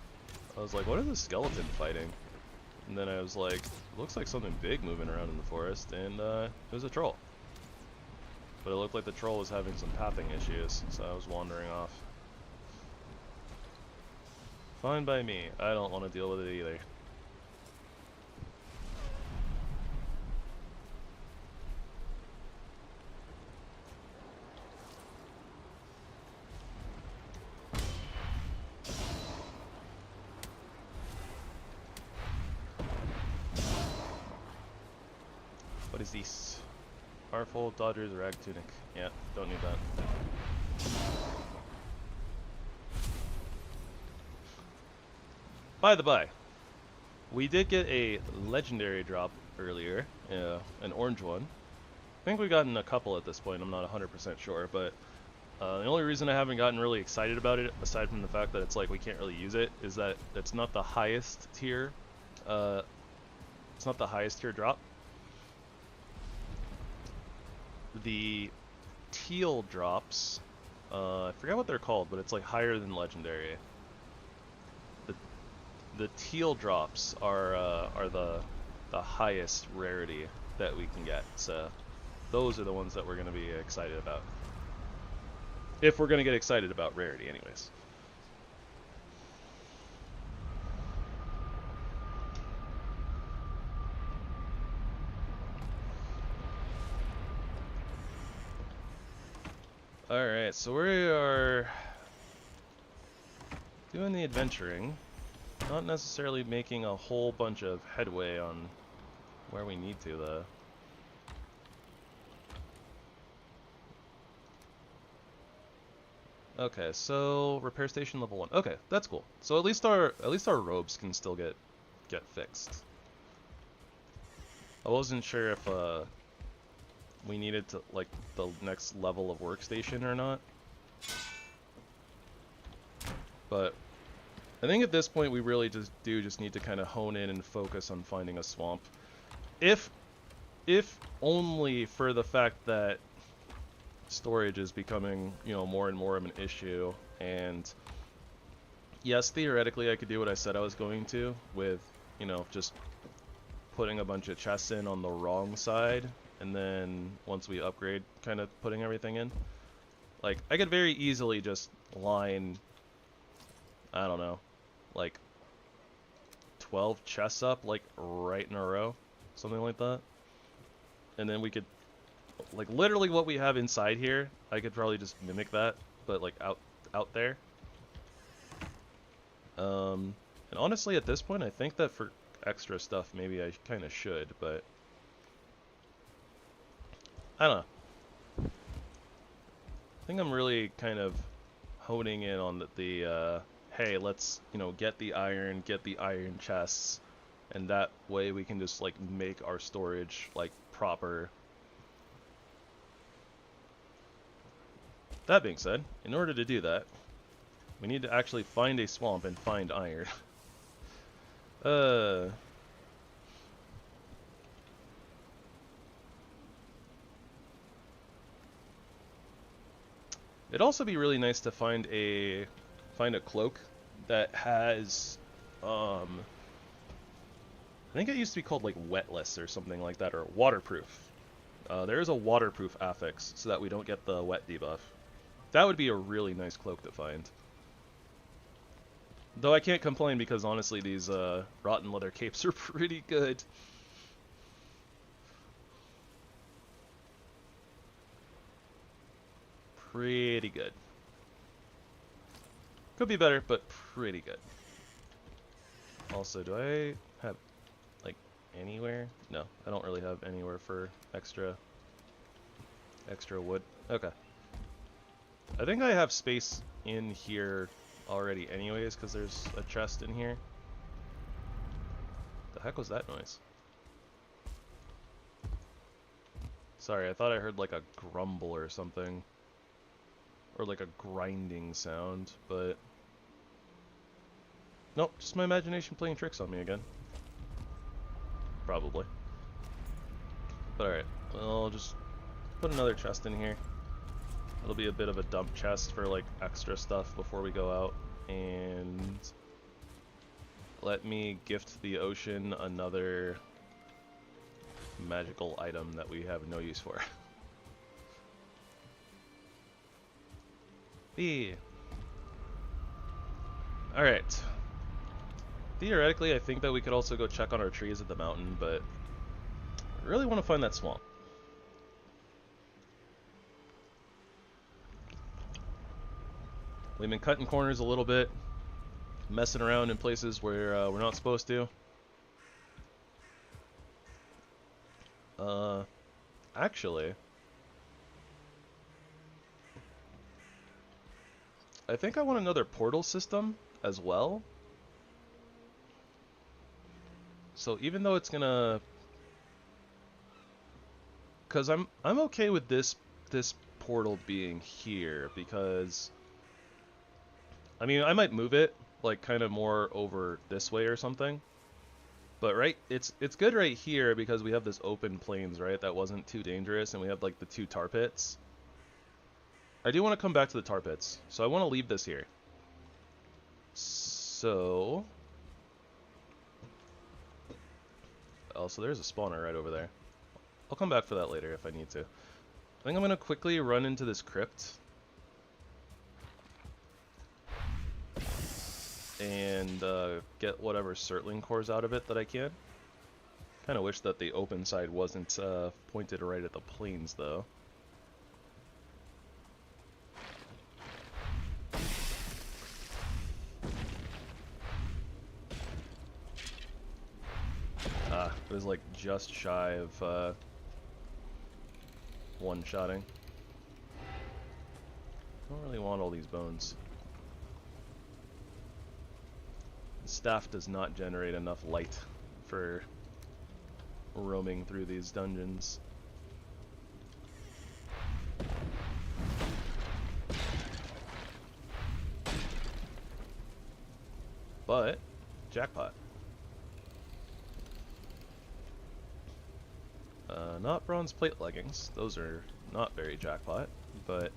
I was like, what is this skeleton fighting? And then I was like, looks like something big moving around in the forest, and it was a troll. But it looked like the troll was having some pathing issues, so I was wandering off. Fine by me. I don't want to deal with it either. What is this? Powerful Dodger's Rag Tunic. Yeah, don't need that. By the by, we did get a legendary drop earlier, an orange one. I think we've gotten a couple at this point, I'm not 100% sure, but the only reason I haven't gotten really excited about it, aside from the fact that it's like we can't really use it, is that it's not the highest tier, it's not the highest tier drop. The teal drops, I forget what they're called, but it's like higher than legendary. The teal drops are the highest rarity that we can get, so those are the ones that we're going to be excited about. If we're going to get excited about rarity anyways. Alright, so we are doing the adventuring, not necessarily making a whole bunch of headway on where we need to though. Okay, so repair station level 1. Okay, that's cool. So at least our robes can still get fixed. I wasn't sure if we needed to like the next level of workstation or not. But I think at this point we really just need to kind of hone in and focus on finding a swamp. If only for the fact that storage is becoming, you know, more and more of an issue, and yes, theoretically I could do what I said I was going to with, you know, just putting a bunch of chests in on the wrong side, and then once we upgrade, kind of putting everything in. Like, I could very easily just line, I don't know, like 12 chests up, like right in a row, something like that. And then we could, like literally what we have inside here, I could probably just mimic that, but like out there. And honestly, at this point, I think that for extra stuff, maybe I kind of should, but I don't know. I think I'm really kind of honing in on the hey, let's, you know, get the iron chests, and that way we can just like make our storage like proper. That being said, in order to do that, we need to actually find a swamp and find iron. It'd also be really nice to find a cloak that has I think it used to be called like wetless or something like that, or waterproof. There is a waterproof affix so that we don't get the wet debuff. That would be a really nice cloak to find. Though I can't complain because honestly these rotten leather capes are pretty good. Pretty good. Could be better, but pretty good. Also, do I have like anywhere? No, I don't really have anywhere for extra wood. Okay. I think I have space in here already anyways, because there's a chest in here. The heck was that noise? Sorry, I thought I heard like a grumble or something. Or like a grinding sound, but nope, just my imagination playing tricks on me again. Probably. But alright, well, I'll just put another chest in here. It'll be a bit of a dump chest for like extra stuff before we go out. And let me gift the ocean another magical item that we have no use for. Alright. Theoretically, I think that we could also go check on our trees at the mountain, but I really want to find that swamp. We've been cutting corners a little bit, messing around in places where we're not supposed to. Actually, I think I want another portal system as well. So even though it's gonna, cause I'm okay with this portal being here, because I mean I might move it like kind of more over this way or something. But right, it's good right here because we have this open plains, right? That wasn't too dangerous, and we have like the 2 tar pits. I do want to come back to the tar pits, so I want to leave this here. So, so there's a spawner right over there. I'll come back for that later if I need to. I think I'm gonna quickly run into this crypt and get whatever Surtling cores out of it that I can. Kind of wish that the open side wasn't pointed right at the plains, though. It was like just shy of one-shotting. Don't really want all these bones. The staff does not generate enough light for roaming through these dungeons. But, jackpot. Not bronze plate leggings. Those are not very jackpot, but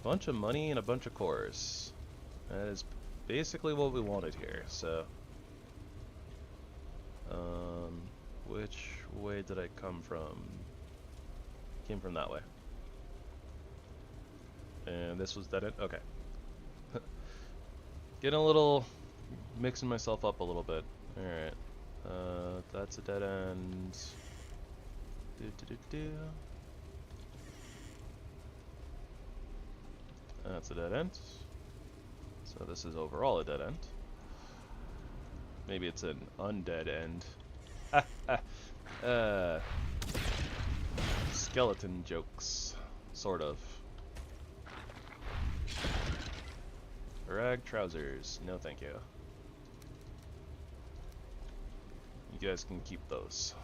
a bunch of money and a bunch of cores. That is basically what we wanted here, so which way did I come from? Came from that way. And this was dead end? Okay. Getting a little, mixing myself up a little bit. Alright. That's a dead end. That's a dead end. So this is overall a dead end. Maybe it's an undead end. Skeleton jokes. Sort of. Rag trousers. No thank you. You guys can keep those.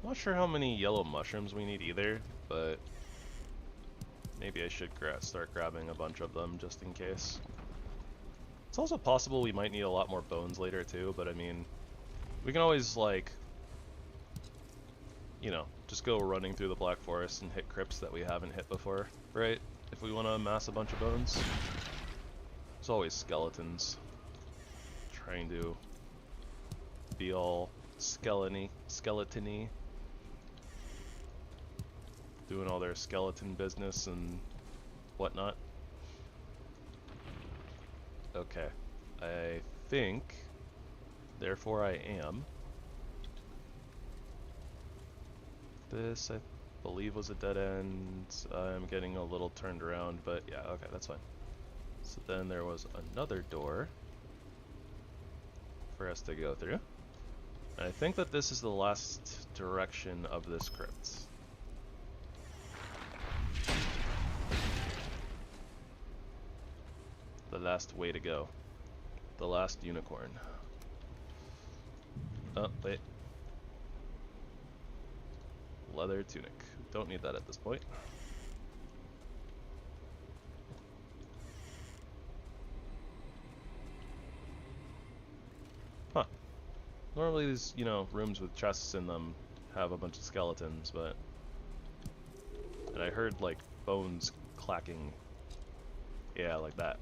Not sure how many yellow mushrooms we need either, but maybe I should start grabbing a bunch of them just in case. It's also possible we might need a lot more bones later too, but I mean, we can always, like, you know, just go running through the Black Forest and hit crypts that we haven't hit before, right? If we want to amass a bunch of bones. There's always skeletons trying to be all skeletony, doing all their skeleton business and whatnot. Okay, I think, therefore I am. This, I believe, was a dead end. I'm getting a little turned around, but yeah, okay, that's fine. So then there was another door for us to go through. And I think that this is the last direction of this crypt. The last way to go. The last unicorn. Oh, wait. Leather tunic. Don't need that at this point. Huh. Normally these, you know, rooms with chests in them have a bunch of skeletons, but... And I heard, like, bones clacking. Yeah, like that.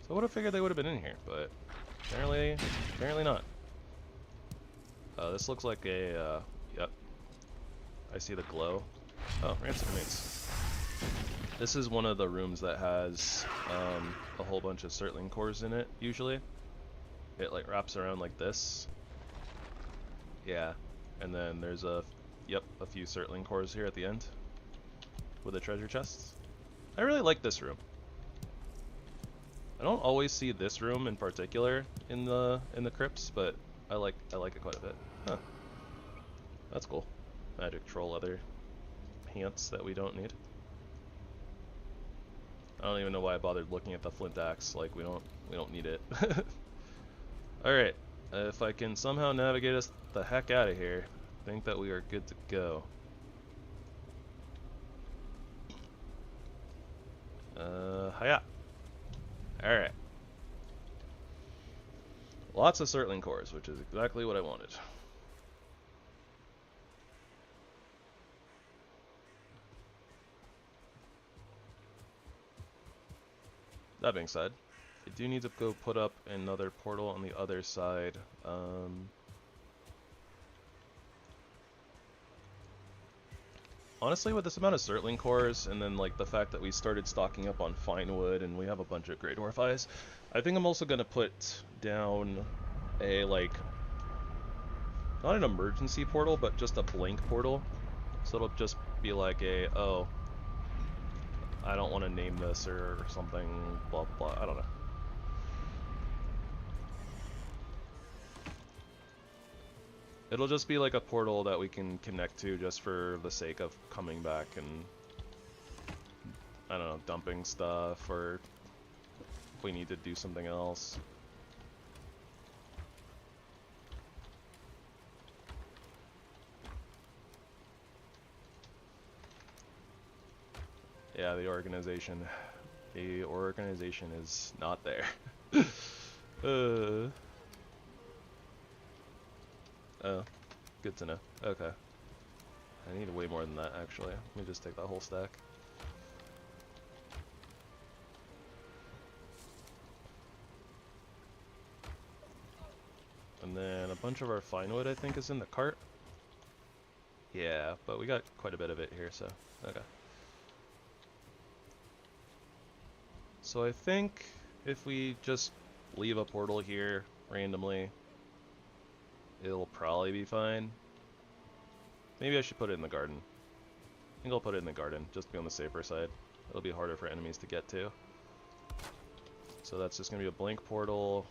So I would have figured they would have been in here, but apparently not. This looks like a, yep. I see the glow. Oh, ransom mates. This is one of the rooms that has a whole bunch of Surtling cores in it, usually. It, like, wraps around like this. Yeah, and then there's a few Surtling cores here at the end with the treasure chests. I really like this room. I don't always see this room in particular in the crypts, but I like it quite a bit. Huh. That's cool. Magic troll leather pants that we don't need. I don't even know why I bothered looking at the flint axe. Like, we don't need it. All right. If I can somehow navigate us the heck out of here, I think that we are good to go. Hiya. Alright. Lots of Surtling cores, which is exactly what I wanted. That being said, I do need to go put up another portal on the other side. Honestly, with this amount of Surtling cores, and then like the fact that we started stocking up on fine wood, and we have a bunch of Great Dwarf Eyes, I think I'm also gonna put down a, like, not an emergency portal, but just a blank portal. So it'll just be like a, oh, I don't want to name this or something, blah blah. I don't know. It'll just be like a portal that we can connect to just for the sake of coming back and, I don't know, dumping stuff, or if we need to do something else. Yeah, the organization. The organization is not there. Oh, good to know. Okay. I need way more than that, actually. Let me just take that whole stack. And then a bunch of our fine wood, I think, is in the cart. Yeah, but we got quite a bit of it here, so okay. So I think if we just leave a portal here randomly, it'll probably be fine. Maybe I should put it in the garden. I think I'll put it in the garden, just to be on the safer side. It'll be harder for enemies to get to. So that's just going to be a blank portal.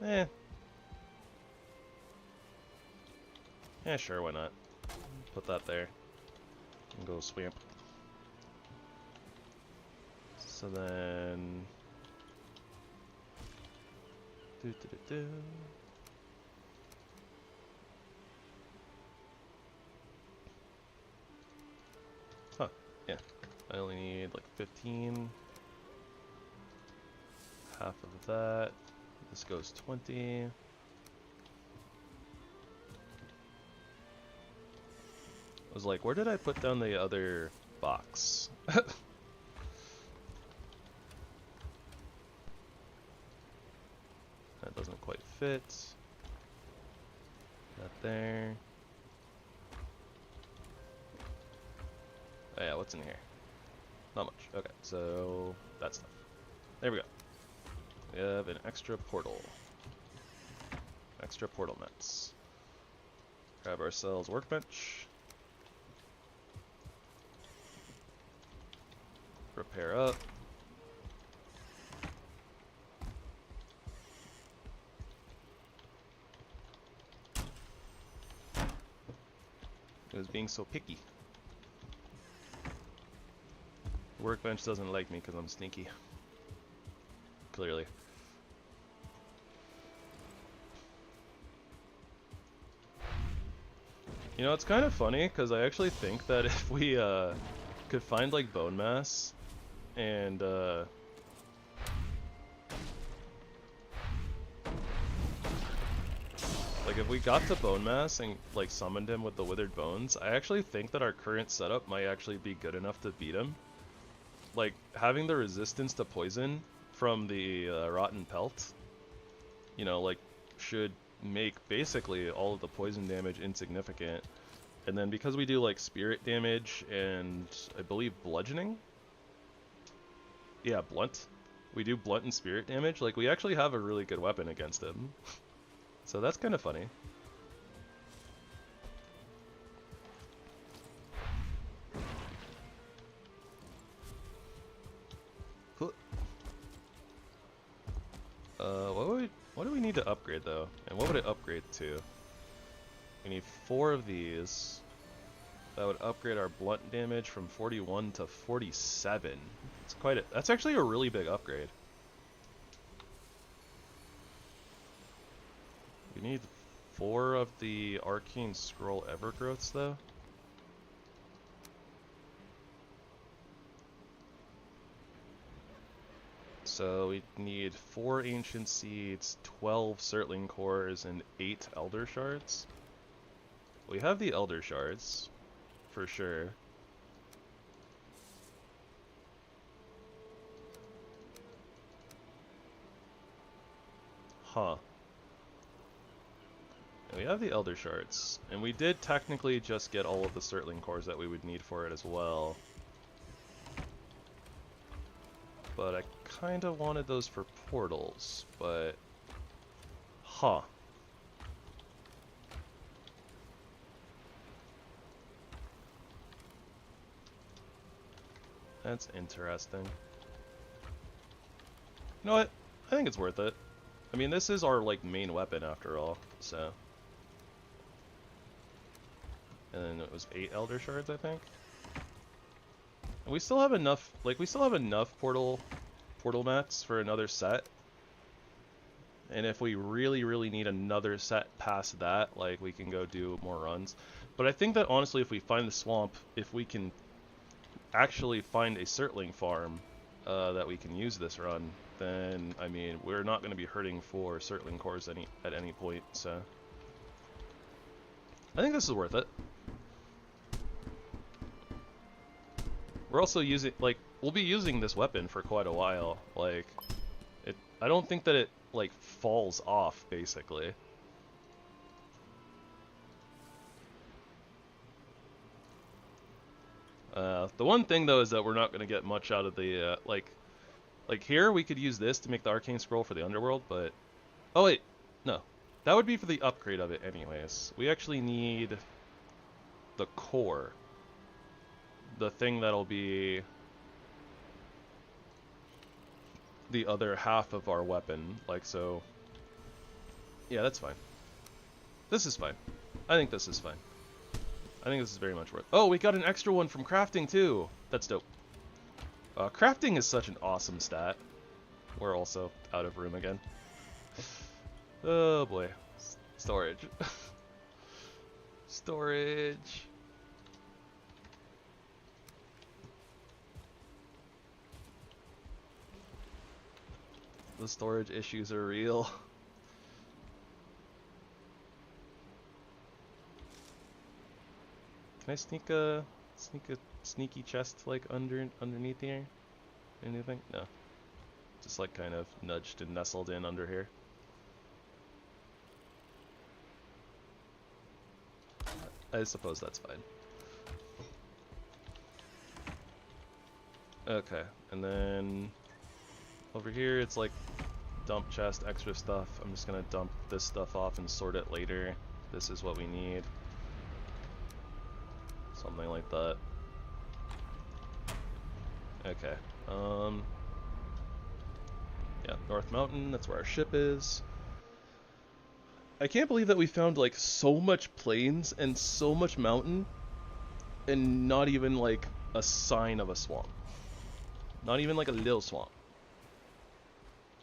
Yeah, sure, why not? Put that there. And go swamp. So then... Huh, yeah. I only need like 15. Half of that. This goes 20. I was like, where did I put down the other box? That doesn't quite fit. That there. Oh yeah, what's in here? Not much. Okay, so that stuff. There we go. We have an extra portal. Extra portal nets. Grab ourselves workbench. Repair up. It was being so picky. The workbench doesn't like me because I'm sneaky. Clearly. You know, it's kind of funny because I actually think that if we could find like bone mass and like if we got to bone mass and like summoned him with the withered bones, I actually think that our current setup might actually be good enough to beat him. Like having the resistance to poison from the rotten pelt, you know, like should make basically all of the poison damage insignificant. And then because we do like spirit damage and I believe bludgeoning, yeah, blunt, we do blunt and spirit damage, like we actually have a really good weapon against him. So that's kind of funny. Cool. What do we need to upgrade though? And what would it upgrade to? We need 4 of these. That would upgrade our blunt damage from 41 to 47. It's quite a, that's actually a really big upgrade. We need 4 of the arcane scroll evergrowths though. So we need 4 ancient seeds, 12 surtling cores, and 8 elder shards. We have the elder shards, for sure. Huh. And we have the elder shards, and we did technically just get all of the surtling cores that we would need for it as well. But I kind of wanted those for portals, but... Huh. That's interesting. You know what? I think it's worth it. I mean, this is our, like, main weapon after all, so... And then it was 8 elder shards, I think? And we still have enough, like, we still have enough portal mats for another set. And if we really, really need another set past that, like, we can go do more runs. But I think that, honestly, if we find the swamp, if we can actually find a surtling farm that we can use this run, then, I mean, we're not going to be hurting for surtling cores at any point, so... I think this is worth it. We're also using, like, we'll be using this weapon for quite a while. Like, I don't think that it, like, falls off, basically. The one thing though is that we're not going to get much out of the like here we could use this to make the arcane scroll for the underworld, but oh wait, no, that would be for the upgrade of it anyways. We actually need the core, the thing that'll be the other half of our weapon, like so. Yeah, that's fine. This is fine. I think this is fine. I think this is very much worth. Oh, we got an extra one from crafting too. That's dope. Crafting is such an awesome stat. We're also out of room again. Oh boy. Storage. Storage. The storage issues are real. Can I sneak a sneaky chest like underneath here? Anything? No. Just like kind of nudged and nestled in under here. I suppose that's fine. Okay, and then over here it's like dump chest, extra stuff. I'm just gonna dump this stuff off and sort it later. This is what we need. Something like that. Okay. Yeah, North Mountain, that's where our ship is. I can't believe that we found like so much plains and so much mountain and not even like a sign of a swamp. Not even like a little swamp.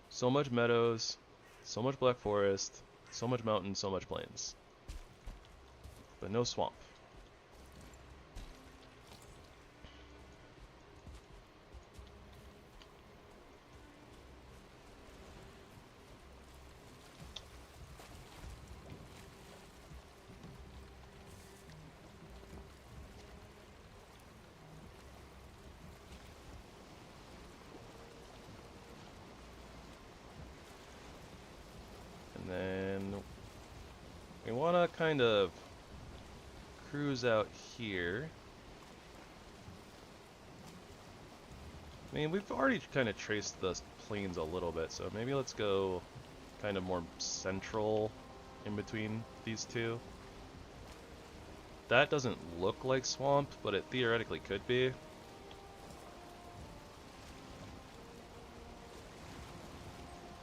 So much meadows, so much black forest, so much mountain, so much plains. But no swamp. And then we want to kind of cruise out here. I mean, we've already kind of traced the plains a little bit, so maybe let's go kind of more central in between these two. That doesn't look like swamp, but it theoretically could be.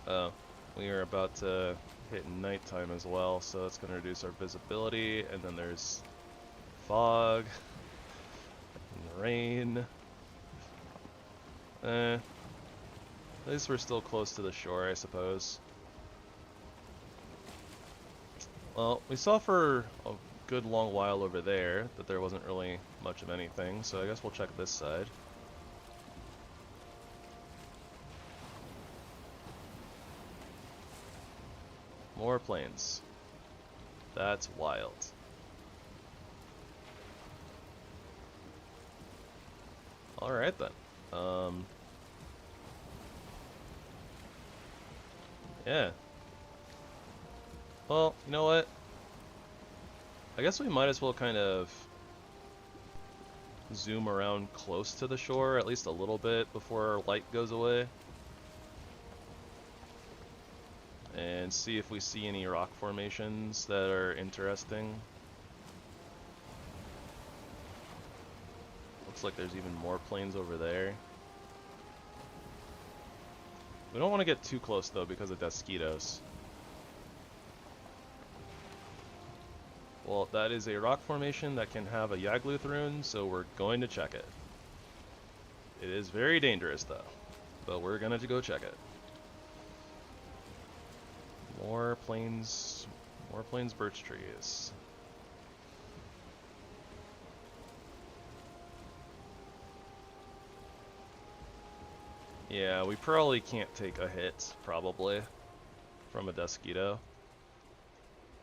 Oh, we are about to hit nighttime as well, so it's going to reduce our visibility, and then there's fog, and rain. At least we're still close to the shore, I suppose. Well, we saw for a good long while over there that there wasn't really much of anything, so I guess we'll check this side. More plains. That's wild. Alright then. Yeah. Well, you know what? I guess we might as well kind of zoom around close to the shore, at least a little bit, before our light goes away. And see if we see any rock formations that are interesting. Looks like there's even more plains over there. We don't want to get too close though because of mosquitoes. Well, that is a rock formation that can have a Yagluth rune, so we're going to check it. It is very dangerous though, but we're gonna go check it. More plains birch trees. Yeah, we probably can't take a hit, probably, from a mosquito.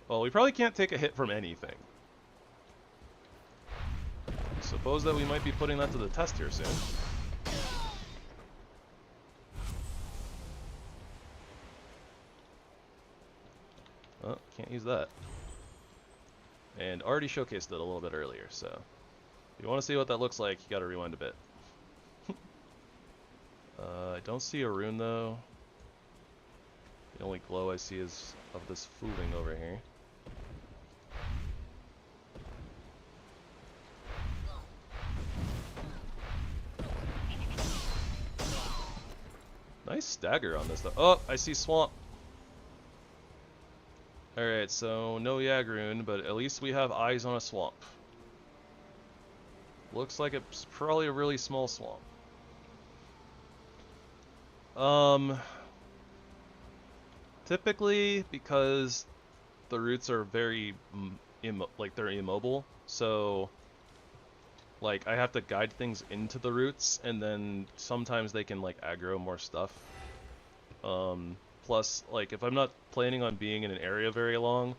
Well, we probably can't take a hit from anything. Suppose that we might be putting that to the test here soon. Oh, can't use that. And already showcased it a little bit earlier, so If you want to see what that looks like, you gotta rewind a bit. I don't see a rune though. The only glow I see is of this fooling over here. Nice stagger on this though. Oh, I see swamp. Alright, so no Yagroon, but at least we have eyes on a swamp. Looks like it's probably a really small swamp. Typically, because the roots are very, they're immobile, so, like, I have to guide things into the roots, and then sometimes they can, like, aggro more stuff. Plus, like, if I'm not planning on being in an area very long,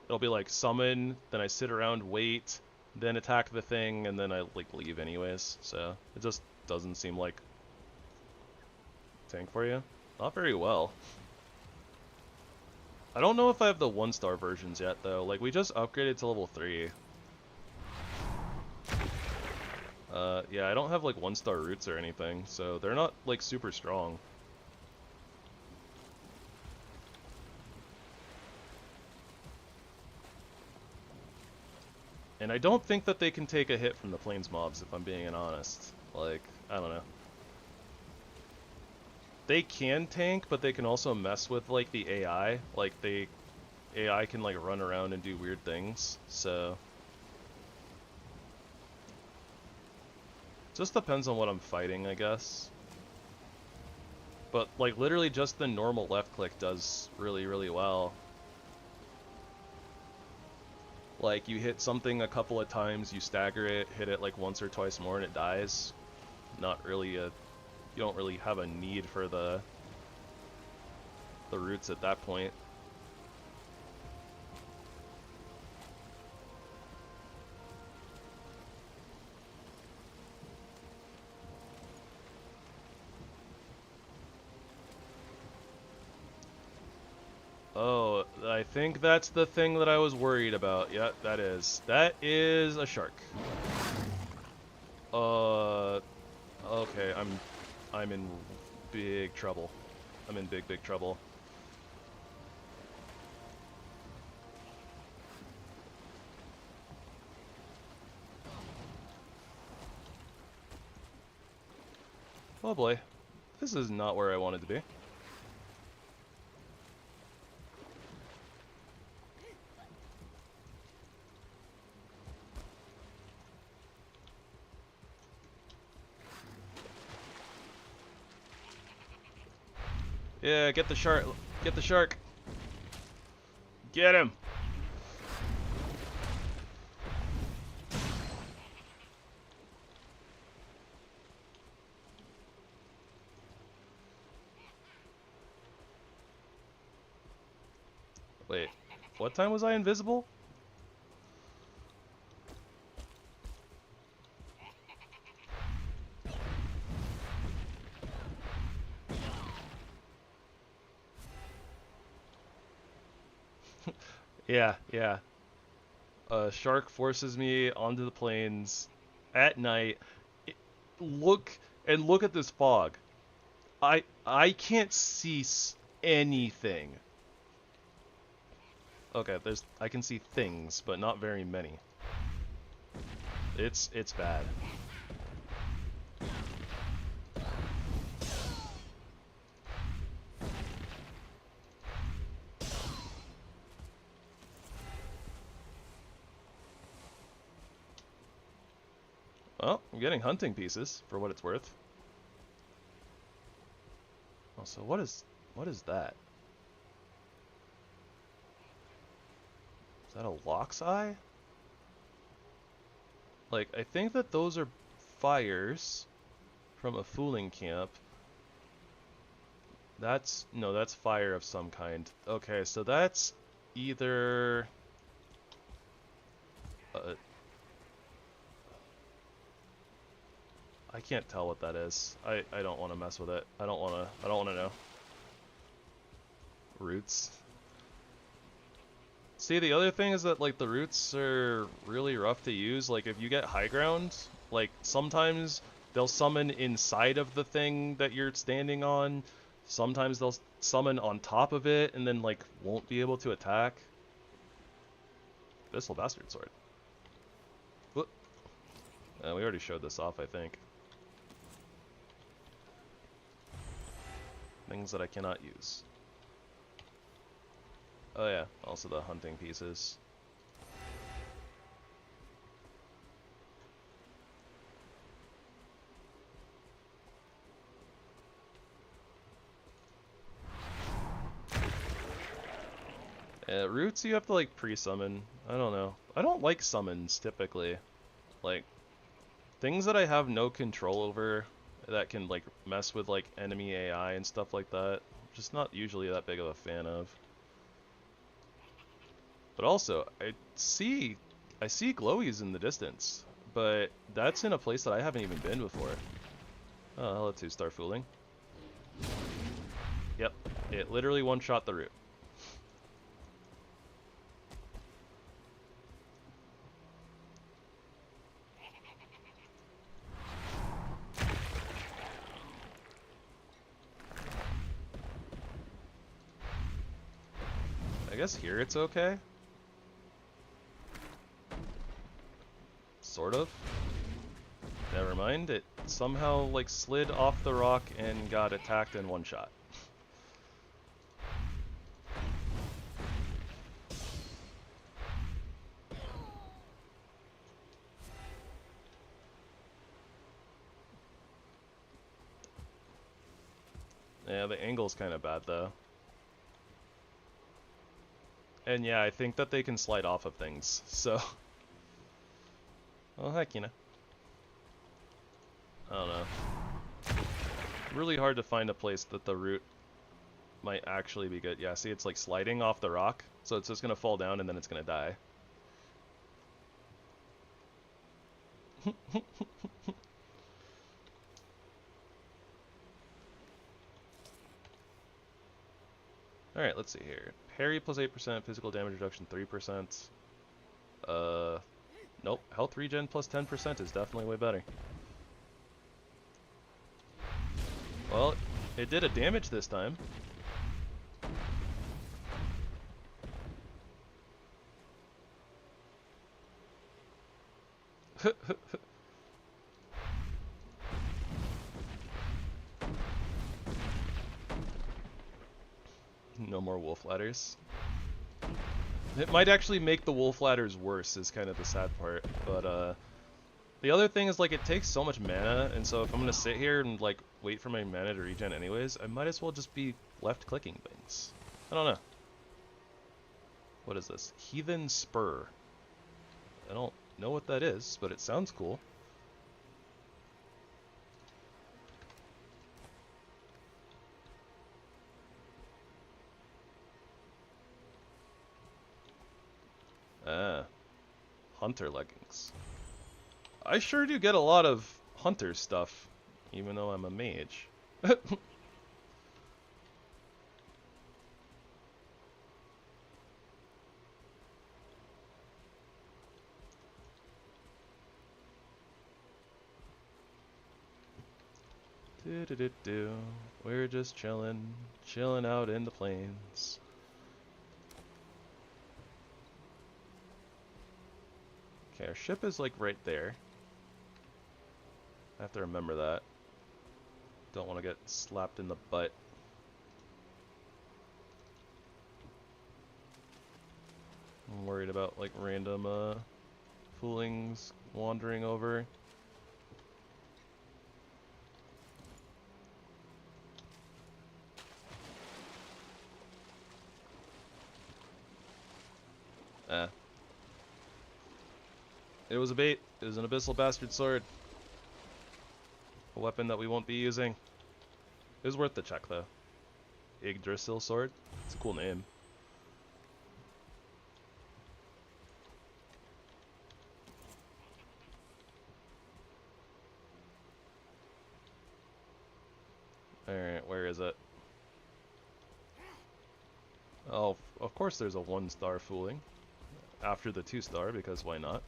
it'll be like summon, then I sit around, wait, then attack the thing, and then I, like, leave anyways, so it just doesn't seem like tank for you. Not very well. I don't know if I have the 1-star versions yet, though. Like, we just upgraded to level 3. Yeah, I don't have, like, 1-star roots or anything, so they're not, like, super strong. And I don't think that they can take a hit from the plains mobs, if I'm being honest. Like, I don't know. They can tank, but they can also mess with, like, the AI. Like, AI can, like, run around and do weird things, so... Just depends on what I'm fighting, I guess. But, like, literally just the normal left click does really, really well. Like, you hit something a couple of times, you stagger it, hit it, like, once or twice more, and it dies. Not really a... You don't really have a need for the roots at that point. Oh, I think that's the thing that I was worried about. Yeah, that is. That is a shark. Okay, I'm in big trouble. I'm in big, big trouble. Oh boy. This is not where I wanted to be. Yeah, get the shark. Get the shark. Get him. Wait, what time was I invisible? Yeah. A shark forces me onto the plains at night. Look at this fog. I can't see anything. Okay, I can see things, but not very many. It's bad. Well, I'm getting hunting pieces for what it's worth. Also, what is that? Is that a lock's eye? Like, I think that those are fires from a fooling camp. No, that's fire of some kind. Okay, so that's either I can't tell what that is. I don't want to mess with it. I don't want to know. Roots. See, the other thing is that, like, the roots are really rough to use. Like, if you get high ground, like, sometimes they'll summon inside of the thing that you're standing on. Sometimes they'll summon on top of it and then, like, won't be able to attack. Abyssal Bastard Sword. Whoop. We already showed this off, I think. Things that I cannot use. Oh yeah, also the hunting pieces. Roots you have to like pre-summon. I don't know. I don't like summons typically. Like, things that I have no control over that can like mess with like enemy AI and stuff like that. I'm just not usually that big of a fan of. But also, I see glowies in the distance, but that's in a place that I haven't even been before. Oh, hello, 2-star fooling. Yep, it literally one-shot the root. I guess here it's okay. Sort of. Never mind, it somehow like slid off the rock and got attacked in one shot. Yeah, the angle's kind of bad though. And yeah, I think that they can slide off of things, so... Well, heck, you know. I don't know. Really hard to find a place that the root might actually be good. Yeah, see, it's like sliding off the rock, so it's just gonna fall down and then it's gonna die. Alright, let's see here. Parry plus 8%, physical damage reduction 3%. Nope. Health regen plus 10% is definitely way better. Well, it did a damage this time. No more wolf ladders. It might actually make the wolf ladders worse is kind of the sad part, but the other thing is like it takes so much mana, and so if I'm gonna sit here and like wait for my mana to regen anyways, I might as well just be left clicking things. I don't know. What is this? Heathen Spur. I don't know what that is, but it sounds cool. Ah, hunter leggings. I sure do get a lot of hunter stuff, even though I'm a mage. Do-do-do-do. We're just chilling out in the plains. Okay, our ship is like right there. I have to remember that. Don't want to get slapped in the butt. I'm worried about like random foolings wandering over. It was a bait. It was an Abyssal Bastard Sword. A weapon that we won't be using. It was worth the check, though. Yggdrasil Sword. It's a cool name. Alright, where is it? Oh, of course there's a 1-star fooling. after the 2-star, because why not?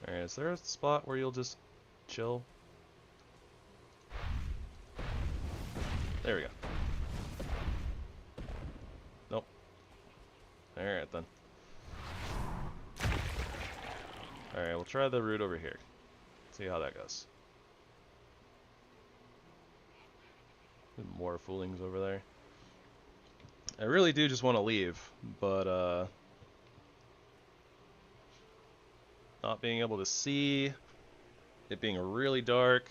Alright, is there a spot where you'll just chill? There we go. Nope. Alright then. Alright, we'll try the route over here. See how that goes. More foolings over there. I really do just want to leave, but not being able to see, it being really dark.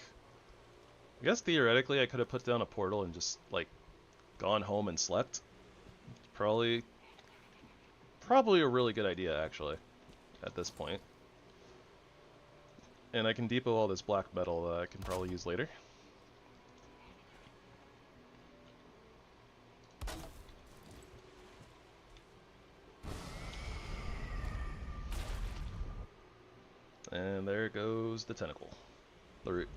I guess theoretically I could have put down a portal and just like gone home and slept. Probably a really good idea actually at this point. And I can depot all this black metal that I can probably use later. And there goes the tentacle, the root.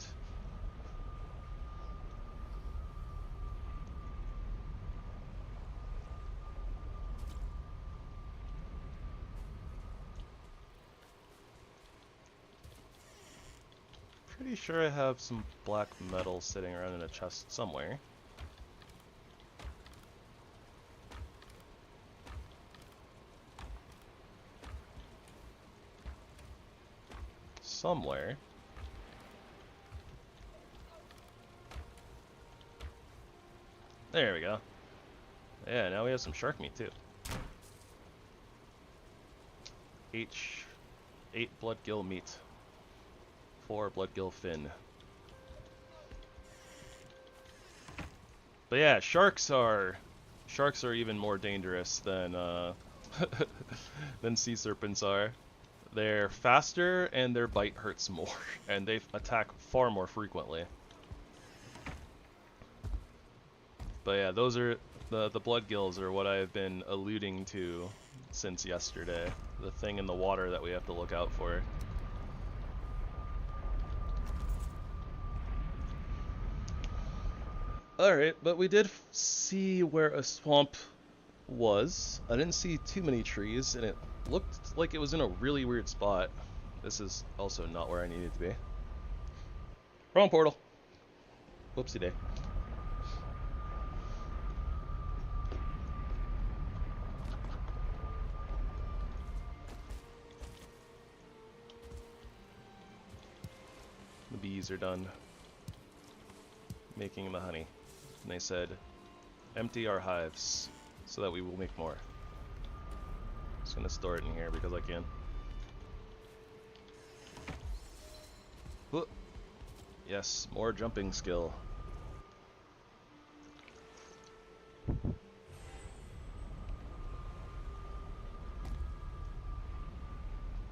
Pretty sure I have some black metal sitting around in a chest somewhere. Somewhere. There we go. Yeah, now we have some shark meat too. 8 blood gill meat. 4 blood gill fin. But yeah, sharks are even more dangerous than than sea serpents are. They're faster and their bite hurts more, and they attack far more frequently. But yeah, those are the blood gills are what I've been alluding to since yesterday. The thing in the water that we have to look out for. Alright, but we did see where a swamp was. I didn't see too many trees, and it looked like it was in a really weird spot. This is also not where I needed to be. Wrong portal. Whoopsie day. The bees are done making the honey. And they said, empty our hives so that we will make more. Just gonna store it in here because I can. Whoop. Yes, more jumping skill.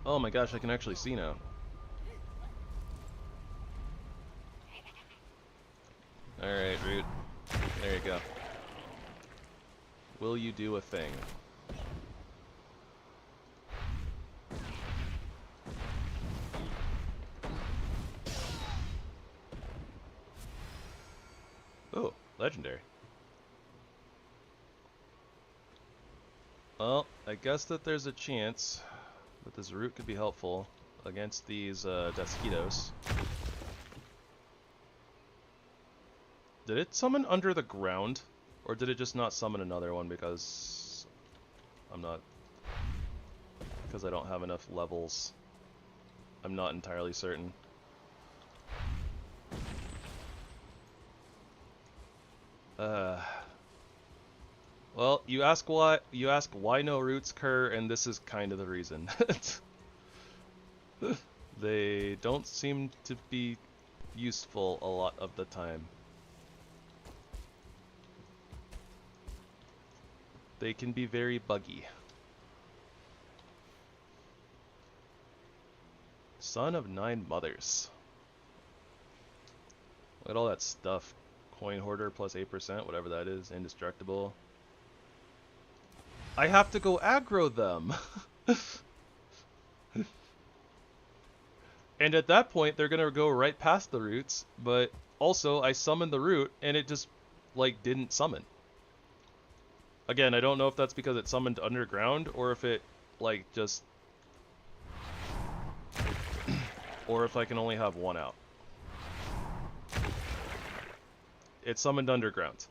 Oh my gosh, I can actually see now. Alright, Root. There you go. Will you do a thing? Oh, legendary. Well, I guess that there's a chance that this root could be helpful against these Desquitos. Did it summon under the ground? Or did it just not summon another one because I don't have enough levels? I'm not entirely certain. Well, you ask why no roots occur, and this is kind of the reason. They don't seem to be useful a lot of the time. They can be very buggy. Son of 9 mothers. Look at all that stuff. Coin hoarder plus 8%, whatever that is. Indestructible. I have to go aggro them. And at that point, they're gonna go right past the roots. But also, I summon the root, and it just like, didn't summon. Again, I don't know if that's because it summoned underground, or if it, like, just... or if I can only have one out. It summoned underground.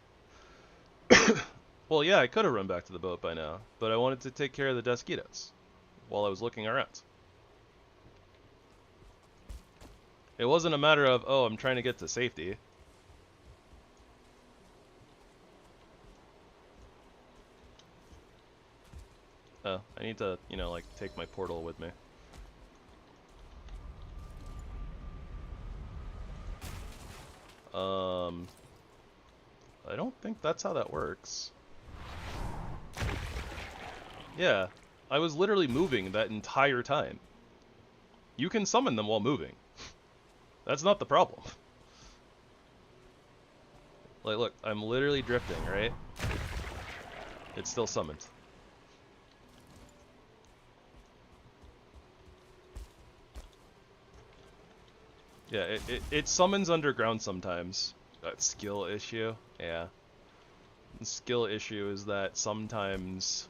Well, yeah, I could have run back to the boat by now, but I wanted to take care of the Desquitos while I was looking around. It wasn't a matter of, oh, I'm trying to get to safety. Oh, I need to, you know, like, take my portal with me. I don't think that's how that works. Yeah, I was literally moving that entire time. You can summon them while moving. That's not the problem. Like, look, I'm literally drifting, right? It's still summoned. Yeah, it summons underground sometimes. That skill issue, yeah. The skill issue is that sometimes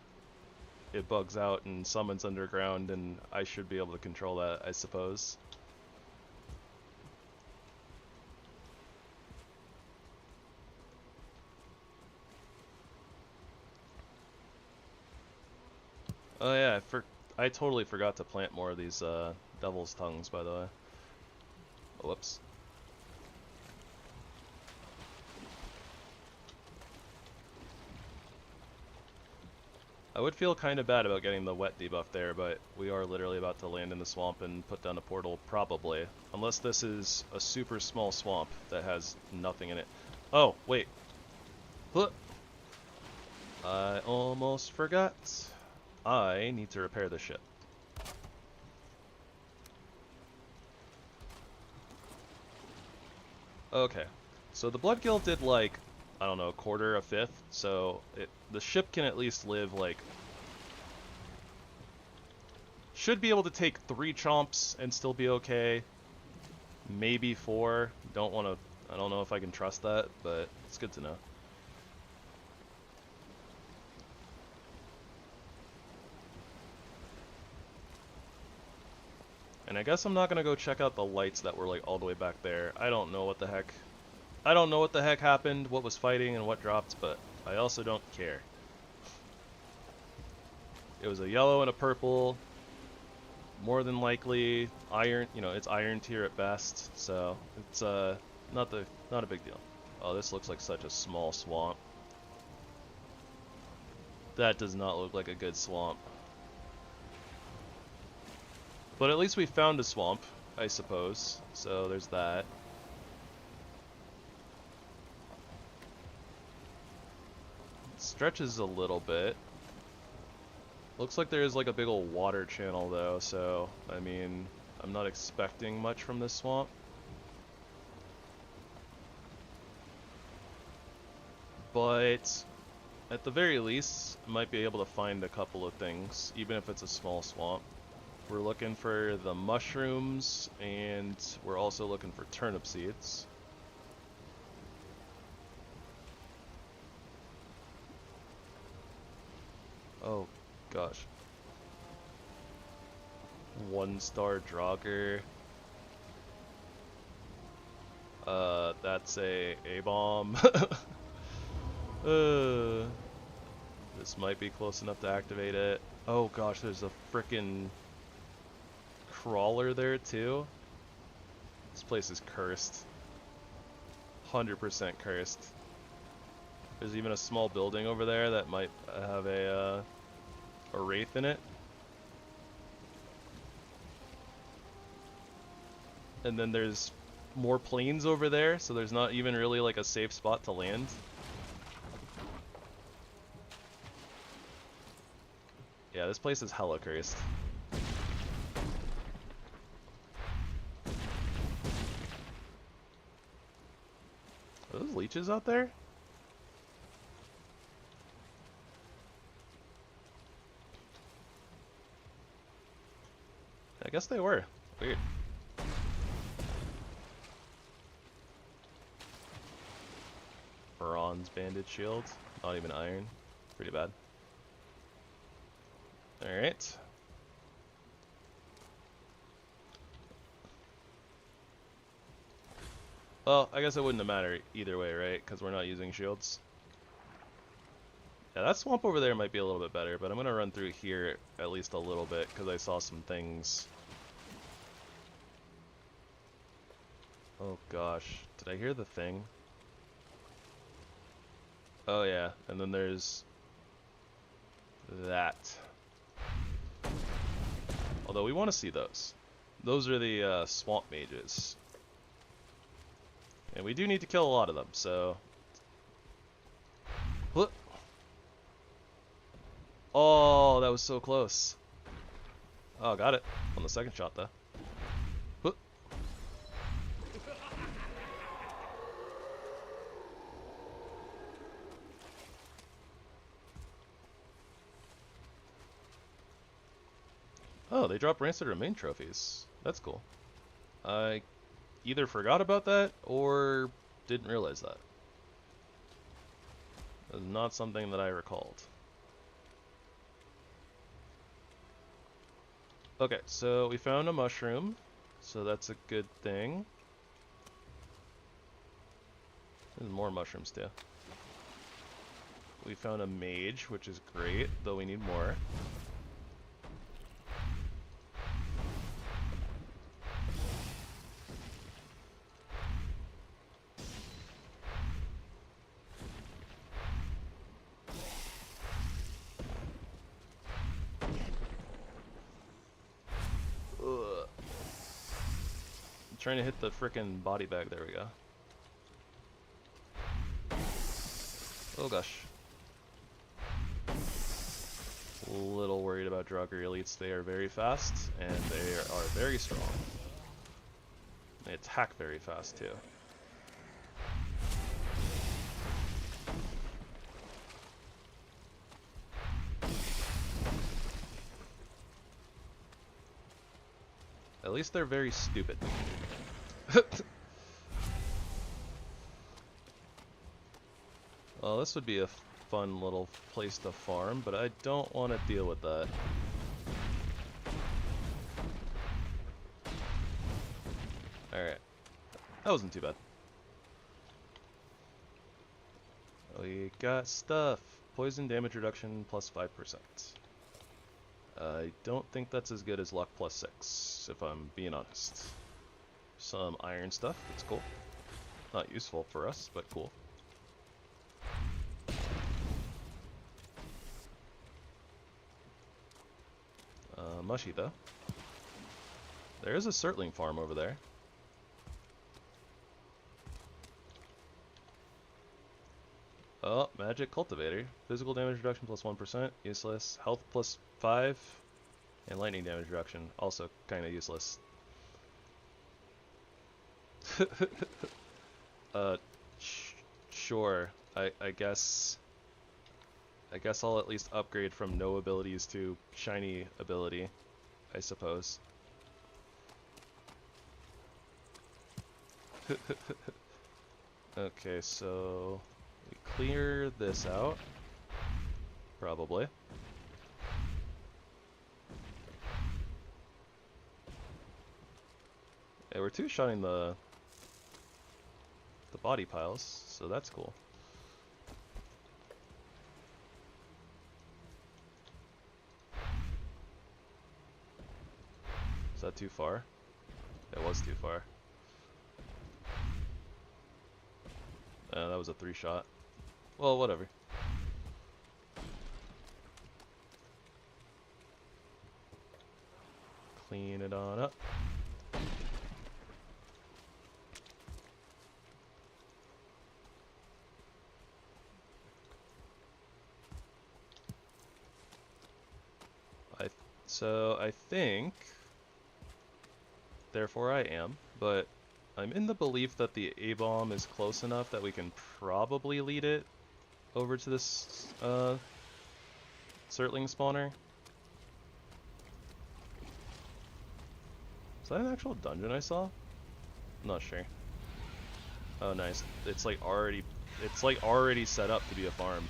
it bugs out and summons underground, and I should be able to control that, I suppose. Oh yeah, I totally forgot to plant more of these devil's tongues, by the way. Oh, whoops. I would feel kind of bad about getting the wet debuff there, but we are literally about to land in the swamp and put down a portal, probably. Unless this is a super small swamp that has nothing in it. Oh, wait. Huh. I almost forgot. I need to repair this ship. Okay, so the Blood Guild did like, I don't know, a quarter, a fifth, so the ship can at least live like... should be able to take 3 chomps and still be okay. Maybe 4. I don't know if I can trust that, but it's good to know. And I guess I'm not gonna go check out the lights that were like all the way back there. I don't know what the heck happened, what was fighting and what dropped, but I also don't care. It was a yellow and a purple. More than likely iron, you know, it's iron tier at best, so it's not a big deal. Oh, this looks like such a small swamp. That does not look like a good swamp. But at least we found a swamp, I suppose. So there's that. It stretches a little bit. Looks like there's like a big old water channel though, so I mean, I'm not expecting much from this swamp. But at the very least, I might be able to find a couple of things, even if it's a small swamp. We're looking for the mushrooms, and we're also looking for turnip seeds. Oh, gosh. 1-star Draugr. That's a A-bomb. This might be close enough to activate it. Oh gosh, there's a frickin' crawler there too. This place is cursed. 100% cursed. There's even a small building over there that might have a wraith in it. And then there's more plains over there, so there's not even really like a safe spot to land. Yeah, this place is hella cursed. Are those leeches out there? I guess they were. Weird. Bronze. bronze banded shield. Not even iron. Pretty bad. Alright. Well, I guess it wouldn't have mattered either way, right? Because we're not using shields. Yeah, that swamp over there might be a little bit better, but I'm going to run through here at least a little bit because I saw some things. Oh gosh, did I hear the thing? Oh yeah, and then there's that. Although we want to see those. Those are the swamp mages. And we do need to kill a lot of them, so... Look. Oh, that was so close. Oh, got it. On the second shot, though. Look. Oh, they dropped Rancid Remain trophies. That's cool. I either forgot about that or didn't realize that. That is not something that I recalled. Okay, so we found a mushroom, so that's a good thing. There's more mushrooms too. We found a mage, which is great, though we need more. Trying to hit the frickin' body bag. There we go. Oh gosh. A little worried about Draugr elites. They are very fast and they are very strong. They attack very fast too. At least they're very stupid. Well, this would be a fun little place to farm, but I don't want to deal with that. Alright. That wasn't too bad. We got stuff. Poison damage reduction plus 5%. I don't think that's as good as luck plus 6, if I'm being honest. Some iron stuff, that's cool. Not useful for us, but cool. Mushy though. There is a Surtling farm over there. Oh, magic cultivator. Physical damage reduction plus 1%, useless. Health plus 5, and lightning damage reduction, also kind of useless. Sure. I guess I'll at least upgrade from no abilities to shiny ability, I suppose. Okay, so we clear this out, probably. Yeah, we're two-shotting the body piles, so that's cool. Is that too far? It was too far. That was a 3-shot. Well, whatever. Clean it on up. So I think, therefore I am, but I'm in the belief that the A-bomb is close enough that we can probably lead it over to this Surtling spawner. Is that an actual dungeon I saw? I'm not sure. Oh nice, it's like already It's like already set up to be a farm.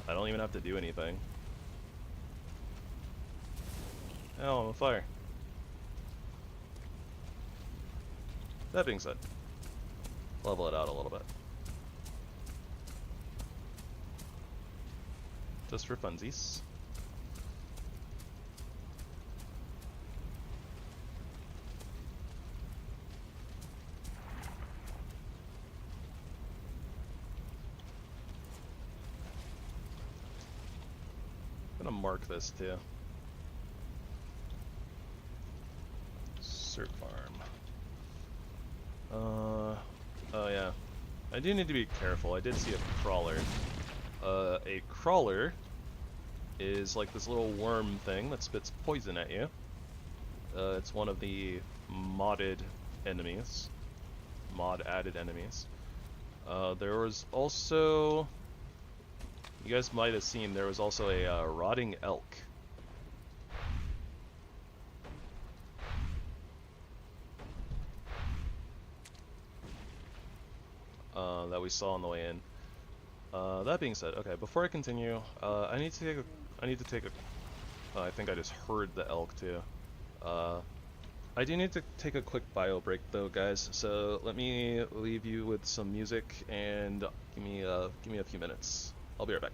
I don't even have to do anything. Oh, I'm on fire. That being said, level it out a little bit. Just for funsies. I'm gonna mark this too. Cert farm. Oh yeah. I do need to be careful. I did see a crawler. A crawler is like this little worm thing that spits poison at you. It's one of the modded enemies. Mod-added enemies. There was also... You guys might have seen there was also a rotting elk. That we saw on the way in. That being said, okay, before I continue, I need to take a I think I just heard the elk too. I do need to take a quick bio break though, guys. So let me leave you with some music and give me a few minutes. I'll be right back.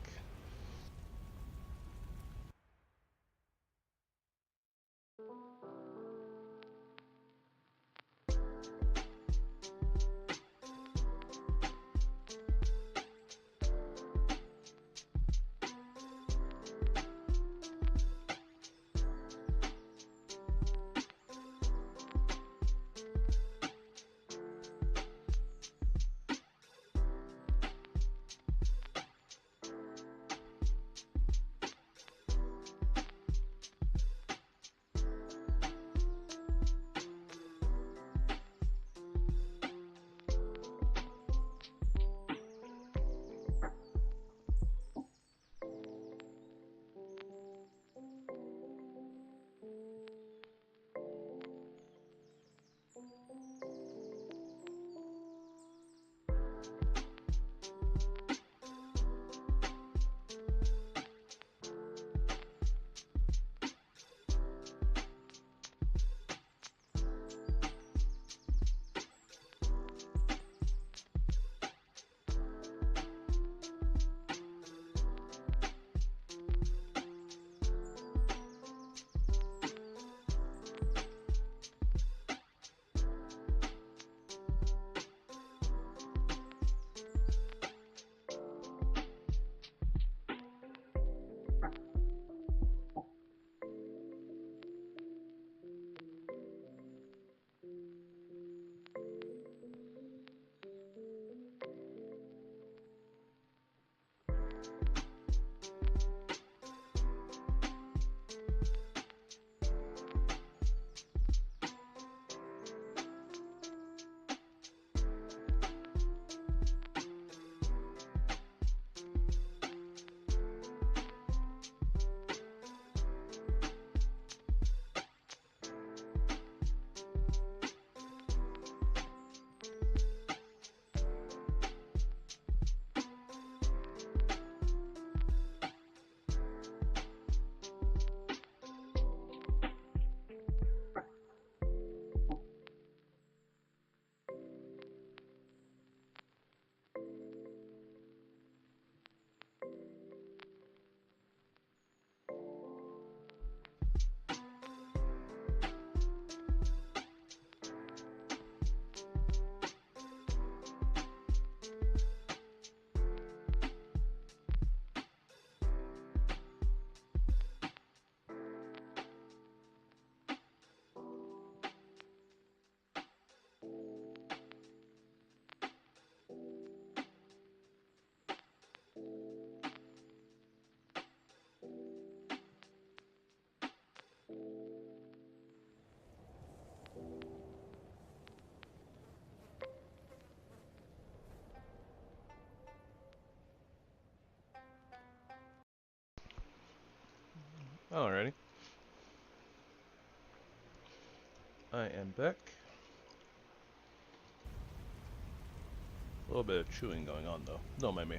Alrighty. I am back. A little bit of chewing going on though. Don't mind me.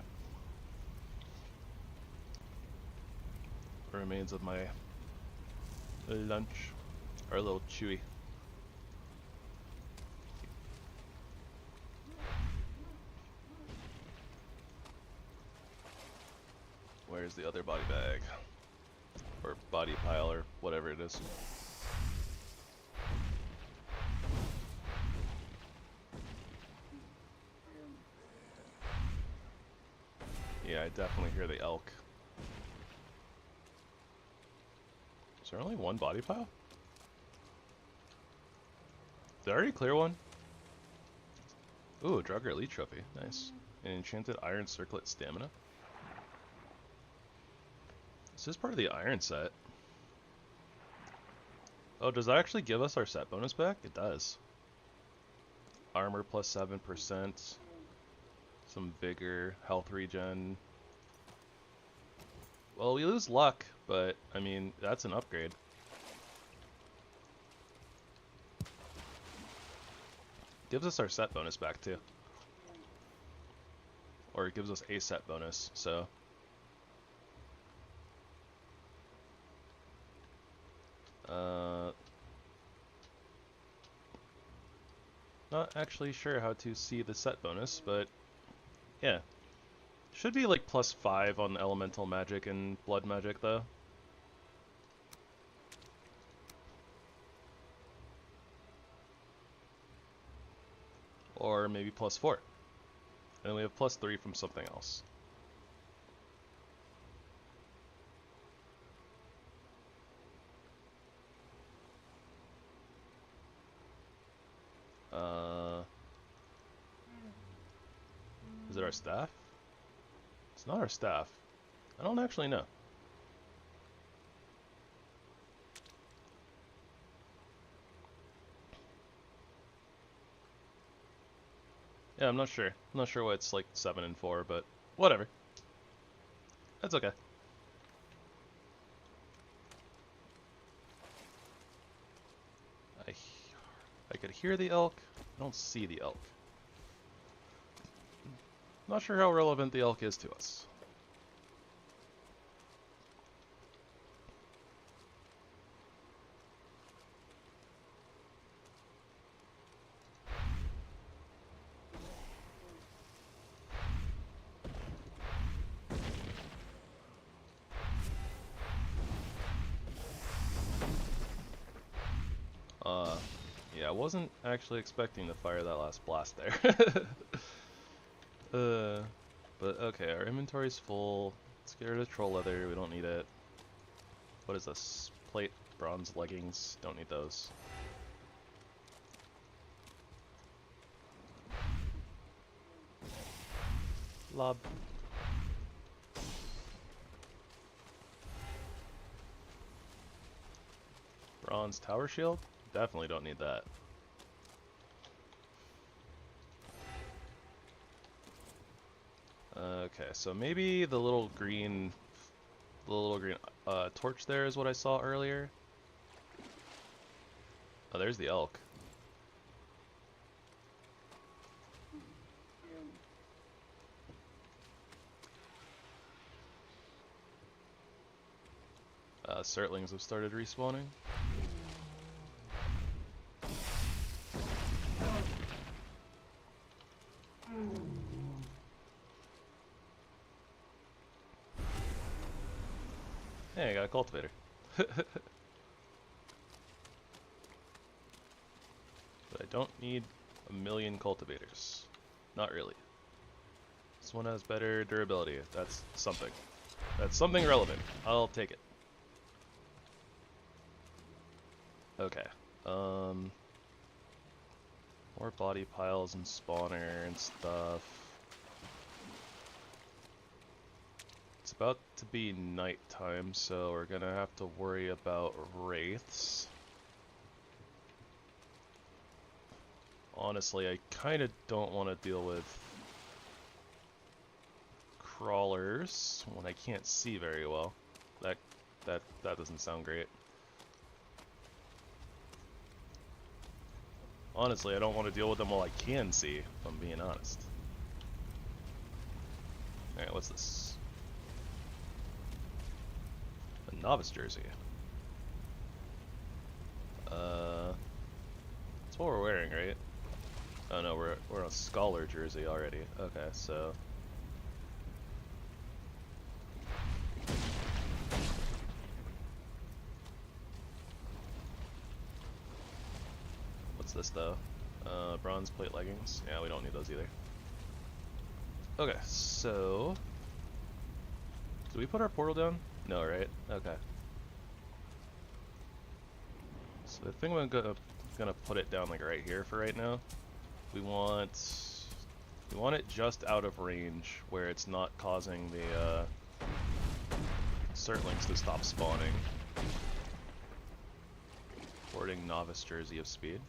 Remains of my lunch are a little chewy. Where's the other body bag? Or body pile, or whatever it is. Yeah, I definitely hear the elk. Is there only one body pile? Did I already clear one? Ooh, Drugger Elite Trophy. Nice. An enchanted iron circlet stamina. Is this part of the iron set? Oh, does that actually give us our set bonus back? It does. Armor plus 7%. Some vigor, health regen. Well, we lose luck, but, I mean, that's an upgrade. Gives us our set bonus back, too. Or it gives us a set bonus, so... Not actually sure how to see the set bonus, but yeah. Should be like +5 on elemental magic and blood magic though. Or maybe +4. And we have +3 from something else. Is it our staff? It's not our staff. I don't actually know. Yeah, I'm not sure. I'm not sure why it's like 7 and 4, but whatever. That's okay. I could hear the elk. I don't see the elk. Not sure how relevant the elk is to us. Yeah, I wasn't actually expecting to fire that last blast there. But okay, our inventory's full. Let's get rid of troll leather, we don't need it. What is this? Plate, bronze leggings, don't need those. Lob. Bronze tower shield? Definitely don't need that. Okay, so maybe the little green torch there is what I saw earlier. Oh, there's the elk. Surtlings have started respawning. Hey, I got a cultivator. But I don't need a million cultivators. Not really. This one has better durability. That's something. That's something relevant. I'll take it. Okay. More body piles and spawner and stuff. It's about to be nighttime, so we're gonna have to worry about wraiths. Honestly, I kind of don't want to deal with crawlers when I can't see very well. That doesn't sound great. Honestly, I don't want to deal with them while I can see, if I'm being honest. Alright, what's this? A novice jersey. That's what we're wearing, right? Oh no, we're a scholar jersey already. Okay, so what's this though? Bronze plate leggings. Yeah, we don't need those either. Okay, so did we put our portal down? No, right? Okay. So I think I'm gonna put it down like right here for right now. We want it just out of range where it's not causing the Certlings to stop spawning. Boarding novice jersey of speed.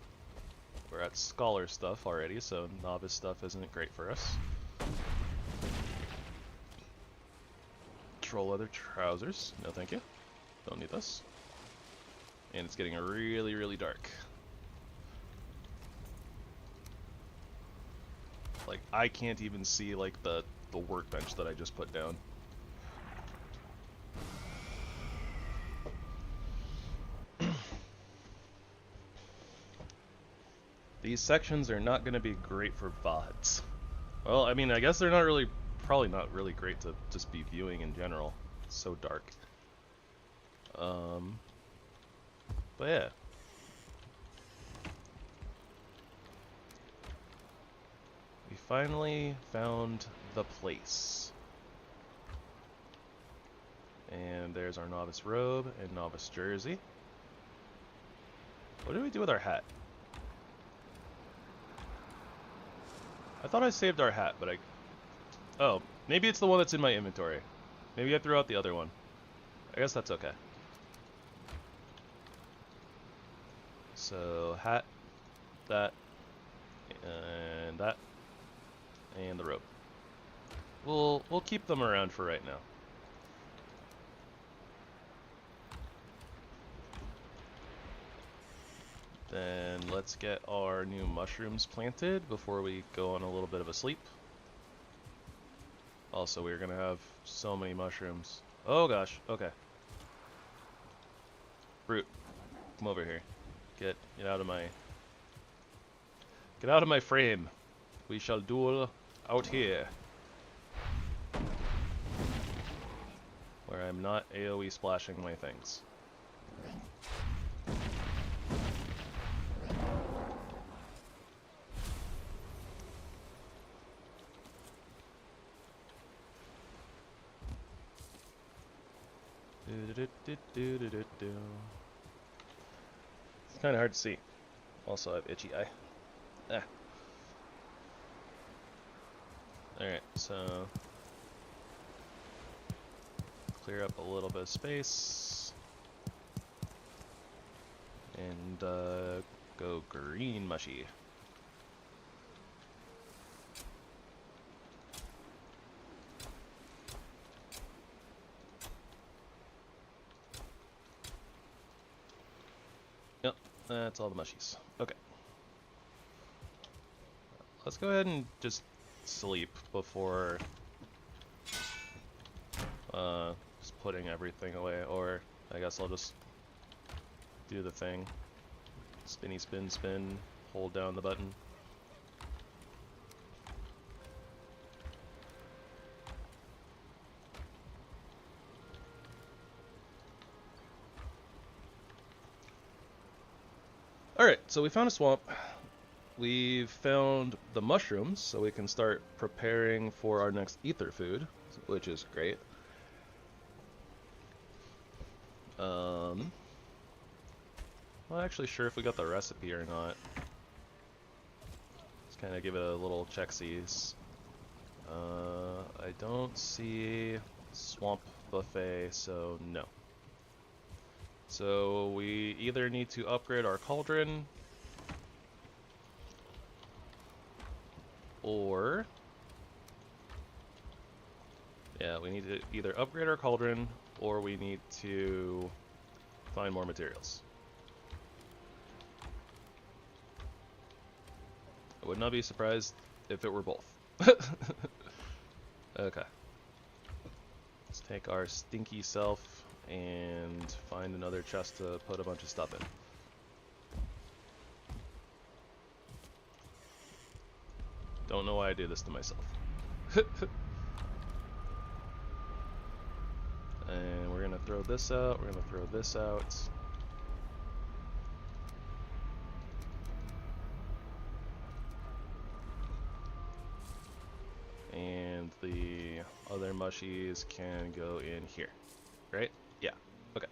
We're at scholar stuff already, so novice stuff isn't great for us. Troll leather trousers. No thank you. Don't need this. And it's getting really, really dark. Like, I can't even see, like, the workbench that I just put down. These sections are not going to be great for VODs. Well, I mean, I guess they're not really, probably not really great to just be viewing in general. It's so dark. But yeah. We finally found the place. And there's our novice robe and novice jersey. What did we do with our hat? I thought I saved our hat, but oh, maybe it's the one that's in my inventory. Maybe I threw out the other one. I guess that's okay. So, hat, that, and the robe. We'll keep them around for right now. Then let's get our new mushrooms planted before we go on a little bit of a sleep. Also, we're gonna have so many mushrooms. Oh gosh, okay. Brute, come over here. Get out of my frame. We shall duel out here. Where I'm not AoE splashing my things. It's kind of hard to see. Also, I have itchy eye. Ah. Alright, so clear up a little bit of space. And go green mushy. Yep, that's all the mushies. Okay. Let's go ahead and just sleep before just putting everything away, or I guess I'll just do the thing. Spinny spin spin, hold down the button. Alright, so we found a swamp. We've found the mushrooms, so we can start preparing for our next ether food, which is great. I'm not actually sure if we got the recipe or not. Let's kind of give it a little check-sees. I don't see swamp buffet, so no. So we either need to upgrade our cauldron, or yeah, we need to either upgrade our cauldron, or we need to find more materials. I would not be surprised if it were both. Okay. Let's take our stinky self and find another chest to put a bunch of stuff in. Don't know why I do this to myself. And we're gonna throw this out, we're gonna throw this out. And the other mushies can go in here, right? Yeah, okay.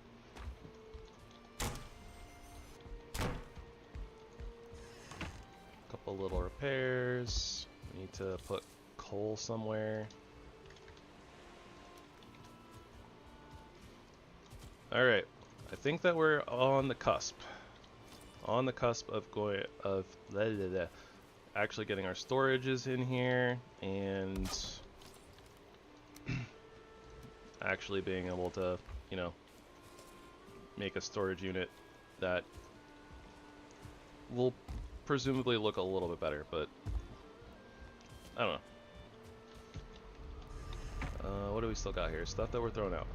Couple little repairs. We need to put coal somewhere. Alright, I think that we're on the cusp. On the cusp of actually getting our storages in here and actually being able to, you know, make a storage unit that will presumably look a little bit better, but I don't know. What do we still got here? Stuff that we're throwing out.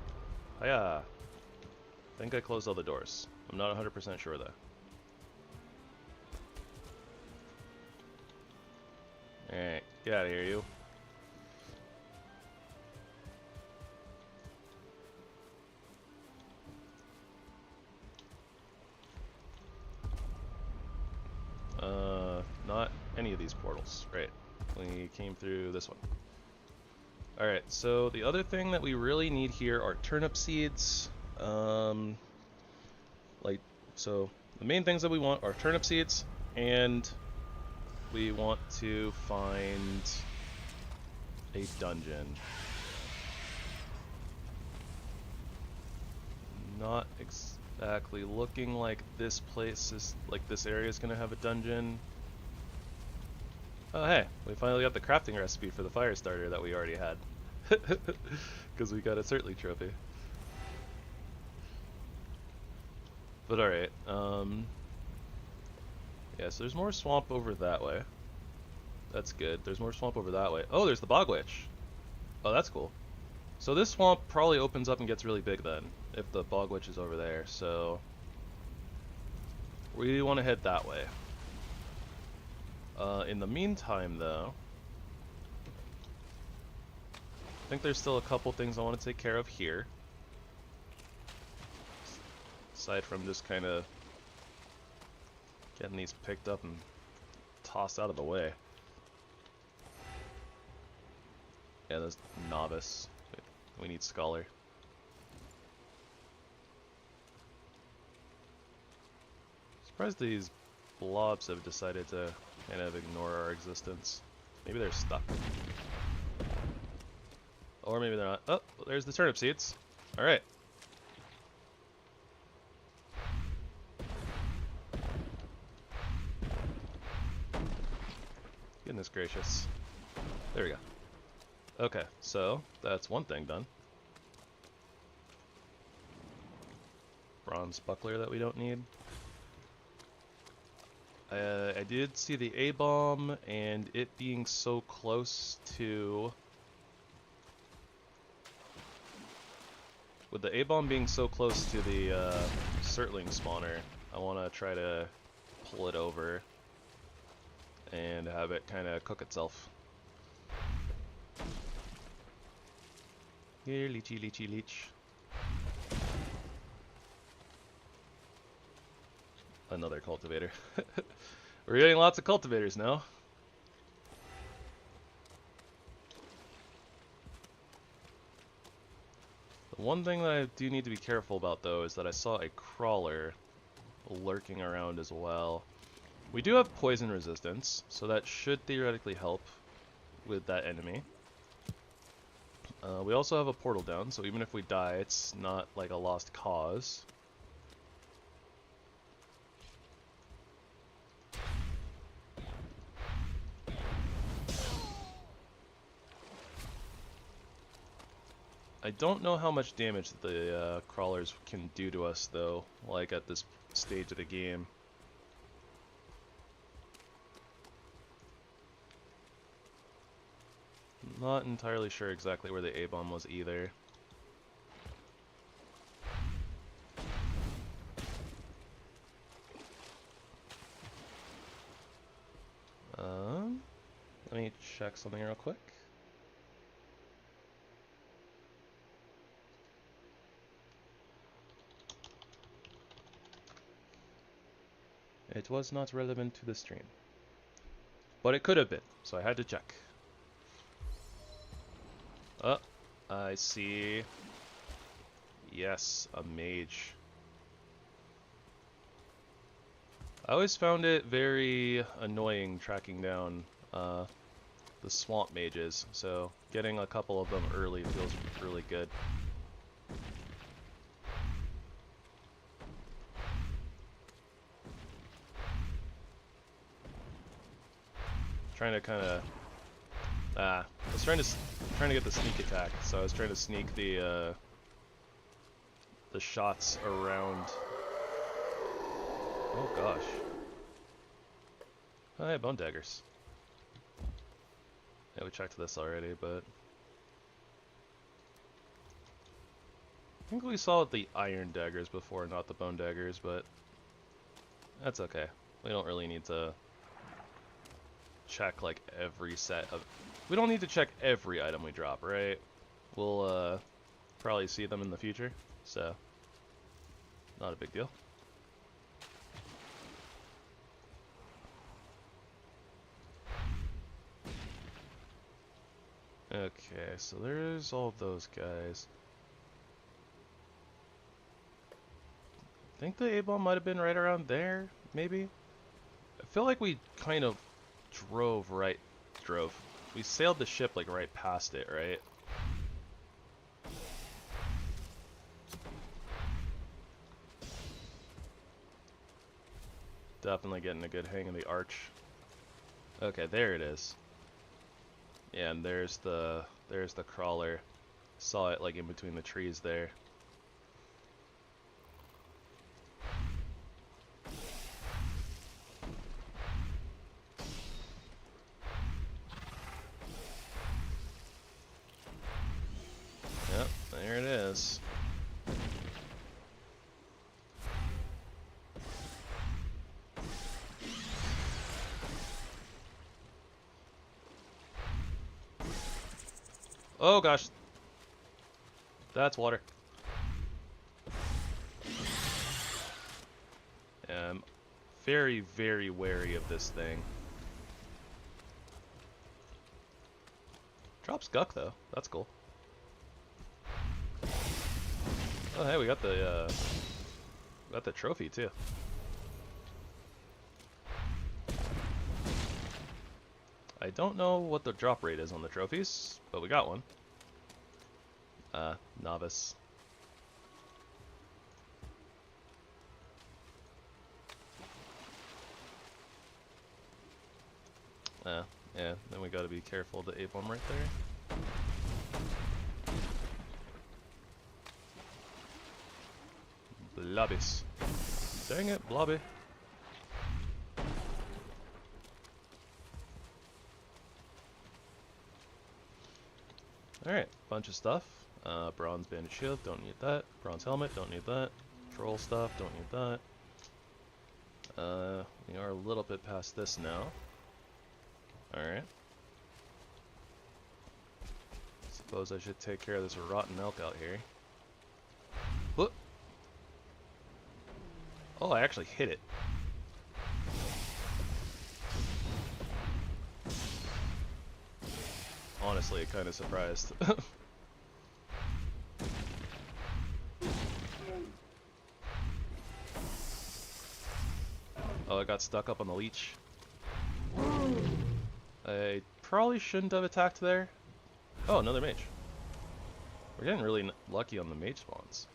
Hiya! I think I closed all the doors. I'm not 100% sure though. Alright, get out of here, you. Not any of these portals. Right. We came through this one. Alright, so the other thing that we really need here are turnip seeds. So the main things that we want are turnip seeds, and we want to find a dungeon. Not exactly looking like this place is, like this area is gonna have a dungeon. Oh hey, we finally got the crafting recipe for the fire starter that we already had. Because we got a Certainly trophy. But alright, yeah, so there's more swamp over that way. That's good. There's more swamp over that way. Oh, there's the bog witch. Oh, that's cool. So this swamp probably opens up and gets really big then, if the bog witch is over there, so we want to head that way. In the meantime, though, I think there's still a couple things I want to take care of here. Aside from just kind of getting these picked up and tossed out of the way. Yeah, there's novice. We need scholar. Surprised these blobs have decided to kind of ignore our existence. Maybe they're stuck. Or maybe they're not. Oh, there's the turnip seeds. Alright. Goodness gracious. There we go. Okay, so that's one thing done. Bronze buckler that we don't need. I did see the A-bomb, and it being so close to... With the A-bomb being so close to the Certling spawner, I want to try to pull it over and have it kind of cook itself. Here, leechy, leechy, leech. Another cultivator. We're getting lots of cultivators now. The one thing that I do need to be careful about, though, is that I saw a crawler lurking around as well. We do have poison resistance, so that should theoretically help with that enemy. We also have a portal down, so even if we die, it's not like a lost cause. I don't know how much damage the crawlers can do to us, though, like at this stage of the game. Not entirely sure exactly where the A-bomb was either. Let me check something real quick. It was not relevant to the stream. But it could have been, so I had to check. Oh, I see. Yes, a mage. I always found it very annoying tracking down the swamp mages, so getting a couple of them early feels really good. Trying to kind of I was trying to get the sneak attack, so I was trying to sneak the shots around. Oh gosh. Oh yeah, bone daggers. Yeah, we checked this already, but I think we saw the iron daggers before, not the bone daggers, but that's okay. We don't really need to check like every set of. We don't need to check every item we drop, right? We'll probably see them in the future, so not a big deal. Okay, so there's all those guys. I think the A-bomb might have been right around there, maybe? I feel like we kind of we sailed the ship like right past it, right? Definitely getting a good hang of the arch. Okay, there it is. Yeah, and there's the crawler. Saw it like in between the trees there. Yep, there it is. Oh gosh. That's water. I'm very, very wary of this thing. Drops Guck though. That's cool. Oh hey, we got the trophy too. I don't know what the drop rate is on the trophies, but we got one. Novice. Yeah, then we gotta be careful of the A-bomb right there. Blobbies. Dang it, Blobby. Alright, bunch of stuff. Bronze banded shield, don't need that. Bronze helmet, don't need that. Troll stuff, don't need that. We are a little bit past this now. Alright. Suppose I should take care of this rotten elk out here. Whoop! Oh, I actually hit it. Honestly, kind of surprised. Oh, I got stuck up on the leech. I probably shouldn't have attacked there. Oh, another mage. We're getting really lucky on the mage spawns.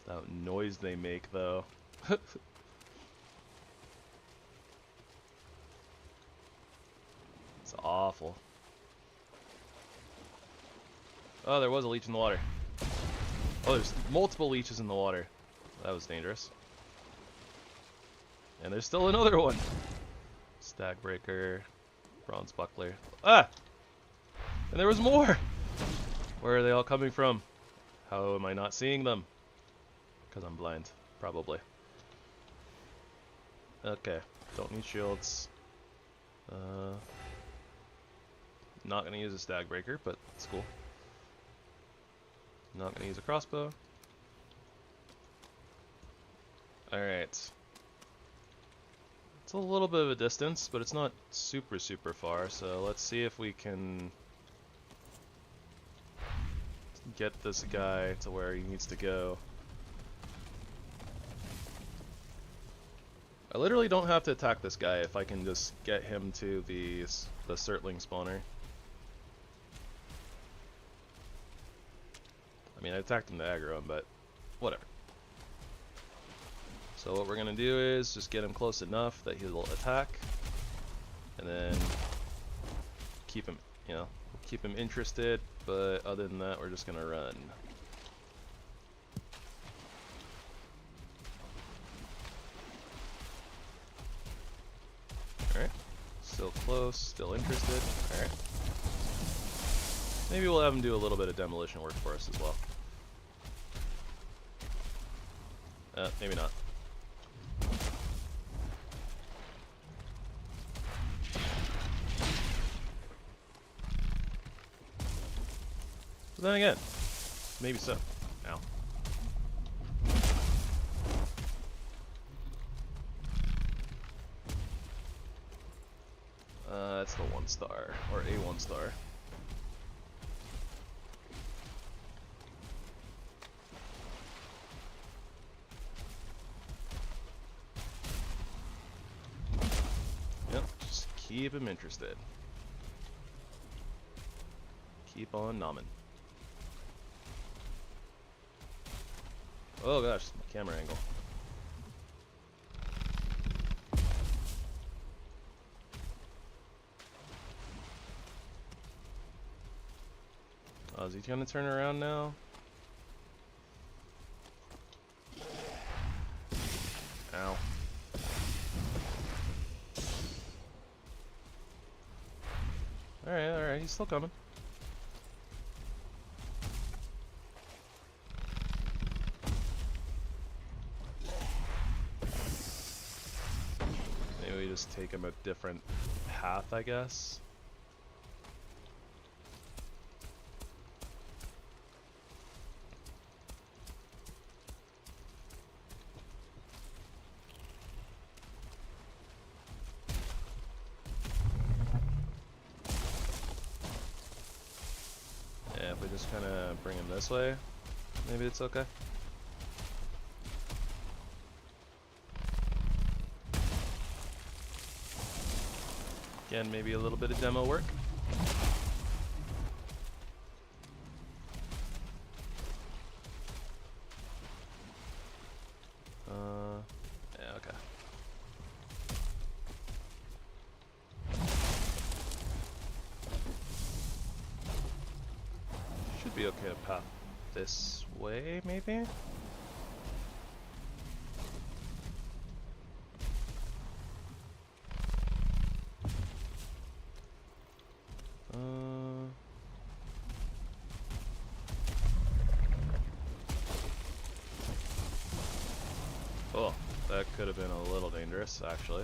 That noise they make, though. It's awful. Oh, there was a leech in the water. Oh, there's multiple leeches in the water. That was dangerous. And there's still another one. Stag breaker, bronze buckler. Ah! And there was more! Where are they all coming from? How am I not seeing them? Because I'm blind, probably. Okay, don't need shields. Not gonna use a stag breaker, but it's cool. Not gonna use a crossbow. Alright. It's a little bit of a distance, but it's not super far, so let's see if we can get this guy to where he needs to go. I literally don't have to attack this guy if I can just get him to the Surtling spawner. I mean, I attacked him to aggro him, but whatever. So what we're going to do is just get him close enough that he'll attack, and then keep him, you know, keep him interested, but other than that, we're just going to run. Alright, still close, still interested. Alright. Maybe we'll have him do a little bit of demolition work for us as well. Maybe not. But then again, maybe so. Ow. That's the 1 star, or a 1 star. Yep, just keep him interested. Keep on nomming. Oh gosh, my camera angle. Oh, is he gonna turn around now? Ow. Alright, he's still coming. Maybe we just take him a different path, I guess. Yeah, if we just kind of bring him this way, maybe it's okay. Again, maybe a little bit of demo work. Yeah, okay. Should be okay to path this way, maybe? Oh, that could have been a little dangerous, actually.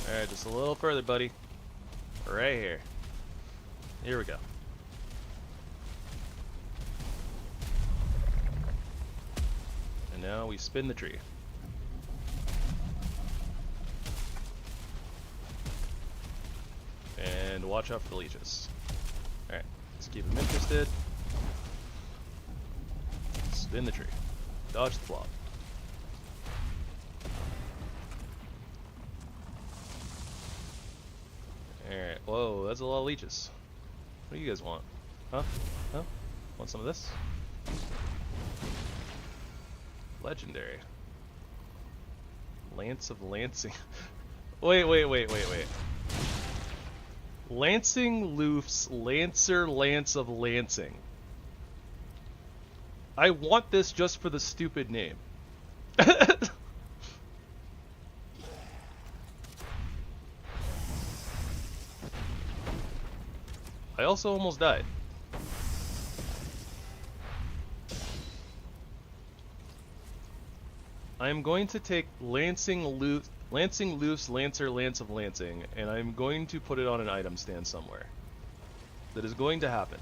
Alright, just a little further, buddy. Right here. Here we go. And now we spin the tree. And watch out for the leeches. Alright, let's keep him interested. Spin the tree. Dodge the flop. Alright, whoa, that's a lot of leeches. What do you guys want? Huh? Huh? Want some of this? Legendary. Lance of Lancing. Wait. Lancing Loofs, Lancer, Lance of Lancing. I want this just for the stupid name. I also almost died. I am going to take Lancing Loofs, Lancer, Lance of Lancing, and I'm going to put it on an item stand somewhere. That is going to happen.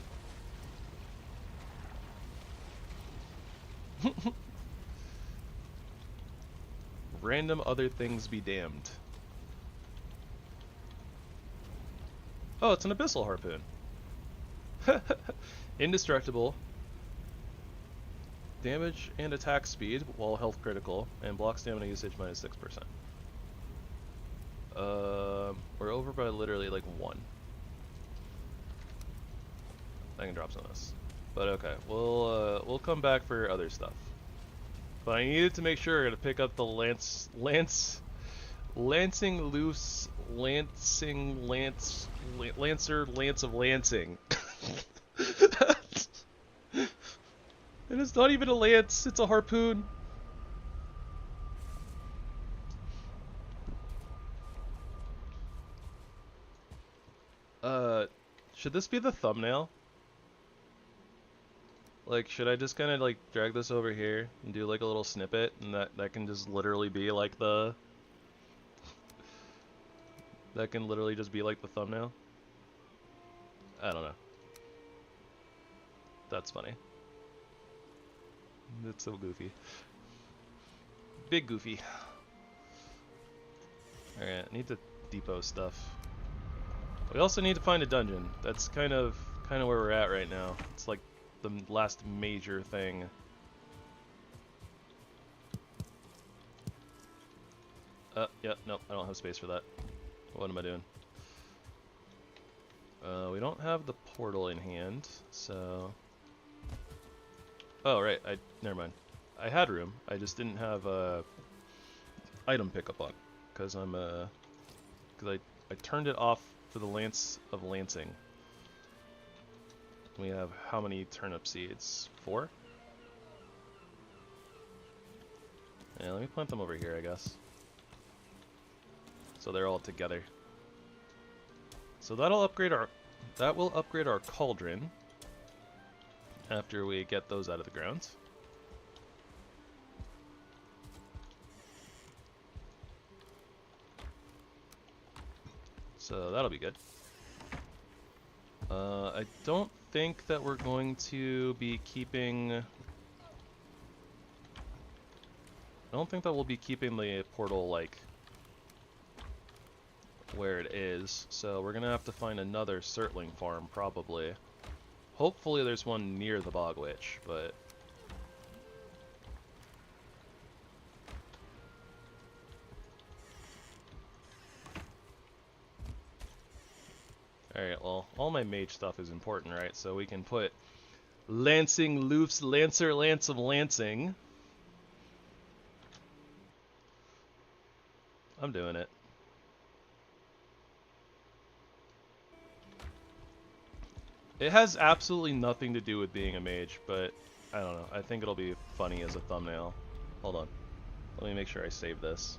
Random other things be damned. Oh, it's an Abyssal Harpoon. Indestructible. Damage and attack speed while health critical, and block stamina usage minus 6%. We're over by literally like 1. I can drop some of this. But okay, we'll come back for other stuff. But I needed to make sure to pick up the Lancing Loose, Lancer, Lance of Lancing. And it's not even a lance, it's a harpoon. Should this be the thumbnail? Like, should I just kind of like drag this over here and do like a little snippet, and that can just literally be like the... that can literally just be like the thumbnail? I don't know. That's funny. It's so goofy. Big goofy. Alright, I need to depot stuff. We also need to find a dungeon. That's kind of where we're at right now. It's like the last major thing. Yeah, nope, I don't have space for that. What am I doing? We don't have the portal in hand, so... Oh, right, never mind. I had room, I just didn't have item pickup on, because I turned it off for the Lance of Lancing. We have how many turnip seeds? 4? Yeah, let me plant them over here, I guess. So they're all together. So that will upgrade our cauldron after we get those out of the ground. So that'll be good. I don't think that we're going to be keeping... I don't think that we'll be keeping the portal, like, where it is. So we're gonna have to find another Surtling farm, probably. Hopefully there's one near the Bog Witch, but... Alright, well, all my mage stuff is important, right? So we can put Lancing Loofs, Lancer, Lance of Lancing. I'm doing it. It has absolutely nothing to do with being a mage, but I don't know. I think it'll be funny as a thumbnail. Hold on. Let me make sure I save this.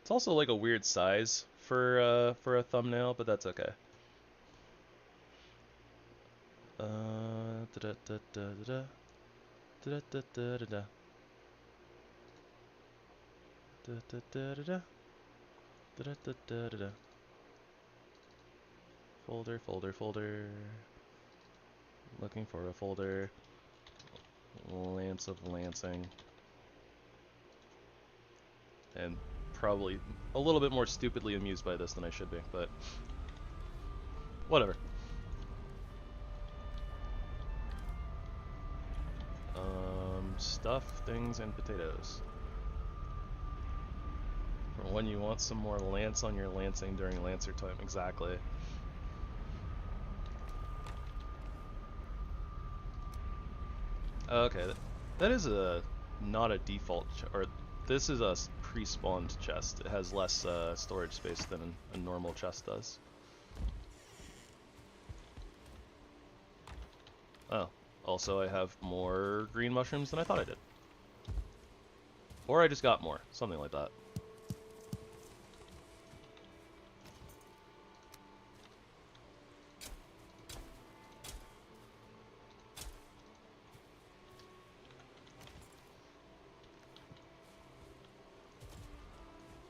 It's also like a weird size for a thumbnail, but that's okay. Folder. Looking for a folder. Lance of Lancing. And probably a little bit more stupidly amused by this than I should be, but whatever. Stuff, things, and potatoes. When you want some more lance on your lancing during lancer time, exactly. Okay, that is not a default, or this is a pre-spawned chest. It has less storage space than a normal chest does. Oh, also I have more green mushrooms than I thought I did. Or I just got more, something like that.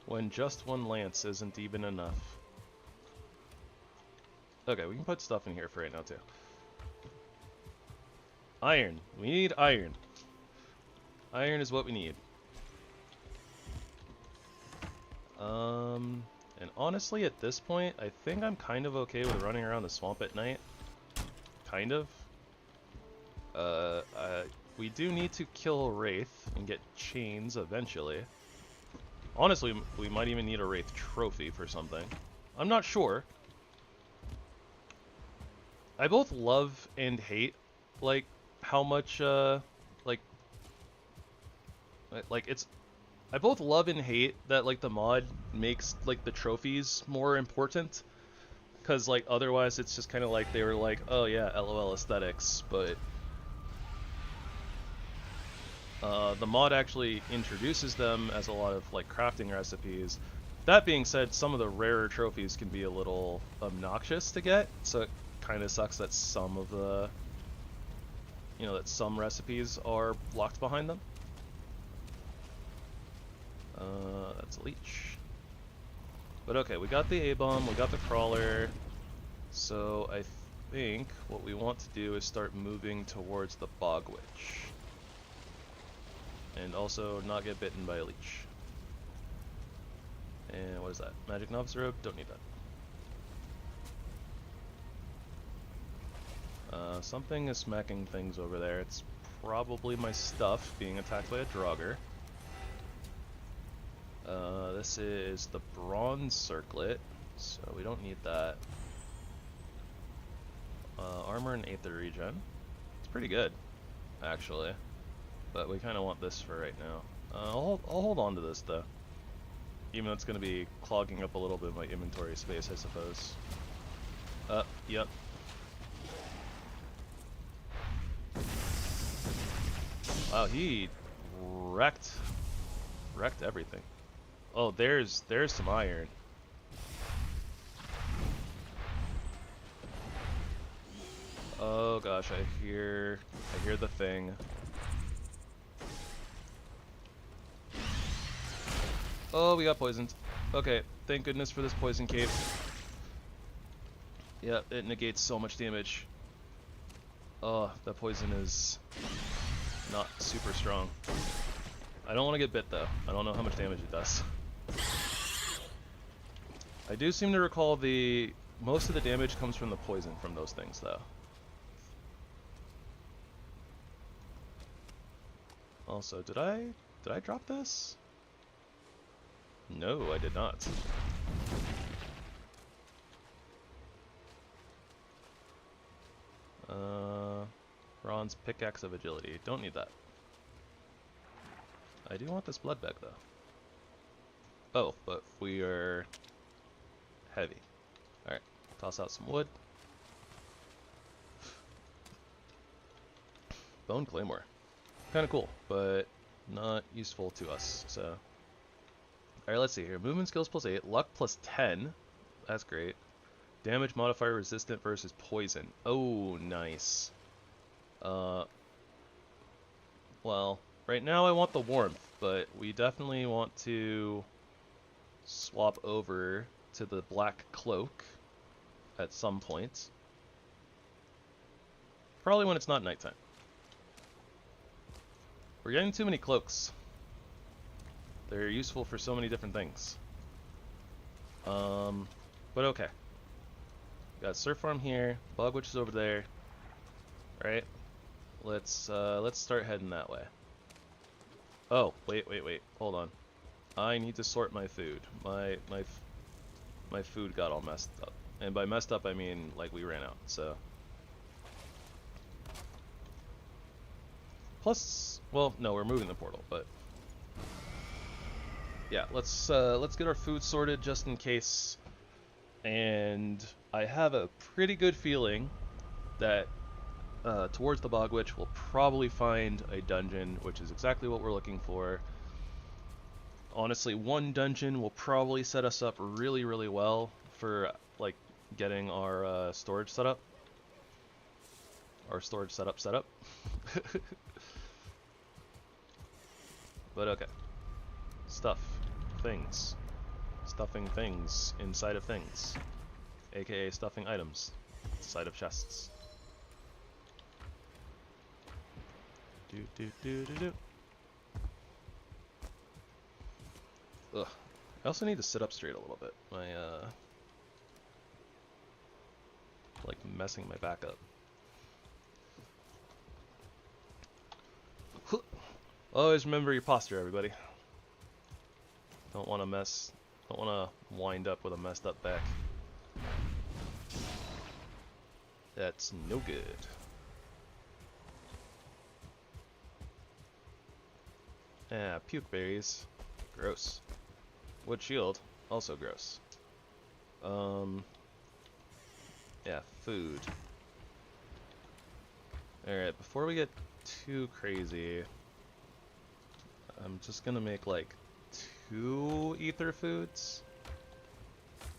When just one lance isn't even enough. Okay, we can put stuff in here for right now too. Iron. We need iron. Iron is what we need. And honestly at this point, I think I'm kind of okay with running around the swamp at night. Kind of. We do need to kill a Wraith and get chains eventually. Honestly, we might even need a Wraith trophy for something. I'm not sure. I both love and hate, like, how much, like it's... I both love and hate that, like, the mod makes, like, the trophies more important. Because, like, otherwise it's just kind of like they were like, oh yeah, LOL aesthetics, but... the mod actually introduces them as a lot of like crafting recipes. That being said, some of the rarer trophies can be a little obnoxious to get, so it kind of sucks that some of the, you know, that some recipes are locked behind them. That's a leech. But okay, we got the A-bomb, we got the crawler, so I think what we want to do is start moving towards the bog witch. And also not get bitten by a leech. And what is that? Magic novice robe? Don't need that. Something is smacking things over there. It's probably my stuff being attacked by a Draugr. This is the bronze circlet, so we don't need that. Armor and Aether regen. It's pretty good, actually. But we kind of want this for right now. I'll hold on to this though. Even though it's going to be clogging up a little bit of my inventory space, I suppose. Yep. Wow, he wrecked everything. Oh, there's some iron. Oh gosh, I hear the thing. Oh, we got poisoned. Okay, thank goodness for this poison cape. Yeah, it negates so much damage. Oh, that poison is not super strong. I don't want to get bit though. I don't know how much damage it does. I do seem to recall most of the damage comes from the poison from those things though. Also, did I drop this? No, I did not. Bronze pickaxe of agility. Don't need that. I do want this blood bag though. Oh, but we are heavy. Alright, toss out some wood. Bone claymore. Kinda cool, but not useful to us, so. Alright, let's see here. Movement skills +8, luck +10. That's great. Damage modifier resistant versus poison. Oh, nice. Well, right now I want the warmth, but we definitely want to swap over to the black cloak at some point. Probably when it's not nighttime. We're getting too many cloaks. They're useful for so many different things. But okay. Got Surf Farm here, Bog Witch is over there. Right? Let's start heading that way. Oh, wait, hold on. I need to sort my food. My food got all messed up. And by messed up, I mean, like, we ran out, so. Plus, well, no, we're moving the portal, but. Yeah, let's get our food sorted just in case. And I have a pretty good feeling that towards the Bog Witch we'll probably find a dungeon, which is exactly what we're looking for. Honestly, one dungeon will probably set us up really, really well for, like, getting our storage set up. Our storage setup. But okay. Stuff. Things. Stuffing things inside of things. AKA stuffing items inside of chests. Ugh. I also need to sit up straight a little bit. My, like, messing my back up. Always remember your posture, everybody. Don't want to wind up with a messed up back. That's no good. Ah, puke berries. Gross. Wood shield. Also gross. Yeah, food. Alright, before we get too crazy, I'm just gonna make like 2 ether foods.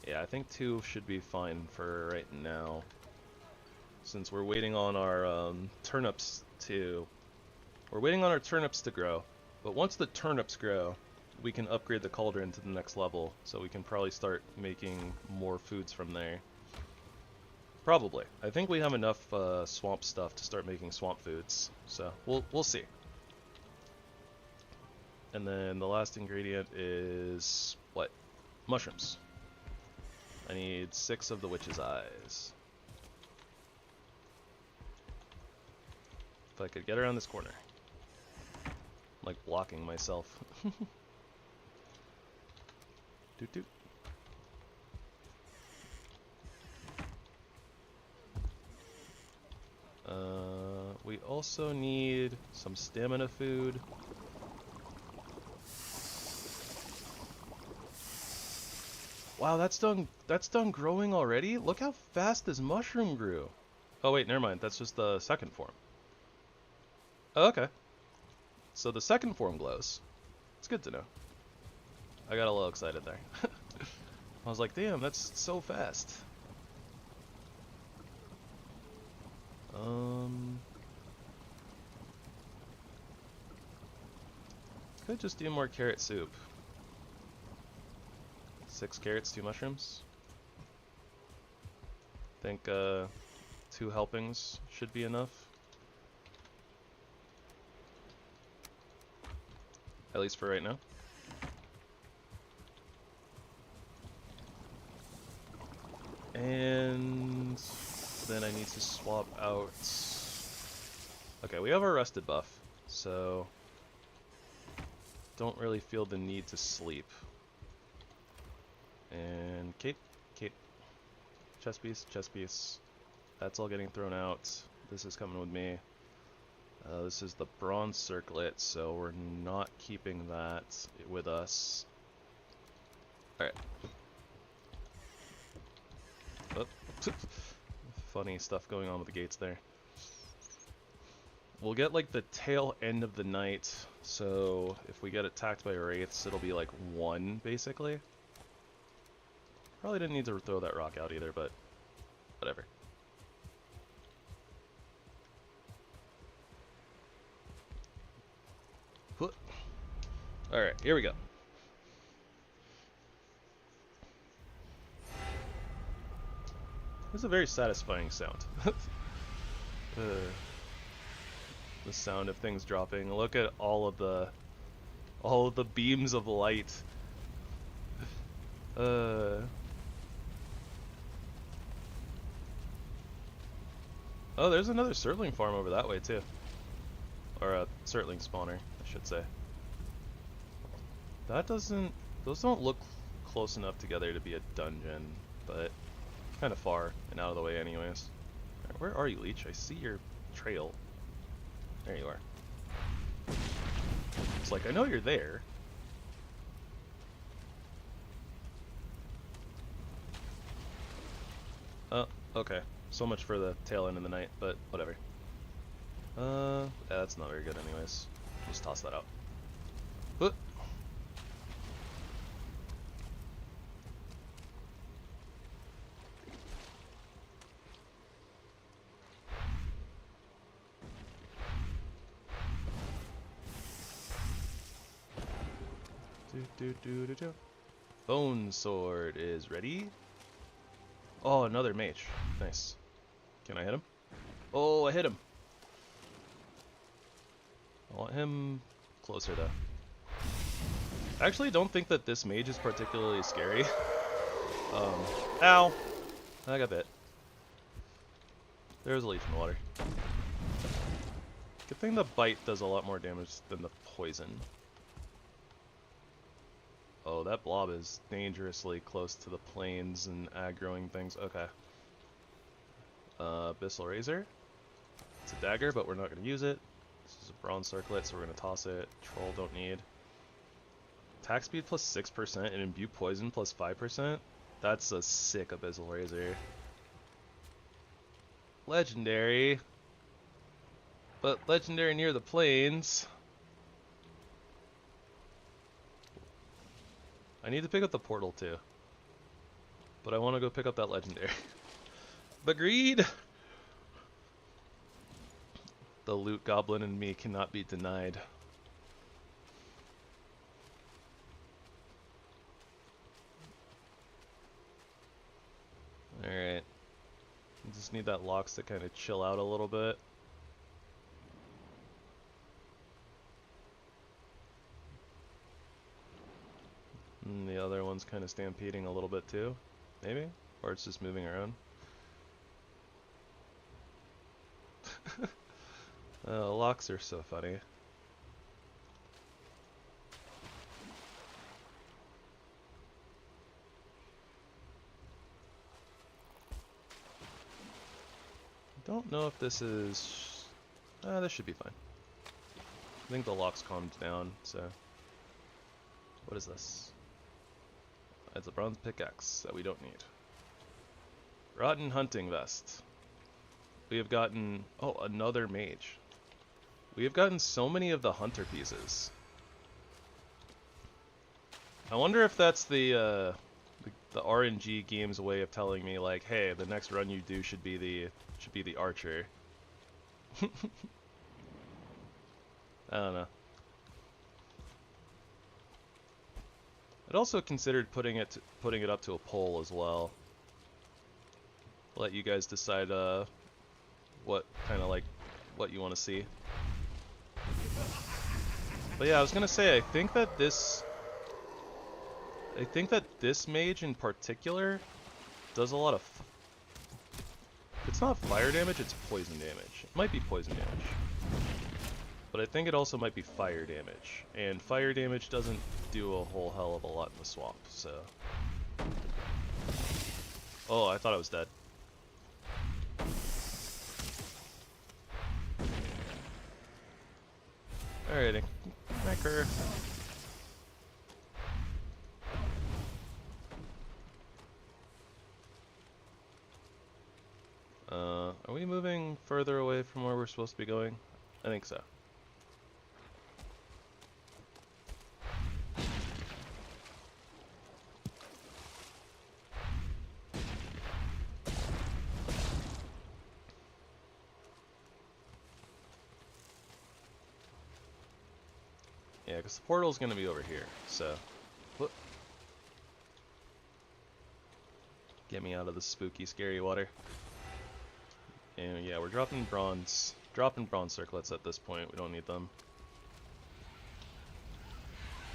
Yeah, I think 2 should be fine for right now. Since we're waiting on our turnips to... We're waiting on our turnips to grow. But once the turnips grow, we can upgrade the cauldron to the next level. So we can probably start making more foods from there. Probably. I think we have enough swamp stuff to start making swamp foods. So we'll see. And then the last ingredient is what? Mushrooms. I need 6 of the witch's eyes. If I could get around this corner. I'm like blocking myself. Doot doot. We also need some stamina food. Wow, that's done growing already? Look how fast this mushroom grew. Oh wait, never mind. That's just the second form. Oh, okay. So the second form glows. It's good to know. I got a little excited there. I was like, damn, that's so fast. Could just do more carrot soup. 6 carrots, 2 mushrooms. Think 2 helpings should be enough. At least for right now. And then I need to swap out... Okay, we have our rested buff, so don't really feel the need to sleep. And cape, chest piece. That's all getting thrown out. This is coming with me. This is the bronze circlet, so we're not keeping that with us. Alright. Oh. Funny stuff going on with the gates there. We'll get like the tail end of the night, so if we get attacked by wraiths, it'll be like 1 basically. Probably didn't need to throw that rock out either, but whatever. Alright, here we go. This is a very satisfying sound. The sound of things dropping. Look at all of the beams of light. Oh, there's another Surtling farm over that way, too. Or a Surtling spawner, I should say. That doesn't... Those don't look close enough together to be a dungeon, but kind of far and out of the way anyways. Alright, where are you, Leech? I see your trail. There you are. It's like, I know you're there. Oh, okay. So much for the tail end of the night, but whatever. Yeah, that's not very good anyways. Just toss that out. But Bone sword is ready. Oh, another mage. Nice. Can I hit him? Oh, I hit him. I want him closer though. I actually don't think that this mage is particularly scary. Ow! I got bit. There's a leech in the water. Good thing the bite does a lot more damage than the poison. Oh, that blob is dangerously close to the planes and aggroing things. Okay. Abyssal Razor. It's a dagger, but we're not going to use it. This is a bronze circlet, so we're going to toss it. Troll don't need. Attack speed plus 6% and imbue poison plus 5%. That's a sick Abyssal Razor. Legendary. But legendary near the plains. I need to pick up the portal too. But I want to go pick up that legendary. Agreed! The loot goblin and me cannot be denied. Alright. Just need that Lox to kind of chill out a little bit. And the other one's kind of stampeding a little bit too, maybe? Or it's just moving around. Locks are so funny. Don't know if this is... this should be fine. I think the Lox calmed down, so... What is this? It's a bronze pickaxe that we don't need. Rotten hunting vest. We have gotten... Oh, another mage. We have gotten so many of the hunter pieces. I wonder if that's the RNG game's way of telling me, like, hey, the next run you do should be the archer. I don't know. I'd also considered putting it up to a poll as well. Let you guys decide what you want to see. But yeah, I was gonna say I think that this mage in particular does a lot of. It's not fire damage; it's poison damage. It might be poison damage. But I think it also might be fire damage, and fire damage doesn't do a whole hell of a lot in the swamp, so... Oh, I thought I was dead. Alrighty. Cracker. Are we moving further away from where we're supposed to be going? I think so. Yeah, because the portal's going to be over here, so... Whoop. Get me out of the spooky, scary water. And yeah, we're dropping bronze circlets at this point. We don't need them.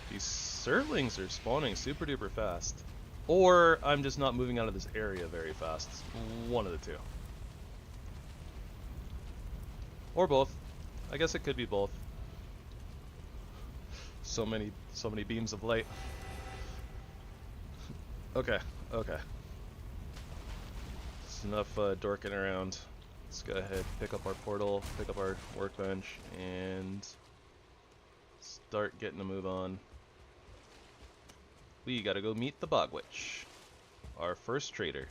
These Surtlings are spawning super duper fast. Or I'm just not moving out of this area very fast. One of the two. Or both. I guess it could be both. So many beams of light. Okay, okay. It's enough dorking around. Let's go ahead, pick up our portal, pick up our workbench, and start getting a move on. We gotta go meet the Bog Witch, our first trader.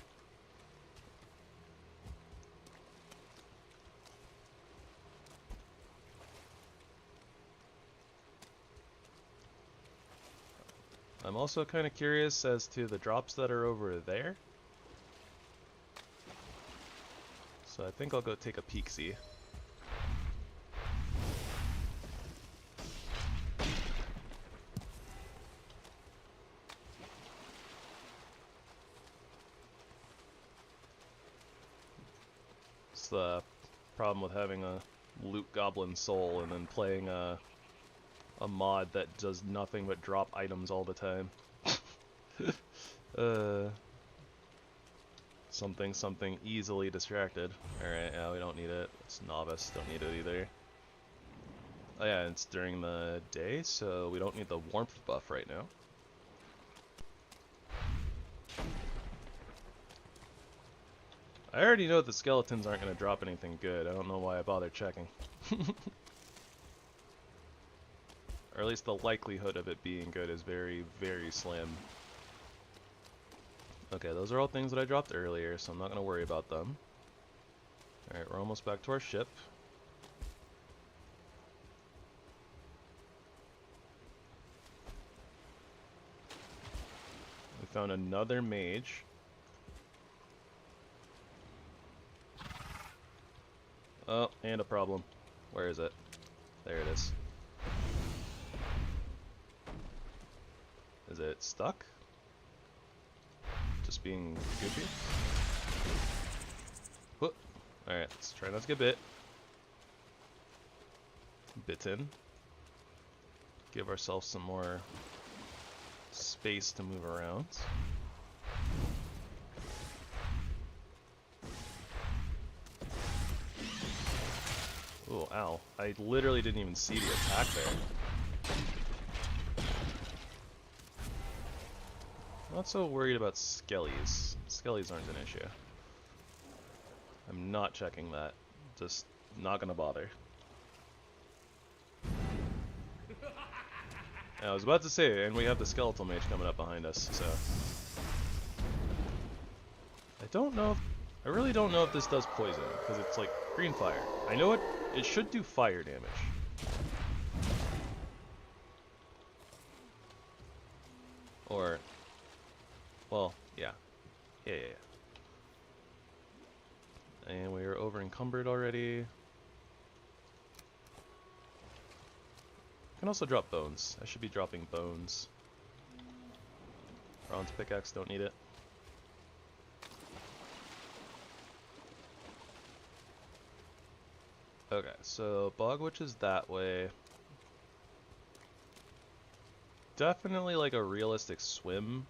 I'm also kind of curious as to the drops that are over there. So I think I'll go take a peek-see. It's the problem with having a loot goblin soul and then playing a mod that does nothing but drop items all the time. Something easily distracted. Alright, yeah, we don't need it. It's novice, don't need it either. Oh yeah, it's during the day, so we don't need the warmth buff right now. I already know the skeletons aren't going to drop anything good. I don't know why I bother checking. Or at least the likelihood of it being good is very, very slim. Okay, those are all things that I dropped earlier, so I'm not going to worry about them. Alright, we're almost back to our ship. We found another mage. Oh, and a problem. Where is it? There it is. Is it stuck? Just being goofy? Whoop. Alright, let's try not to get bit. Bitten. Give ourselves some more space to move around. Oh, ow. I literally didn't even see the attack there. Not so worried about skellies. Skellies aren't an issue. I'm not checking that. Just not gonna bother. I was about to say, and we have the skeletal mage coming up behind us, so... I really don't know if this does poison, because it's like green fire. I know it should do fire damage. Or... well, yeah. Yeah. And we are over encumbered already. Can also drop bones. I should be dropping bones. Bronze pickaxe, don't need it. Okay, so Bog Witch is that way. Definitely like a realistic swim,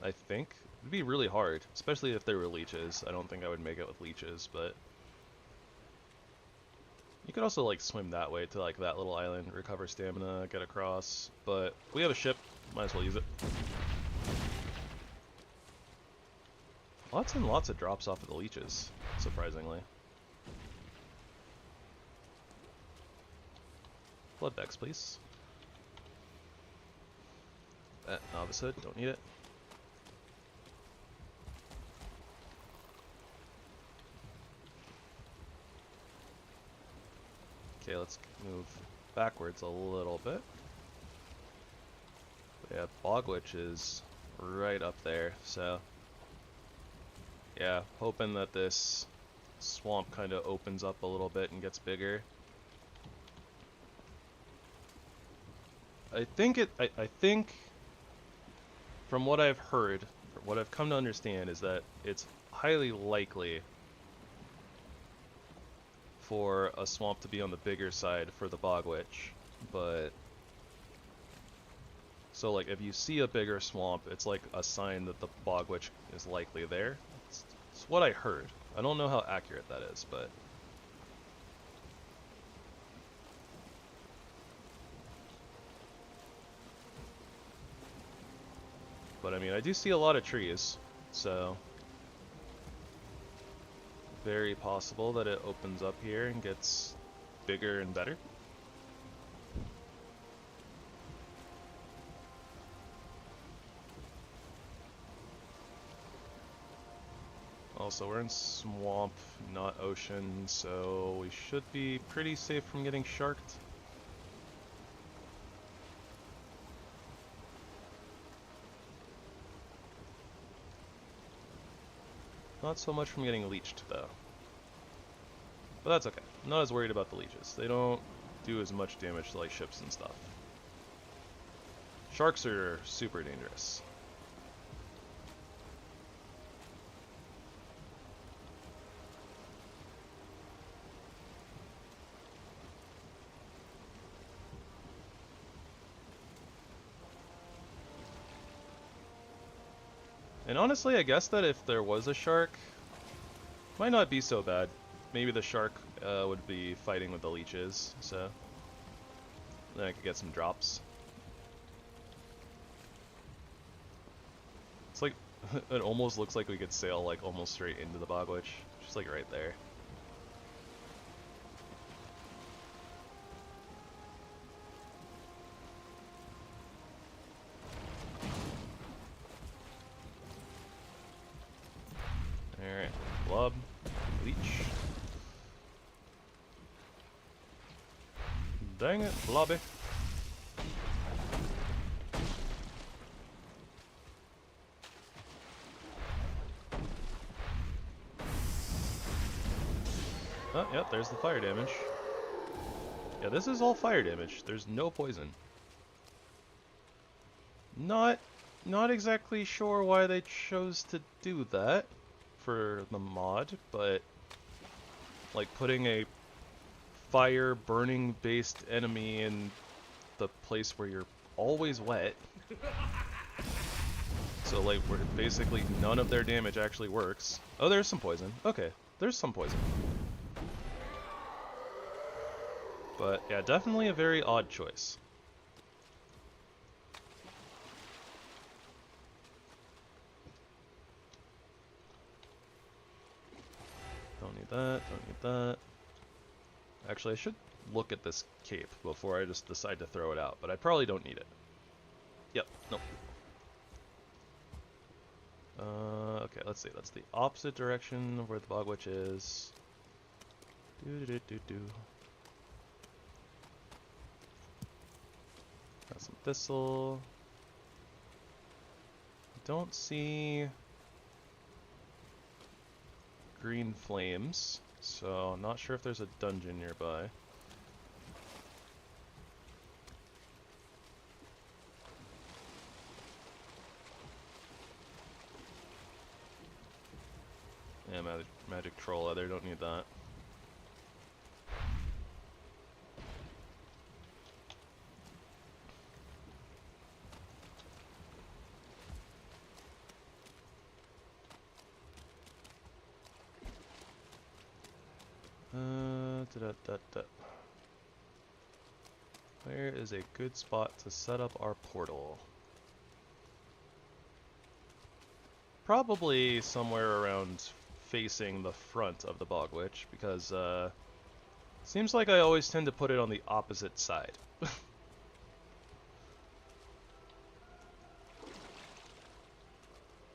I think. It'd be really hard, especially if there were leeches. I don't think I would make it with leeches, but... you could also like swim that way to like that little island, recover stamina, get across, but we have a ship, might as well use it. Lots and lots of drops off of the leeches, surprisingly. Blood Vex, please. Novice Hood, don't need it. Okay, let's move backwards a little bit. Yeah, Bog Witch is right up there, so... yeah, hoping that this swamp kind of opens up a little bit and gets bigger. I think from what I've heard, what I've come to understand is that it's highly likely for a swamp to be on the bigger side for the Bog Witch, but so like if you see a bigger swamp, it's like a sign that the Bog Witch is likely there. It's what I heard. I don't know how accurate that is, but But I mean, I do see a lot of trees, so very possible that it opens up here and gets bigger and better. Also, we're in swamp, not ocean, so we should be pretty safe from getting sharked. Not so much from getting leeched, though. But that's okay. I'm not as worried about the leeches. They don't do as much damage to like ships and stuff. Sharks are super dangerous. And honestly, I guess that if there was a shark, it might not be so bad. Maybe the shark would be fighting with the leeches, so then I could get some drops. It's like, it almost looks like we could sail like almost straight into the bogwitch, just like right there. Alright, blob, leech. Dang it, blobby. Oh, yep, there's the fire damage. Yeah, this is all fire damage. There's no poison. Not exactly sure why they chose to do that for the mod, but like putting a fire burning based enemy in the place where you're always wet. So like where basically none of their damage actually works. Oh, there's some poison. Okay, there's some poison. But yeah, definitely a very odd choice. Don't need that, don't need that. Actually, I should look at this cape before I just decide to throw it out, but I probably don't need it. Yep, nope. Okay, let's see. That's the opposite direction of where the bogwitch is. Got some thistle. Don't see green flames, so I'm not sure if there's a dungeon nearby. Yeah, magic troll leather, don't need that. Where is a good spot to set up our portal? Probably somewhere around facing the front of the bogwitch, because seems like I always tend to put it on the opposite side.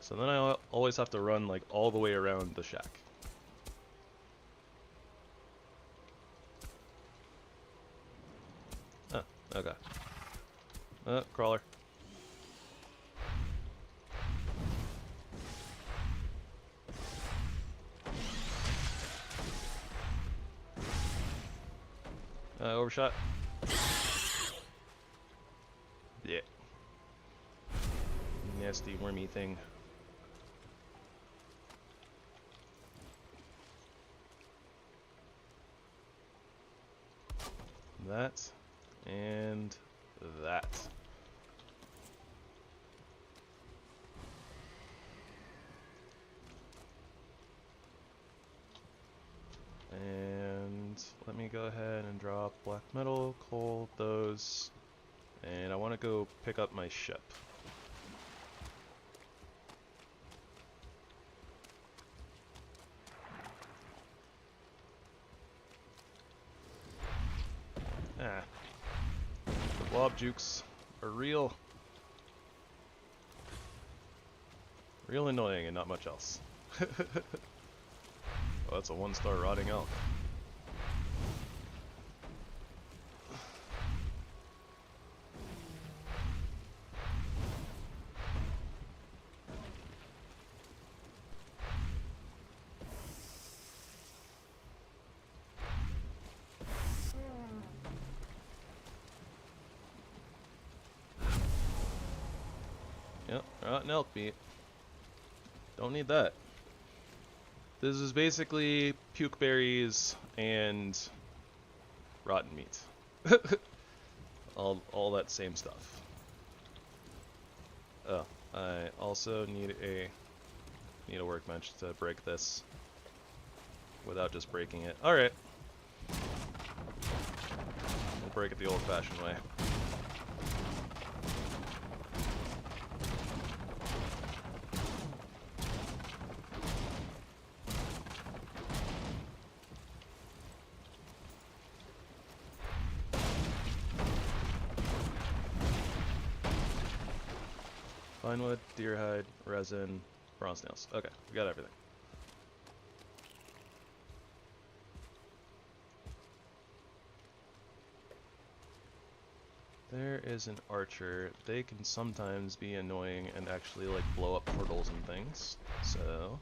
So then I always have to run like all the way around the shack. Oh, okay. Crawler. Overshot. Yeah. Nasty wormy thing. That and that. And let me go ahead and drop black metal, coal, those, and I want to go pick up my ship. Ah. The blob jukes are real. Real annoying and not much else. Oh, that's a 1-star rotting elk. Yep, rotten elk meat. Don't need that. This is basically puke berries and rotten meat. all that same stuff. Oh, I also need a workbench to break this without just breaking it. All right, we'll break it the old-fashioned way. Pine wood, deer hide, resin, bronze nails. Okay, we got everything. There is an archer. They can sometimes be annoying and actually like blow up portals and things. So,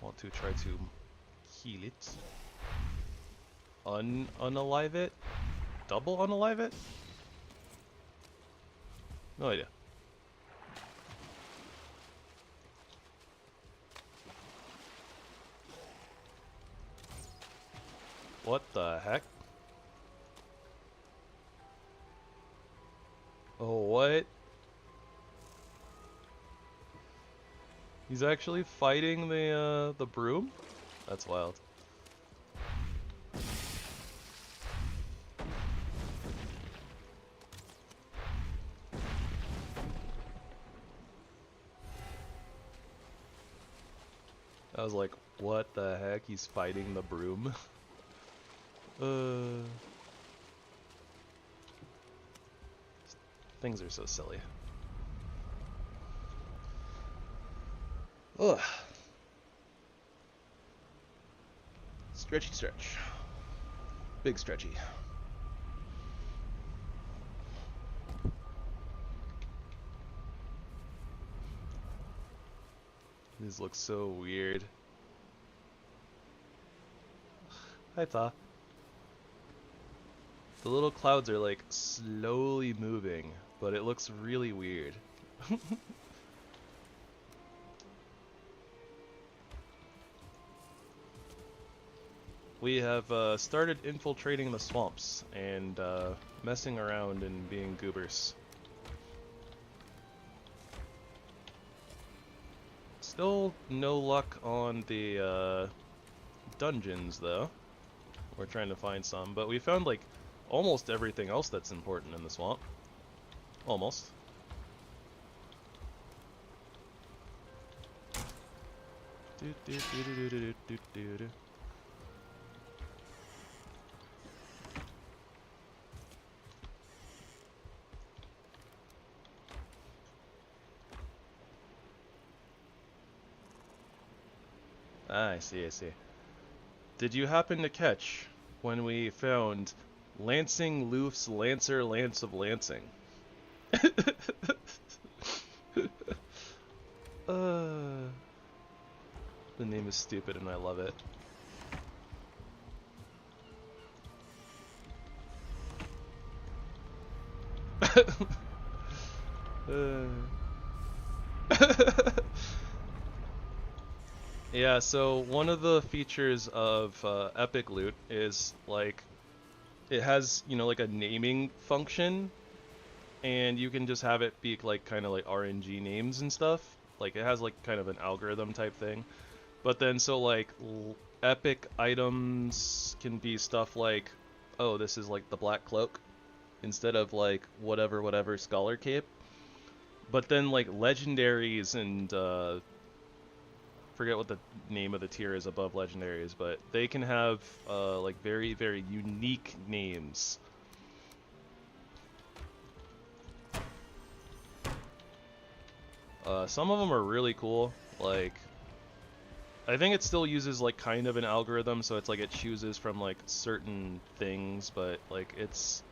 want to try to heal it. Unalive it? Double unalive it? No idea. What the heck? Oh, what? He's actually fighting the broom? That's wild. I was like, what the heck? He's fighting the broom? Things are so silly. Ugh. Stretchy stretch. Big stretchy. These look so weird. Hi, Ta. The little clouds are like slowly moving, but it looks really weird. We have started infiltrating the swamps and messing around and being goobers. Still no luck on the dungeons though. We're trying to find some, but we found like almost everything else that's important in the swamp. Almost. Ah, I see, I see. Did you happen to catch when we found Lancing Loof's Lancer Lance of Lancing? The name is stupid and I love it. Yeah, so one of the features of EpicLoot is like it has, you know, like a naming function, and you can just have it be like kind of like RNG names and stuff. Like it has like kind of an algorithm type thing. But then so like epic items can be stuff like, oh, this is like the black cloak instead of like whatever scholar cape. But then like legendaries and forget what the name of the tier is above legendaries, but they can have like very, very unique names. Some of them are really cool. Like, I think it still uses like kind of an algorithm, so it's like it chooses from like certain things, but like it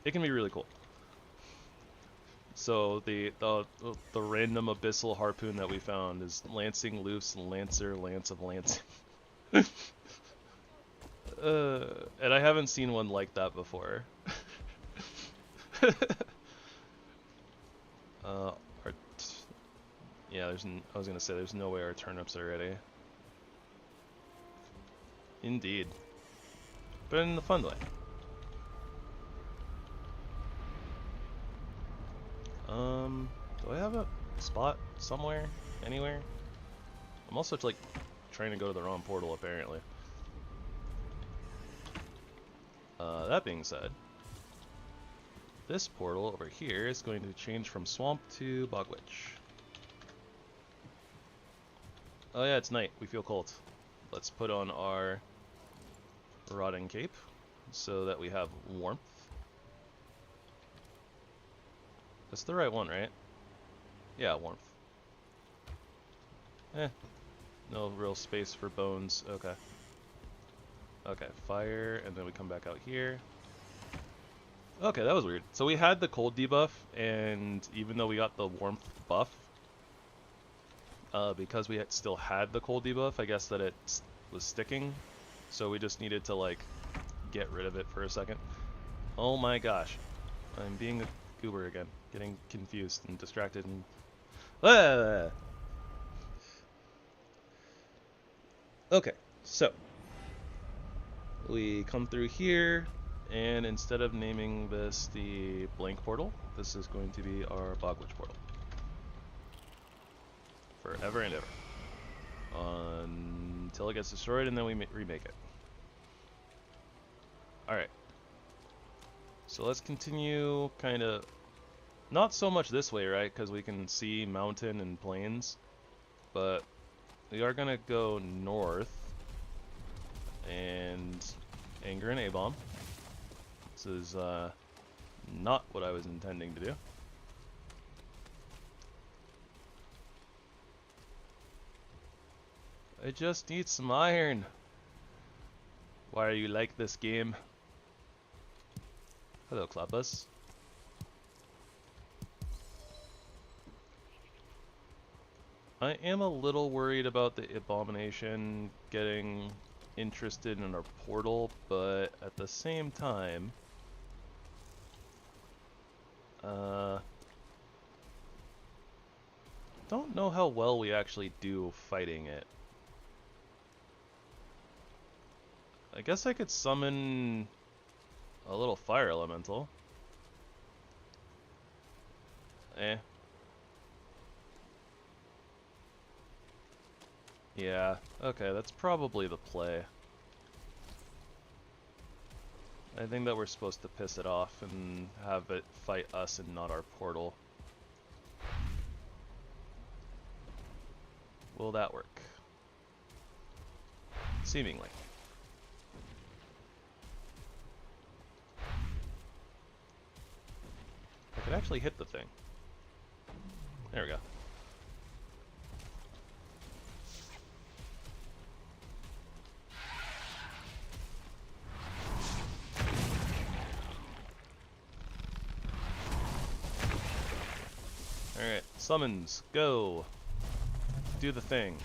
can be really cool. So the random abyssal harpoon that we found is Lancing Loose Lancer Lance of Lancing. And I haven't seen one like that before. Yeah, I was gonna say there's no way our turnips are ready. Indeed, but in the fun way. Do I have a spot somewhere? Anywhere? I'm also like trying to go to the wrong portal apparently. That being said, this portal over here is going to change from swamp to bog witch. Oh yeah, it's night. We feel cold. Let's put on our rotting cape so that we have warmth. That's the right one, right? Yeah, warmth. No real space for bones. Okay. Okay, fire, and then we come back out here. Okay, that was weird. So we had the cold debuff, and even though we got the warmth buff, because we still had the cold debuff, I guess that it was sticking. So we just needed to, like, get rid of it for a second. Oh my gosh. I'm being a goober again. Getting confused and distracted and... Ah! Okay, so we come through here, and instead of naming this the blank portal, this is going to be our bogwitch portal. Forever and ever. Until it gets destroyed, and then we remake it. Alright. So let's continue kind of... Not so much this way, right? Because we can see mountain and plains. But we are going to go north and anger an A-bomb. This is not what I was intending to do. I just need some iron. Why are you like this game? Hello, Clapus. I am a little worried about the abomination getting interested in our portal, but at the same time, don't know how well we actually do fighting it. I guess I could summon a little fire elemental. Yeah, okay, that's probably the play. I think that we're supposed to piss it off and have it fight us and not our portal. Will that work? Seemingly. I could actually hit the thing. There we go. Alright, summons, go! Do the thing.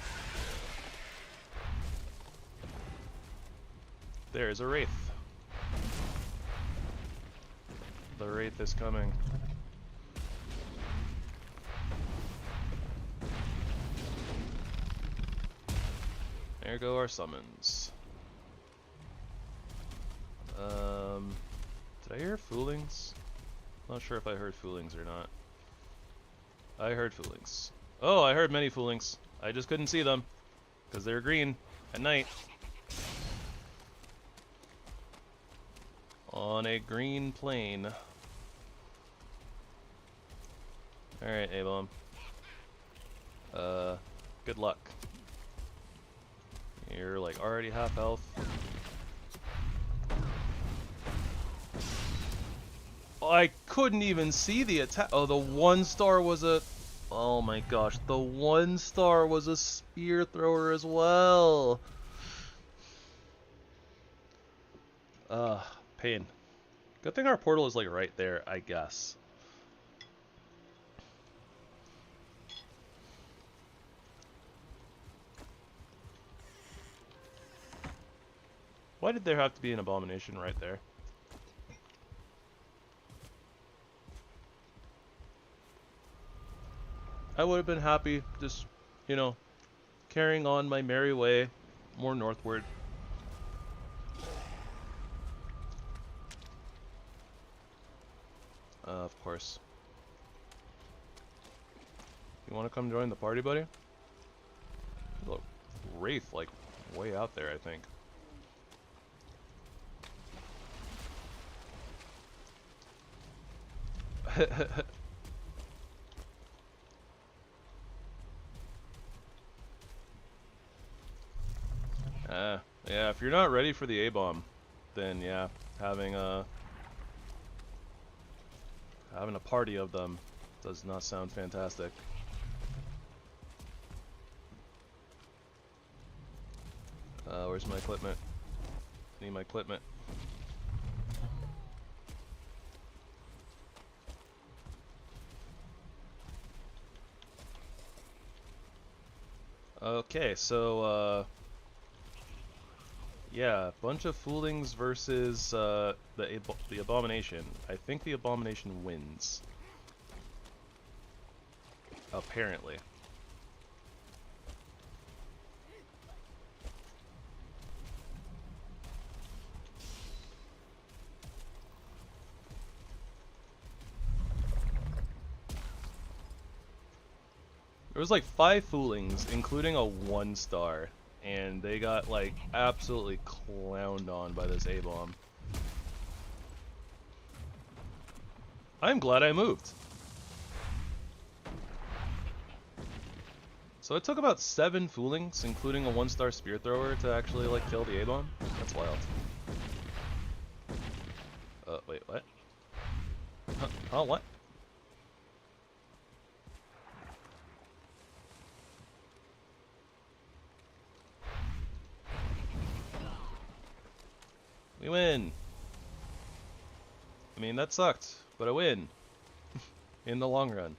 There's a wraith. The wraith is coming. There go our summons. Did I hear foolings? Not sure if I heard foolings or not. I heard foolings. Oh, I heard many foolings. I just couldn't see them because they're green at night. On a green plane. Alright, A-bomb. Good luck. You're like already half health. I couldn't even see the attack. Oh, the 1-star was a... Oh my gosh, the 1-star was a spear thrower as well. Pain. Good thing our portal is like right there, I guess. Why did there have to be an abomination right there? I would have been happy just, you know, carrying on my merry way more northward. Of course. You want to come join the party, buddy? Look, Wraith, like, way out there, I think. Yeah, if you're not ready for the A-bomb, then yeah, having a party of them does not sound fantastic. Where's my equipment? Need my equipment. Okay, so yeah, bunch of foolings versus the abomination. I think the abomination wins. Apparently. There was like 5 foolings, including a 1-star, and they got like absolutely clowned on by this A-bomb. I'm glad I moved. So it took about 7 foolings, including a 1-star spear thrower, to actually like kill the A-bomb. That's wild. Wait, what? Huh? Oh, what? We win! I mean, that sucked, but I win. In the long run.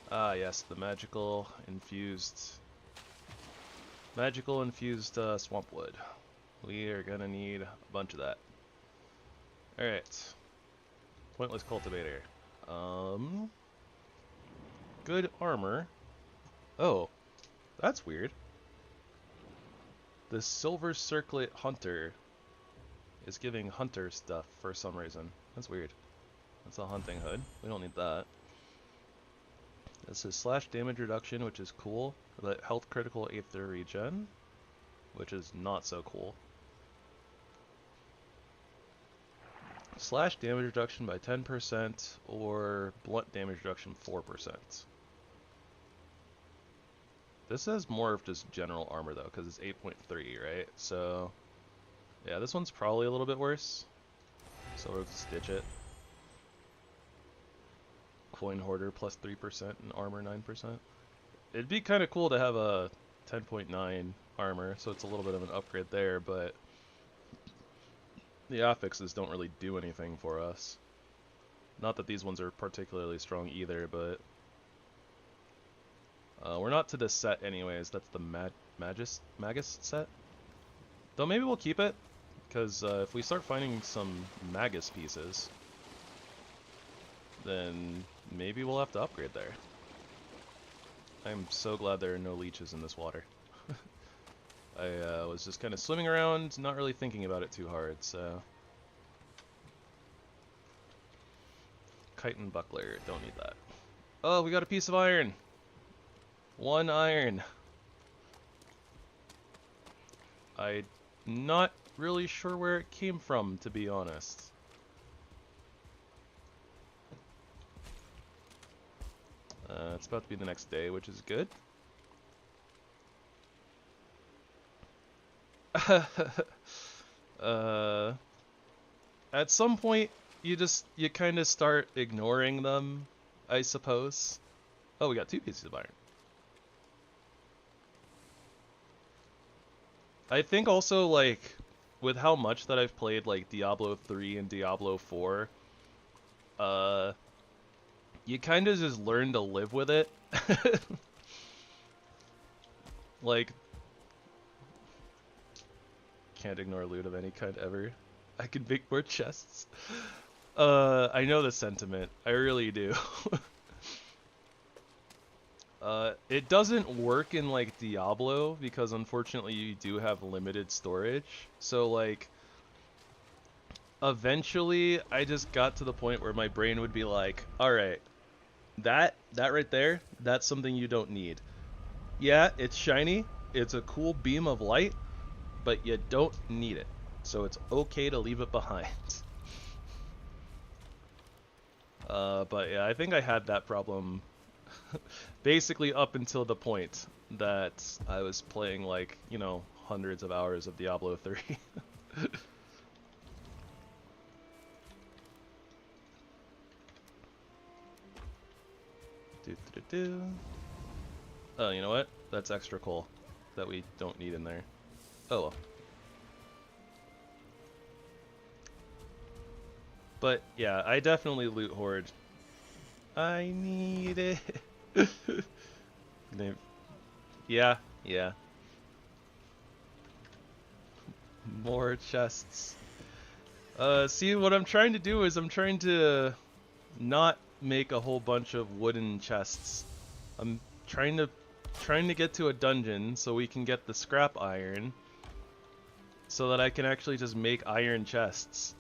Ah, yes, the magical infused swampwood. We are gonna need a bunch of that. Alright. Pointless cultivator. Good armor. Oh, that's weird. The silver circlet hunter is giving hunter stuff for some reason. That's weird. That's a hunting hood. We don't need that. This is slash damage reduction, which is cool. The health critical aether regen, which is not so cool. Slash damage reduction by 10% or blunt damage reduction 4%. This is more of just general armor though, because it's 8.3, right? So, yeah, this one's probably a little bit worse. So we'll just ditch it. Coin hoarder plus 3% and armor 9%. It'd be kind of cool to have a 10.9 armor, so it's a little bit of an upgrade there, but the affixes don't really do anything for us. Not that these ones are particularly strong either, but we're not to this set anyways. That's the Magus set. Though maybe we'll keep it, because if we start finding some Magus pieces, then maybe we'll have to upgrade there. I'm so glad there are no leeches in this water. I was just kind of swimming around, not really thinking about it too hard, so... Chitin buckler, don't need that. Oh, we got a piece of iron! 1 iron! I'm not really sure where it came from, to be honest. It's about to be the next day, which is good. At some point, you kind of start ignoring them, I suppose. Oh, we got 2 pieces of iron. I think also, like, with how much that I've played, like, Diablo 3 and Diablo 4, you kind of just learn to live with it. Like, can't ignore loot of any kind ever. I can make more chests. I know the sentiment. I really do. It doesn't work in, like, Diablo, because unfortunately you do have limited storage. So, like, eventually I just got to the point where my brain would be like, alright, that right there, that's something you don't need. Yeah, it's shiny, it's a cool beam of light, but you don't need it. So it's okay to leave it behind. But yeah, I think I had that problem basically up until the point that I was playing, like, you know, hundreds of hours of Diablo 3. Oh, you know what? That's extra coal that we don't need in there. Oh well. But yeah, I definitely loot hoard. I need it. Yeah. More chests. See, what I'm trying to do is I'm trying to not make a whole bunch of wooden chests. I'm trying to get to a dungeon so we can get the scrap iron so that I can actually just make iron chests.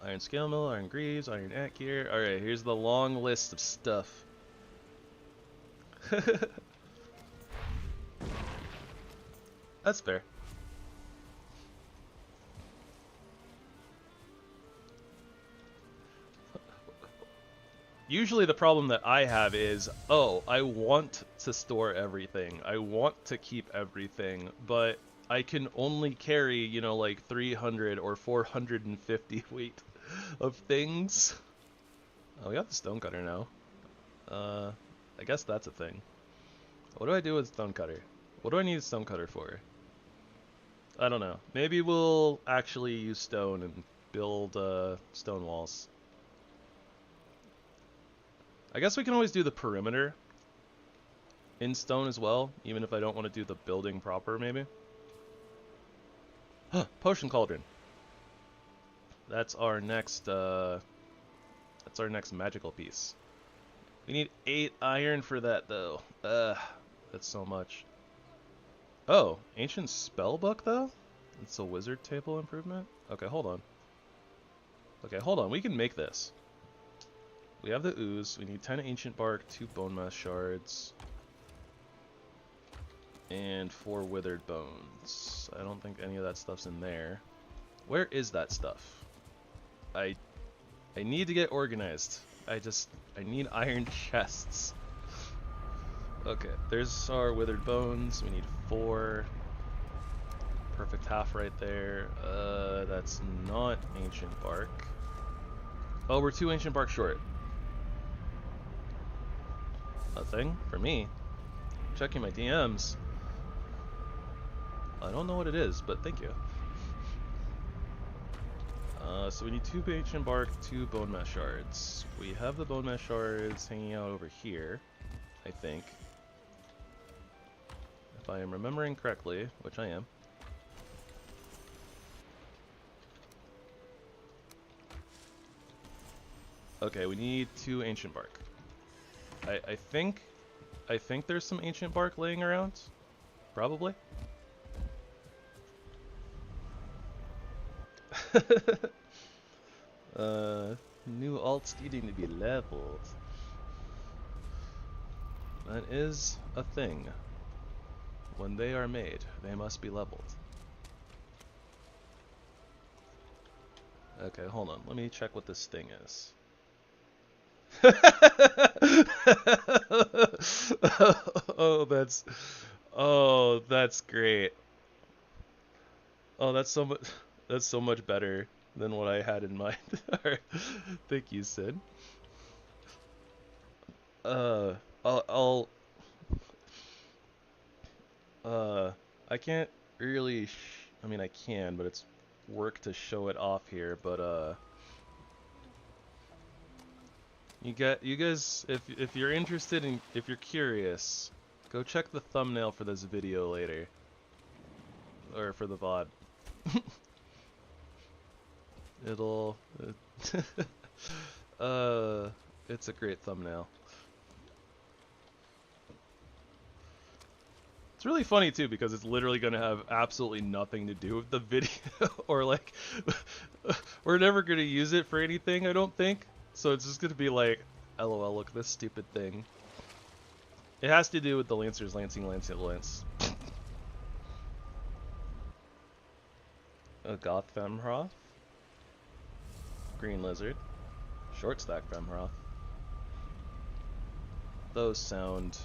Iron scale mill, iron greaves, iron axe gear. Alright, here's the long list of stuff. That's fair. Usually the problem that I have is, oh, I want to store everything. I want to keep everything, but I can only carry, you know, like 300 or 450 weight of things. Oh, we got the stonecutter now. I guess that's a thing. What do I do with stonecutter? What do I need a stonecutter for? I don't know. Maybe we'll actually use stone and build stone walls. I guess we can always do the perimeter in stone as well, even if I don't want to do the building proper, maybe. Potion cauldron. That's our next magical piece. We need 8 iron for that, though. That's so much. Oh, ancient spellbook, though? It's a wizard table improvement? Okay, hold on. Okay, hold on. We can make this. We have the ooze. We need 10 ancient bark, 2 bone mass shards, and 4 withered bones. I don't think any of that stuff's in there. Where is that stuff? I need to get organized. I need iron chests. Okay, there's our withered bones. We need 4. Perfect half right there. That's not ancient bark. Oh, we're 2 ancient bark short. Nothing for me. Checking my DMs. I don't know what it is, but thank you. So we need 2 ancient bark, 2 bone mass shards. We have the bone mass shards hanging out over here, I think. If I am remembering correctly, which I am. Okay, we need 2 ancient bark. I think there's some ancient bark laying around. Probably. New alts needing to be leveled. That is a thing. When they are made, they must be leveled. Okay, hold on. Let me check what this thing is. Oh, that's great. Oh, that's so much better than what I had in mind. Alright. Thank you, Sid. Uh, I'll I can't really I mean I can, but it's work to show it off here, but you guys, if you're interested in, if you're curious, go check the thumbnail for this video later, or for the VOD. It'll it's a great thumbnail. It's really funny too because it's literally gonna have absolutely nothing to do with the video, or like we're never gonna use it for anything, I don't think. So it's just gonna be like, LOL, look at this stupid thing. It has to do with the Lancers lancing Lance. A Goth Femroth. Green Lizard. Short Stack Femroth. Those sound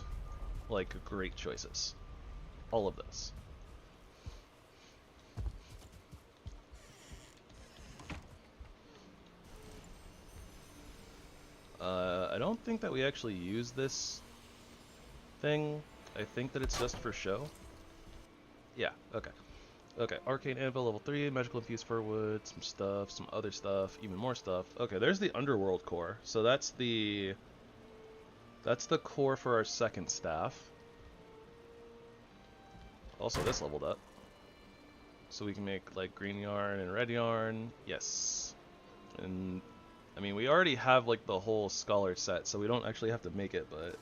like great choices. All of those. I don't think that we actually use this thing. I think that it's just for show. Yeah, okay. Okay, Arcane Anvil level 3, Magical Infused Furwood, some stuff, some other stuff, even more stuff. Okay, there's the Underworld core. So that's the core for our second staff. Also, this leveled up. So we can make like green yarn and red yarn. Yes. And I mean, we already have like the whole scholar set, so we don't actually have to make it, but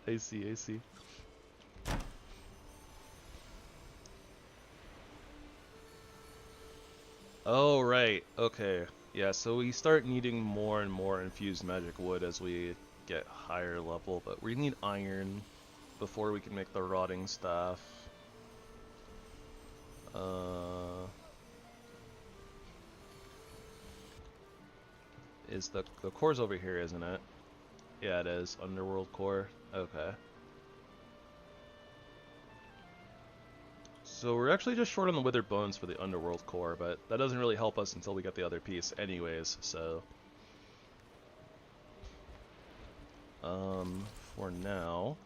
I see. Oh, right. Okay. Yeah, so we start needing more and more infused magic wood as we get higher level, but we need iron before we can make the rotting staff. Is the core's over here, isn't it? Yeah, it is. Underworld core. Okay. So we're actually just short on the withered bones for the Underworld core, but that doesn't really help us until we get the other piece anyways, so for now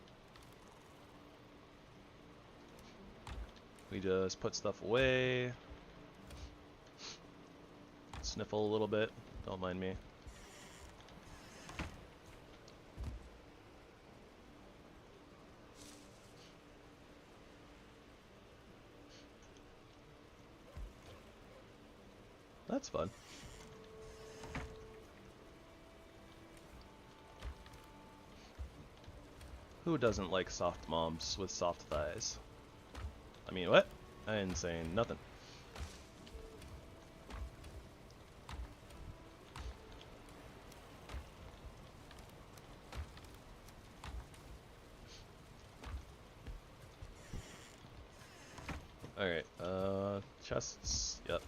we just put stuff away, sniffle a little bit, don't mind me. That's fun. Who doesn't like soft moms with soft thighs? I mean, what? I ain't saying nothing. Alright, chests, yep.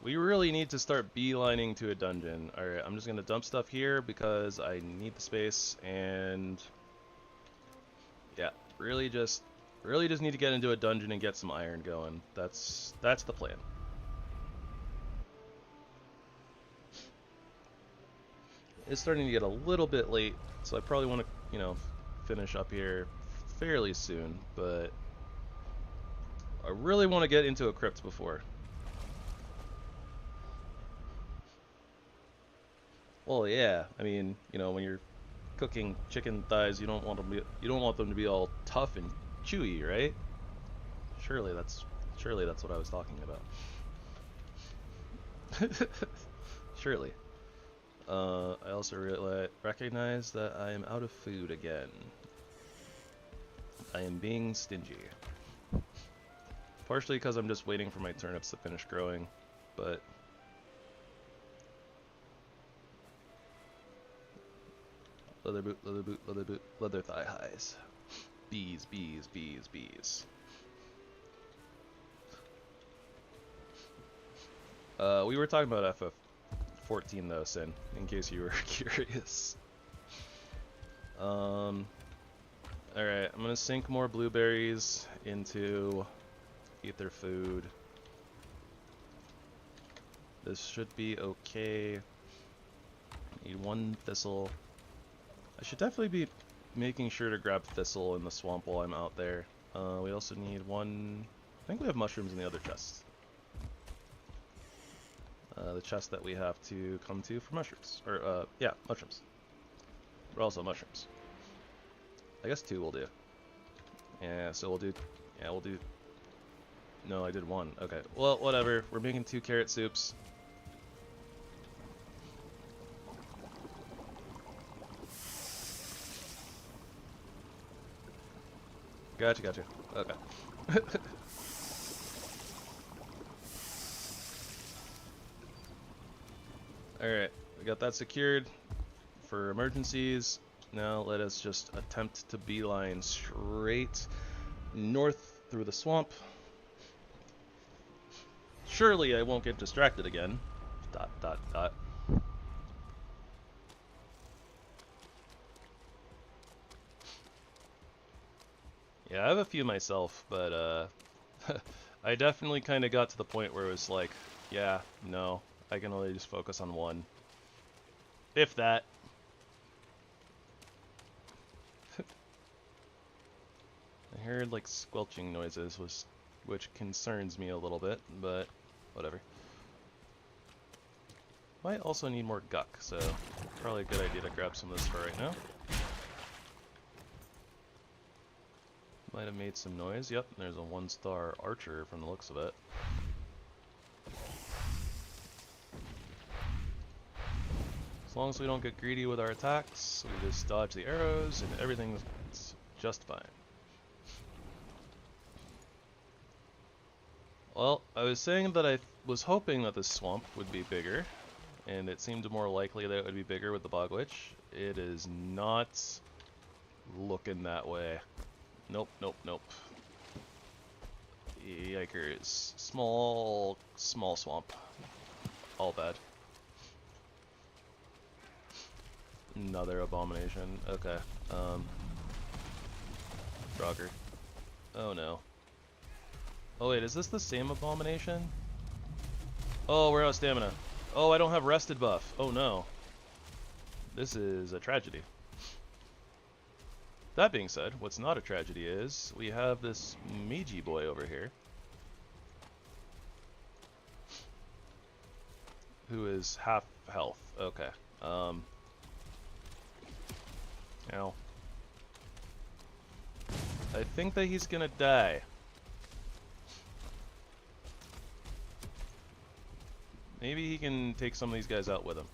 We really need to start beelining to a dungeon. Alright, I'm just gonna dump stuff here because I need the space, and yeah, really just need to get into a dungeon and get some iron going. That's the plan. It's starting to get a little bit late, so I probably want to, you know, finish up here fairly soon, but I really want to get into a crypt before. Well, yeah. I mean, you know, when you're cooking chicken thighs, you don't want them to be all tough and chewy, right? Surely that's what I was talking about. Surely. I also recognize that I am out of food again. I am being stingy. Partially because I'm just waiting for my turnips to finish growing, but leather boot, leather boot, leather boot, leather thigh highs. Bees, bees, bees, bees. We were talking about FF14 though, Sin, in case you were curious. Alright, I'm gonna sink more blueberries into ether food. This should be okay. Need one thistle. I should definitely be making sure to grab thistle in the swamp while I'm out there. We also need one... I think we have mushrooms in the other chest. The chest that we have to come to for mushrooms. Or, yeah, mushrooms. But also mushrooms. I guess 2 will do. Yeah, so we'll do... Yeah, we'll do... No, I did 1. Okay, well, whatever. We're making 2 carrot soups. Gotcha, gotcha. Okay. Alright, we got that secured for emergencies. Now let us just attempt to beeline straight north through the swamp. Surely I won't get distracted again. ... Yeah, I have a few myself, but I definitely kind of got to the point where it was like, yeah, no, I can only just focus on one. If that. I heard like squelching noises, which concerns me a little bit, but whatever. Might also need more guck, so probably a good idea to grab some of this for right now. Might have made some noise. Yep, there's a 1-star archer from the looks of it. As long as we don't get greedy with our attacks, we just dodge the arrows and everything's just fine. Well, I was saying that I was hoping that this swamp would be bigger, and it seemed more likely that it would be bigger with the bog witch. It is not looking that way. Nope, nope, nope. Yikers. Small swamp. All bad. Another abomination. Okay. Frogger. Oh no. Oh wait, is this the same abomination? Oh, we're out of stamina. Oh, I don't have rested buff. Oh no. This is a tragedy. That being said, what's not a tragedy is we have this mage boy over here who is half health. Okay. Ow. I think that he's gonna die. Maybe he can take some of these guys out with him.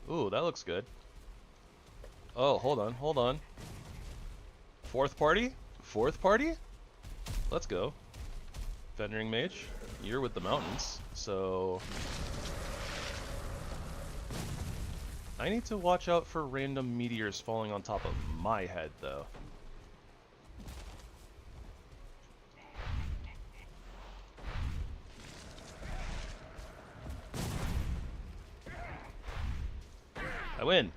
Ooh, that looks good. Oh, hold on, hold on. Fourth party? Fourth party? Let's go. Fendering Mage, you're with the mountains, so... I need to watch out for random meteors falling on top of my head, though. I win.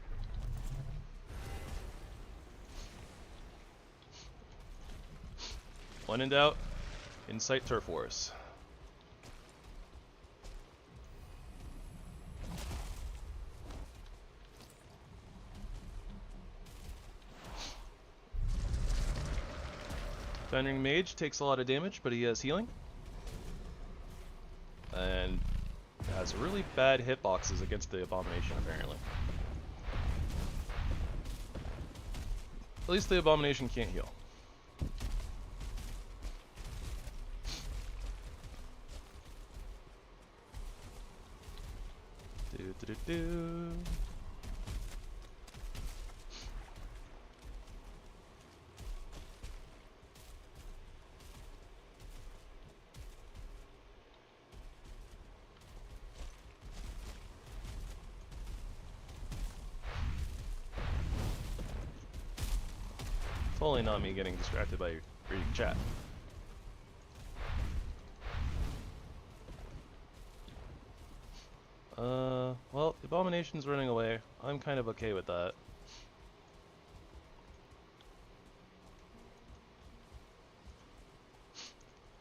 When in doubt, incite turf wars. Fendering Mage takes a lot of damage, but he has healing. And has really bad hitboxes against the Abomination, apparently. At least the Abomination can't heal. Do. Totally not me getting distracted by reading chat. Well, the Abomination's running away. I'm kind of okay with that.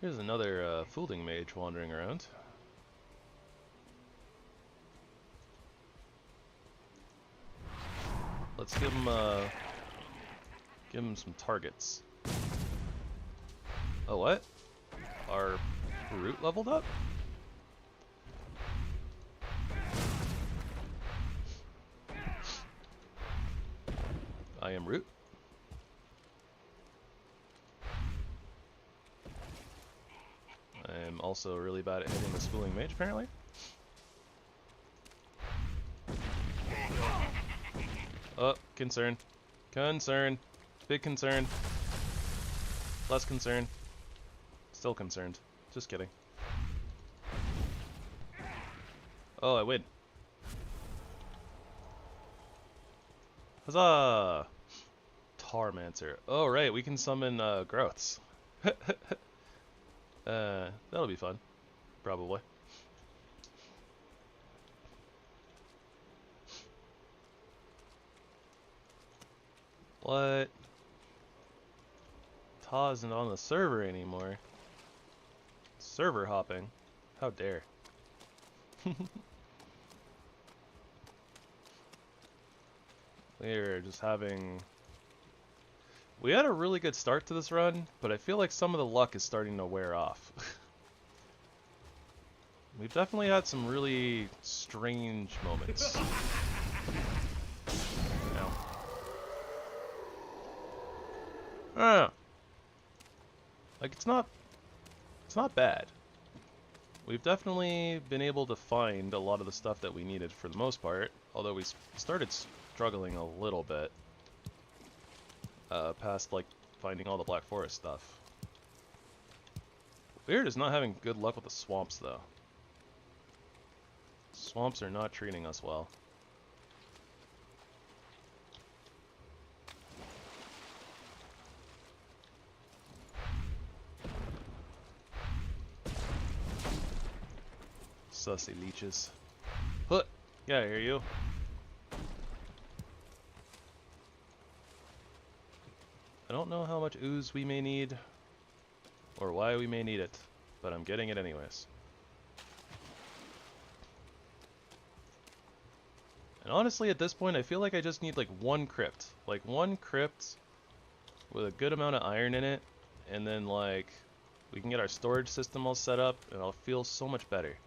Here's another Fooling Mage wandering around. Let's give him some targets. Oh, what? Our root leveled up? I am root. I'm also really bad at hitting the Fooling Mage, apparently. Oh, concern. Concern. Big concern. Less concern. Still concerned. Just kidding. Oh, I win. Huzzah! Tarmancer. Oh, right, we can summon growths. That'll be fun. Probably. What? Ta isn't on the server anymore. Server hopping. How dare. We're just having... We had a really good start to this run, but I feel like some of the luck is starting to wear off. We've definitely had some really strange moments. Like it's not bad. We've definitely been able to find a lot of the stuff that we needed for the most part, although we started struggling a little bit past like finding all the Black Forest stuff. Weird is not having good luck with the swamps though. Swamps are not treating us well. Sussy leeches. Huh! Get out of here, you. I don't know how much ooze we may need, or why we may need it, but I'm getting it anyways. And honestly, at this point, I feel like I just need like one crypt. Like one crypt with a good amount of iron in it, and then like we can get our storage system all set up, and I'll feel so much better.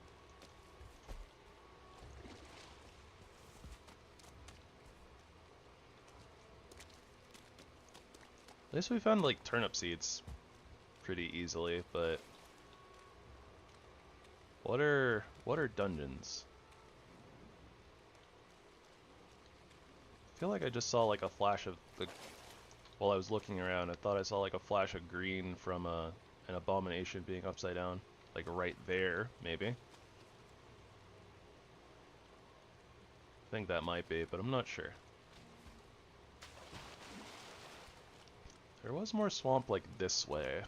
At least we found like turnip seeds pretty easily, but what are dungeons? I feel like I just saw like a flash of the while I was looking around. I thought I saw like a flash of green from an abomination being upside down, like right there, maybe. I think that might be, but I'm not sure. There was more swamp like this way.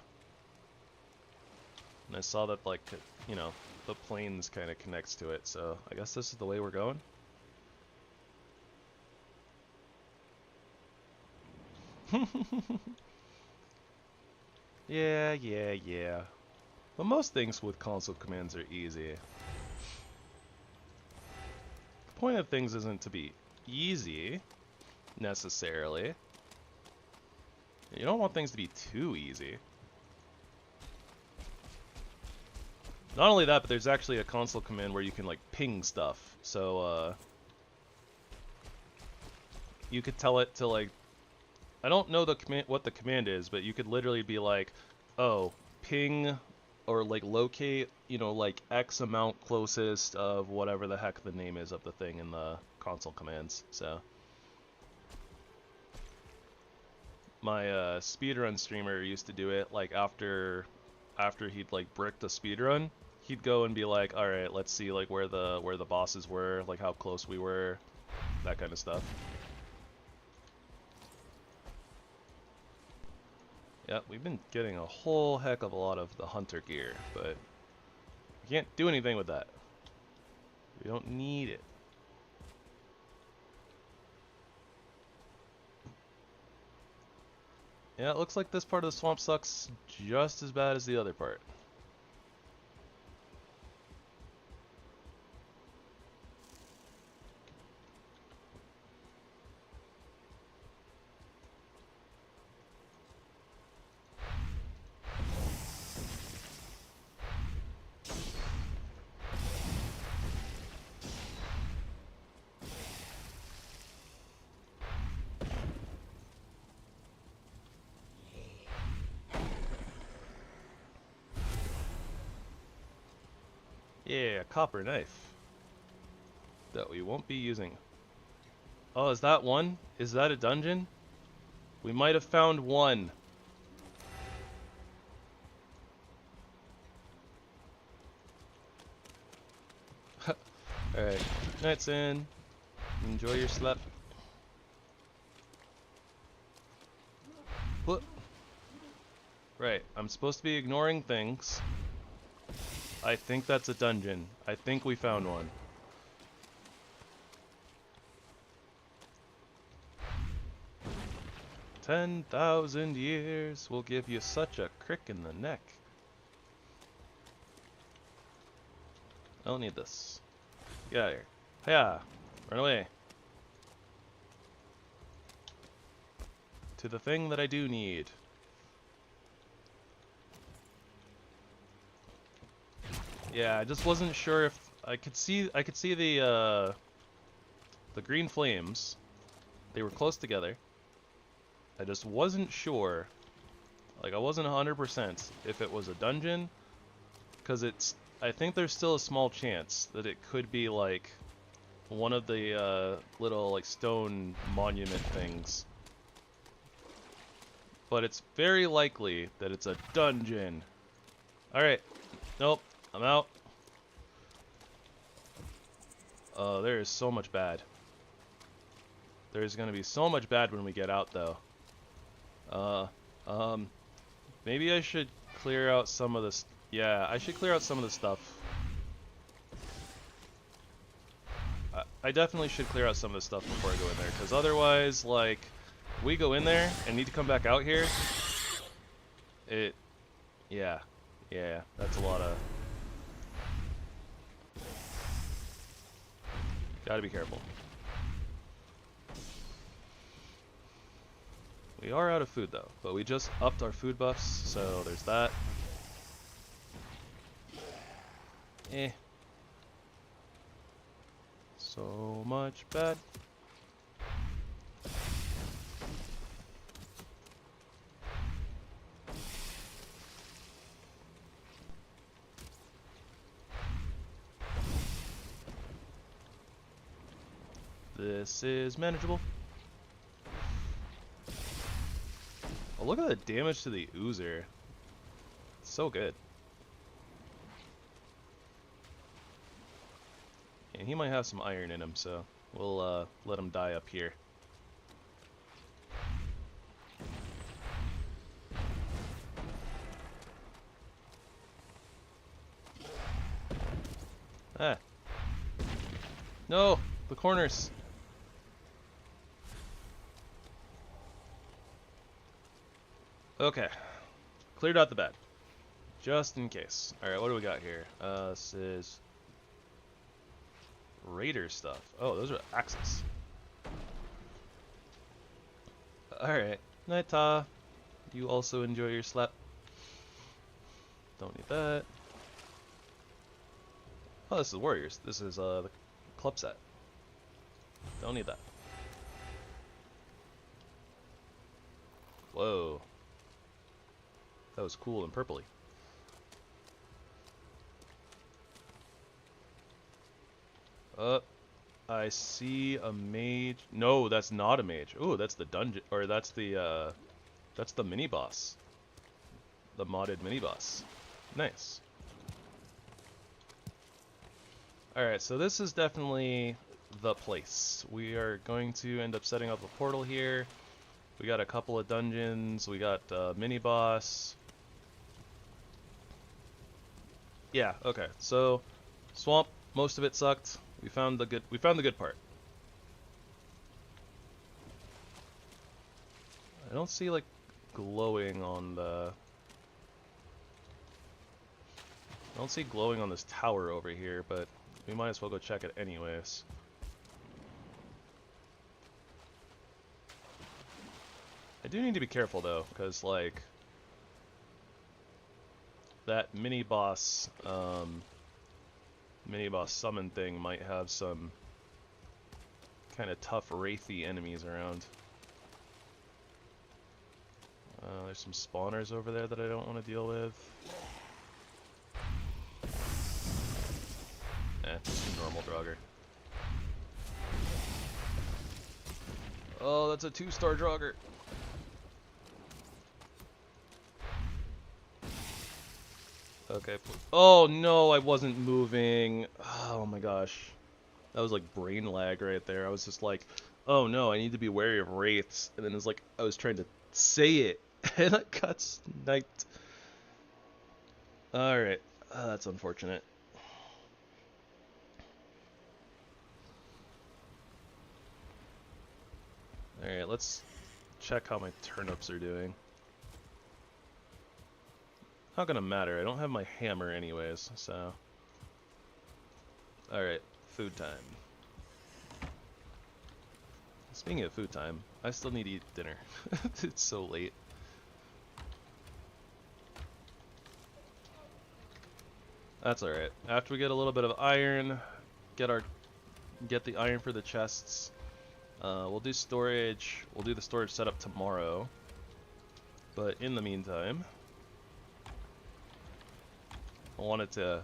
And I saw that like, you know, the plains kind of connects to it, so I guess this is the way we're going. Yeah. But most things with console commands are easy. The point of things isn't to be easy, necessarily. You don't want things to be too easy. Not only that, but there's actually a console command where you can like ping stuff. So you could tell it to like, I don't know the command, what the command is, but you could literally be like, oh, ping or like locate, you know, like X amount closest of whatever the heck the name is of the thing in the console commands. So my speedrun streamer used to do it like after he'd like bricked a speedrun, he'd go and be like, all right, let's see like where the bosses were, like how close we were, that kind of stuff. Yeah, we've been getting a whole heck of a lot of the hunter gear, but we can't do anything with that. We don't need it. Yeah, it looks like this part of the swamp sucks just as bad as the other part. Yeah, a copper knife that we won't be using. Oh, is that one? Is that a dungeon? We might have found one. Alright, night's in. Enjoy your sleep. What? Right, I'm supposed to be ignoring things. I think that's a dungeon. I think we found one. "10,000 years will give you such a crick in the neck." I don't need this. Get out of here. Hiya! Run away. To the thing that I do need. Yeah, I just wasn't sure if I could see the green flames. They were close together. I just wasn't sure. Like, I wasn't 100% if it was a dungeon, because I think there's still a small chance that it could be like one of the little like stone monument things. But it's very likely that it's a dungeon. Alright. Nope. I'm out. Oh, there is so much bad. There's gonna be so much bad when we get out, though. Maybe I should clear out some of this. Yeah, I should clear out some of the stuff. I definitely should clear out some of the stuff before I go in there, because otherwise, like, we go in there and need to come back out here. Yeah, that's a lot of. Gotta be careful. We are out of food though, but we just upped our food buffs, so there's that. So much bad. This is manageable. Oh, look at the damage to the Oozer. It's so good. And he might have some iron in him, so we'll let him die up here. Ah. No! The corners! Okay. Cleared out the bed. Just in case. Alright, what do we got here? This is raider stuff. Oh, those are axes. Alright. Night-ta. You also enjoy your sleep. Don't need that. Oh, this is warriors. This is the club set. Don't need that. Whoa. That was cool and purpley. I see a mage. No, that's not a mage. Oh, that's the dungeon, or that's the mini boss. The modded mini boss. Nice. Alright, so this is definitely the place. We are going to end up setting up a portal here. We got a couple of dungeons. We got mini boss. Yeah, okay. So swamp, most of it sucked. We found the good part. I don't see like glowing on the I don't see glowing on this tower over here, but we might as well go check it anyways. I do need to be careful though, because like that mini boss summon thing might have some kind of tough wraithy enemies around. There's some spawners over there that I don't want to deal with. Just a normal Draugr. Oh, that's a 2-star Draugr. Okay. Oh no, I wasn't moving. Oh my gosh. That was like brain lag right there. I was just like, oh no, I need to be wary of wraiths. And then it's like, I was trying to say it, and I got sniped. Alright. That's unfortunate. Alright, let's check how my turnips are doing. Not gonna matter, I don't have my hammer anyways, so... Alright, food time. Speaking of food time, I still need to eat dinner. It's so late. That's alright. After we get a little bit of iron, get the iron for the chests, we'll do storage. We'll do the storage setup tomorrow. But in the meantime, I wanted to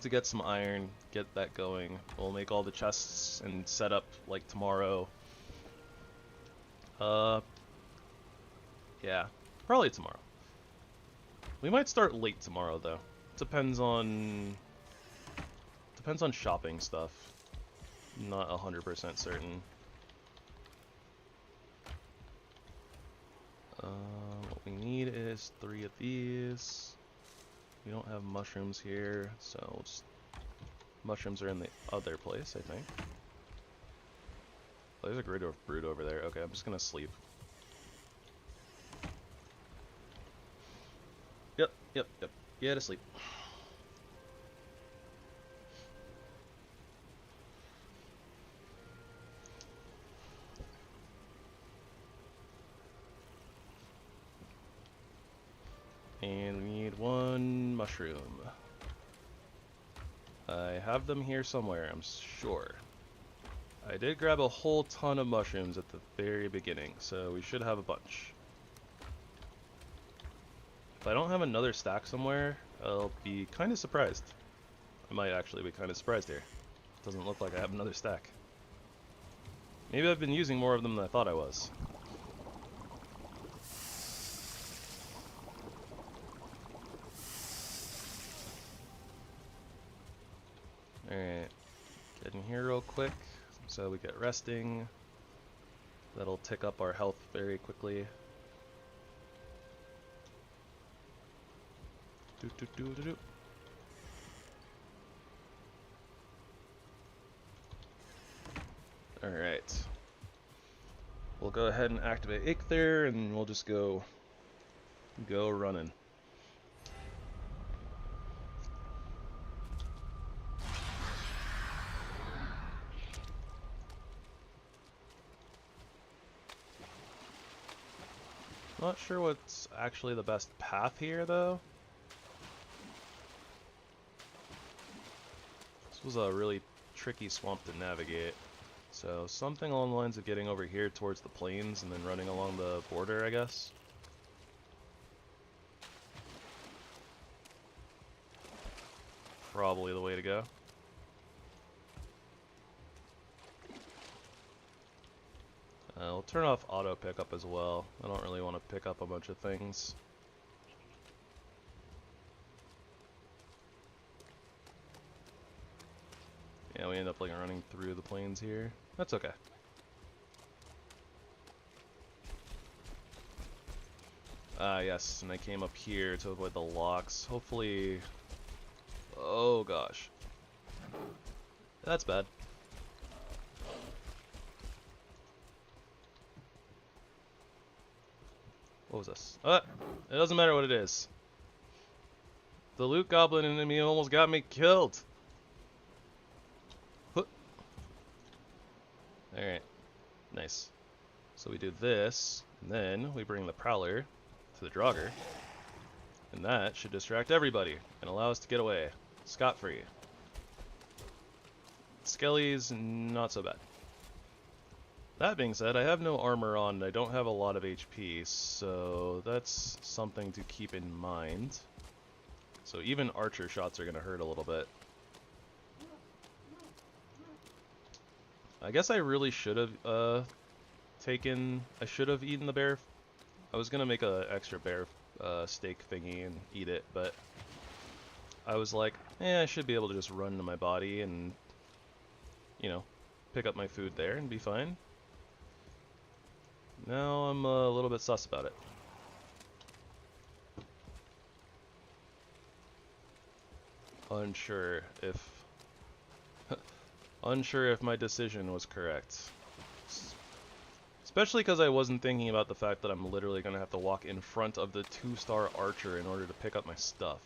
get some iron, get that going. We'll make all the chests and set up like tomorrow. Yeah, probably tomorrow. We might start late tomorrow though. Depends on shopping stuff. Not 100% certain. What we need is 3 of these. We don't have mushrooms here, so mushrooms are in the other place, I think. Oh, there's a grid of brood over there. Okay, I'm just gonna sleep. Yep. Yeah, to sleep. And we need 1 mushroom. I have them here somewhere, I'm sure. I did grab a whole ton of mushrooms at the very beginning, so we should have a bunch. If I don't have another stack somewhere, I'll be kind of surprised. I might actually be kind of surprised here. Doesn't look like I have another stack. Maybe I've been using more of them than I thought I was. Alright, get in here real quick so we get resting. That'll tick up our health very quickly. Alright. We'll go ahead and activate Aether and we'll just go running. Not sure what's actually the best path here though. This was a really tricky swamp to navigate. So something along the lines of getting over here towards the plains and then running along the border, I guess. Probably the way to go. We'll turn off auto pickup as well. I don't really want to pick up a bunch of things. Yeah, we end up like running through the plains here. That's okay. Yes, and I came up here to avoid the locks. Hopefully... Oh gosh. That's bad. What was this? It doesn't matter what it is. The loot goblin in me almost got me killed. Alright. Nice. So we do this, and then we bring the prowler to the Draugr. And that should distract everybody and allow us to get away scot-free. Skelly's not so bad. That being said, I have no armor on and I don't have a lot of HP, so that's something to keep in mind. So even archer shots are going to hurt a little bit. I guess I really should have I should have eaten the bear. I was going to make an extra bear steak thingy and eat it, but I was like, I should be able to just run to my body and, you know, pick up my food there and be fine. Now I'm a little bit sus about it. Unsure if my decision was correct. Especially because I wasn't thinking about the fact that I'm literally going to have to walk in front of the 2-star archer in order to pick up my stuff.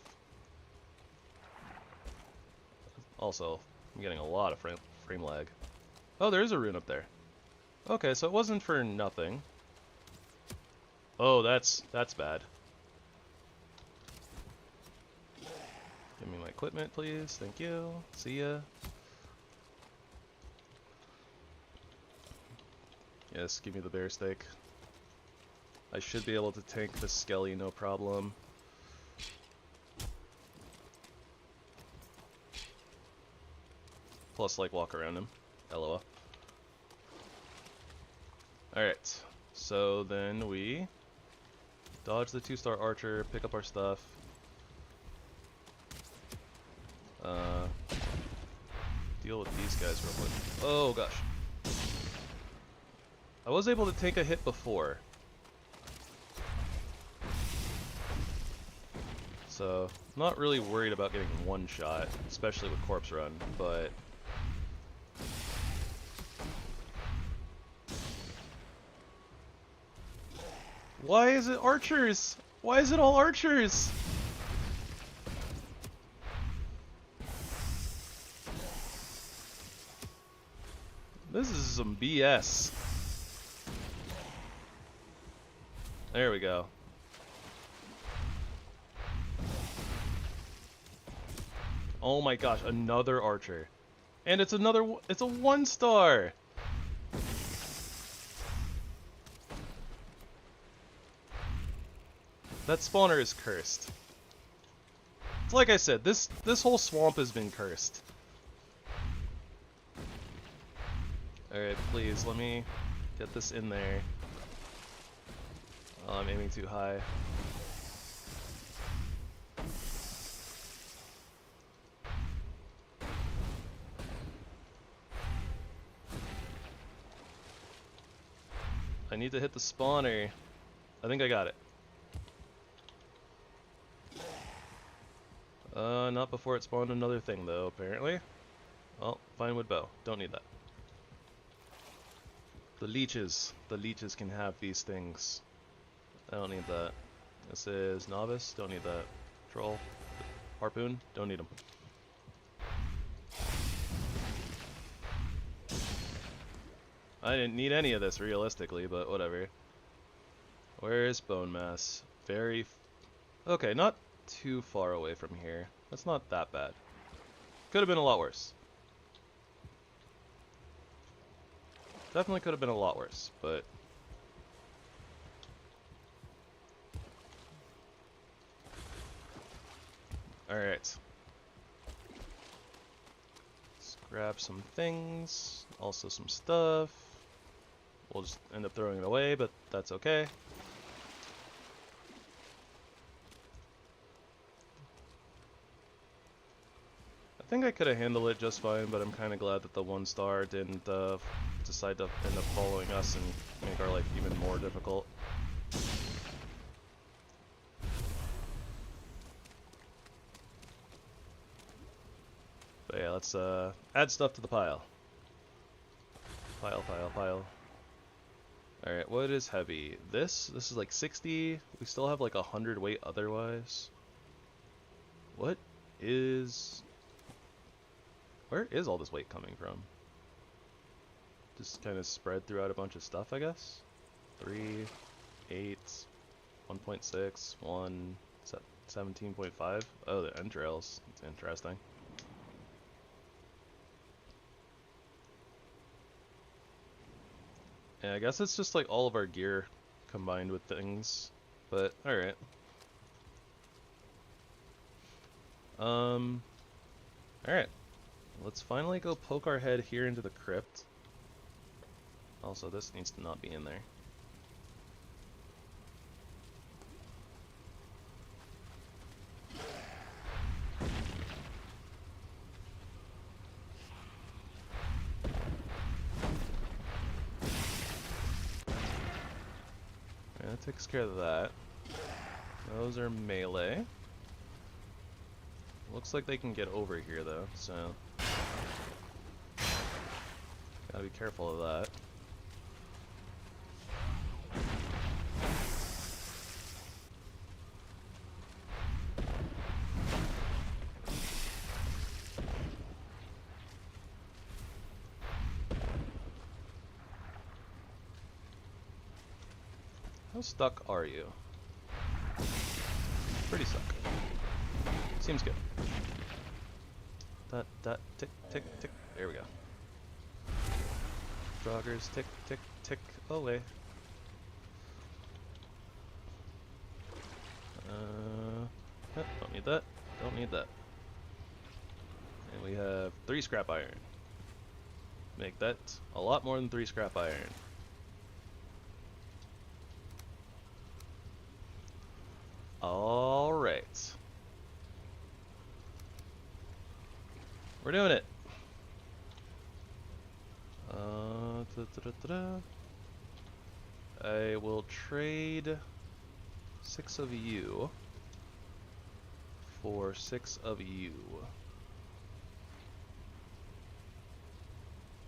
Also, I'm getting a lot of frame lag. Oh, there is a rune up there. Okay, so it wasn't for nothing. Oh, that's bad. Give me my equipment, please. Thank you. See ya. Yes, give me the bear steak. I should be able to tank the skelly, no problem. Plus, like, walk around him. LOL. Alright, so then we dodge the 2-star archer, pick up our stuff. Deal with these guys real quick. Oh gosh. I was able to take a hit before. So, not really worried about getting one shot, especially with Corpse Run, but why is it archers? Why is it all archers? This is some BS. There we go. Oh my gosh, another archer. And it's a 1-star! That spawner is cursed. It's like I said, this whole swamp has been cursed. Alright, please, let me get this in there. Oh, I'm aiming too high. I need to hit the spawner. I think I got it. Not before it spawned another thing, though, apparently. Well, fine wood bow. Don't need that. The leeches. The leeches can have these things. I don't need that. This is novice. Don't need that. Troll. Harpoon. Don't need them. I didn't need any of this, realistically, but whatever. Where is bone mass? Okay, not too far away from here. That's not that bad. Could have been a lot worse. Definitely could have been a lot worse, but alright. Let's grab some things, also some stuff. We'll just end up throwing it away, but that's okay. I think I could have handled it just fine, but I'm kind of glad that the 1-star didn't decide to end up following us and make our life even more difficult. But yeah, let's add stuff to the pile. Pile. Alright, what is heavy? This is like 60. We still have like 100 weight otherwise. What is... Where is all this weight coming from? Just kind of spread throughout a bunch of stuff, I guess? 3, 8, 1.6, 1, 17.5. Oh, the entrails. That's interesting. Yeah, I guess it's just like all of our gear combined with things, but alright. Alright. Let's finally go poke our head here into the crypt. Also, this needs to not be in there. Yeah, that takes care of that. Those are melee. Looks like they can get over here though, so gotta be careful of that. How stuck are you? Pretty stuck. Seems good. That, tick, tick, tick. There we go. Joggers, tick, tick, tick away. Don't need that. Don't need that. And we have 3 scrap iron. Make that a lot more than 3 scrap iron. Alright. We're doing it. I will trade 6 of you for 6 of you.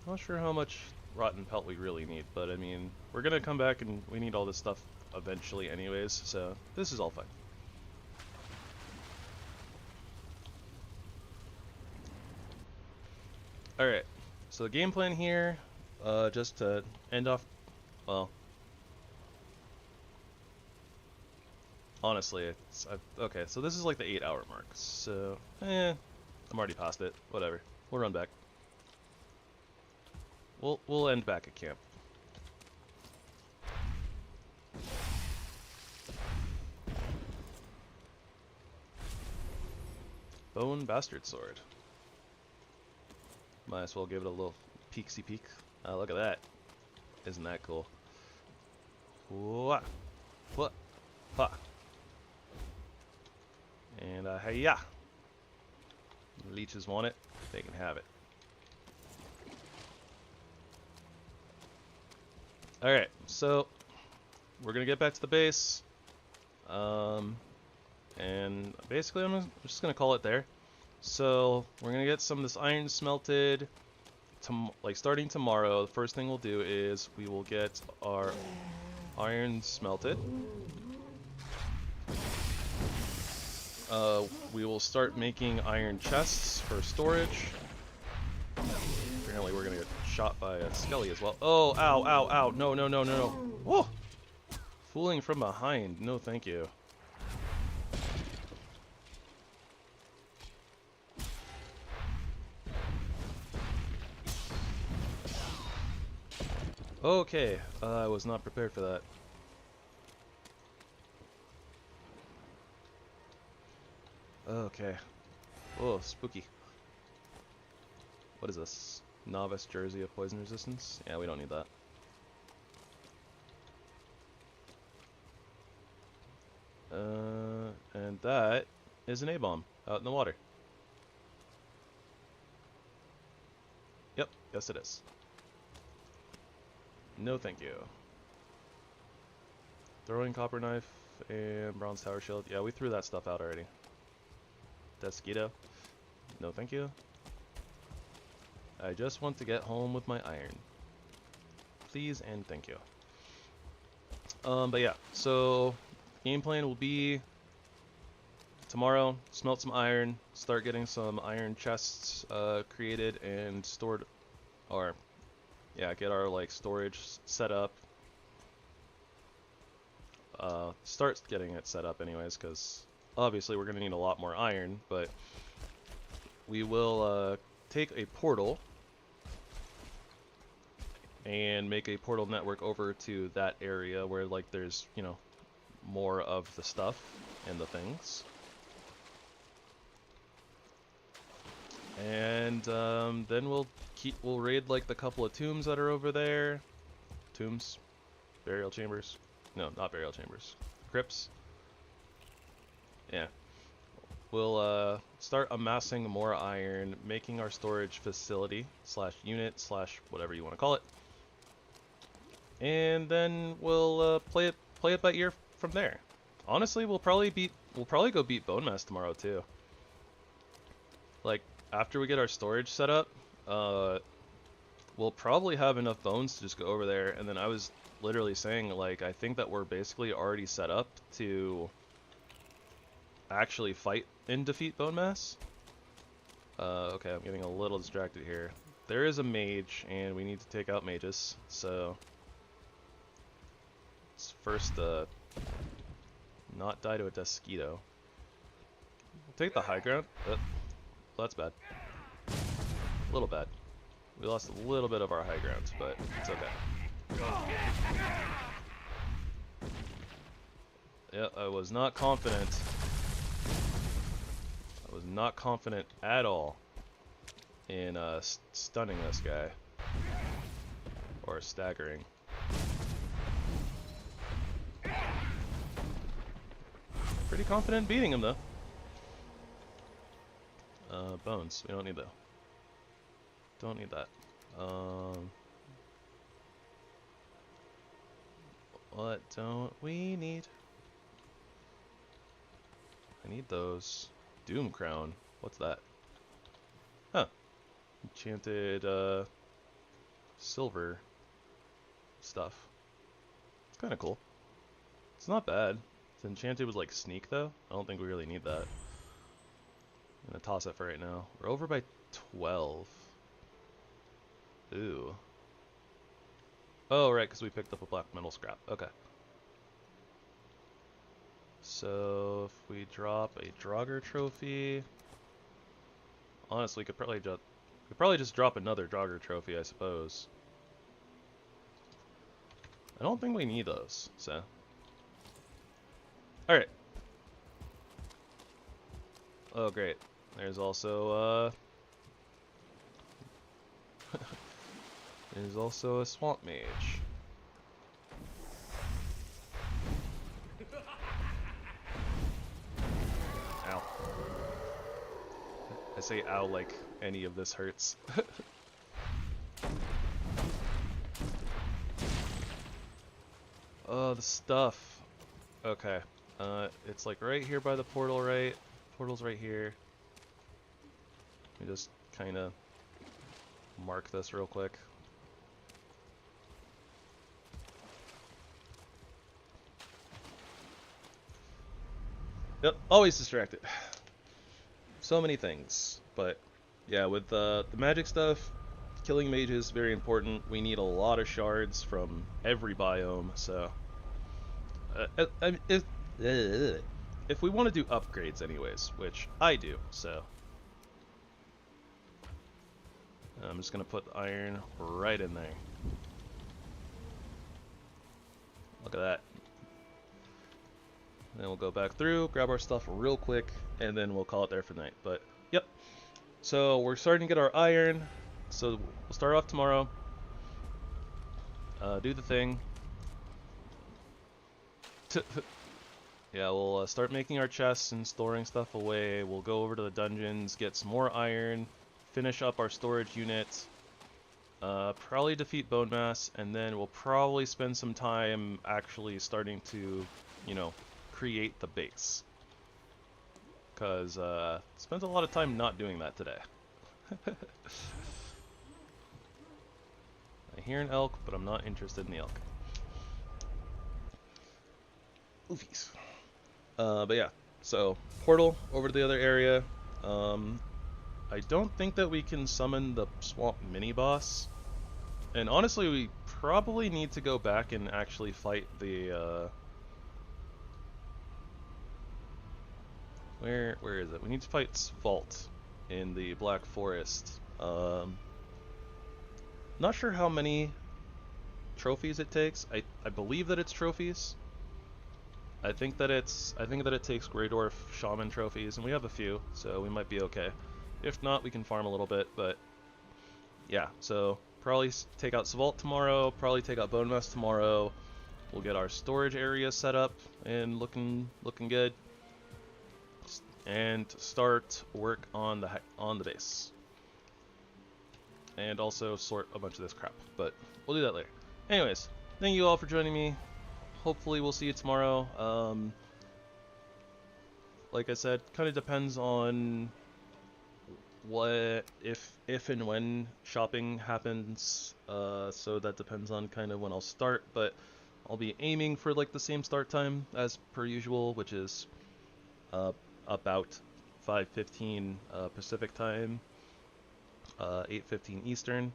Not sure how much rotten pelt we really need, but I mean, we're gonna come back and we need all this stuff eventually anyways, so this is all fine. Alright, so the game plan here, just to end off, well, honestly, okay, so this is like the 8-hour mark, so, I'm already past it, whatever, we'll run back. We'll end back at camp. Bone Bastard Sword. Might as well give it a little peeksy peek. Oh, look at that. Isn't that cool? Wah! What? Ha! And hiya! Leeches want it. They can have it. Alright, so we're gonna get back to the base. And basically I'm just gonna call it there. So we're gonna get some of this iron smelted. Like starting tomorrow, the first thing we'll do is we will get our iron smelted. We will start making iron chests for storage. Apparently we're gonna get shot by a skelly as well. Oh, ow, ow, ow. No, no, no, no, no. Whoa! Fooling from behind. No, thank you. Okay, I was not prepared for that. Okay. Oh, spooky. What is this? Novice jersey of poison resistance? Yeah, we don't need that. And that is an A-bomb out in the water. Yep, yes it is. No thank you. Throwing copper knife and bronze tower shield. Yeah, we threw that stuff out already. Desquito. No thank you. I just want to get home with my iron. Please and thank you. But yeah, so game plan will be tomorrow, smelt some iron, start getting some iron chests created and stored, or yeah, get our like storage set up. Start getting it set up anyways, because obviously we're going to need a lot more iron, but we will take a portal and make a portal network over to that area where like there's, you know, more of the stuff and the things. And then we'll raid like the couple of tombs that are over there. Tombs? Burial chambers? No, not burial chambers. Crypts? Yeah. We'll start amassing more iron, making our storage facility / unit / whatever you want to call it. And then we'll play it by ear from there. Honestly, we'll probably go beat Bone Mass tomorrow too. Like after we get our storage set up, we'll probably have enough bones to just go over there. And then I was literally saying, like, I think that we're basically already set up to actually fight and defeat Bone Mass. Okay, I'm getting a little distracted here. There is a mage, and we need to take out mages, so let's first not die to a Desquito. We'll take the high ground. Well, that's bad. A little bad. We lost a little bit of our high ground, but it's okay. Yeah, I was not confident. I was not confident at all in stunning this guy. Or staggering. Pretty confident beating him though. Bones. We don't need that. Don't need that. What don't we need? I need those. Doom Crown. What's that? Huh. Enchanted silver stuff. It's kind of cool. It's not bad. It's enchanted with like sneak though. I don't think we really need that. I'm gonna toss it for right now. We're over by 12. Ooh. Oh, right, because we picked up a black metal scrap. Okay. So, if we drop a Draugr trophy... Honestly, could probably just drop another Draugr trophy, I suppose. I don't think we need those, so... Alright. Oh, great. There's also, there's also a swamp mage. Ow. I say ow like any of this hurts. Oh, the stuff. Okay. It's like right here by the portal, right? Portal's right here. Let me just kind of mark this real quick. Yep, always distracted. So many things. But yeah, with the magic stuff, killing mages is very important. We need a lot of shards from every biome, so... if we want to do upgrades anyways, which I do, so... I'm just going to put the iron right in there. Look at that. Then we'll go back through, grab our stuff real quick, and then we'll call it there for the night. But, yep. So, we're starting to get our iron. So, we'll start off tomorrow. Do the thing. Yeah, we'll start making our chests and storing stuff away. We'll go over to the dungeons, get some more iron, finish up our storage unit, probably defeat Bone Mass, and then we'll probably spend some time actually starting to, you know, create the base. Because spent a lot of time not doing that today. I hear an elk, but I'm not interested in the elk. Oofies. But yeah, so portal over to the other area. I don't think that we can summon the swamp mini boss, and honestly, we probably need to go back and actually fight the. Where is it? We need to fight Svalt in the Black Forest. Not sure how many trophies it takes. I believe that it's trophies. I think that it takes Grey Dwarf Shaman trophies, and we have a few, so we might be okay. If not, we can farm a little bit, but yeah, so probably take out Svalt tomorrow, probably take out Bone Mess tomorrow. We'll get our storage area set up and looking good, and start work on the base. And also sort a bunch of this crap, but we'll do that later. Anyways, thank you all for joining me. Hopefully we'll see you tomorrow. Like I said, kind of depends on what if and when shopping happens. So that depends on kind of when I'll start, but I'll be aiming for like the same start time as per usual, which is about 5:15 Pacific time. 8:15 Eastern.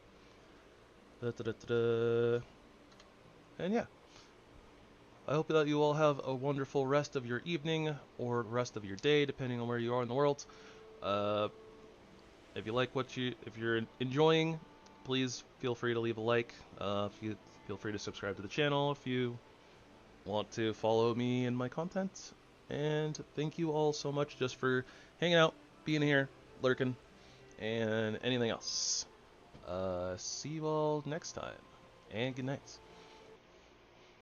And yeah, I hope that you all have a wonderful rest of your evening or rest of your day, depending on where you are in the world. If you like if you're enjoying, please feel free to leave a like. Feel free to subscribe to the channel if you want to follow me and my content. And thank you all so much just for hanging out, being here, lurking, and anything else. See you all next time, and good night.